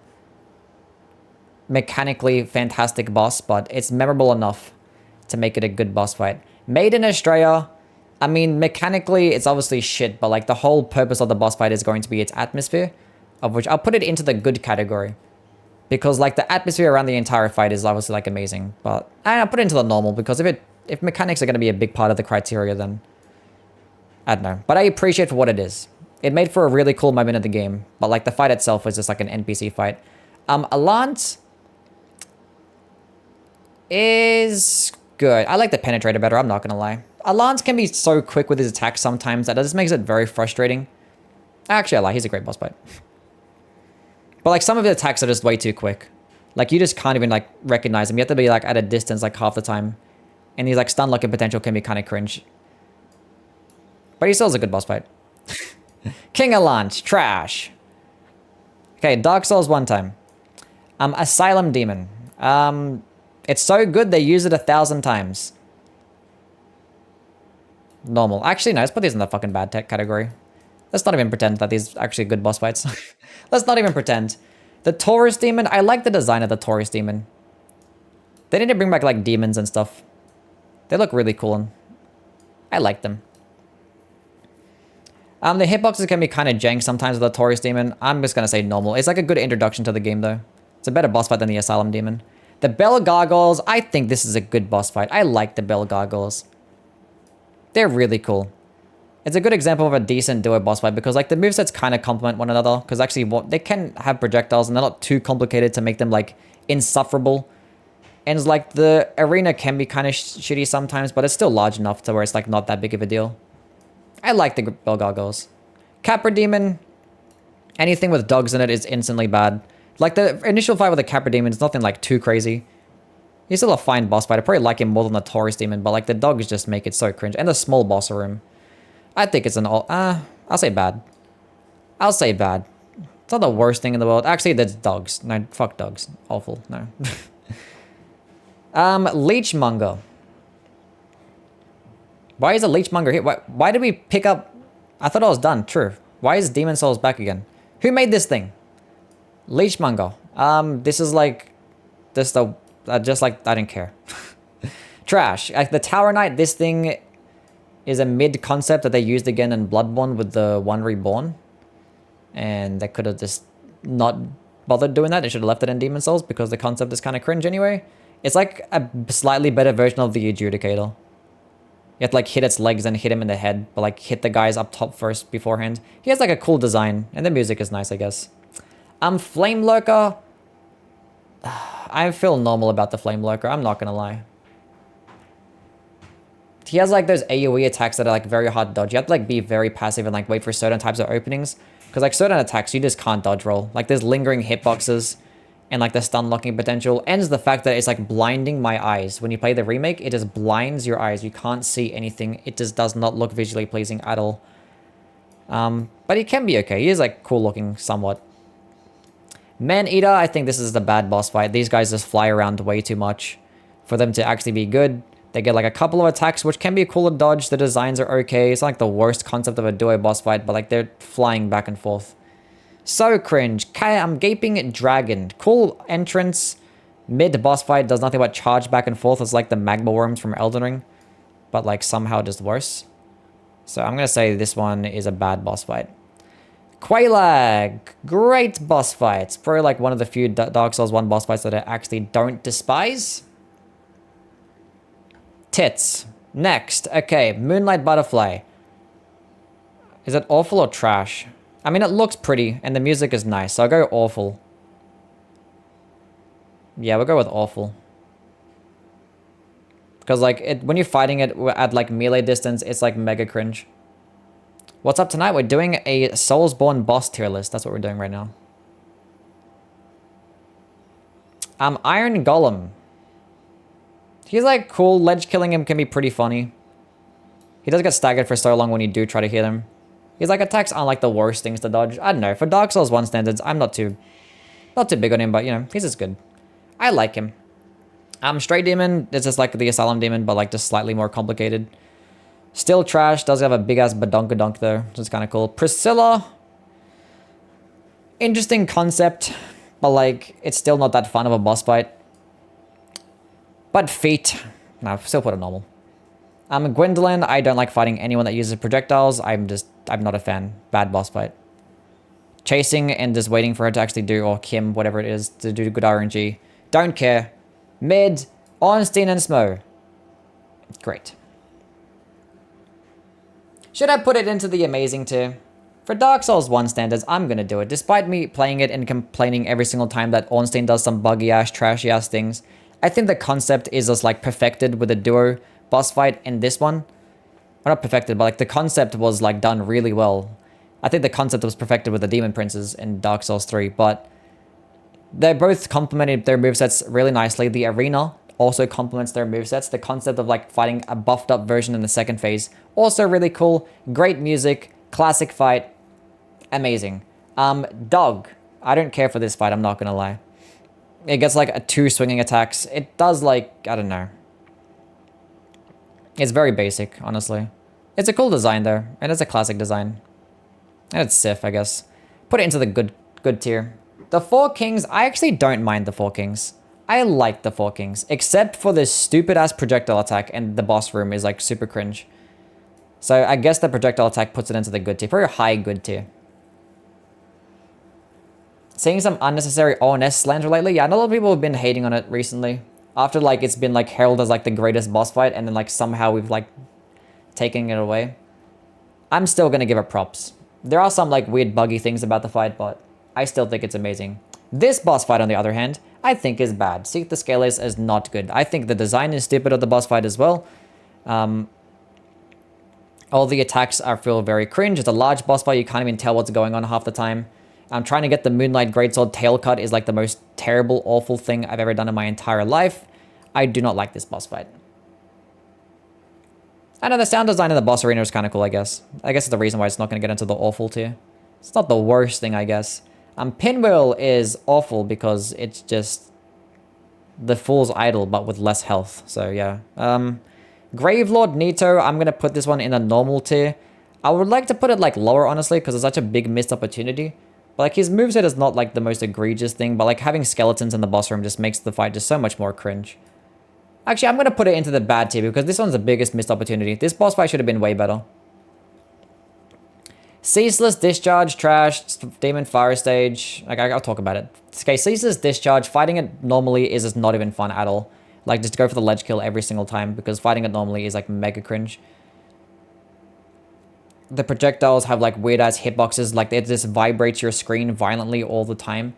mechanically fantastic boss, but it's memorable enough to make it a good boss fight. Maiden Estrella, I mean, mechanically it's obviously shit, but like the whole purpose of the boss fight is going to be its atmosphere, of which I'll put it into the good category. Because like the atmosphere around the entire fight is obviously like amazing, but I'll put it into the normal because if mechanics are going to be a big part of the criteria, then I don't know. But I appreciate for what it is. It made for a really cool moment of the game, but like the fight itself was just like an NPC fight. Alliance is good. I like the Penetrator better, I'm not going to lie. Alliance can be so quick with his attacks sometimes that just makes it very frustrating. Actually, I lie. He's a great boss fight. But like some of the attacks are just way too quick. Like, you just can't even, like, recognize him. You have to be, like, at a distance, like, half the time. And he's, like, stun locking potential can be kind of cringe. But he still has a good boss fight. King of Launch. Trash. Okay, Dark Souls 1 time. Asylum Demon. It's so good they use it 1,000 times. Normal. Actually, no, let's put these in the fucking bad tech category. Let's not even pretend that these are actually good boss fights. Let's not even pretend. The Taurus Demon, I like the design of the Taurus Demon. They need to bring back, like, demons and stuff. They look really cool, and I like them. The hitboxes can be kind of jank sometimes with the Taurus Demon. I'm just going to say normal. It's like a good introduction to the game, though. It's a better boss fight than the Asylum Demon. The Bell Gargoyles, I think this is a good boss fight. I like the Bell Gargoyles. They're really cool. It's a good example of a decent duo boss fight because, like, the movesets kind of complement one another. Because actually, they can have projectiles and they're not too complicated to make them, like, insufferable. And, like, the arena can be kind of shitty sometimes, but it's still large enough to where it's, like, not that big of a deal. I like the Bell Gargoyles. Capra Demon, anything with dogs in it is instantly bad. Like, the initial fight with the Capra Demon is nothing, like, too crazy. He's still a fine boss fight. I probably like him more than the Taurus Demon, but, like, the dogs just make it so cringe. And the small boss room. I think it's an I'll say bad. I'll say bad. It's not the worst thing in the world. Actually, there's dogs. No, fuck dogs. Awful. No. Leechmonger. Why is a Leechmonger here? Why did we pick up... I thought I was done. True. Why is Demon Souls back again? Who made this thing? Leechmonger. This is like... Just like... I didn't care. Trash. Like, the Tower Knight, this thing is a mid-concept that they used again in Bloodborne with the One Reborn. And they could have just not bothered doing that. They should have left it in Demon Souls because the concept is kind of cringe anyway. It's like a slightly better version of the Adjudicator. You have to, like, hit its legs and hit him in the head, but, like, hit the guys up top first beforehand. He has, like, a cool design, and the music is nice, I guess. Flame Lurker. I feel normal about the Flame Lurker, I'm not gonna lie. He has, like, those AoE attacks that are, like, very hard to dodge. You have to, like, be very passive and, like, wait for certain types of openings. Because, like, certain attacks, you just can't dodge roll. Like, there's lingering hitboxes. And, like, the stun locking potential ends the fact that it's, like, blinding my eyes. When you play the remake, it just blinds your eyes. You can't see anything. It just does not look visually pleasing at all. But he can be okay. He is, like, cool looking somewhat. Man-Eater, I think this is the bad boss fight. These guys just fly around way too much for them to actually be good. They get, like, a couple of attacks, which can be cool to dodge. The designs are okay. It's not, like, the worst concept of a duo boss fight, but, like, they're flying back and forth. So cringe. Gaping Dragon. Cool entrance. Mid-boss fight. Does nothing but charge back and forth. It's like the magma worms from Elden Ring. But, like, somehow just worse. So I'm going to say this one is a bad boss fight. Quelaag. Great boss fight. It's probably, like, one of the few Dark Souls 1 boss fights that I actually don't despise. Tits. Next. Okay. Moonlight Butterfly. Is it awful or trash? I mean, it looks pretty, and the music is nice, so I'll go awful. Yeah, we'll go with awful. Because, like, when you're fighting it at, like, melee distance, it's, like, mega cringe. What's up tonight? We're doing a Soulsborne boss tier list. That's what we're doing right now. Iron Golem. He's, like, cool. Ledge killing him can be pretty funny. He does get staggered for so long when you do try to hit him. His, like, attacks aren't, like, the worst things to dodge. I don't know. For Dark Souls 1 standards, I'm not too big on him, but, you know, he's just good. I like him. Stray Demon is just like the Asylum Demon, but, like, just slightly more complicated. Still trash. Does have a big-ass badonkadonk, though, which is kind of cool. Priscilla. Interesting concept, but, like, it's still not that fun of a boss fight. But feet. No, still put it normal. Gwendolyn, I don't like fighting anyone that uses projectiles. I'm not a fan. Bad boss fight. Chasing and just waiting for her to actually do, or Kim, whatever it is, to do good RNG. Don't care. Mid, Ornstein and Smo. Great. Should I put it into the amazing tier? For Dark Souls 1 standards, I'm gonna do it. Despite me playing it and complaining every single time that Ornstein does some buggy-ass, trashy-ass things, I think the concept is just, like, perfected with a duo boss fight in this one. Well, not perfected, but, like, the concept was, like, done really well. I think the concept was perfected with the Demon Princes in Dark Souls 3, but They both complemented their movesets really nicely. The arena also complements their movesets. The concept of like fighting a buffed up version in the second phase, also really cool. Great music, classic fight, amazing. Dog. I don't care for this fight, I'm not gonna lie. It gets like a 2 swinging attacks. It does like, I don't know. It's very basic, honestly. It's a cool design though, and it's a classic design. And it's Sif, I guess. Put it into the good tier. The Four Kings, I actually don't mind the Four Kings. I like the Four Kings, except for this stupid ass projectile attack, and the boss room is like super cringe. So I guess the projectile attack puts it into the good tier, very high good tier. Seeing some unnecessary ONS slander lately. Yeah, a lot of people have been hating on it recently. After like it's been like heralded as like the greatest boss fight, and then like somehow we've like taken it away. I'm still gonna give it props. There are some like weird buggy things about the fight, but I still think it's amazing. This boss fight, on the other hand, I think is bad. Seek the Scales is not good. I think the design is stupid of the boss fight as well. All the attacks feel very cringe. It's a large boss fight. You can't even tell what's going on half the time. I'm trying to get the Moonlight Greatsword tail cut is like the most terrible, awful thing I've ever done in my entire life. I do not like this boss fight. I know the sound design in the boss arena is kind of cool, I guess. I guess it's the reason why it's not going to get into the awful tier. It's not the worst thing, I guess. Pinwheel is awful because it's just the Fool's Idol, but with less health. So, yeah. Gravelord Nito, I'm going to put this one in a normal tier. I would like to put it, like, lower, honestly, because it's such a big missed opportunity. But, like, his moveset is not, like, the most egregious thing, but, like, having skeletons in the boss room just makes the fight just so much more cringe. Actually, I'm going to put it into the bad tier because this one's the biggest missed opportunity. This boss fight should have been way better. Ceaseless Discharge, trash. Demon Fire Stage. Like, I'll talk about it. Okay, Ceaseless Discharge, fighting it normally is just not even fun at all. Like, just go for the ledge kill every single time because fighting it normally is, like, mega cringe. The projectiles have, like, weird-ass hitboxes. Like, it just vibrates your screen violently all the time.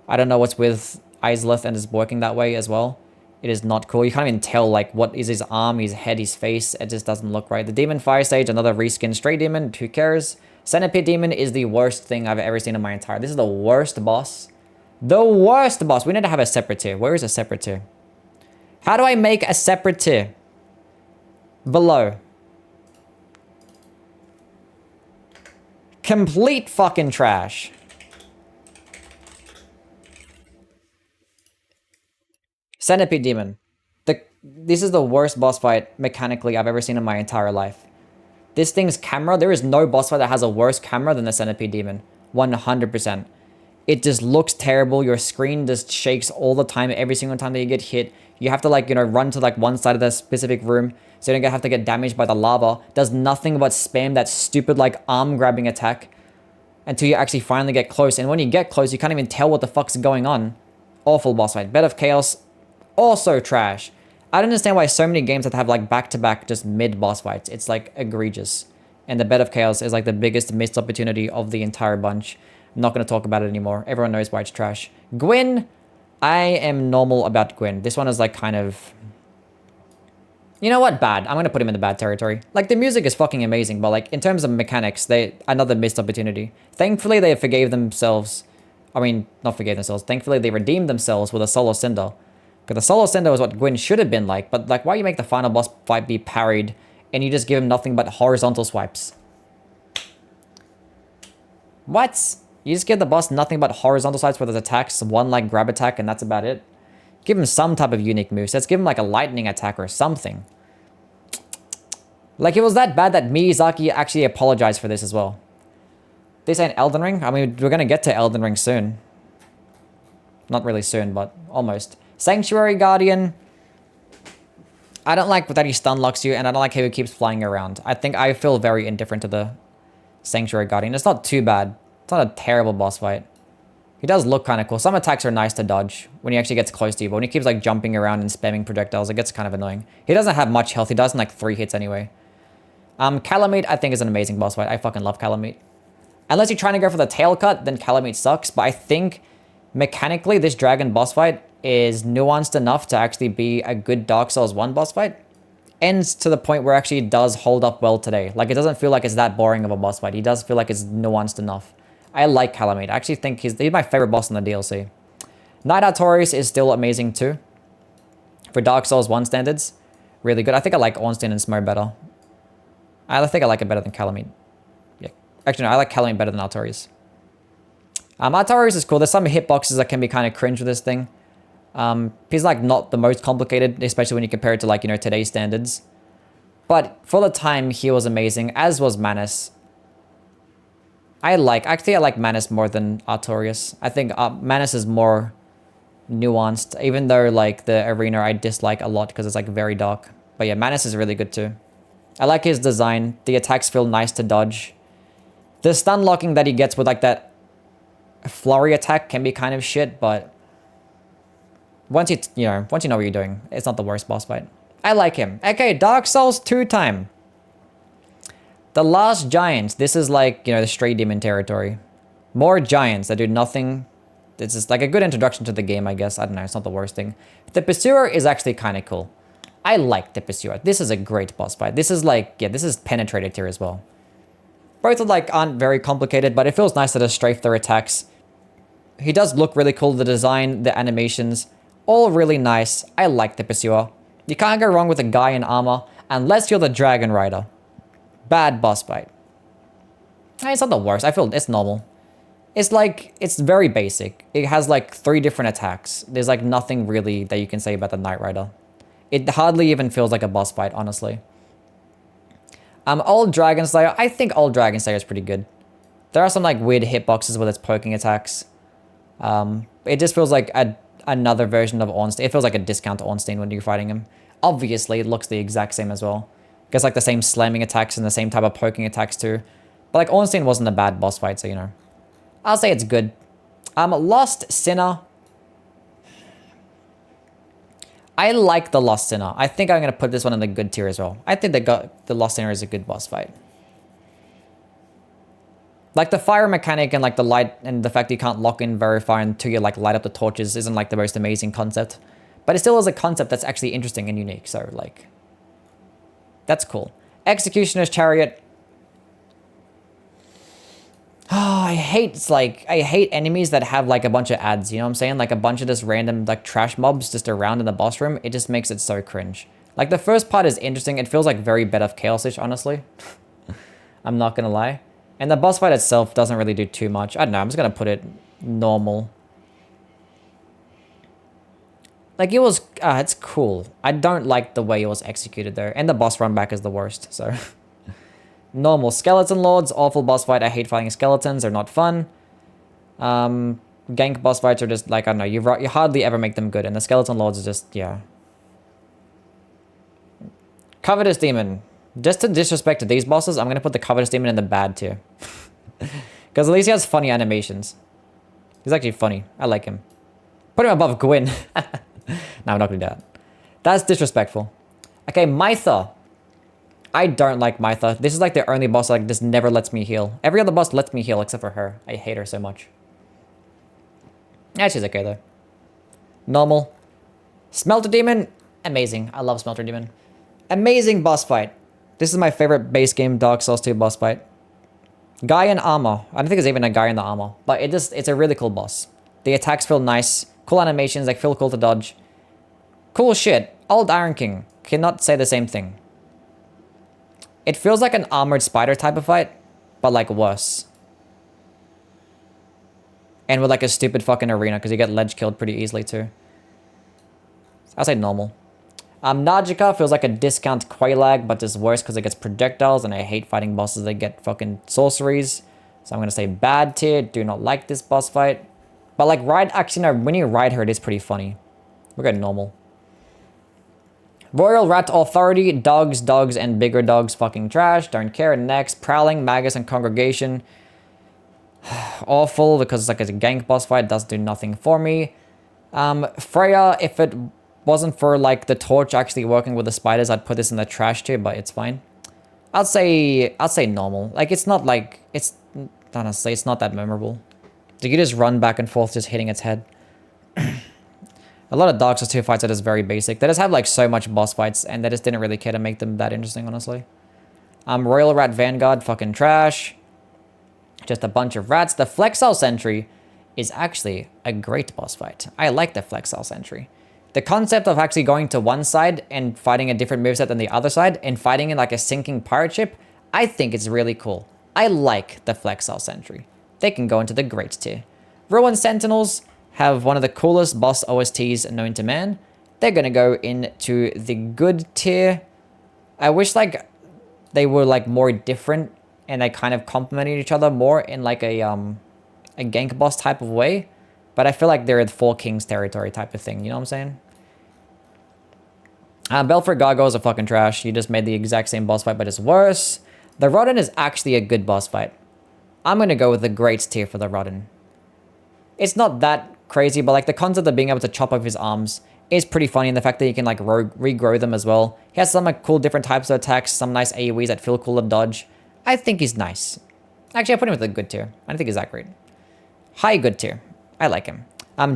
I don't know what's with Izalith and it's working that way as well. It is not cool. You can't even tell, like, what is his arm, his head, his face. It just doesn't look right. The Demon Fire Stage, another reskin Stray Demon. Who cares? Centipede Demon is the worst thing I've ever seen in my entire... This is the worst boss. The worst boss. We need to have a separate tier. Where is a separate tier? How do I make a separate tier? Below. Complete fucking trash. Centipede Demon. This is the worst boss fight mechanically I've ever seen in my entire life. This thing's camera, there is no boss fight that has a worse camera than the Centipede Demon. 100%. It just looks terrible. Your screen just shakes all the time, every single time that you get hit. You have to, like, you know, run to, like, one side of the specific room so you don't have to get damaged by the lava. Does nothing but spam that stupid, like, arm-grabbing attack until you actually finally get close. And when you get close, you can't even tell what the fuck's going on. Awful boss fight. Bed of Chaos, also trash. I don't understand why so many games that have, like, back-to-back just mid-boss fights. It's, like, egregious. And the Bed of Chaos is, like, the biggest missed opportunity of the entire bunch. I'm not going to talk about it anymore. Everyone knows why it's trash. Gwyn, I am normal about Gwyn. This one is, like, kind of... You know what? Bad. I'm going to put him in the bad territory. Like, the music is fucking amazing, but, like, in terms of mechanics, another missed opportunity. Thankfully, they forgave themselves. I mean, not forgave themselves. Thankfully, they redeemed themselves with a Solo Cinder. Because the Solo Cinder is what Gwyn should have been like, but, like, why you make the final boss fight be parried and you just give him nothing but horizontal swipes? What? You just give the boss nothing but horizontal swipes with his attacks, one, like, grab attack, and that's about it? Give him some type of unique movesets. Give him, like, a lightning attack or something. Like, it was that bad that Miyazaki actually apologized for this as well. This ain't Elden Ring? I mean, we're gonna get to Elden Ring soon. Not really soon, but almost. Sanctuary Guardian. I don't like that he stun locks you, and I don't like how he keeps flying around. I feel very indifferent to the Sanctuary Guardian. It's not too bad. It's not a terrible boss fight. He does look kind of cool. Some attacks are nice to dodge when he actually gets close to you, but when he keeps, like, jumping around and spamming projectiles, it gets kind of annoying. He doesn't have much health. He does in, like, 3 hits anyway. Calamite, I think, is an amazing boss fight. I fucking love Calamite. Unless you're trying to go for the tail cut, then Calamite sucks, but I think mechanically this dragon boss fight is nuanced enough to actually be a good Dark Souls 1 boss fight. Ends to the point where actually it does hold up well today. Like, it doesn't feel like it's that boring of a boss fight. He does feel like it's nuanced enough. I like Calamite. I actually think he's my favorite boss in the DLC. Knight Artorias is still amazing too. For Dark Souls 1 standards, really good. I think I like Ornstein and Smo better. I think I like it better than Calamite. Yeah. Actually, no, I like Calamite better than Artorias. Artorias is cool. There's some hitboxes that can be kind of cringe with this thing. He's like not the most complicated, especially when you compare it to like, you know, today's standards. But for the time, he was amazing, as was Manus. Actually, I like Manus more than Artorias. I think Manus is more nuanced, even though like the arena I dislike a lot because it's like very dark. But yeah, Manus is really good too. I like his design. The attacks feel nice to dodge. The stun locking that he gets with like that flurry attack can be kind of shit, but once you know what you're doing, it's not the worst boss fight. I like him. Okay, Dark Souls 2 time. The Last Giant. This is like, you know, the Stray Demon territory. More giants that do nothing. This is like a good introduction to the game, I guess. I don't know, it's not the worst thing. The Pursuer is actually kind of cool. I like the Pursuer. This is a great boss fight. This is like, yeah, this is penetrated tier as well. Both are like aren't very complicated, but it feels nice that it strafe their attacks. He does look really cool. The design, the animations, all really nice. I like the Pursuer. You can't go wrong with a guy in armor, unless you're the Dragon Rider. Bad boss fight. It's not the worst. I feel it's normal. It's like, it's very basic. It has like 3 different attacks. There's like nothing really that you can say about the Knight Rider. It hardly even feels like a boss fight, honestly. Old Dragon Slayer. I think Old Dragon Slayer is pretty good. There are some like weird hitboxes with its poking attacks. It just feels like another version of Ornstein. It feels like a discount to Ornstein when you're fighting him. Obviously, it looks the exact same as well. Gets like the same slamming attacks and the same type of poking attacks too. But like Ornstein wasn't a bad boss fight, so you know. I'll say it's good. Lost Sinner. I like the Lost Sinner. I think I'm going to put this one in the good tier as well. I think the Lost Sinner is a good boss fight. Like the fire mechanic and like the light and the fact that you can't lock in very far until you like light up the torches isn't like the most amazing concept. But it still is a concept that's actually interesting and unique. So like, that's cool. Executioner's Chariot. Oh, I hate enemies that have like a bunch of ads, you know what I'm saying? Like a bunch of just random like trash mobs just around in the boss room. It just makes it so cringe. Like the first part is interesting. It feels like very Bed of Chaos-ish, honestly. I'm not gonna lie. And the boss fight itself doesn't really do too much. I don't know, I'm just gonna put it normal. Like it was, it's cool. I don't like the way it was executed though. And the boss run back is the worst, so. Normal. Skeleton Lords, awful boss fight. I hate fighting skeletons. They're not fun. Gank boss fights are just like, I don't know, you hardly ever make them good. And the Skeleton Lords are just, yeah. Covetous Demon. Just to disrespect these bosses, I'm going to put the Covetous Demon in the bad tier. Because at least he has funny animations. He's actually funny. I like him. Put him above Gwyn. No, I'm not going to do that. That's disrespectful. Okay, Mytha. I don't like Mytha. This is like the only boss that like just never lets me heal. Every other boss lets me heal except for her. I hate her so much. Yeah, she's okay though. Normal. Smelter Demon. Amazing. I love Smelter Demon. Amazing boss fight. This is my favorite base game Dark Souls 2 boss fight. Guy in armor. I don't think there's even a guy in the armor. But it's a really cool boss. The attacks feel nice. Cool animations. Like feel cool to dodge. Cool shit. Old Iron King. Cannot say the same thing. It feels like an armored spider type of fight, but like worse. And with like a stupid fucking arena, because you get ledge killed pretty easily too. I'll say normal. Najika feels like a discount Quailag, but just worse because it gets projectiles, and I hate fighting bosses that get fucking sorceries. So I'm going to say bad tier. Do not like this boss fight. But like actually no, when you ride her, it is pretty funny. We're going normal. Royal Rat Authority, dogs, and bigger dogs, fucking trash, don't care. Next, Prowling, Magus, and Congregation. Awful, because it's like a gank boss fight, does do nothing for me. Freya, if it wasn't for like the torch actually working with the spiders, I'd put this in the trash tier, but it's fine. I'll say normal. Like, it's not like, honestly, it's not that memorable. You just run back and forth just hitting its head. A lot of Dark Souls 2 fights are just very basic. They just have like so much boss fights, and they just didn't really care to make them that interesting, honestly. Royal Rat Vanguard, fucking trash. Just a bunch of rats. The Flexile Sentry is actually a great boss fight. I like the Flexile Sentry. The concept of actually going to one side and fighting a different moveset than the other side and fighting in like a sinking pirate ship, I think it's really cool. I like the Flexile Sentry. They can go into the great tier. Ruin Sentinels have one of the coolest boss OSTs known to man. They're gonna go into the good tier. I wish like they were like more different and they kind of complemented each other more in like a gank boss type of way. But I feel like they're the Four Kings territory type of thing. You know what I'm saying? Belfort Gargoyles are fucking trash. You just made the exact same boss fight, but it's worse. The Rodden is actually a good boss fight. I'm going to go with the great tier for the Rodden. It's not that crazy, but like the concept of being able to chop off his arms is pretty funny. And the fact that you can like regrow them as well. He has some like cool different types of attacks. Some nice AoEs that feel cool to dodge. I think he's nice. Actually, I put him with a good tier. I don't think he's that great. High good tier. I like him.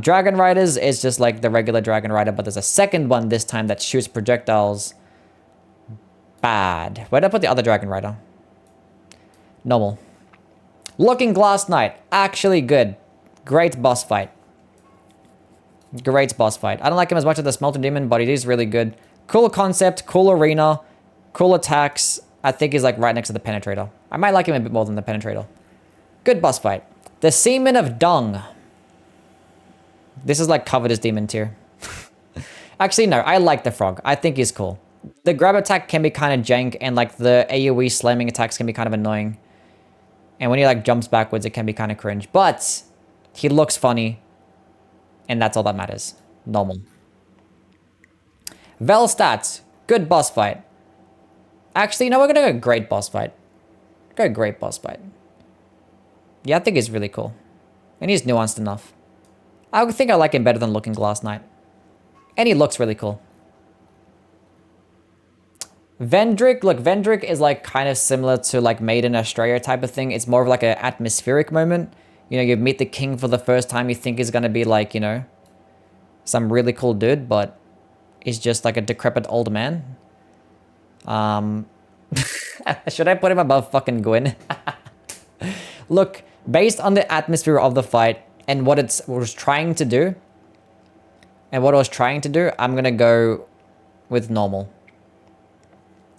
Dragon Riders is just like the regular Dragon Rider, but there's a second one this time that shoots projectiles. Bad. Where did I put the other Dragon Rider? Normal. Looking Glass Knight. Actually good. Great boss fight. Great boss fight. I don't like him as much as the Smelter Demon, but it is really good. Cool concept, cool arena, cool attacks. I think he's like right next to the Penetrator. I might like him a bit more than the Penetrator. Good boss fight. The Seaman of Dung. This is like covered as demon tier. Actually, no. I like the frog. I think he's cool. The grab attack can be kind of jank, and like the AoE slamming attacks can be kind of annoying. And when he like jumps backwards, it can be kind of cringe. But he looks funny, and that's all that matters. Normal. Velstadt. Good boss fight. Actually, no, we're gonna go great boss fight. Go great boss fight. Yeah, I think he's really cool. And he's nuanced enough. I think I like him better than Looking Glass Knight. And he looks really cool. Vendrick. Look, Vendrick is like kind of similar to like Maiden Australia type of thing. It's more of like an atmospheric moment. You know, you meet the king for the first time. You think he's going to be like, you know, some really cool dude. But he's just like a decrepit old man. Should I put him above fucking Gwyn? Look, based on the atmosphere of the fight, and what it was trying to do, I'm going to go with normal.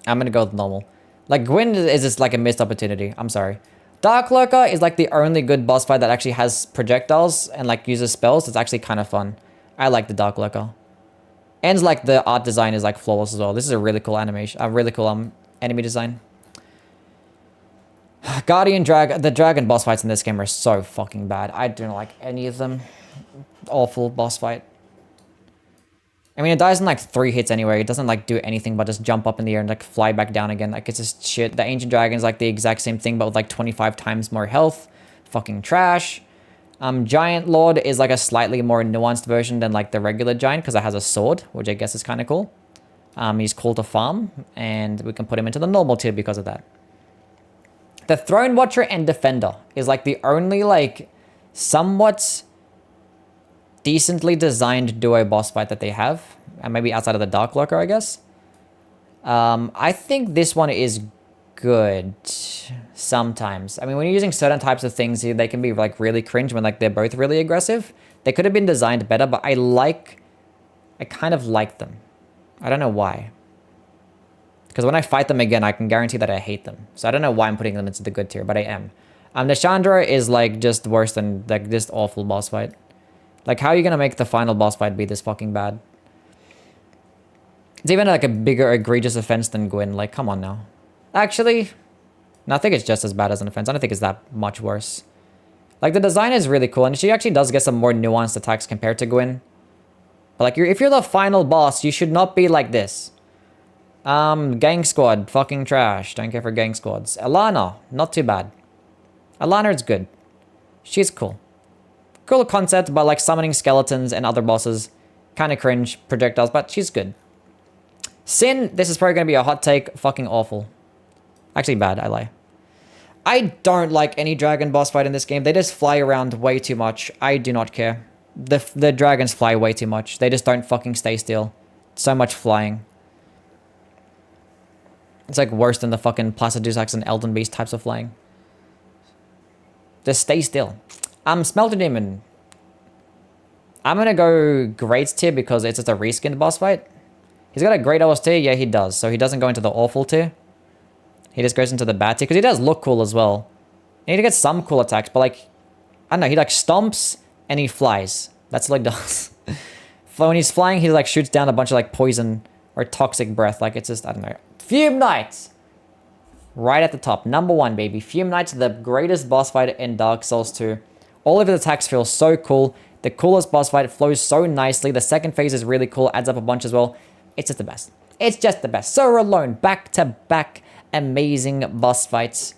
Like, Gwyn is just like a missed opportunity. I'm sorry. Dark Lurker is like the only good boss fight that actually has projectiles and like uses spells. It's actually kind of fun. I like the Dark Lurker. And like the art design is like flawless as well. This is a really cool animation. A really cool enemy design. Guardian Drag. The dragon boss fights in this game are so fucking bad. I don't like any of them. Awful boss fight. I mean, it dies in like 3 hits anyway. It doesn't like do anything but just jump up in the air and like fly back down again. Like, it's just shit. The Ancient Dragon is like the exact same thing but with like 25 times more health. Fucking trash. Giant Lord is like a slightly more nuanced version than like the regular giant because it has a sword, which I guess is kind of cool. He's cool to farm, and we can put him into the normal tier because of that. The Throne Watcher and Defender is like the only like somewhat decently designed duo boss fight that they have. And maybe outside of the Dark Lurker, I guess. I think this one is good sometimes. I mean, when you're using certain types of things, they can be like really cringe when like they're both really aggressive. They could have been designed better, but I kind of like them. I don't know why. Because when I fight them again, I can guarantee that I hate them. So I don't know why I'm putting them into the good tier, but I am. The Chandra is like just worse than like this awful boss fight. Like, how are you going to make the final boss fight be this fucking bad? It's even like a bigger egregious offense than Gwyn. Like, come on now. Actually, no, I think it's just as bad as an offense. I don't think it's that much worse. Like, the design is really cool, and she actually does get some more nuanced attacks compared to Gwyn. But like, if you're the final boss, you should not be like this. Gang Squad, fucking trash. Don't care for gang squads. Alana, not too bad. Alana is good. She's cool. Cool concept, but like summoning skeletons and other bosses. Kind of cringe, projectiles, but she's good. Sin, this is probably going to be a hot take. Fucking awful. Actually bad, I lie. I don't like any dragon boss fight in this game. They just fly around way too much. I do not care. The dragons fly way too much. They just don't fucking stay still. So much flying. It's like worse than the fucking Placidusax and Elden Beast types of flying. Just stay still. Smelter Demon. I'm going to go great tier because it's just a reskinned boss fight. He's got a great OS tier. Yeah, he does. So he doesn't go into the awful tier. He just goes into the bad tier because he does look cool as well. You need to get some cool attacks, but like, I don't know. He like stomps and he flies. That's what he does. When he's flying, he like shoots down a bunch of like poison or toxic breath. Like it's just, I don't know. Fume Knight. Right at the top. Number 1, baby. Fume Knight's the greatest boss fight in Dark Souls 2. All of his attacks feel so cool. The coolest boss fight flows so nicely. The second phase is really cool. Adds up a bunch as well. It's just the best. It's just the best. So alone. Back to back. Amazing boss fights.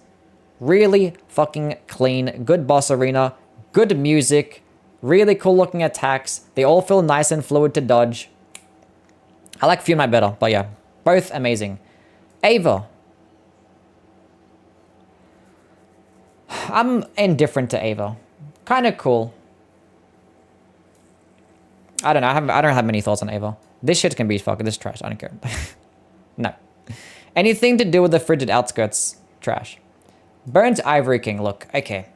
Really fucking clean. Good boss arena. Good music. Really cool looking attacks. They all feel nice and fluid to dodge. I like Fume Knight better. But yeah. Both amazing. Ava. I'm indifferent to Ava. Kind of cool. I don't know. I don't have many thoughts on Ava. This shit can be fucking this trash. I don't care. No. Anything to do with the frigid outskirts, trash. Burnt Ivory King. Look, okay.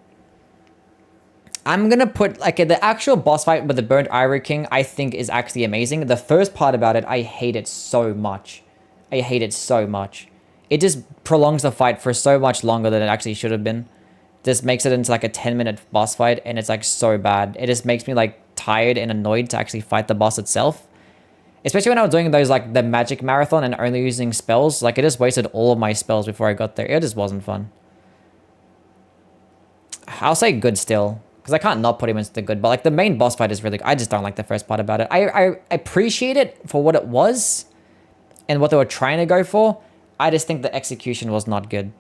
I'm gonna put like the actual boss fight with the Burnt Ivory King. I think is actually amazing. The first part about it, I hate it so much. I hate it so much. It just prolongs the fight for so much longer than it actually should have been. This makes it into like a 10-minute boss fight, and it's like so bad. It just makes me like tired and annoyed to actually fight the boss itself. Especially when I was doing those like the magic marathon and only using spells. Like it just wasted all of my spells before I got there. It just wasn't fun. I'll say good still, because I can't not put him into the good. But like the main boss fight is really good. I just don't like the first part about it. I appreciate it for what it was and what they were trying to go for. I just think the execution was not good.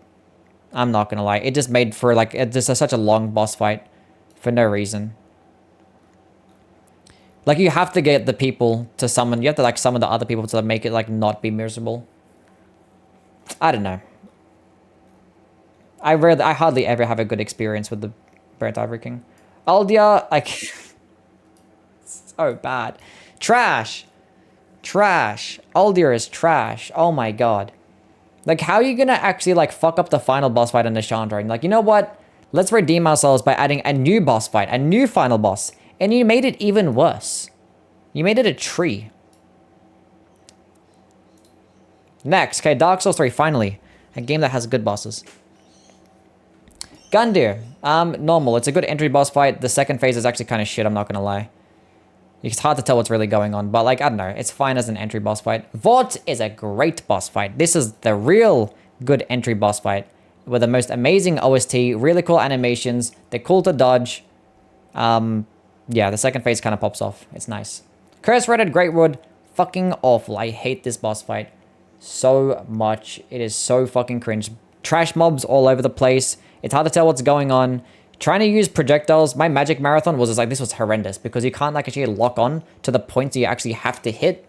I'm not gonna lie. It just made for like such a long boss fight for no reason. Like you have to get the people to summon. You have to like summon the other people to make it like not be miserable. I don't know. I hardly ever have a good experience with the Burnt Ivory King. Aldia, like so bad. Trash. Trash. Aldia is trash. Oh my god. Like, how are you gonna actually, like, fuck up the final boss fight in the Chandra? Like, you know what? Let's redeem ourselves by adding a new boss fight, a new final boss. And you made it even worse. You made it a tree. Next, okay, Dark Souls 3, finally. A game that has good bosses. Gundyr. Normal. It's a good entry boss fight. The second phase is actually kind of shit, I'm not gonna lie. It's hard to tell what's really going on, but like, I don't know. It's fine as an entry boss fight. VOD is a great boss fight. This is the real good entry boss fight with the most amazing OST, really cool animations. They're cool to dodge. Yeah, the second phase kind of pops off. It's nice. Curse-Threaded Greatwood, fucking awful. I hate this boss fight so much. It is so fucking cringe. Trash mobs all over the place. It's hard to tell what's going on. Trying to use projectiles, my magic marathon was just like, this was horrendous because you can't like actually lock on to the points you actually have to hit.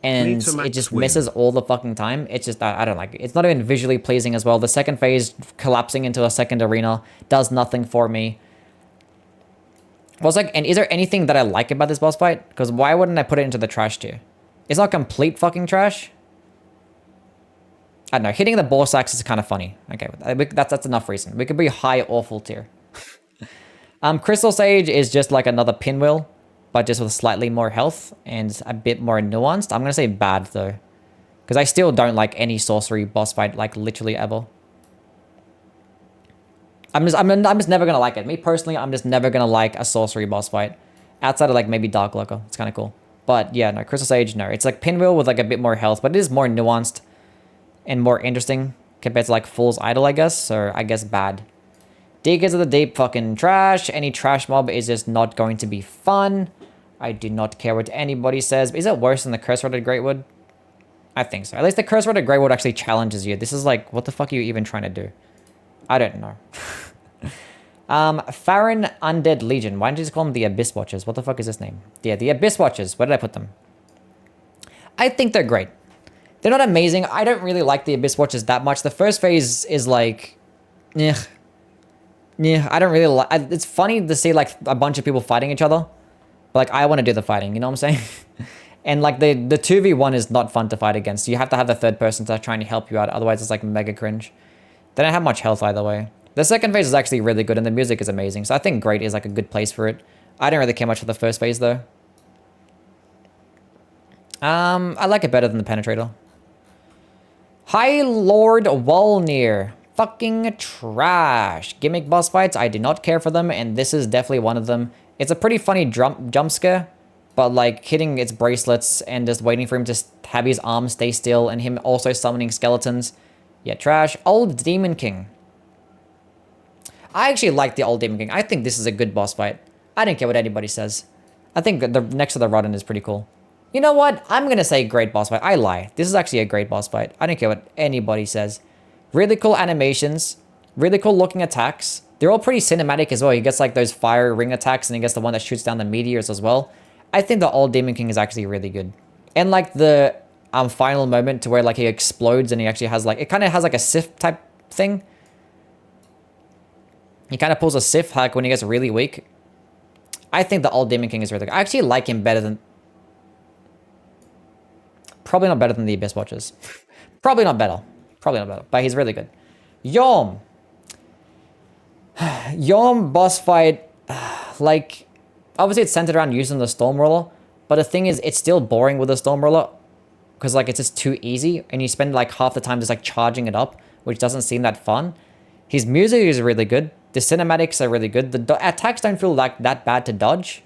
And it just misses all the fucking time. It's just, I don't like it. It's not even visually pleasing as well. The second phase collapsing into a second arena does nothing for me. And is there anything that I like about this boss fight? Because why wouldn't I put it into the trash tier? It's not complete fucking trash. I don't know. Hitting the ball sacks is kind of funny. Okay, that's enough reason. We could be high awful tier. Crystal Sage is just like another pinwheel, but just with slightly more health and a bit more nuanced. I'm gonna say bad though, because I still don't like any sorcery boss fight like literally ever. I'm just never gonna like it. Me personally, I'm just never gonna like a sorcery boss fight outside of like maybe Dark Lurker. It's kind of cool, but yeah, no, Crystal Sage, no. It's like pinwheel with like a bit more health, but it is more nuanced and more interesting compared to like Fool's Idol, I guess. So I guess bad. Diggers of the Deep, fucking trash. Any trash mob is just not going to be fun. I do not care what anybody says. Is it worse than the Curse-Rotted Greatwood? I think so. At least the Curse-Rotted Greatwood actually challenges you. This is like, what the fuck are you even trying to do? I don't know. Farron Undead Legion. Why don't you just call them the Abyss Watchers? What the fuck is this name? Yeah, the Abyss Watchers. Where did I put them? I think they're great. They're not amazing. I don't really like the Abyss Watchers that much. The first phase is like, yeah, I don't really like. It's funny to see like a bunch of people fighting each other, but like I want to do the fighting. You know what I'm saying? And like the 2v1 is not fun to fight against. You have to have the third person to try and help you out. Otherwise, it's like mega cringe. They don't have much health either way. The second phase is actually really good, and the music is amazing. So I think great is like a good place for it. I didn't really care much for the first phase though. I like it better than the Penetrator. High Lord Walnir. Fucking trash. Gimmick boss fights, I do not care for them, and this is definitely one of them. It's a pretty funny jump scare, but like hitting its bracelets and just waiting for him to have his arm stay still and him also summoning skeletons. Yeah, trash. Old Demon King. I actually like the Old Demon King. I think this is a good boss fight. I don't care what anybody says. I think the next to the Rodden is pretty cool. You know what? I'm gonna say great boss fight. I lie. This is actually a great boss fight. I don't care what anybody says. Really cool animations. Really cool looking attacks. They're all pretty cinematic as well. He gets like those fire ring attacks and he gets the one that shoots down the meteors as well. I think the Old Demon King is actually really good. And like the final moment to where like he explodes and he actually has like, it kind of has like a Sif type thing. He kind of pulls a Sif like when he gets really weak. I think the Old Demon King is really good. I actually like him better than... Probably not better than the Abyss Watchers. Probably not better. Probably not better. But he's really good. Yom. Yom boss fight. Like, obviously it's centered around using the Storm Roller. But the thing is, it's still boring with the Storm Roller. Because like, it's just too easy. And you spend like half the time just like charging it up. Which doesn't seem that fun. His music is really good. The cinematics are really good. The attacks don't feel like that bad to dodge.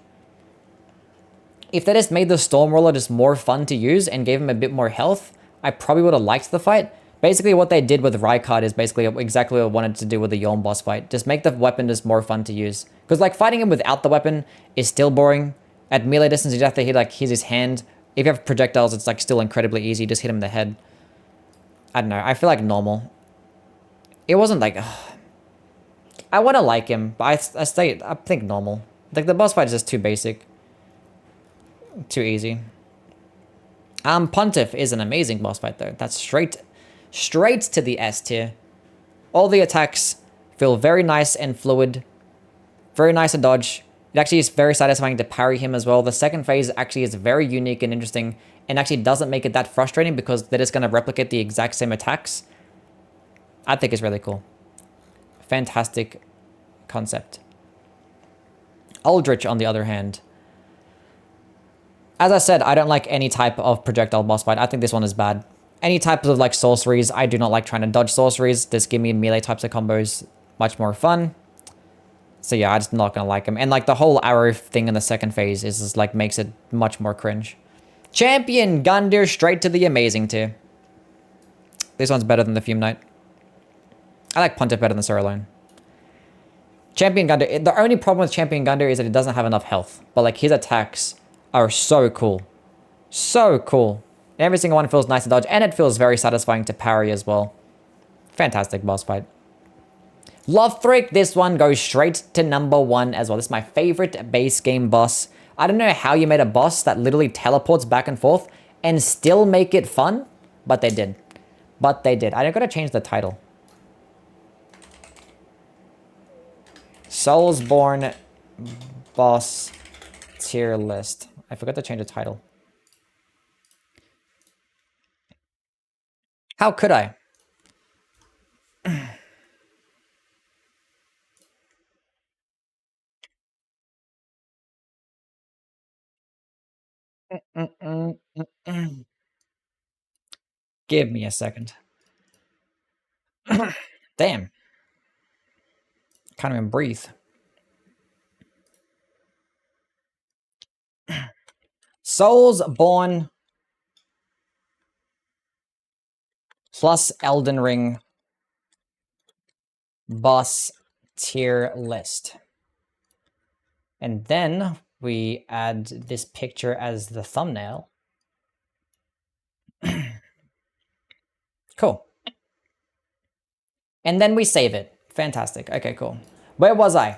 If they just made the Storm Roller just more fun to use and gave him a bit more health, I probably would have liked the fight. Basically, what they did with Rykard is basically exactly what I wanted to do with the Yom boss fight. Just make the weapon just more fun to use. Because like fighting him without the weapon is still boring. At melee distance, you have to hit like his hand. If you have projectiles, it's like still incredibly easy. Just hit him in the head. I don't know. I feel like normal. It wasn't like... I want to like him, but I think normal. Like the boss fight is just too basic. Too easy. Pontiff is an amazing boss fight though. That's straight to the S tier. All the attacks feel very nice and fluid. Very nice to dodge. It actually is very satisfying to parry him as well. The second phase actually is very unique and interesting and actually doesn't make it that frustrating because they're just going to replicate the exact same attacks. I think it's really cool. Fantastic concept. Aldrich, on the other hand. As I said, I don't like any type of projectile boss fight. I think this one is bad. Any types of like sorceries, I do not like trying to dodge sorceries. Just give me melee types of combos. Much more fun. So yeah, I'm just not gonna like him. And like the whole arrow thing in the second phase is just like makes it much more cringe. Champion Gundyr straight to the amazing tier. This one's better than the Fume Knight. I like Pontiff better than Sorrowlone. Champion Gundyr. The only problem with Champion Gundyr is that it doesn't have enough health. But like his attacks are so cool. So cool. Every single one feels nice to dodge. And it feels very satisfying to parry as well. Fantastic boss fight. Lothric. This one goes straight to number 1 as well. This is my favorite base game boss. I don't know how you made a boss that literally teleports back and forth and still make it fun. But they did. But they did. I gotta change the title. Soulsborne boss tier list. I forgot to change the title. How could I? Give me a second. Damn. Can't even breathe. Soulsborne plus Elden Ring boss tier list. And then we add this picture as the thumbnail. Cool. And then we save it. Fantastic. Okay, cool. Where was I?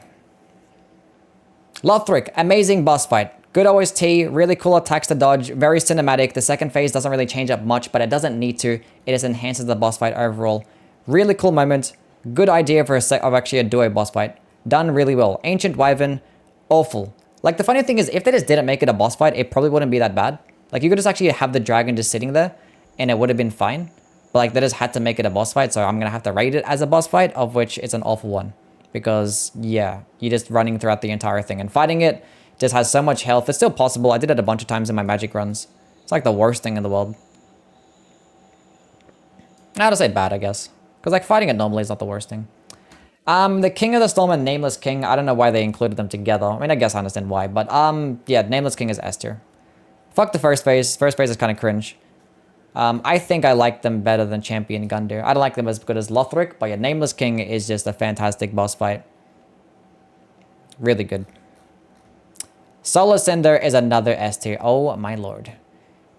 Lothric, amazing boss fight. Good OST, really cool attacks to dodge, very cinematic. The second phase doesn't really change up much, but it doesn't need to. It just enhances the boss fight overall. Really cool moment. Good idea for actually a duo boss fight. Done really well. Ancient Wyvern, awful. Like the funny thing is, if they just didn't make it a boss fight, it probably wouldn't be that bad. Like you could just actually have the dragon just sitting there and it would have been fine. But like they just had to make it a boss fight, so I'm gonna have to rate it as a boss fight, of which it's an awful one. Because yeah, you're just running throughout the entire thing and fighting it just has so much health. It's still possible. I did it a bunch of times in my magic runs. It's like the worst thing in the world. Not to say bad, I guess. Because like fighting it normally is not the worst thing. The King of the Storm and Nameless King, I don't know why they included them together. I mean, I guess I understand why, but yeah, Nameless King is S tier. Fuck the first phase. First phase is kind of cringe. I think I like them better than Champion Gundyr. I don't like them as good as Lothric, but yeah, Nameless King is just a fantastic boss fight. Really good. Solar Cinder is another S tier. Oh my lord.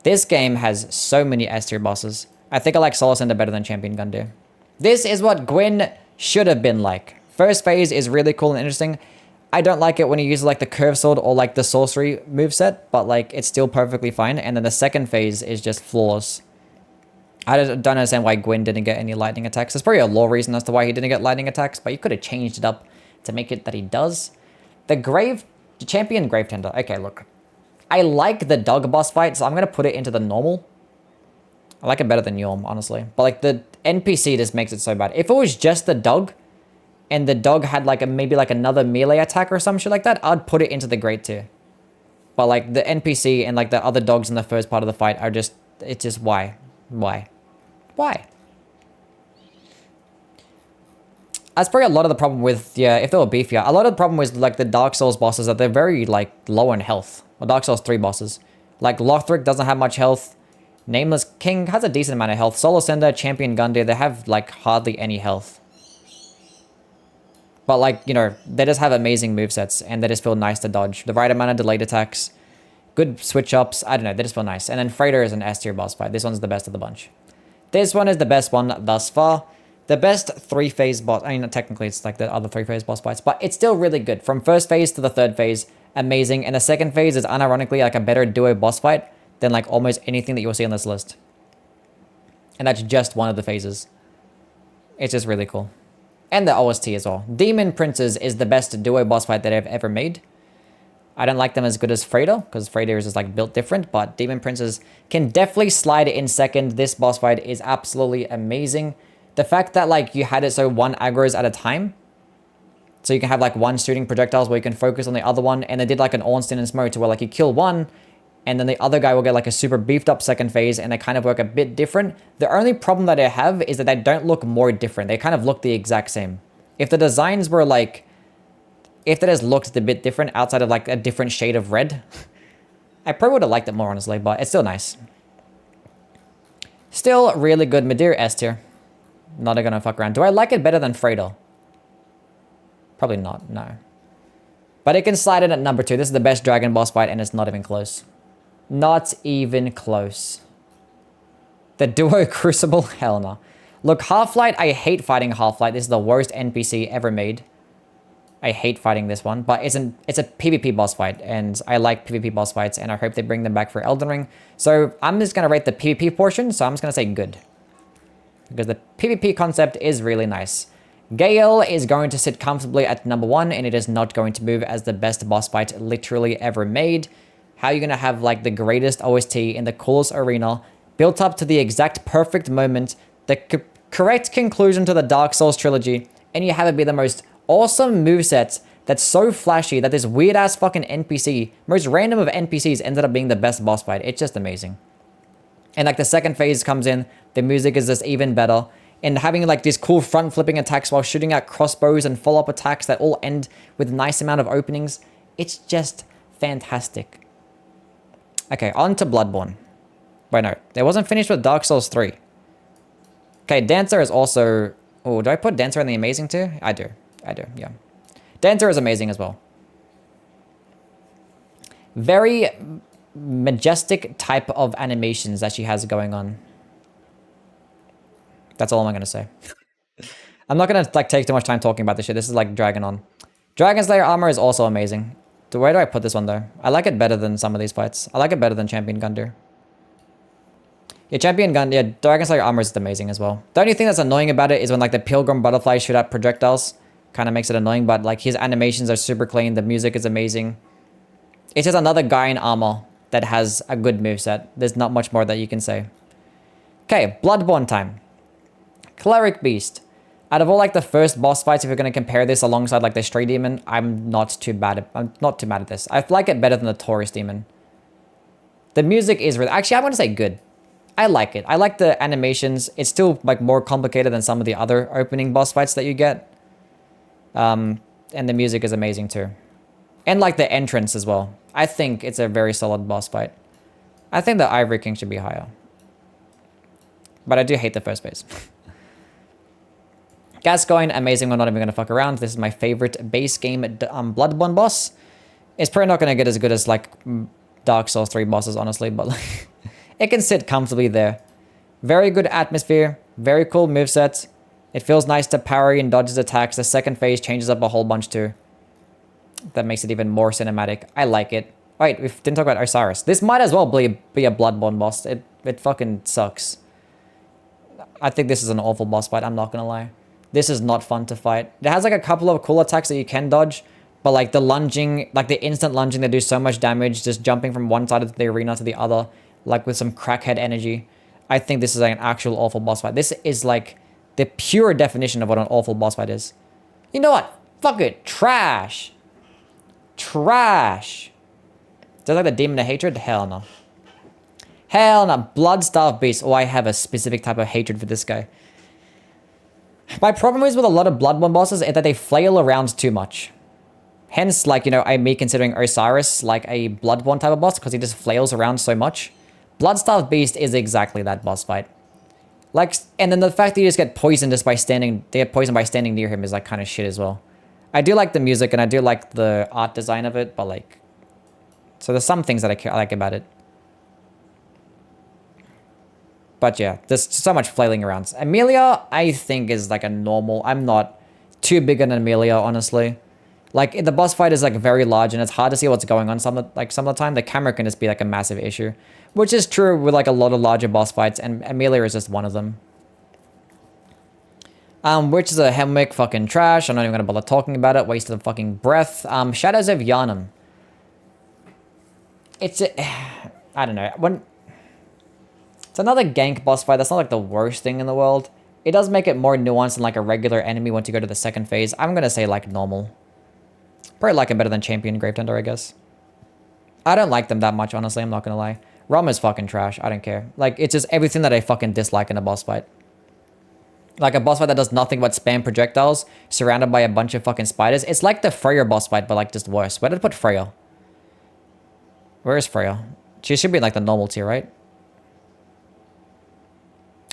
This game has so many S tier bosses. I think I like Solar Cinder better than Champion Gundyr. This is what Gwyn should have been like. First phase is really cool and interesting. I don't like it when he uses like the curve sword or like the sorcery moveset, but like it's still perfectly fine. And then the second phase is just flawless. I don't understand why Gwyn didn't get any lightning attacks. There's probably a lore reason as to why he didn't get lightning attacks, but you could have changed it up to make it that he does. The Champion Grave Tender. Okay, look. I like the dog boss fight, so I'm going to put it into the normal. I like it better than Yhorm, honestly. But like the NPC just makes it so bad. If it was just the dog, and the dog had like maybe like another melee attack or some shit like that, I'd put it into the great tier. But like the NPC and like the other dogs in the first part of the fight are just, it's just why? Why? Why? That's probably a lot of the problem with, yeah, if they were beefier. A lot of the problem with like the Dark Souls bosses that they're very like low in health. Or Dark Souls 3 bosses. Like Lothric doesn't have much health. Nameless King has a decent amount of health. Solar Cinder, Champion Gundyr, they have like hardly any health. But like, you know, they just have amazing movesets and they just feel nice to dodge. The right amount of delayed attacks, good switch ups, I don't know, they just feel nice. And then Freighter is an S tier boss fight. This one's the best of the bunch. This one is the best one thus far. The best 3-phase boss, I mean, technically it's like the other 3-phase boss fights, but it's still really good. From first phase to the third phase, amazing. And the second phase is unironically like a better duo boss fight than like almost anything that you'll see on this list. And that's just one of the phases. It's just really cool. And the OST as well. Demon Princes is the best duo boss fight that I've ever made. I don't like them as good as Freighter, because Freighter is just like built different, but Demon Princes can definitely slide in second. This boss fight is absolutely amazing. The fact that like you had it so one aggro's at a time, so you can have like one shooting projectiles where you can focus on the other one, and they did like an Ornstein and Smoke to where like you kill one, and then the other guy will get like a super beefed up second phase, and they kind of work a bit different. The only problem that I have is that they don't look more different. They kind of look the exact same. If the designs were like, if they just looked a bit different outside of like a different shade of red, I probably would have liked it more, honestly, but it's still nice. Still really good. Midir S tier. Not gonna fuck around. Do I like it better than Freighter? Probably not, no. But it can slide in at number 2. This is the best dragon boss fight, and it's not even close. Not even close. The duo Crucible? Hell no. Look, Half-Light, I hate fighting Half-Light. This is the worst NPC ever made. I hate fighting this one, but it's a PvP boss fight, and I like PvP boss fights, and I hope they bring them back for Elden Ring. So I'm just going to rate the PvP portion, so I'm just going to say good. Because the PvP concept is really nice. Gale is going to sit comfortably at number 1, and it is not going to move as the best boss fight literally ever made. How are you going to have like the greatest OST in the coolest arena, built up to the exact perfect moment, the correct conclusion to the Dark Souls trilogy, and you have it be the most awesome moveset that's so flashy that this weird-ass fucking NPC, most random of NPCs, ended up being the best boss fight. It's just amazing. And like the second phase comes in, the music is just even better, and having like these cool front-flipping attacks while shooting out crossbows and follow-up attacks that all end with a nice amount of openings, it's just fantastic. Okay, on to Bloodborne. Wait, no. It wasn't finished with Dark Souls 3. Okay, Dancer is also... Oh, do I put Dancer in the amazing too? I do, yeah. Dancer is amazing as well. Very majestic type of animations that she has going on. That's all I'm going to say. I'm not going to like take too much time talking about this shit. This is like dragging on. Dragon Slayer armor is also amazing. Where do I put this one though? I like it better than some of these fights. I like it better than Champion Gundyr. Yeah, Dragon Slayer armor is amazing as well. The only thing that's annoying about it is when like the Pilgrim Butterflies shoot out projectiles. Kind of makes it annoying, but like his animations are super clean. The music is amazing. It's just another guy in armor that has a good moveset. There's not much more that you can say. Okay, Bloodborne time. Cleric Beast. Out of all like the first boss fights, if you're going to compare this alongside like the Stray Demon, I'm not too mad at this. I like it better than the Taurus Demon. The music is really, actually I'm going to say good. I like it. I like the animations. It's still like more complicated than some of the other opening boss fights that you get. And the music is amazing too. And like the entrance as well. I think it's a very solid boss fight. I think the Ivory King should be higher. But I do hate the first phase. Gascoigne, amazing. We're not even going to fuck around. This is my favorite base game Bloodborne boss. It's probably not going to get as good as like Dark Souls 3 bosses, honestly. But like, it can sit comfortably there. Very good atmosphere. Very cool moveset. It feels nice to parry and dodge his attacks. The second phase changes up a whole bunch too. That makes it even more cinematic. I like it. Wait, we didn't talk about Osiris. This might as well be a Bloodborne boss. It fucking sucks. I think this is an awful boss fight. I'm not going to lie. This is not fun to fight. It has like a couple of cool attacks that you can dodge, but like the lunging, like the instant lunging that do so much damage, just jumping from one side of the arena to the other, like with some crackhead energy. I think this is like an actual awful boss fight. This is like the pure definition of what an awful boss fight is. You know what? Fuck it. Trash. Trash. Does like the Demon of Hatred? Hell no. Hell no. Blood-Starved Beast. Oh, I have a specific type of hatred for this guy. My problem is with a lot of Bloodborne bosses is that they flail around too much. Hence, like, you know, me considering Osiris like a Bloodborne type of boss because he just flails around so much. Blood-Starved Beast is exactly that boss fight. Like, and then the fact that you just get poisoned just by standing near him is like kind of shit as well. I do like the music and I do like the art design of it, but like, so there's some things that I like about it. But yeah, there's so much flailing around. Amelia, I think, is like a normal. I'm not too big on Amelia, honestly. Like, the boss fight is like very large and it's hard to see what's going on some of the time. The camera can just be like a massive issue. Which is true with like a lot of larger boss fights, and Amelia is just one of them. Which is a Hemwick, fucking trash. I'm not even gonna bother talking about it. Wasted of fucking breath. Shadows of Yharnam. It's I don't know. It's another gank boss fight. That's not like the worst thing in the world. It does make it more nuanced than like a regular enemy once you go to the second phase. I'm gonna say like normal. Probably like it better than Champion Gravetender, I guess. I don't like them that much, honestly. I'm not gonna lie. Rum is fucking trash. I don't care. Like, it's just everything that I fucking dislike in a boss fight. Like a boss fight that does nothing but spam projectiles, surrounded by a bunch of fucking spiders. It's like the Freya boss fight, but like just worse. Where did I put Freya? Where is Freya? She should be in like the normal tier, right?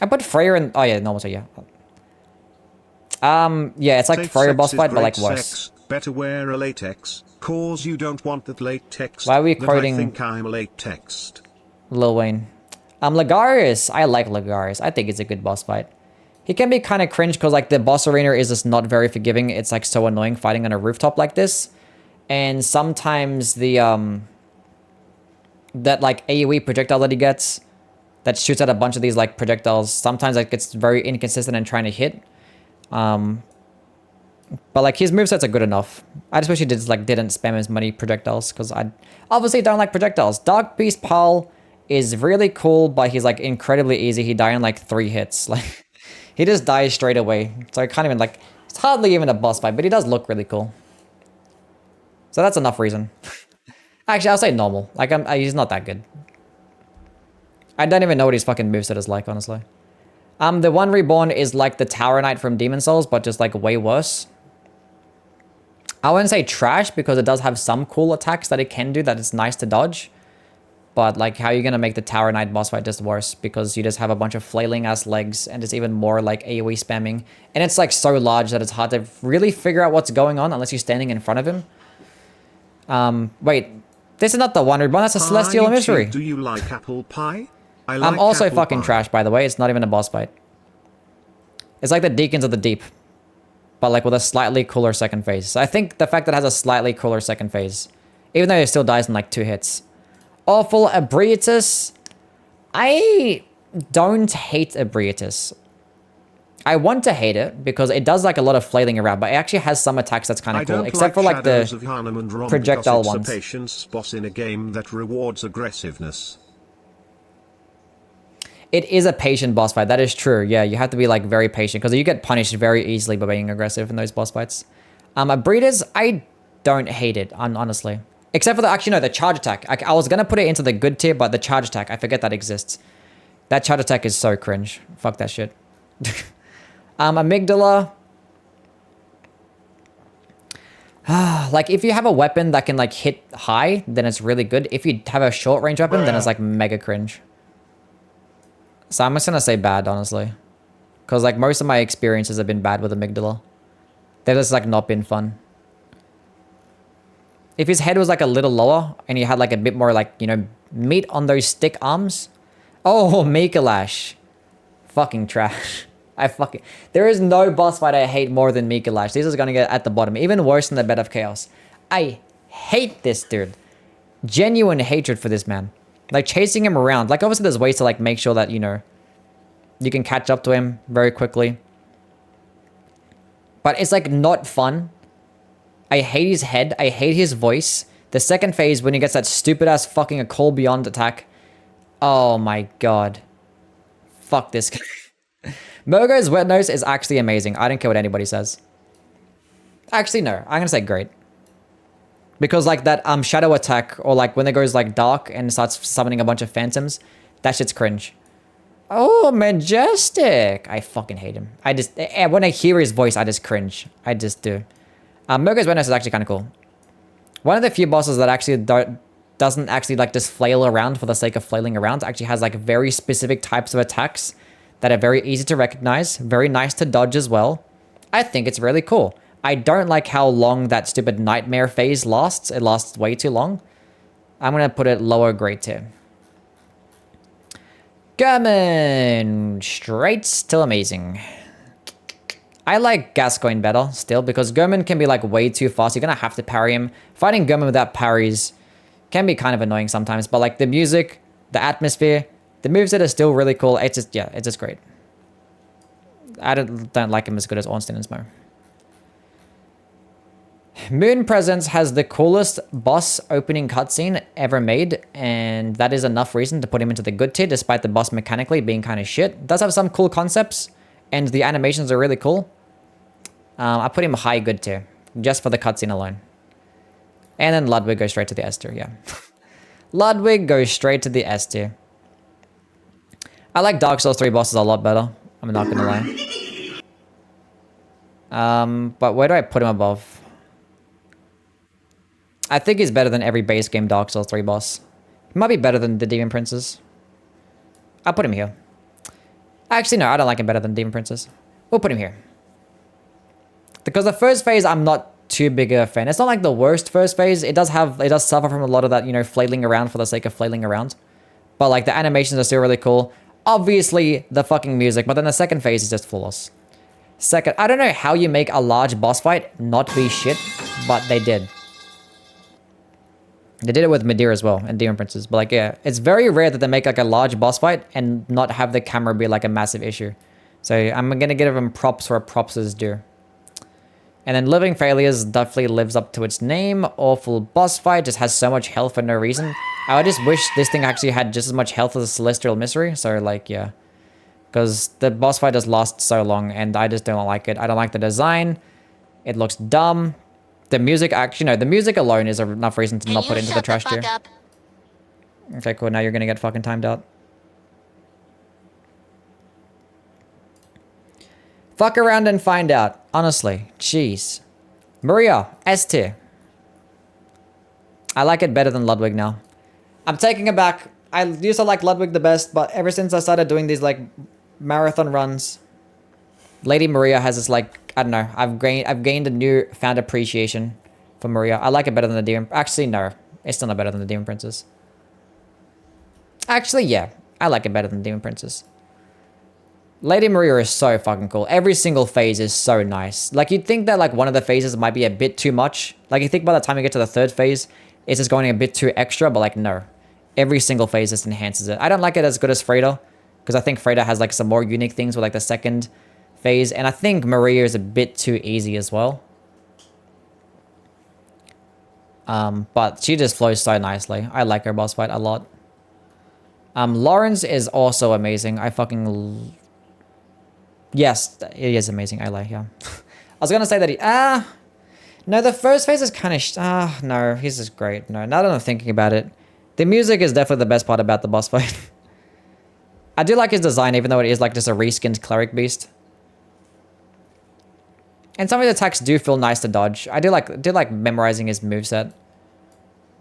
I put Freya in... Oh yeah, normal tier, yeah. Yeah, it's like Safe Freya sex boss is fight, but great like worse. sex. Better wear a latex, cause you don't want that latex. Why are we that quoting... I think I'm latexed. Lil Wayne. Lagarius. I like Lagarius. I think it's a good boss fight. He can be kind of cringe because like the boss arena is just not very forgiving. It's like so annoying fighting on a rooftop like this. And sometimes the that like AoE projectile that he gets that shoots out a bunch of these like projectiles, sometimes like it's very inconsistent in trying to hit. But like his movesets are good enough. I just wish he didn't spam as many projectiles because I obviously don't like projectiles. Dark Beast Pal is really cool, but he's like incredibly easy. He died in like 3 hits. Like he just dies straight away. So I can't even like, it's hardly even a boss fight, but he does look really cool. So that's enough reason. Actually, I'll say normal. Like he's not that good. I don't even know what his fucking moveset is like, honestly. The one Reborn is like the Tower Knight from Demon Souls, but just like way worse. I wouldn't say trash because it does have some cool attacks that it can do that it's nice to dodge. But like, how are you going to make the Tower Knight boss fight just worse? Because you just have a bunch of flailing ass legs and it's even more like AoE spamming. And it's like so large that it's hard to really figure out what's going on unless you're standing in front of him. Wait, this is not the one Reborn, that's a Celestial Emissary. Do you like apple pie? I'm also fucking trash, by the way. It's not even a boss fight. It's like the Deacons of the Deep, but like with a slightly cooler second phase. So I think the fact that it has a slightly cooler second phase, even though it still dies in like 2 hits. Awful Ebrietus. I don't hate Ebrietus. I want to hate it because it does like a lot of flailing around, but it actually has some attacks that's kind of cool, except for like the projectile ones. It's a patience boss in a game that rewards aggressiveness. It is a patient boss fight. That is true. Yeah, you have to be like very patient because you get punished very easily by being aggressive in those boss fights. Breeders, I don't hate it, honestly. Except for the, actually no, the charge attack. I was gonna put it into the good tier, but the charge attack, I forget that exists. That charge attack is so cringe. Fuck that shit. Amygdala. Like if you have a weapon that can like hit high, then it's really good. If you have a short range weapon, then it's like mega cringe. So I'm just gonna say bad, honestly. Because like most of my experiences have been bad with Amygdala. They've just like not been fun. If his head was like a little lower and he had like a bit more like, you know, meat on those stick arms. Oh, Mikalash. Fucking trash. There is no boss fight I hate more than Mikalash. This is gonna get at the bottom. Even worse than the Bed of Chaos. I hate this dude. Genuine hatred for this man. Like chasing him around. Like obviously there's ways to like make sure that, you know, you can catch up to him very quickly. But it's like not fun. I hate his head. I hate his voice. The second phase when he gets that stupid ass fucking a call beyond attack. Oh my god. Fuck this guy. Murgo's wet nose is actually amazing. I don't care what anybody says. Actually, no. I'm gonna say great. Because like that shadow attack or like when it goes like dark and starts summoning a bunch of phantoms, that shit's cringe. Oh, Majestic. I fucking hate him. When I hear his voice, I just cringe. I just do. Murgo's wet nose is actually kind of cool. One of the few bosses that actually doesn't actually like just flail around for the sake of flailing around. Actually has like very specific types of attacks that are very easy to recognize, very nice to dodge as well. I think it's really cool. I don't like how long that stupid nightmare phase lasts. It lasts way too long. I'm going to put it lower grade tier. German, straight still amazing. I like Gascoigne better still because German can be like way too fast. You're going to have to parry him. Fighting German without parries can be kind of annoying sometimes, but like the music, the atmosphere, the moveset is still really cool. It's just, yeah, it's just great. I don't like him as good as Ornstein and Smo. Moon Presence has the coolest boss opening cutscene ever made, and that is enough reason to put him into the good tier, despite the boss mechanically being kind of shit. It does have some cool concepts, and the animations are really cool. I put him high good tier, just for the cutscene alone. And then Ludwig goes straight to the S tier, yeah. Ludwig goes straight to the S tier. I like Dark Souls 3 bosses a lot better. I'm not gonna lie. But where do I put him above? I think he's better than every base game Dark Souls 3 boss. He might be better than the Demon Princes. I'll put him here. Actually, no, I don't like him better than Demon Princes. We'll put him here. Because the first phase, I'm not too big a fan. It's not like the worst first phase. It does suffer from a lot of that, you know, flailing around for the sake of flailing around. But like the animations are still really cool. Obviously, the fucking music, but then the second phase is just flawless. Second, I don't know how you make a large boss fight not be shit, but they did. They did it with Medea as well, and Demon Princes. But like, yeah, it's very rare that they make like a large boss fight and not have the camera be like a massive issue. So I'm gonna give them props where props is due. And then Living Failures definitely lives up to its name. Awful boss fight, just has so much health for no reason. I just wish this thing actually had just as much health as a Celestial Mystery. So like, yeah. Because the boss fight just lasts so long and I just don't like it. I don't like the design. It looks dumb. The music, actually, no, the music alone is enough reason to not put it into the trash tier. Okay, cool. Now you're gonna get fucking timed out. Fuck around and find out. Honestly. Jeez. Maria, S tier. I like it better than Ludwig now. I'm taking it back. I used to like Ludwig the best, but ever since I started doing these, like, marathon runs, Lady Maria has this, like, I don't know. I've gained a new found appreciation for Maria. I like it better than the Demon... Actually, no. It's still not better than the Demon Princess. Actually, yeah. I like it better than the Demon Princess. Lady Maria is so fucking cool. Every single phase is so nice. Like, you'd think that, like, one of the phases might be a bit too much. Like, you think by the time you get to the third phase, it's just going a bit too extra, but, like, no. Every single phase just enhances it. I don't like it as good as Freda, because I think Freda has, like, some more unique things with, like, the second phase, and I think Maria is a bit too easy as well. But she just flows so nicely. I like her boss fight a lot. Lawrence is also amazing. I fucking... Yes, he is amazing. I like, yeah. I was gonna say that he... No, the first phase is kind of... no, he's just great. No, now that I'm thinking about it. The music is definitely the best part about the boss fight. I do like his design, even though it is like just a reskinned cleric beast. And some of the attacks do feel nice to dodge. I do like memorizing his moveset.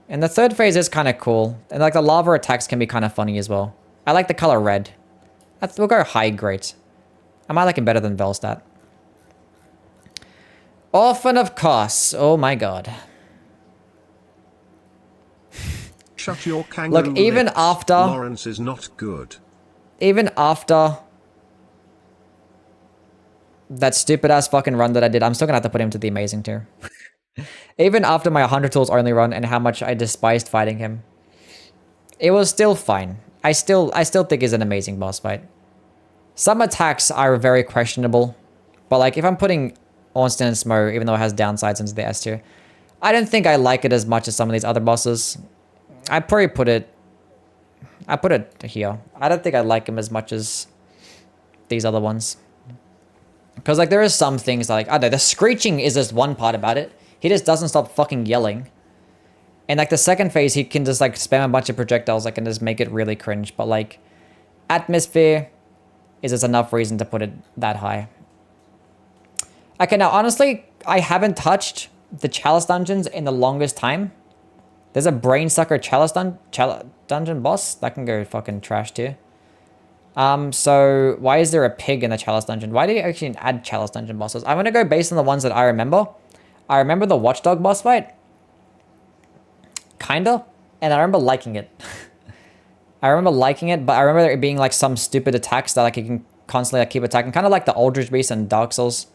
And the third phase is kind of cool. And like the lava attacks can be kind of funny as well. I like the color red. We'll go high great. I might like him better than Velstadt. Orphan of Kos. Oh my god. Shut your kangaroo Look, even lips. after... Lawrence is not good. Even after... that stupid ass fucking run that I did, I'm still gonna have to put him to the amazing tier. Even after my 100 tools only run and how much I despised fighting him, it was still fine. I still think he's an amazing boss fight. Some attacks are very questionable, but like if I'm putting Ornstein and Smo, even though it has downsides into the S tier, I don't think I like it as much as some of these other bosses. I probably put it here. I don't think I like him as much as these other ones. Because, like, there is some things like, I don't know, the screeching is just one part about it. He just doesn't stop fucking yelling. And, like, the second phase, he can just, like, spam a bunch of projectiles, like, and just make it really cringe. But, like, atmosphere is just enough reason to put it that high. Okay, now, honestly, I haven't touched the Chalice dungeons in the longest time. There's a brain sucker Chalice dungeon boss. That can go fucking trash, too. So why is there a pig in the Chalice dungeon? Why do you actually add Chalice dungeon bosses? I'm gonna go based on the ones that I remember. I remember the Watchdog boss fight. Kinda. And I remember liking it. I remember liking it, but I remember there being like some stupid attacks that like you can constantly like keep attacking. Kind of like the Aldrich Beast and Dark Souls.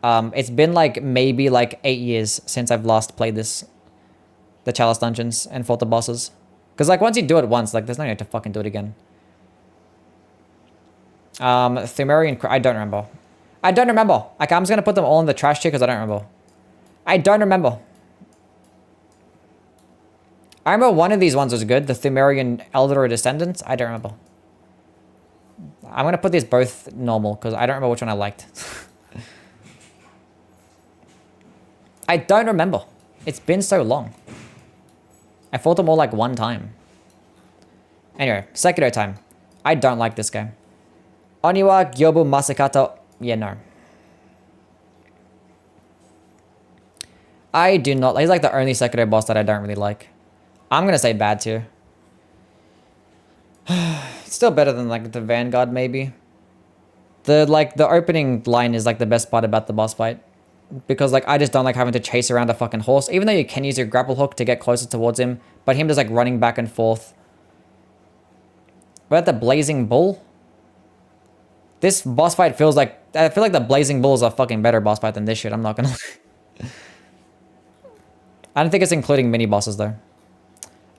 It's been like maybe like 8 years since I've last played this. The Chalice dungeons and fought the bosses. Because like once you do it once, like there's no need to fucking do it again. Thumerian... I don't remember. I don't remember. Like, I'm just gonna put them all in the trash tier because I don't remember. I don't remember. I remember one of these ones was good. The Thumerian Elder or Descendants. I don't remember. I'm gonna put these both normal because I don't remember which one I liked. I don't remember. It's been so long. I fought them all like one time. Anyway, Sekiro time. I don't like this game. Oniwa Gyobu Masakata. Yeah, no. I do not. He's like the only Sekiro boss that I don't really like. I'm gonna say bad tier. It's still better than like the Vanguard maybe. The opening line is like the best part about the boss fight. Because like I just don't like having to chase around a fucking horse. Even though you can use your grapple hook to get closer towards him. But him just like running back and forth. What about the Blazing Bull? This boss fight feels like... I feel like the Blazing Bull is a fucking better boss fight than this shit. I'm not gonna lie. I don't think it's including mini bosses though.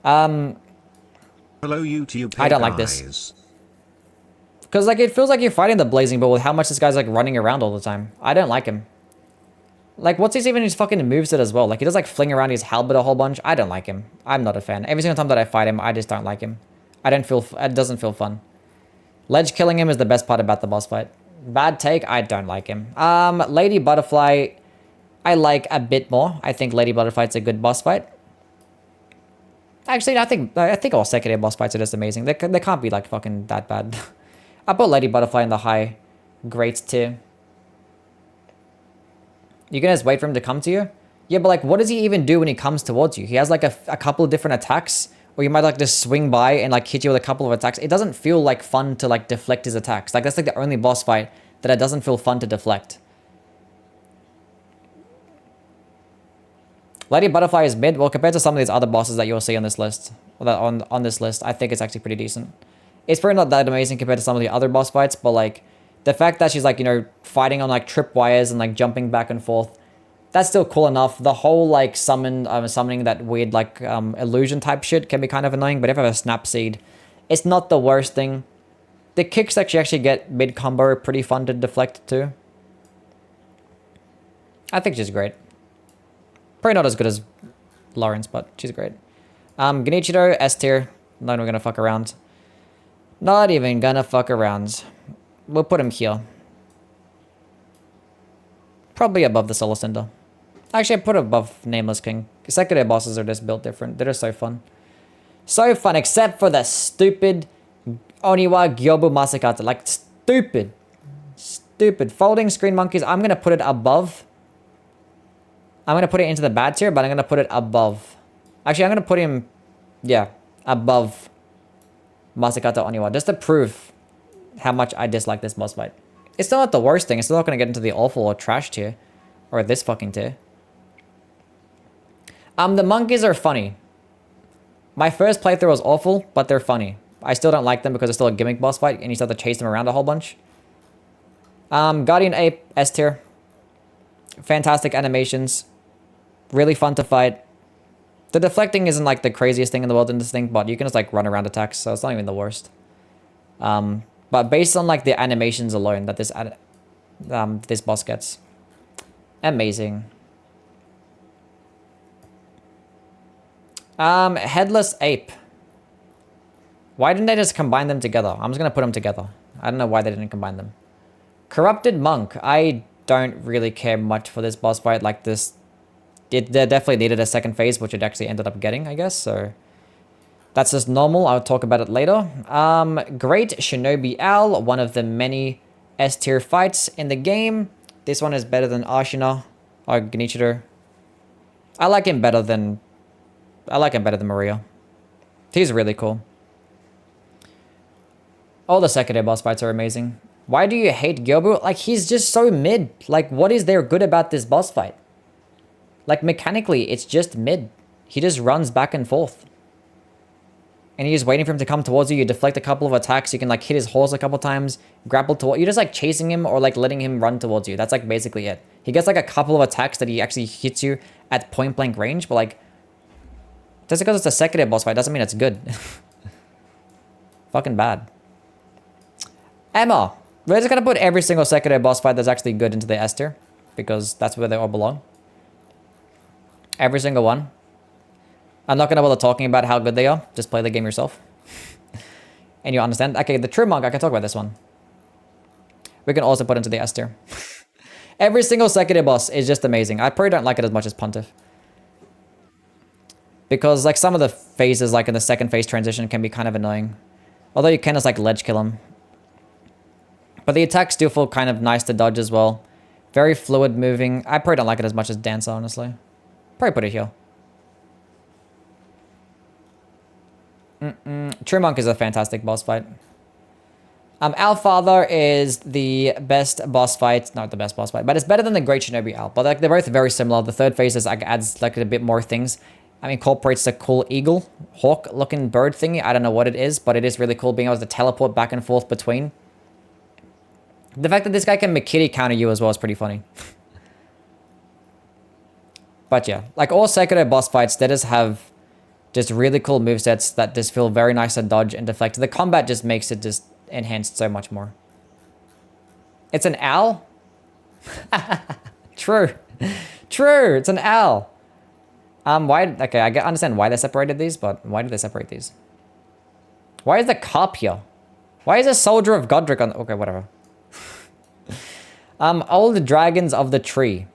Hello YouTube. I don't like this. Because like it feels like you're fighting the Blazing Bull with how much this guy's like running around all the time. I don't like him. Like what's his fucking moveset as well? Like he does like fling around his halberd a whole bunch. I don't like him. I'm not a fan. Every single time that I fight him, I just don't like him. It doesn't feel fun. Ledge killing him is the best part about the boss fight. Bad take, I don't like him. Lady Butterfly, I like a bit more. I think Lady Butterfly's a good boss fight. Actually, I think all Sekiro boss fights are just amazing. They can't be like fucking that bad. I put Lady Butterfly in the high great tier. You can just wait for him to come to you? Yeah, but like what does he even do when he comes towards you? He has like a couple of different attacks. Or you might like just swing by and like hit you with a couple of attacks. It doesn't feel like fun to like deflect his attacks. Like that's like the only boss fight that it doesn't feel fun to deflect. Lady Butterfly is mid. Well, compared to some of these other bosses that you'll see on this list, or that on this list, I think it's actually pretty decent. It's probably not that amazing compared to some of the other boss fights, but like the fact that she's like, you know, fighting on like tripwires and like jumping back and forth, that's still cool enough. The whole like summoning that weird like illusion type shit can be kind of annoying, but if I have a snap seed, it's not the worst thing. The kicks that you actually get mid combo are pretty fun to deflect too. I think she's great. Probably not as good as Lawrence, but she's great. Genichiro, S tier. Not even gonna fuck around. Not even gonna fuck around. We'll put him here. Probably above the Solar Cinder. Actually, I put it above Nameless King. Secondary bosses are just built different. They're just so fun. So fun, except for the stupid Oniwa Gyobu Masakata. Like, stupid. Stupid. Folding Screen Monkeys, I'm gonna put it above. I'm gonna put it into the bad tier, but I'm gonna put it above. Actually, I'm gonna put him, yeah, above Masakata Oniwa, just to prove how much I dislike this boss fight. It's still not the worst thing. It's still not gonna get into the awful or trash tier. Or this fucking tier. The monkeys are funny. My first playthrough was awful, but they're funny. I still don't like them because it's still a gimmick boss fight, and you still have to chase them around a whole bunch. Guardian Ape, S tier. Fantastic animations. Really fun to fight. The deflecting isn't like the craziest thing in the world in this thing, but you can just like run around attacks, so it's not even the worst. But based on like the animations alone that this boss gets. Amazing. Headless Ape. Why didn't they just combine them together? I'm just gonna put them together. I don't know why they didn't combine them. Corrupted Monk. I don't really care much for this boss fight like this. They definitely needed a second phase, which it actually ended up getting, I guess, so that's just normal. I'll talk about it later. Great Shinobi Owl, one of the many S tier fights in the game. This one is better than Ashina or Genichiro. I like him better than Maria. He's really cool. All the secondary boss fights are amazing. Why do you hate Gyobu? Like, he's just so mid. Like, what is there good about this boss fight? Like, mechanically, it's just mid. He just runs back and forth. And you're just waiting for him to come towards you. You deflect a couple of attacks. You can, like, hit his horse a couple times. Grapple toward... You're just, like, chasing him or, like, letting him run towards you. That's, like, basically it. He gets, like, a couple of attacks that he actually hits you at point-blank range. But, like... Just because it's a secondary boss fight doesn't mean it's good. Fucking bad. Emma. We're just gonna put every single secondary boss fight that's actually good into the S tier. Because that's where they all belong. Every single one. I'm not gonna bother talking about how good they are. Just play the game yourself. And you understand. Okay, the True Monk, I can talk about this one. We can also put into the S tier. Every single secondary boss is just amazing. I probably don't like it as much as Pontiff. Because like some of the phases, like in the second phase transition, can be kind of annoying. Although you can just like ledge kill him. But the attacks do feel kind of nice to dodge as well. Very fluid moving. I probably don't like it as much as Dancer, honestly. Probably put it here. True Monk is a fantastic boss fight. Our Father is the best boss fight. Not the best boss fight, but it's better than the Great Shinobi Owl. But like they're both very similar. The third phase is like adds like a bit more things. Incorporates the cool eagle, hawk looking bird thingy. I don't know what it is, but it is really cool being able to teleport back and forth between. The fact that this guy can Mikiri counter you as well is pretty funny. But yeah, like all Sekiro boss fights, they just have just really cool movesets that just feel very nice to dodge and deflect. The combat just makes it just enhanced so much more. It's an owl? True. True, it's an owl. Why? Okay, I understand why they separated these, but why did they separate these? Why is the carp here? Why is a soldier of Godric on... Okay, whatever. Old Dragons of the Tree.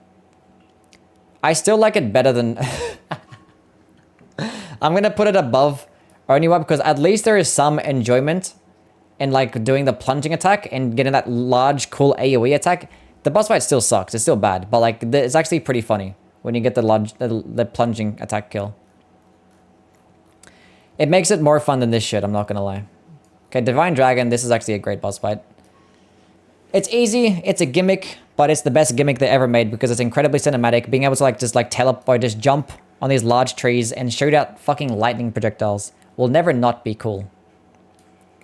I still like it better than... I'm gonna put it above Oniwa because at least there is some enjoyment in like doing the plunging attack and getting that large, cool AoE attack. The boss fight still sucks. It's still bad, but like it's actually pretty funny when you get the plunging attack kill. It makes it more fun than this shit, I'm not gonna lie. Okay, Divine Dragon, this is actually a great boss fight. It's easy, it's a gimmick, but it's the best gimmick they ever made because it's incredibly cinematic. Being able to like just teleport, just jump on these large trees and shoot out fucking lightning projectiles will never not be cool.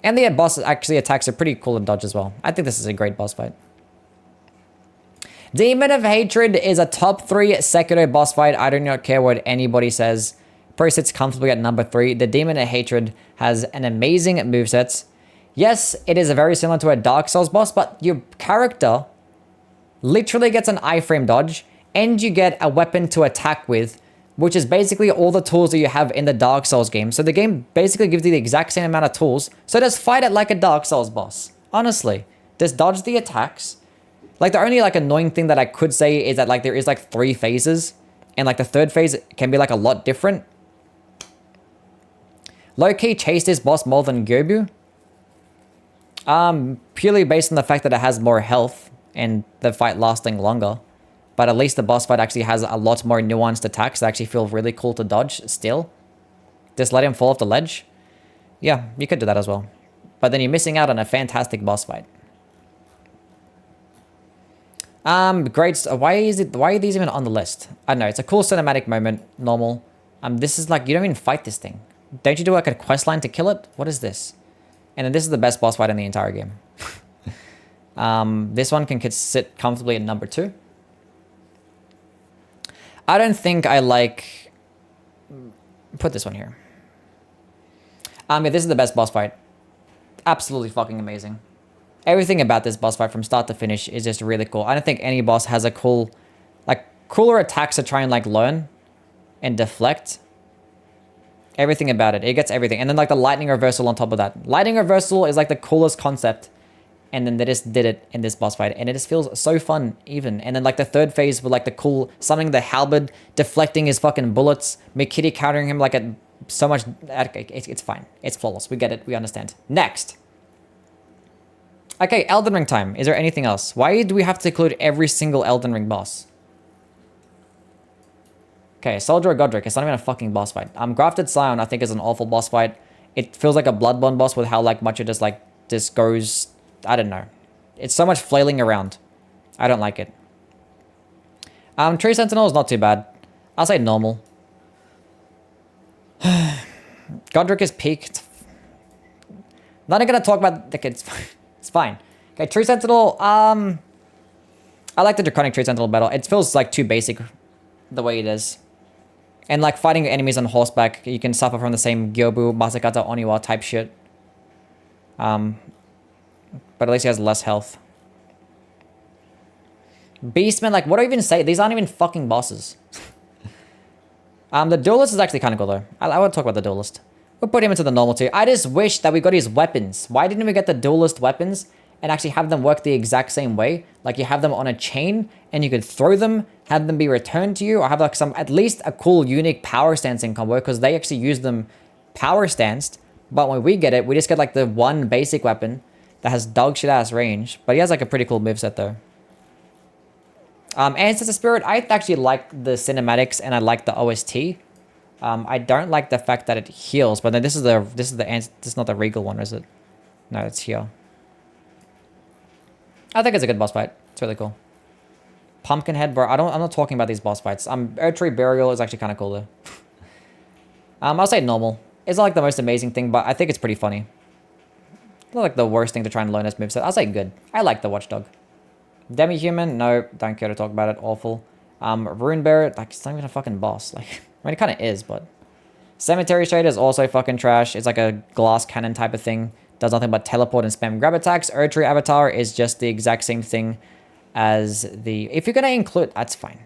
And the boss actually attacks are pretty cool to dodge as well. I think this is a great boss fight. Demon of Hatred is a top 3 Sekiro boss fight. I do not care what anybody says. Probably sits comfortably at number 3. The Demon of Hatred has an amazing moveset. Yes, it is very similar to a Dark Souls boss, but your character literally gets an iframe dodge, and you get a weapon to attack with which is basically all the tools that you have in the Dark Souls game. So the game basically gives you the exact same amount of tools. So just fight it like a Dark Souls boss. Honestly. Just dodge the attacks. Like the only like annoying thing that I could say is that like there is like 3 phases. And like the 3rd phase can be like a lot different. Low-key chase this boss more than Gobu. Purely based on the fact that it has more health and the fight lasting longer. But at least the boss fight actually has a lot more nuanced attacks that actually feel really cool to dodge still. Just let him fall off the ledge. Yeah, you could do that as well. But then you're missing out on a fantastic boss fight. Great. Why are these even on the list? I don't know. It's a cool cinematic moment. Normal. This is like, you don't even fight this thing. Don't you do like a quest line to kill it? What is this? And then this is the best boss fight in the entire game. This one can sit comfortably at number 2. I don't think I like... Put this one here. Yeah, this is the best boss fight. Absolutely fucking amazing. Everything about this boss fight from start to finish is just really cool. I don't think any boss has a cool... Like, cooler attacks to try and, like, learn and deflect. Everything about it. It gets everything. And then, like, the lightning reversal on top of that. Lightning reversal is, like, the coolest concept. And then they just did it in this boss fight. And it just feels so fun, even. And then, like, the 3rd phase with, like, the cool... Summoning the halberd, deflecting his fucking bullets. McKitty countering him, like, at so much... It's fine. It's flawless. We get it. We understand. Next. Okay, Elden Ring time. Is there anything else? Why do we have to include every single Elden Ring boss? Okay, Soldier of Godric. It's not even a fucking boss fight. Grafted Scion, I think, is an awful boss fight. It feels like a Bloodborne boss with how, like, much it just goes... I don't know. It's so much flailing around. I don't like it. Tree Sentinel is not too bad. I'll say normal. Godric is peaked. Not gonna talk about... Okay, it's fine. Okay, Tree Sentinel, I like the Draconic Tree Sentinel battle. It feels like too basic the way it is. And like fighting enemies on horseback, you can suffer from the same Gyobu, Masakata, Oniwa type shit. But at least he has less health. Beastman, like, what do I even say? These aren't even fucking bosses. The Duelist is actually kind of cool, though. I would talk about the Duelist. We'll put him into the normal tier. I just wish that we got his weapons. Why didn't we get the Duelist weapons and actually have them work the exact same way? Like, you have them on a chain, and you could throw them, have them be returned to you, or have, like, some, at least a cool, unique power stancing combo, because they actually use them power stanced. But when we get it, we just get, like, the one basic weapon that has dog shit ass range. But he has, like, a pretty cool moveset, though. Ancestor Spirit, I actually like the cinematics and I like the OST. I don't like the fact that it heals, but then this is not the Regal one, is it? No, it's here. I think it's a good boss fight. It's really cool. Pumpkinhead, bro. I'm not talking about these boss fights. Erdtree Burial is actually kind of cool though. I'll say normal. It's not like the most amazing thing, but I think it's pretty funny. Not like the worst thing to try and learn as moveset. I'll say good. I like the Watchdog. Demi-Human, no, don't care to talk about it. Awful. Rune Bearer, like, it's not even a fucking boss. Like, I mean, it kind of is, but... Cemetery Shade is also fucking trash. It's like a glass cannon type of thing. Does nothing but teleport and spam grab attacks. Erdtree Avatar is just the exact same thing as the... If you're going to include... That's fine.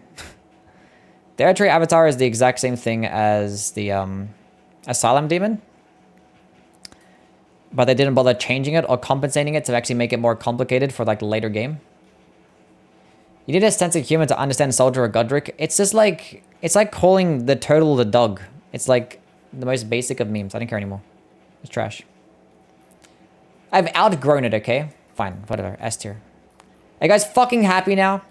The Erdtree Avatar is the exact same thing as the Asylum Demon. But they didn't bother changing it or compensating it to actually make it more complicated for, like, the later game. You need a sense of humor to understand Soldier or Godric. It's just like... It's like calling the turtle the dog. It's like the most basic of memes. I don't care anymore. It's trash. I've outgrown it, okay? Fine, whatever. S tier. Are you guys fucking happy now?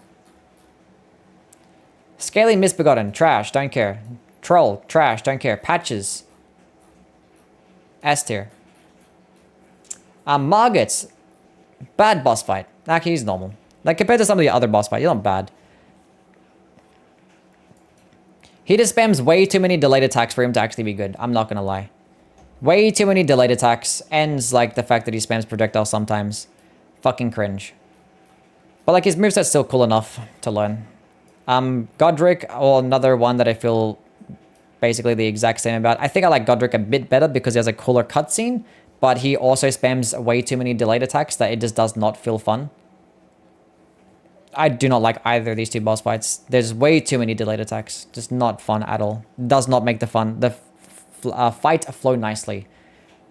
Scaly Misbegotten. Trash. Don't care. Troll. Trash. Don't care. Patches. S tier. Margits. Bad boss fight. Actually, he's normal. Like, compared to some of the other boss fights, he's not bad. He just spams way too many delayed attacks for him to actually be good. I'm not gonna lie. Way too many delayed attacks. Ends, like, the fact that he spams projectiles sometimes. Fucking cringe. But, like, his moveset's still cool enough to learn. Godric, or another one that I feel basically the exact same about. I think I like Godric a bit better because he has a cooler cutscene. But he also spams way too many delayed attacks that it just does not feel fun. I do not like either of these two boss fights. There's way too many delayed attacks. Just not fun at all. Does not make the fight flow nicely.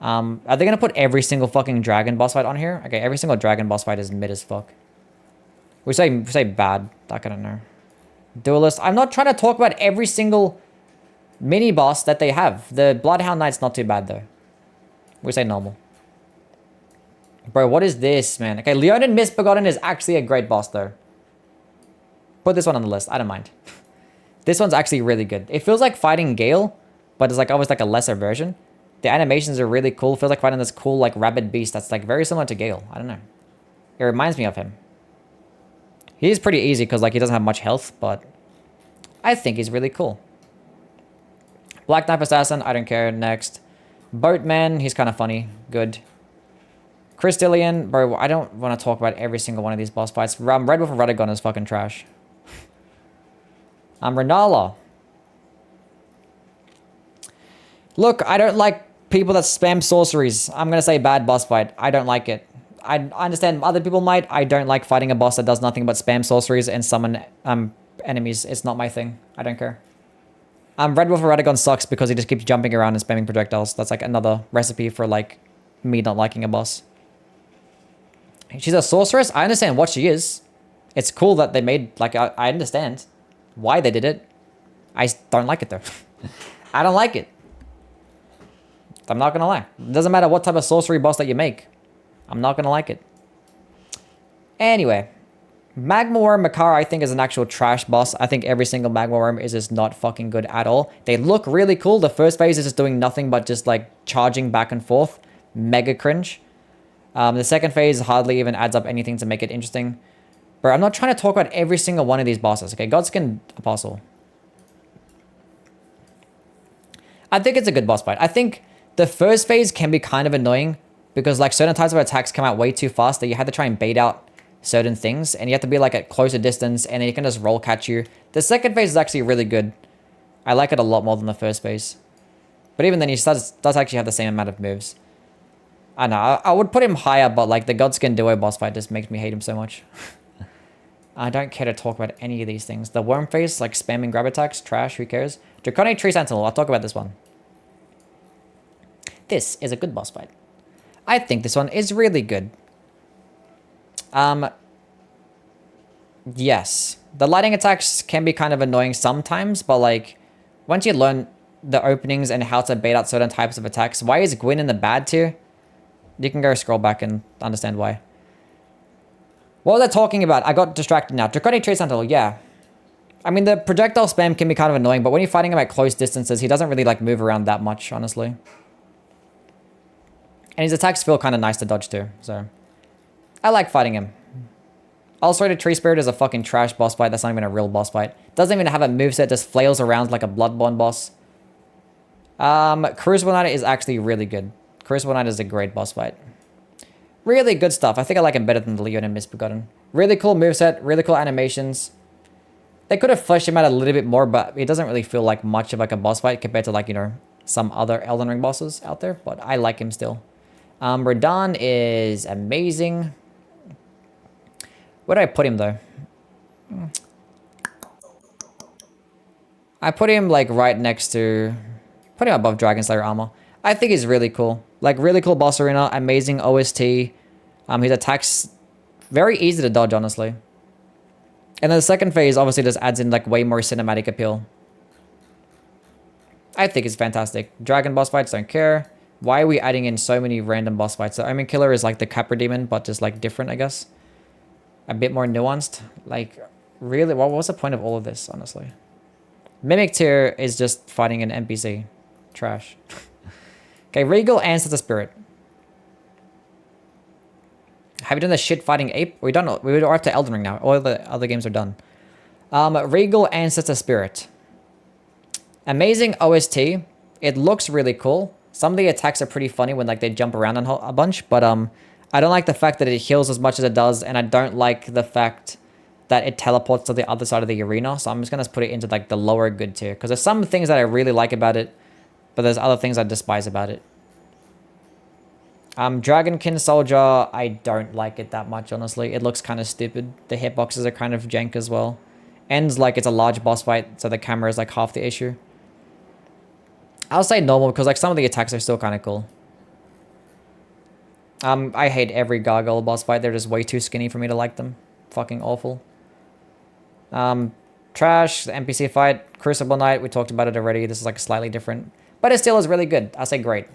Are they gonna put every single fucking dragon boss fight on here? Okay, every single dragon boss fight is mid as fuck. We say bad. I don't know. Duelist. I'm not trying to talk about every single mini boss that they have. The Bloodhound Knight's not too bad though. We say normal. Bro, what is this, man? Okay, Leonin Misbegotten is actually a great boss though. Put this one on the list. I don't mind. This one's actually really good. It feels like fighting Gale, but it's like almost like a lesser version. The animations are really cool. Feels like fighting this cool like rabid beast that's like very similar to Gale. I don't know. It reminds me of him. He's pretty easy because like he doesn't have much health, but I think he's really cool. Black Knife Assassin, I don't care. Next. Boatman, he's kind of funny. Good. Crystallian, bro, I don't want to talk about every single one of these boss fights. Red Wolf of Radagon is fucking trash. Rala. Look, I don't like people that spam sorceries. I'm going to say bad boss fight. I don't like it. I understand other people might. I don't like fighting a boss that does nothing but spam sorceries and summon enemies. It's not my thing. I don't care. Red Wolf of Radagon sucks because he just keeps jumping around and spamming projectiles. That's like another recipe for like me not liking a boss. She's a sorceress? I understand what she is. It's cool that they made, like, I understand why they did it. I don't like it, though. I don't like it. I'm not gonna lie. It doesn't matter what type of sorcery boss that you make. I'm not gonna like it. Anyway. Magma Worm Makara, I think, is an actual trash boss. I think every single Magma Worm is just not fucking good at all. They look really cool. The first phase is just doing nothing but just, like, charging back and forth. Mega cringe. The second phase hardly even adds up anything to make it interesting. But I'm not trying to talk about every single one of these bosses. Okay, Godskin Apostle. I think it's a good boss fight. I think the first phase can be kind of annoying because like certain types of attacks come out way too fast that you have to try and bait out certain things. And you have to be like at closer distance and then you can just roll catch you. The second phase is actually really good. I like it a lot more than the first phase. But even then, he does actually have the same amount of moves. I know, I would put him higher, but like the Godskin Duo boss fight just makes me hate him so much. I don't care to talk about any of these things. The Worm Face, like spamming grab attacks, trash, who cares? Draconic Tree Sentinel, I'll talk about this one. This is a good boss fight. I think this one is really good. Yes. The lightning attacks can be kind of annoying sometimes, but like, once you learn the openings and how to bait out certain types of attacks, why is Gwyn in the bad tier? You can go scroll back and understand why. What was I talking about? I got distracted now. Draconic Tree Sentinel, yeah. I mean, the projectile spam can be kind of annoying, but when you're fighting him at close distances, he doesn't really like move around that much, honestly. And his attacks feel kind of nice to dodge too, so. I like fighting him. Ulcerated Tree Spirit is a fucking trash boss fight. That's not even a real boss fight. Doesn't even have a moveset, just flails around like a Bloodborne boss. Crucible Knight is actually really good. Crucible Knight is a great boss fight. Really good stuff. I think I like him better than the Leonin Misbegotten. Really cool moveset, really cool animations. They could have fleshed him out a little bit more, but it doesn't really feel like much of like a boss fight compared to like, you know, some other Elden Ring bosses out there, but I like him still. Radahn is amazing. Where do I put him though? I put him like right next to, put him above Dragon Slayer armor. I think he's really cool. Like really cool boss arena, amazing OST. His attacks very easy to dodge, honestly. And then the second phase obviously just adds in like way more cinematic appeal. I think it's fantastic. Dragon boss fights, don't care. Why are we adding in so many random boss fights? The Omen Killer is like the Capra Demon, but just like different, I guess. A bit more nuanced. Like, really, what was the point of all of this, honestly? Mimic Tier is just fighting an NPC. Trash. Okay, Regal Ancestor Spirit. Have you done the shit fighting ape? We're done. We're up to Elden Ring now. All the other games are done. Regal Ancestor Spirit. Amazing OST. It looks really cool. Some of the attacks are pretty funny when like they jump around a bunch, but I don't like the fact that it heals as much as it does, and I don't like the fact that it teleports to the other side of the arena. So I'm just gonna put it into like the lower good tier because there's some things that I really like about it, but there's other things I despise about it. Dragonkin Soldier, I don't like it that much, honestly. It looks kind of stupid. The hitboxes are kind of jank as well. Ends like it's a large boss fight, so the camera is like half the issue. I'll say normal because like some of the attacks are still kind of cool. I hate every Gargoyle boss fight. They're just way too skinny for me to like them. Fucking awful. Trash, the NPC fight, Crucible Knight, we talked about it already. This is like slightly different. But it still is really good. I'll say great.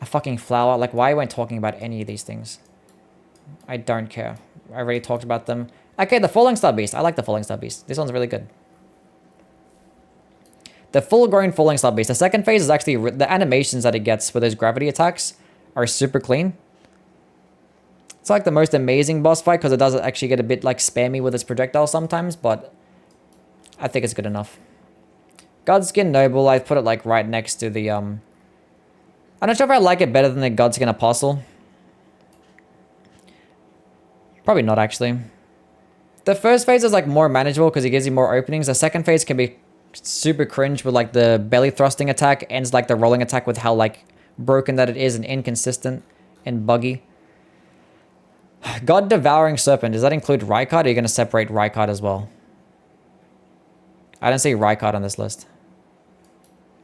A fucking flower. Like, why am I talking about any of these things? I don't care. I already talked about them. Okay, the Falling Star Beast. I like the Falling Star Beast. This one's really good. The full-grown Falling Star Beast. The second phase is actually... The animations that it gets with those gravity attacks are super clean. It's like the most amazing boss fight because it does actually get a bit like spammy with its projectile sometimes, but I think it's good enough. Godskin Noble, I put it like right next to the... I'm not sure if I like it better than the Godskin Apostle. Probably not, actually. The first phase is like more manageable because it gives you more openings. The second phase can be super cringe with like the belly thrusting attack. Ends like the rolling attack with how like broken that it is and inconsistent and buggy. God Devouring Serpent. Does that include Rykard or are you going to separate Rykard as well? I don't see Rykard on this list.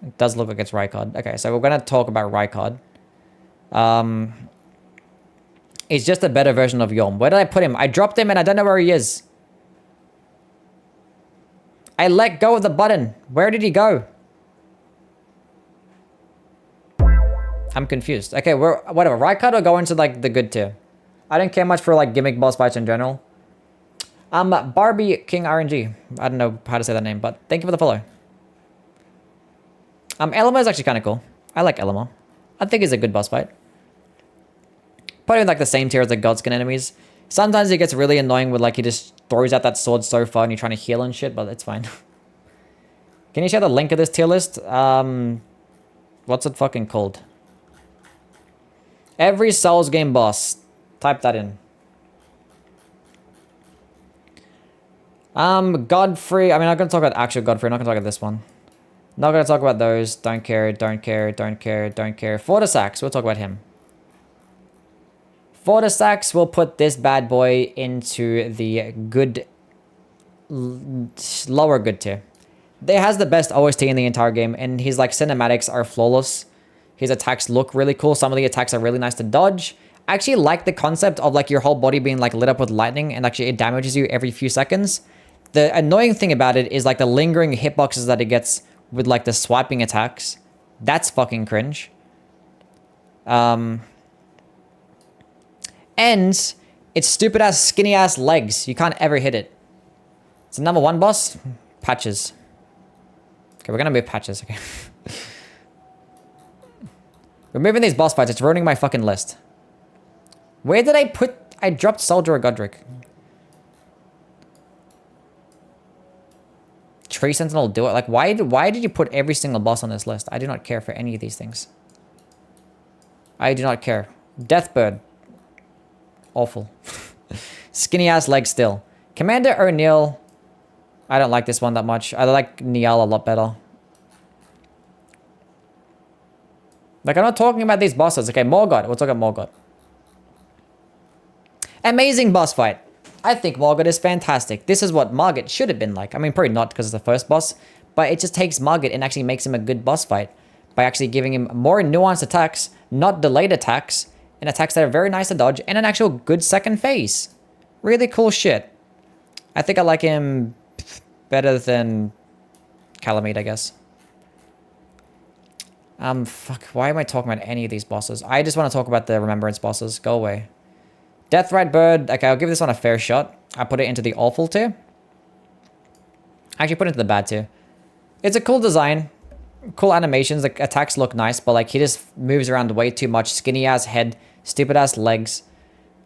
It does look like it's Rykard. Okay, so we're going to talk about Rykard. He's just a better version of Yom. Where did I put him? I dropped him and I don't know where he is. I let go of the button. Where did he go? I'm confused. Okay, whatever. Rykard will go into like the good tier. I don't care much for like gimmick boss fights in general. Barbie King RNG. I don't know how to say that name, but thank you for the follow. Elmo is actually kind of cool. I like Elmo. I think he's a good boss fight. Probably like the same tier as the Godskin enemies. Sometimes it gets really annoying with like he just throws out that sword so far and you're trying to heal and shit, but it's fine. Can you share the link of this tier list? What's it fucking called? Every Souls game boss. Type that in. Godfrey. I mean, I'm going to talk about actual Godfrey. I'm not going to talk about this one. Not going to talk about those. Don't care, don't care, don't care, don't care. Fortisax. We'll talk about him. Fortisax will put this bad boy into the good... lower good tier. He has the best OST in the entire game, and his like cinematics are flawless. His attacks look really cool. Some of the attacks are really nice to dodge. I actually like the concept of like your whole body being like lit up with lightning and actually it damages you every few seconds. The annoying thing about it is like the lingering hitboxes that it gets with like the swiping attacks. That's fucking cringe. And its stupid ass skinny ass legs. You can't ever hit it. It's the number one boss. Patches. Okay, we're gonna move Patches. Okay. Removing these boss fights. It's ruining my fucking list. Where did I put... I dropped Soldier or Godric. Tree Sentinel, do it. Like, why did you put every single boss on this list? I do not care for any of these things. I do not care. Deathbird. Awful. Skinny ass leg still. Commander O'Neill. I don't like this one that much. I like Niall a lot better. Like, I'm not talking about these bosses. Okay, Morgoth. We'll talk about Morgoth. Amazing boss fight. I think Morgoth is fantastic. This is what Margit should have been like. I mean, probably not because it's the first boss, but it just takes Margit and actually makes him a good boss fight by actually giving him more nuanced attacks, not delayed attacks, and attacks that are very nice to dodge, and an actual good second phase. Really cool shit. I think I like him better than Calamite, I guess. Fuck, why am I talking about any of these bosses? I just want to talk about the Remembrance bosses. Go away. Deathrite Bird. Okay, I'll give this one a fair shot. I put it into the awful tier. Actually, put it into the bad tier. It's a cool design. Cool animations. The attacks look nice, but like he just moves around way too much. Skinny ass head. Stupid ass legs.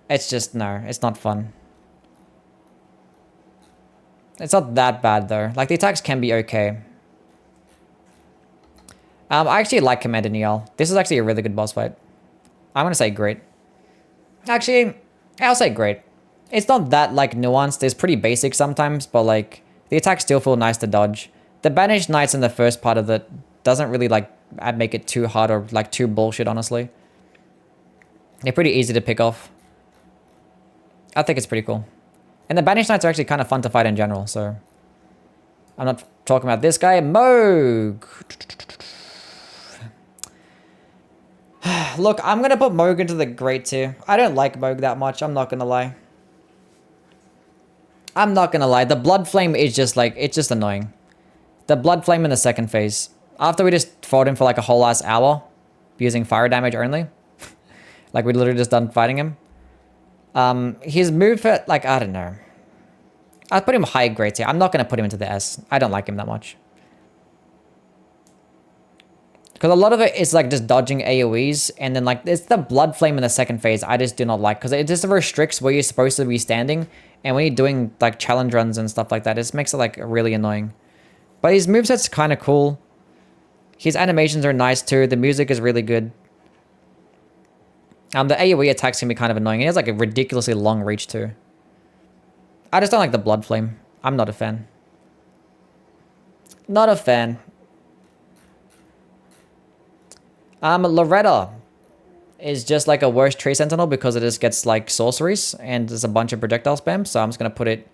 It's just, no, it's not fun. It's not that bad though. Like the attacks can be okay. I actually like Commander Niall. This is actually a really good boss fight. I'm gonna say great. Actually, I'll say great. It's not that like nuanced. It's pretty basic sometimes, but like the attacks still feel nice to dodge. The Banished Knights in the first part of it doesn't really like make it too hard or like too bullshit, honestly. They're pretty easy to pick off. I think it's pretty cool. And the Banished Knights are actually kind of fun to fight in general, so... I'm not talking about this guy. Moog! Look, I'm gonna put Moog into the great tier. I don't like Moog that much, I'm not gonna lie. I'm not gonna lie, the Blood Flame is just like, it's just annoying. The Blood Flame in the second phase. After we just fought him for like a whole last hour, using fire damage only. Like we literally just done fighting him. His move, like, I don't know. I'd put him high grade tier. I'm not gonna put him into the S. I don't like him that much. Because a lot of it is like just dodging AoEs, and then like it's the Blood Flame in the second phase I just do not like, because it just restricts where you're supposed to be standing, and when you're doing like challenge runs and stuff like that, it just makes it like really annoying. But his moveset's kind of cool. His animations are nice too. The music is really good. The AoE attacks can be kind of annoying. He has like a ridiculously long reach too. I just don't like the Blood Flame. I'm not a fan. Not a fan. Loretta is just like a worse Tree Sentinel because it just gets like sorceries and there's a bunch of projectile spam. So I'm just going to put it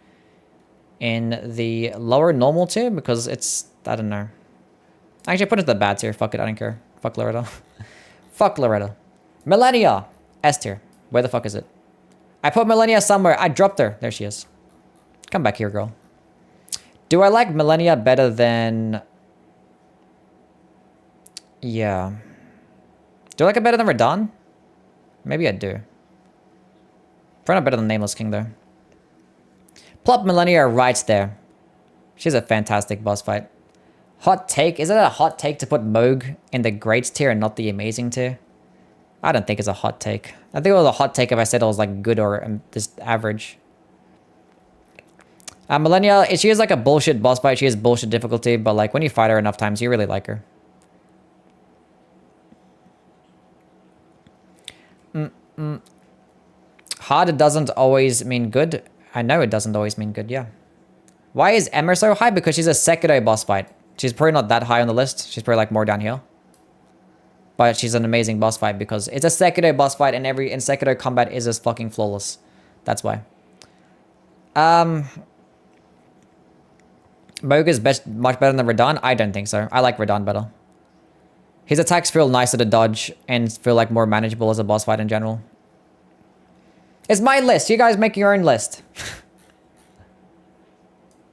in the lower normal tier because it's, I don't know. Actually, put it in the bad tier. Fuck it, I don't care. Fuck Loretta. Fuck Loretta. Millennia. S tier. Where the fuck is it? I put Millennia somewhere. I dropped her. There she is. Come back here, girl. Do I like Millennia better than... Yeah. Do I like it better than Radahn? Maybe I do. Probably not better than Nameless King, though. Plop Millennia right there. She's a fantastic boss fight. Hot take. Is it a hot take to put Moog in the great tier and not the amazing tier? I don't think it's a hot take. I think it was a hot take if I said it was like good or just average. Millennia, she is like a bullshit boss fight. She has bullshit difficulty, but like when you fight her enough times, you really like her. Hard doesn't always mean good. I know it doesn't always mean good, yeah. Why is Emma so high? Because she's a Sekiro boss fight. She's probably not that high on the list. She's probably like more down here. But she's an amazing boss fight because it's a Sekiro boss fight and in Sekiro combat is just fucking flawless. That's why. Moog is much better than Radahn? I don't think so. I like Radahn better. His attacks feel nicer to dodge and feel like more manageable as a boss fight in general. It's my list. You guys make your own list.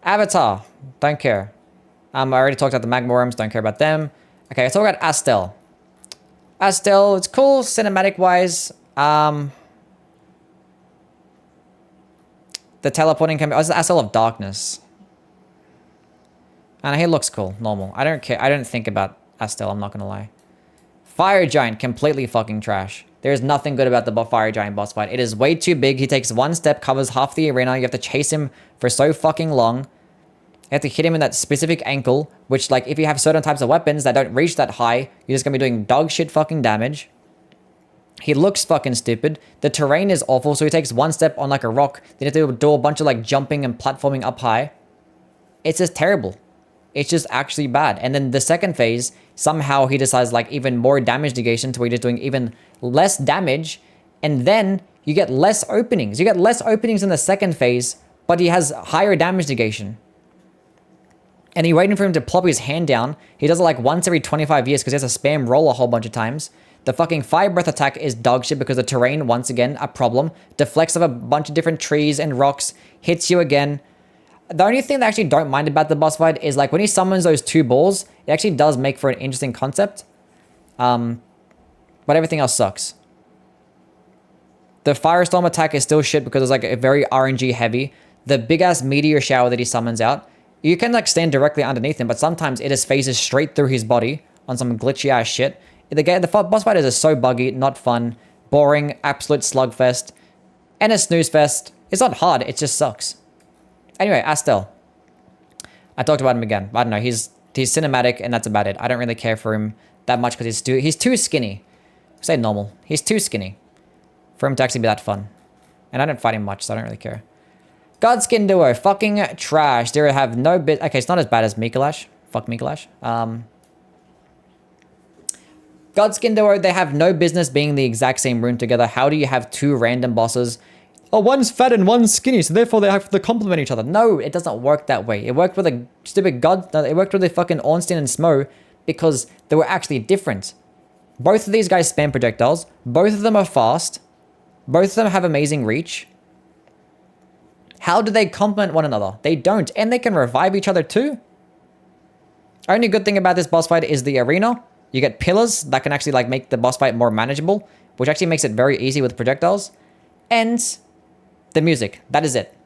Avatar. Don't care. I already talked about the Magma Worms. Don't care about them. Okay, let's talk about Astel. Astel, it's cool cinematic-wise. The teleporting can be... Oh, it's the Astel of Darkness. And he looks cool. Normal. I don't care. I don't think about Astel. I'm not going to lie. Fire Giant. Completely fucking trash. There's nothing good about the Fire Giant boss fight. It is way too big. He takes one step, covers half the arena. You have to chase him for so fucking long. You have to hit him in that specific ankle, which, like, if you have certain types of weapons that don't reach that high, you're just going to be doing dog shit fucking damage. He looks fucking stupid. The terrain is awful, so he takes one step on, like, a rock. Then you have to do a bunch of, like, jumping and platforming up high. It's just terrible. It's just actually bad. And then the second phase, somehow he decides, like, even more damage negation to where you're just doing even less damage. And then you get less openings. You get less openings in the second phase, but he has higher damage negation. And you're waiting for him to plop his hand down. He does it like once every 25 years because he has to spam roll a whole bunch of times. The fucking Fire Breath attack is dog shit because the terrain, once again, a problem. Deflects off a bunch of different trees and rocks. Hits you again. The only thing that I actually don't mind about the boss fight is like when he summons those two balls, it actually does make for an interesting concept. But everything else sucks. The Firestorm attack is still shit because it's like a very RNG heavy. The big ass meteor shower that he summons out, you can like stand directly underneath him, but sometimes it just phases straight through his body on some glitchy ass shit. The boss fight is so buggy, not fun, boring, absolute slugfest, and a snooze fest. It's not hard, it just sucks. Anyway, Astel. I talked about him again. I don't know, he's cinematic and that's about it. I don't really care for him that much because he's too skinny. Say normal. He's too skinny for him to actually be that fun. And I don't fight him much, so I don't really care. Godskin Duo, fucking trash. They have no bit... Okay, it's not as bad as Mikolash. Fuck Mikolash. Godskin Duo, they have no business being the exact same rune together. How do you have two random bosses? Oh, one's fat and one's skinny, so therefore they have to complement each other. No, it doesn't work that way. It worked with a stupid god. It worked with the fucking Ornstein and Smo because they were actually different. Both of these guys spam projectiles. Both of them are fast. Both of them have amazing reach. How do they complement one another? They don't, and they can revive each other too. Only good thing about this boss fight is the arena. You get pillars that can actually like make the boss fight more manageable, which actually makes it very easy with projectiles. And the music. That is it.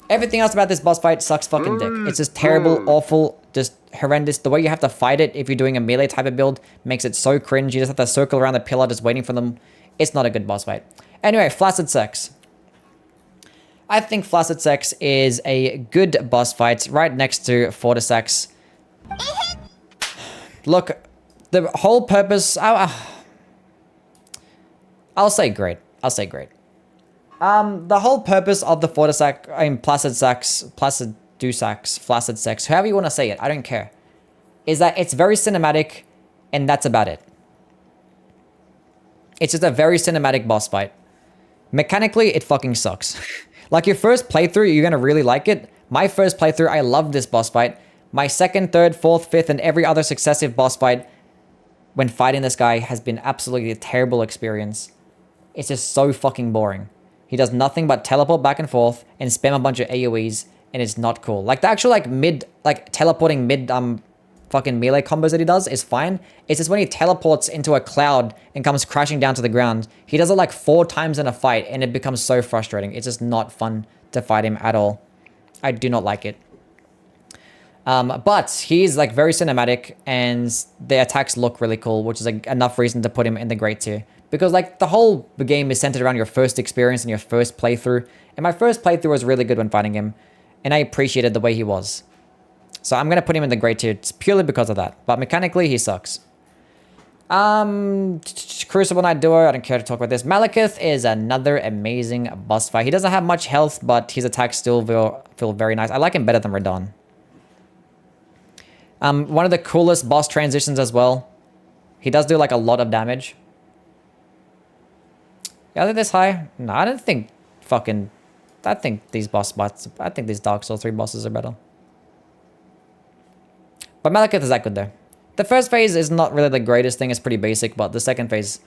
Everything else about this boss fight sucks fucking dick. It's just terrible, awful, just horrendous. The way you have to fight it if you're doing a melee type of build makes it so cringe. You just have to circle around the pillar just waiting for them. It's not a good boss fight. Anyway, Flaccid Sex. I think Flaccid Sex is a good boss fight right next to Fortisex. Look, the whole purpose... I'll say great. I'll say great. The whole purpose of the Flaccid Sex, however you want to say it, I don't care, is that it's very cinematic, and that's about it. It's just a very cinematic boss fight. Mechanically, it fucking sucks. Like your first playthrough, you're gonna really like it. My first playthrough, I loved this boss fight. My second, third, fourth, fifth, and every other successive boss fight when fighting this guy has been absolutely a terrible experience. It's just so fucking boring. He does nothing but teleport back and forth and spam a bunch of AoEs, and it's not cool. Like the actual teleporting mid fucking melee combos that he does is fine. It's just when he teleports into a cloud and comes crashing down to the ground, he does it like 4 times in a fight, and it becomes so frustrating. It's just not fun to fight him at all. I do not like it. But he's like very cinematic, and the attacks look really cool, which is like enough reason to put him in the great tier. Because like the whole game is centered around your first experience and your first playthrough. And my first playthrough was really good when fighting him, and I appreciated the way he was. So I'm gonna put him in the great tier purely because of that. But mechanically, he sucks. Crucible Knight Duo, I don't care to talk about this. Malekith is another amazing boss fight. He doesn't have much health, but his attacks still feel very nice. I like him better than Radahn. One of the coolest boss transitions as well. He does do like a lot of damage. Yeah, are they this high? No, I don't think I think these boss fights, I think these Dark Souls 3 bosses are better. But Malekith is that good though. The first phase is not really the greatest thing, it's pretty basic, but the second phase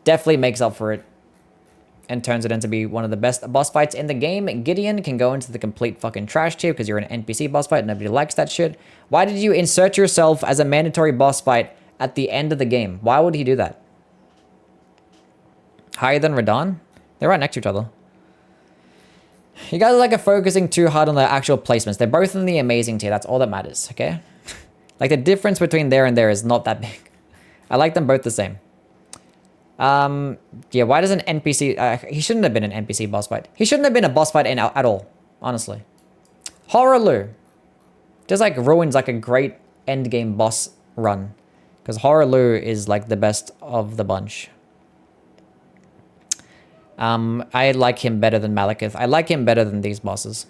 definitely makes up for it and turns it into be one of the best boss fights in the game. Gideon can go into the complete fucking trash tier because you're an NPC boss fight. Nobody likes that shit. Why did you insert yourself as a mandatory boss fight at the end of the game? Why would he do that? Higher than Radahn? They're right next to each other. You guys are like focusing too hard on the actual placements. They're both in the amazing tier. That's all that matters, okay? Like the difference between there and there is not that big. I like them both the same. Yeah, why does an NPC... he shouldn't have been an NPC boss fight. He shouldn't have been a boss fight at all, honestly. Horaloo just like ruins like a great endgame boss run. Because Horaloo is like the best of the bunch. I like him better than Malekith. I like him better than these bosses.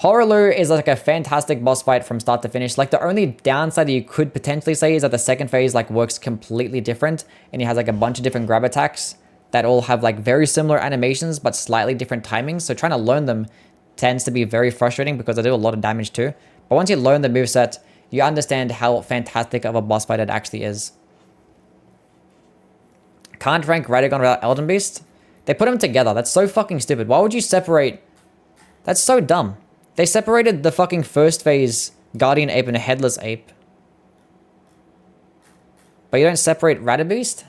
Horaloo is like a fantastic boss fight from start to finish. Like the only downside that you could potentially say is that the second phase like works completely different, and he has like a bunch of different grab attacks that all have like very similar animations but slightly different timings. So trying to learn them tends to be very frustrating because they do a lot of damage too. But once you learn the moveset, you understand how fantastic of a boss fight it actually is. Can't rank Radagon without Elden Beast? They put them together. That's so fucking stupid. Why would you separate? That's so dumb. They separated the fucking first phase Guardian Ape and a Headless Ape. But you don't separate Radabeast?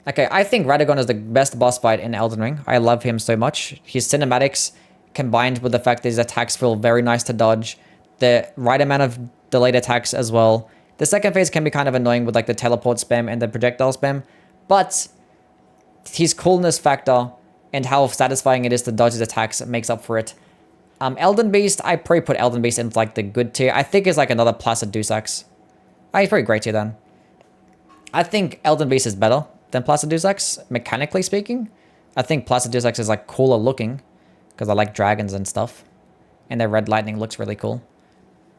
Okay, I think Radagon is the best boss fight in Elden Ring. I love him so much. His cinematics combined with the fact that his attacks feel very nice to dodge. The right amount of delayed attacks as well. The second phase can be kind of annoying with like the teleport spam and the projectile spam. But his coolness factor and how satisfying it is to dodge his attacks makes up for it. Elden Beast, I probably put Elden Beast into like the good tier. I think it's like another Placid Dusax. He's pretty great tier then. I think Elden Beast is better than Placid Dusax, mechanically speaking. I think Placid Dusax is like cooler looking because I like dragons and stuff. And their red lightning looks really cool.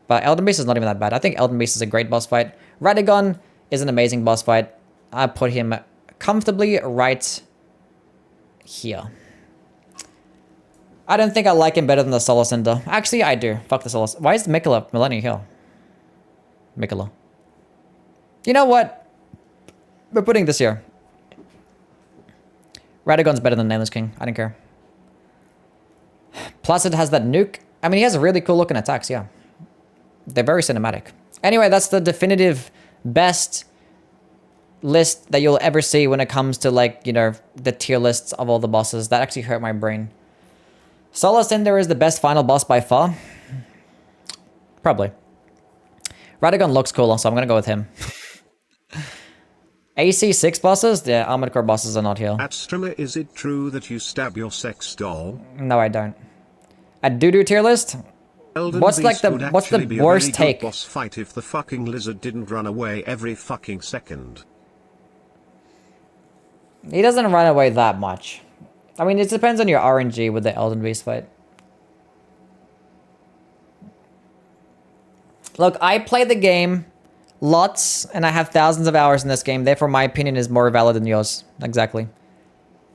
But Elden Beast is not even that bad. I think Elden Beast is a great boss fight. Radagon is an amazing boss fight. I put him comfortably right here. I don't think I like him better than the Solar Cinder. Actually, I do. Fuck the Solar. Why is Mikola Millennia here? Mikola. You know what? We're putting this here. Radagon's better than Nameless King. I don't care. Placid has that nuke. I mean, he has a really cool looking attacks, yeah. They're very cinematic. Anyway, that's the definitive best list that you'll ever see when it comes to, like, you know, the tier lists of all the bosses. That actually hurt my brain. Solar Cinder is the best final boss by far. Probably. Radagon looks cooler, so I'm gonna go with him. AC 6 bosses? Yeah, Armored Core bosses are not here. At streamer, is it true that you stab your sex doll? No, I don't. At doo-doo tier list? Elden What's Beast like what's the be a worst very good take? boss fight if the fucking lizard didn't run away every fucking second. He doesn't run away that much. I mean, it depends on your RNG with the Elden Beast fight. Look, I play the game lots, and I have thousands of hours in this game. Therefore, my opinion is more valid than yours. Exactly.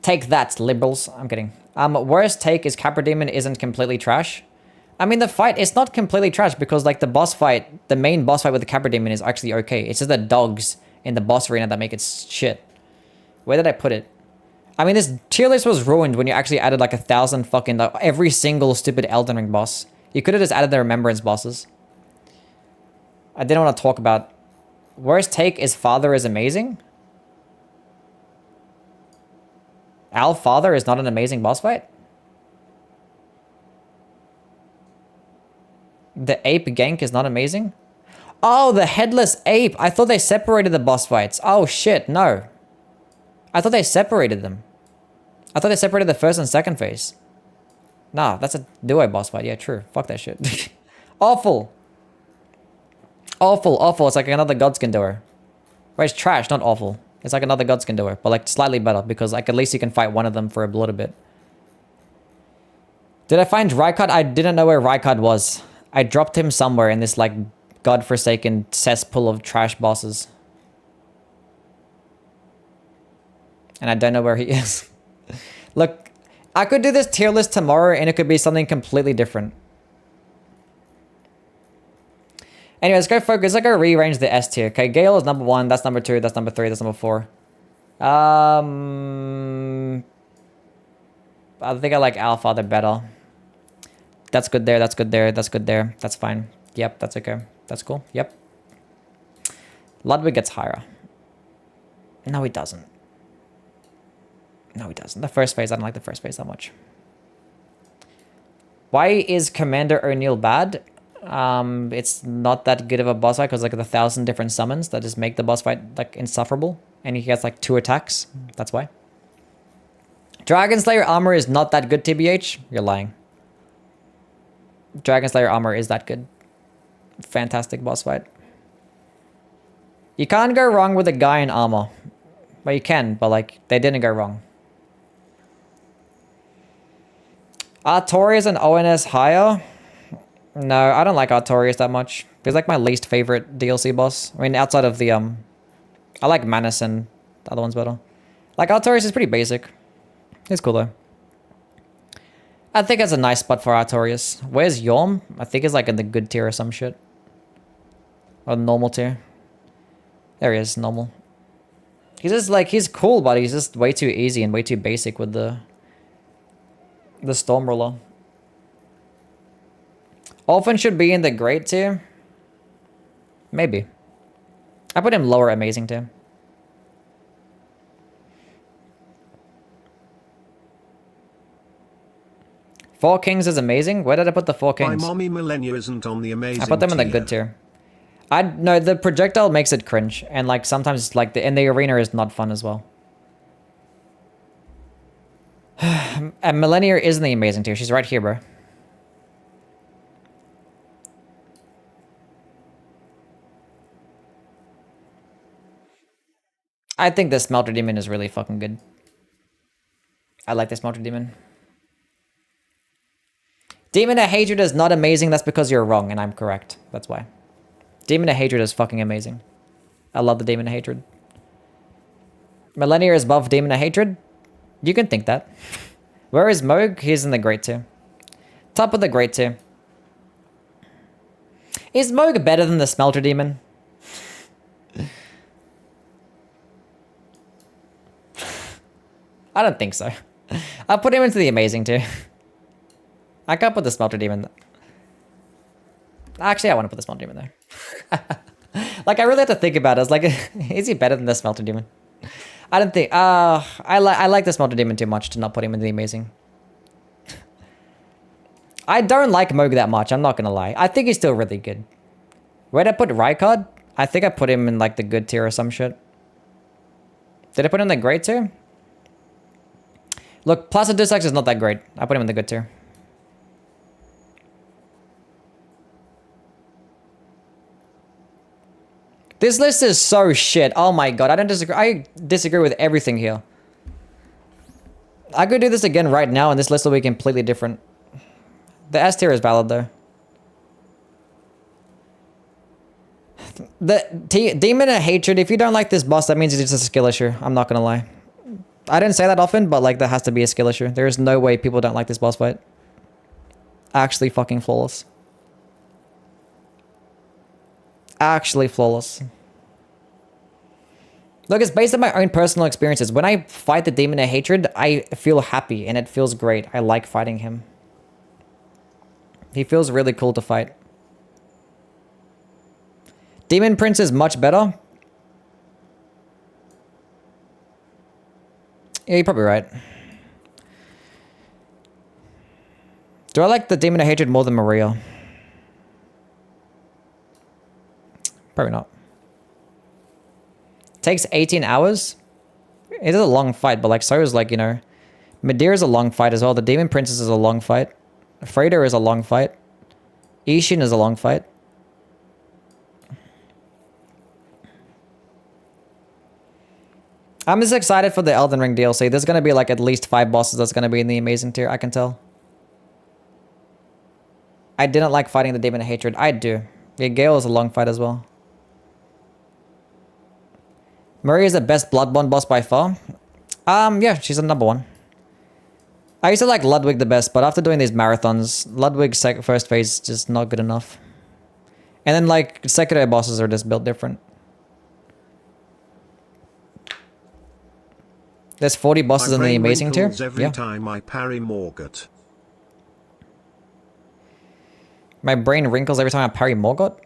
Take that, liberals. I'm kidding. Worst take is Capra Demon isn't completely trash. I mean, the fight is not completely trash because, like, the boss fight, the main boss fight with the Capra Demon is actually okay. It's just the dogs in the boss arena that make it shit. Where did I put it? I mean, this tier list was ruined when you actually added, like, 1,000 fucking, like, every single stupid Elden Ring boss. You could have just added the Remembrance bosses. I didn't want to talk about... Worst take is Father is amazing? Al Father is not an amazing boss fight? The ape gank is not amazing? Oh, the headless ape! I thought they separated the boss fights. Oh shit, no. I thought they separated them. I thought they separated the first and second phase. Nah, that's a duo boss fight. Yeah, true. Fuck that shit. Awful. Awful, awful. It's like another Godskin doer. Well, it's trash, not awful. It's like another Godskin doer, but like slightly better because like at least you can fight one of them for a little bit. Did I find Rykard? I didn't know where Rykard was. I dropped him somewhere in this like godforsaken cesspool of trash bosses. And I don't know where he is. Look, I could do this tier list tomorrow and it could be something completely different. Anyway, let's go focus. Let's go rearrange the S tier. Okay, Gale is number 1. That's number 2. That's number 3. That's number 4. I think I like Alpha better. That's good there. That's good there. That's good there. That's fine. Yep, that's okay. That's cool. Yep. Ludwig gets higher. No, he doesn't. No, he doesn't. The first phase, I don't like the first phase that much. Why is Commander O'Neill bad? It's not that good of a boss fight because like the 1,000 different summons that just make the boss fight like insufferable, and he gets like 2 attacks. That's why. Dragon Slayer armor is not that good, TBH. You're lying. Dragon Slayer armor is that good. Fantastic boss fight. You can't go wrong with a guy in armor. Well, you can, but like they didn't go wrong. Artorias and ONS higher? No, I don't like Artorias that much. He's like my least favorite DLC boss. I mean, outside of the, I like Manus and the other ones better. Like, Artorias is pretty basic. He's cool, though. I think it's a nice spot for Artorias. Where's Yorm? I think he's like in the good tier or some shit. Or normal tier. There he is, normal. He's just like, he's cool, but he's just way too easy and way too basic with the Stormruler. Orphan should be in the great tier. Maybe. I put him lower amazing tier. Four Kings is amazing. Where did I put the Four Kings? My mommy Millennia isn't on the amazing. I put them in the good tier. No, the projectile makes it cringe, and like sometimes like in the arena is not fun as well. And Millennia is in the amazing tier. She's right here, bro. I think the Smelter Demon is really fucking good. I like the Smelter Demon. Demon of Hatred is not amazing. That's because you're wrong, and I'm correct. That's why. Demon of Hatred is fucking amazing. I love the Demon of Hatred. Millennia is above Demon of Hatred? You can think that. Where is Moog? He's in the Great Tier. Top of the Great Tier. Is Moog better than the Smelter Demon? I don't think so. I'll put him into the Amazing Tier. I can't put the Smelter Demon. Actually, I want to put the Smelter Demon there. Like, I really have to think about it. It's like, is he better than the Smelter Demon? I don't think. I like the Smelter Demon too much to not put him in the Amazing. I don't like Moog that much. I'm not gonna lie. I think he's still really good. Where'd I put Rykard? I think I put him in like the good tier or some shit. Did I put him in the great tier? Look, Placidusax is not that great. I put him in the good tier. This list is so shit. Oh my god, I don't disagree. I disagree with everything here. I could do this again right now and this list will be completely different. The S tier is valid though. The Demon of Hatred, if you don't like this boss, that means it's just a skill issue. I'm not gonna lie. I didn't say that often, but like, that has to be a skill issue. There is no way people don't like this boss fight. Actually fucking flawless. Actually flawless. Look, it's based on my own personal experiences. When I fight the Demon of Hatred, I feel happy and it feels great. I like fighting him. He feels really cool to fight. Demon Prince is much better. Yeah, you're probably right. Do I like the Demon of Hatred more than Maria? Probably not. Takes 18 hours. It is a long fight, but like, so is like, you know, Medea is a long fight as well. The Demon Princess is a long fight. Freda is a long fight. Ishin is a long fight. I'm just excited for the Elden Ring DLC. There's going to be like at least 5 bosses that's going to be in the Amazing tier, I can tell. I didn't like fighting the Demon of Hatred. I do. Yeah, Gale is a long fight as well. Maria is the best Bloodborne boss by far. Yeah, she's the number 1. I used to like Ludwig the best, but after doing these marathons, Ludwig's first phase is just not good enough. And then like, Sekiro bosses are just built different. There's 40 bosses in the Amazing tier. Every time I parry Morgott. My brain wrinkles every time I parry Morgott.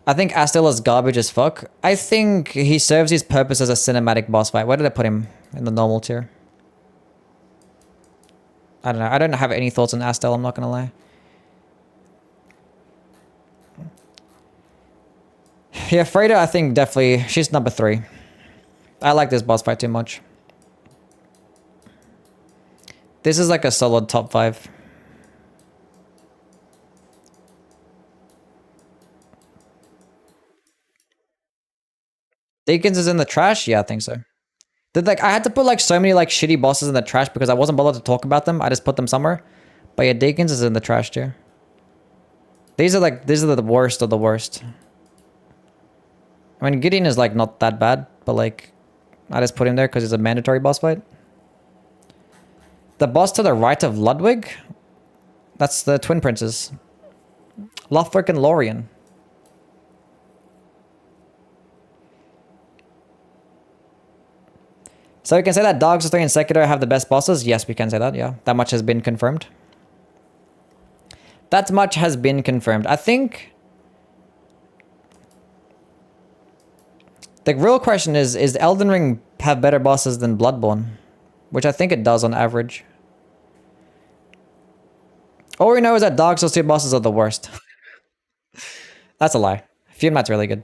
I think Astel is garbage as fuck. I think he serves his purpose as a cinematic boss fight. Where did I put him? In the normal tier. I don't know. I don't have any thoughts on Astel, I'm not gonna lie. Yeah, Freda, I think definitely, she's number 3. I like this boss fight too much. This is like a solid top 5. Deacons is in the trash? Yeah, I think so. Like, I had to put like so many like shitty bosses in the trash because I wasn't bothered to talk about them. I just put them somewhere. But yeah, Deacons is in the trash too. These are the worst of the worst. I mean, Gideon is like not that bad, but like, I just put him there because it's a mandatory boss fight. The boss to the right of Ludwig? That's the Twin Princes. Lothric and Lorien. So we can say that Dark Souls 3 and Sekiro have the best bosses? Yes, we can say that, yeah. That much has been confirmed. That much has been confirmed. I think... the real question is Elden Ring have better bosses than Bloodborne? Which I think it does on average. All we know is that Dark Souls 2 bosses are the worst. That's a lie. Fumat's really good.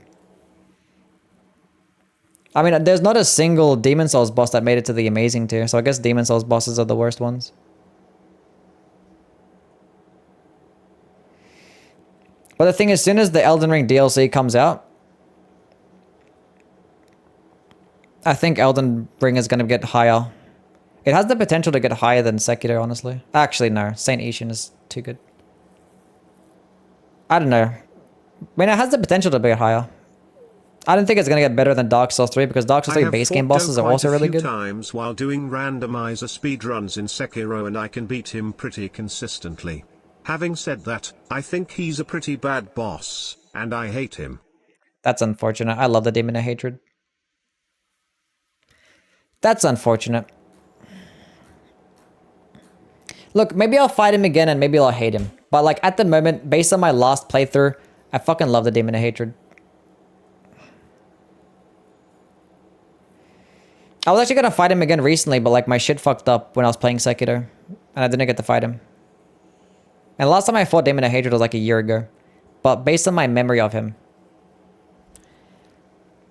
I mean, there's not a single Demon Souls boss that made it to the Amazing tier, so I guess Demon Souls bosses are the worst ones. But the thing is, as soon as the Elden Ring DLC comes out, I think Elden Ring is going to get higher. It has the potential to get higher than Sekiro, honestly. Actually, no. Saint Ishin is too good. I don't know. I mean, it has the potential to be higher. I don't think it's gonna get better than Dark Souls 3 because Dark Souls 3 base game bosses are also really good. Times while doing randomizer speedruns in Sekiro and I can beat him pretty consistently. Having said that, I think he's a pretty bad boss, and I hate him. That's unfortunate. I love the Demon of Hatred. That's unfortunate. Look, maybe I'll fight him again and maybe I'll hate him. But like at the moment, based on my last playthrough, I fucking love the Demon of Hatred. I was actually gonna fight him again recently, but like my shit fucked up when I was playing Sekiro. And I didn't get to fight him. And the last time I fought Demon of Hatred was like a year ago. But based on my memory of him,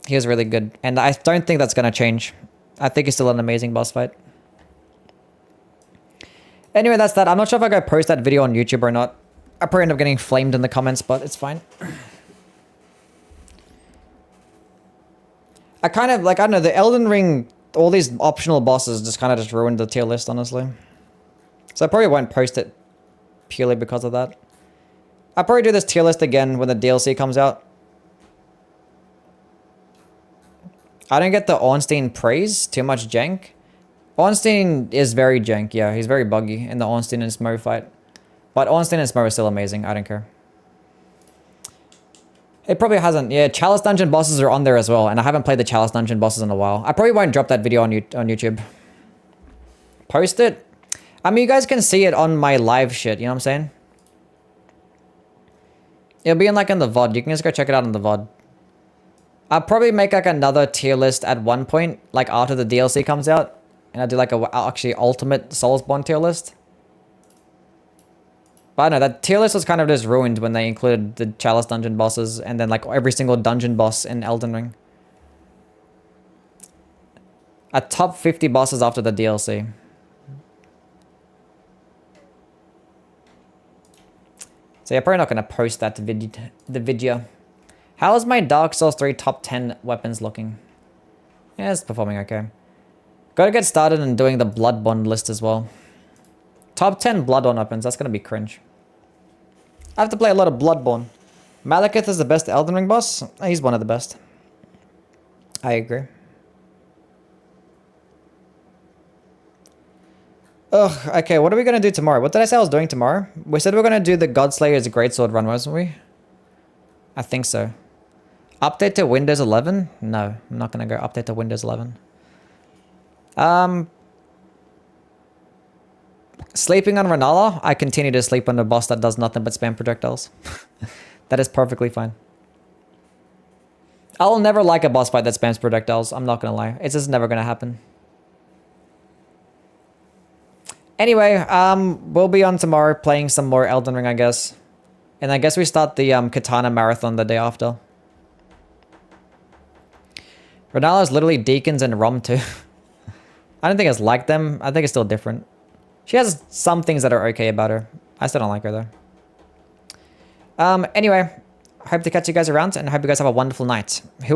he was really good. And I don't think that's gonna change. I think he's still an amazing boss fight. Anyway, that's that. I'm not sure if I go post that video on YouTube or not. I probably end up getting flamed in the comments, but it's fine. I kind of, like, I don't know, the Elden Ring, all these optional bosses just kind of just ruined the tier list, honestly. So I probably won't post it purely because of that. I'll probably do this tier list again when the DLC comes out. I don't get the Ornstein praise. Too much jank. Ornstein is very jank, yeah. He's very buggy in the Ornstein and Smo fight. But Ornstein and Smo are still amazing. I don't care. It probably hasn't. Yeah, Chalice Dungeon bosses are on there as well. And I haven't played the Chalice Dungeon bosses in a while. I probably won't drop that video on YouTube. Post it. I mean, you guys can see it on my live shit. You know what I'm saying? It'll be in like in the VOD. You can just go check it out on the VOD. I'll probably make like another tier list at one point. Like after the DLC comes out. And I'll do like a actually ultimate Soulsborne tier list. But I don't know, that tier list was kind of just ruined when they included the Chalice Dungeon bosses and then like every single dungeon boss in Elden Ring. A top 50 bosses after the DLC. So yeah, probably not going to post that to the video. How is my Dark Souls 3 top 10 weapons looking? Yeah, it's performing okay. Gotta get started in doing the Bloodborne list as well. Top 10 Bloodborne weapons, that's gonna be cringe. I have to play a lot of Bloodborne. Malekith is the best Elden Ring boss? He's one of the best. I agree. Ugh, okay, what are we gonna do tomorrow? What did I say I was doing tomorrow? We said we were gonna do the Godslayer's Greatsword run, wasn't we? I think so. Update to Windows 11? No, I'm not gonna go update to Windows 11. Sleeping on Rala, I continue to sleep on a boss that does nothing but spam projectiles. That is perfectly fine. I'll never like a boss fight that spams projectiles. I'm not gonna lie. It's just never gonna happen. Anyway, we'll be on tomorrow playing some more Elden Ring, I guess. And I guess we start the Katana Marathon the day after. Rala is literally Deacons and Rom too. I don't think it's like them. I think it's still different. She has some things that are okay about her. I still don't like her though. Anyway, hope to catch you guys around and I hope you guys have a wonderful night. Who was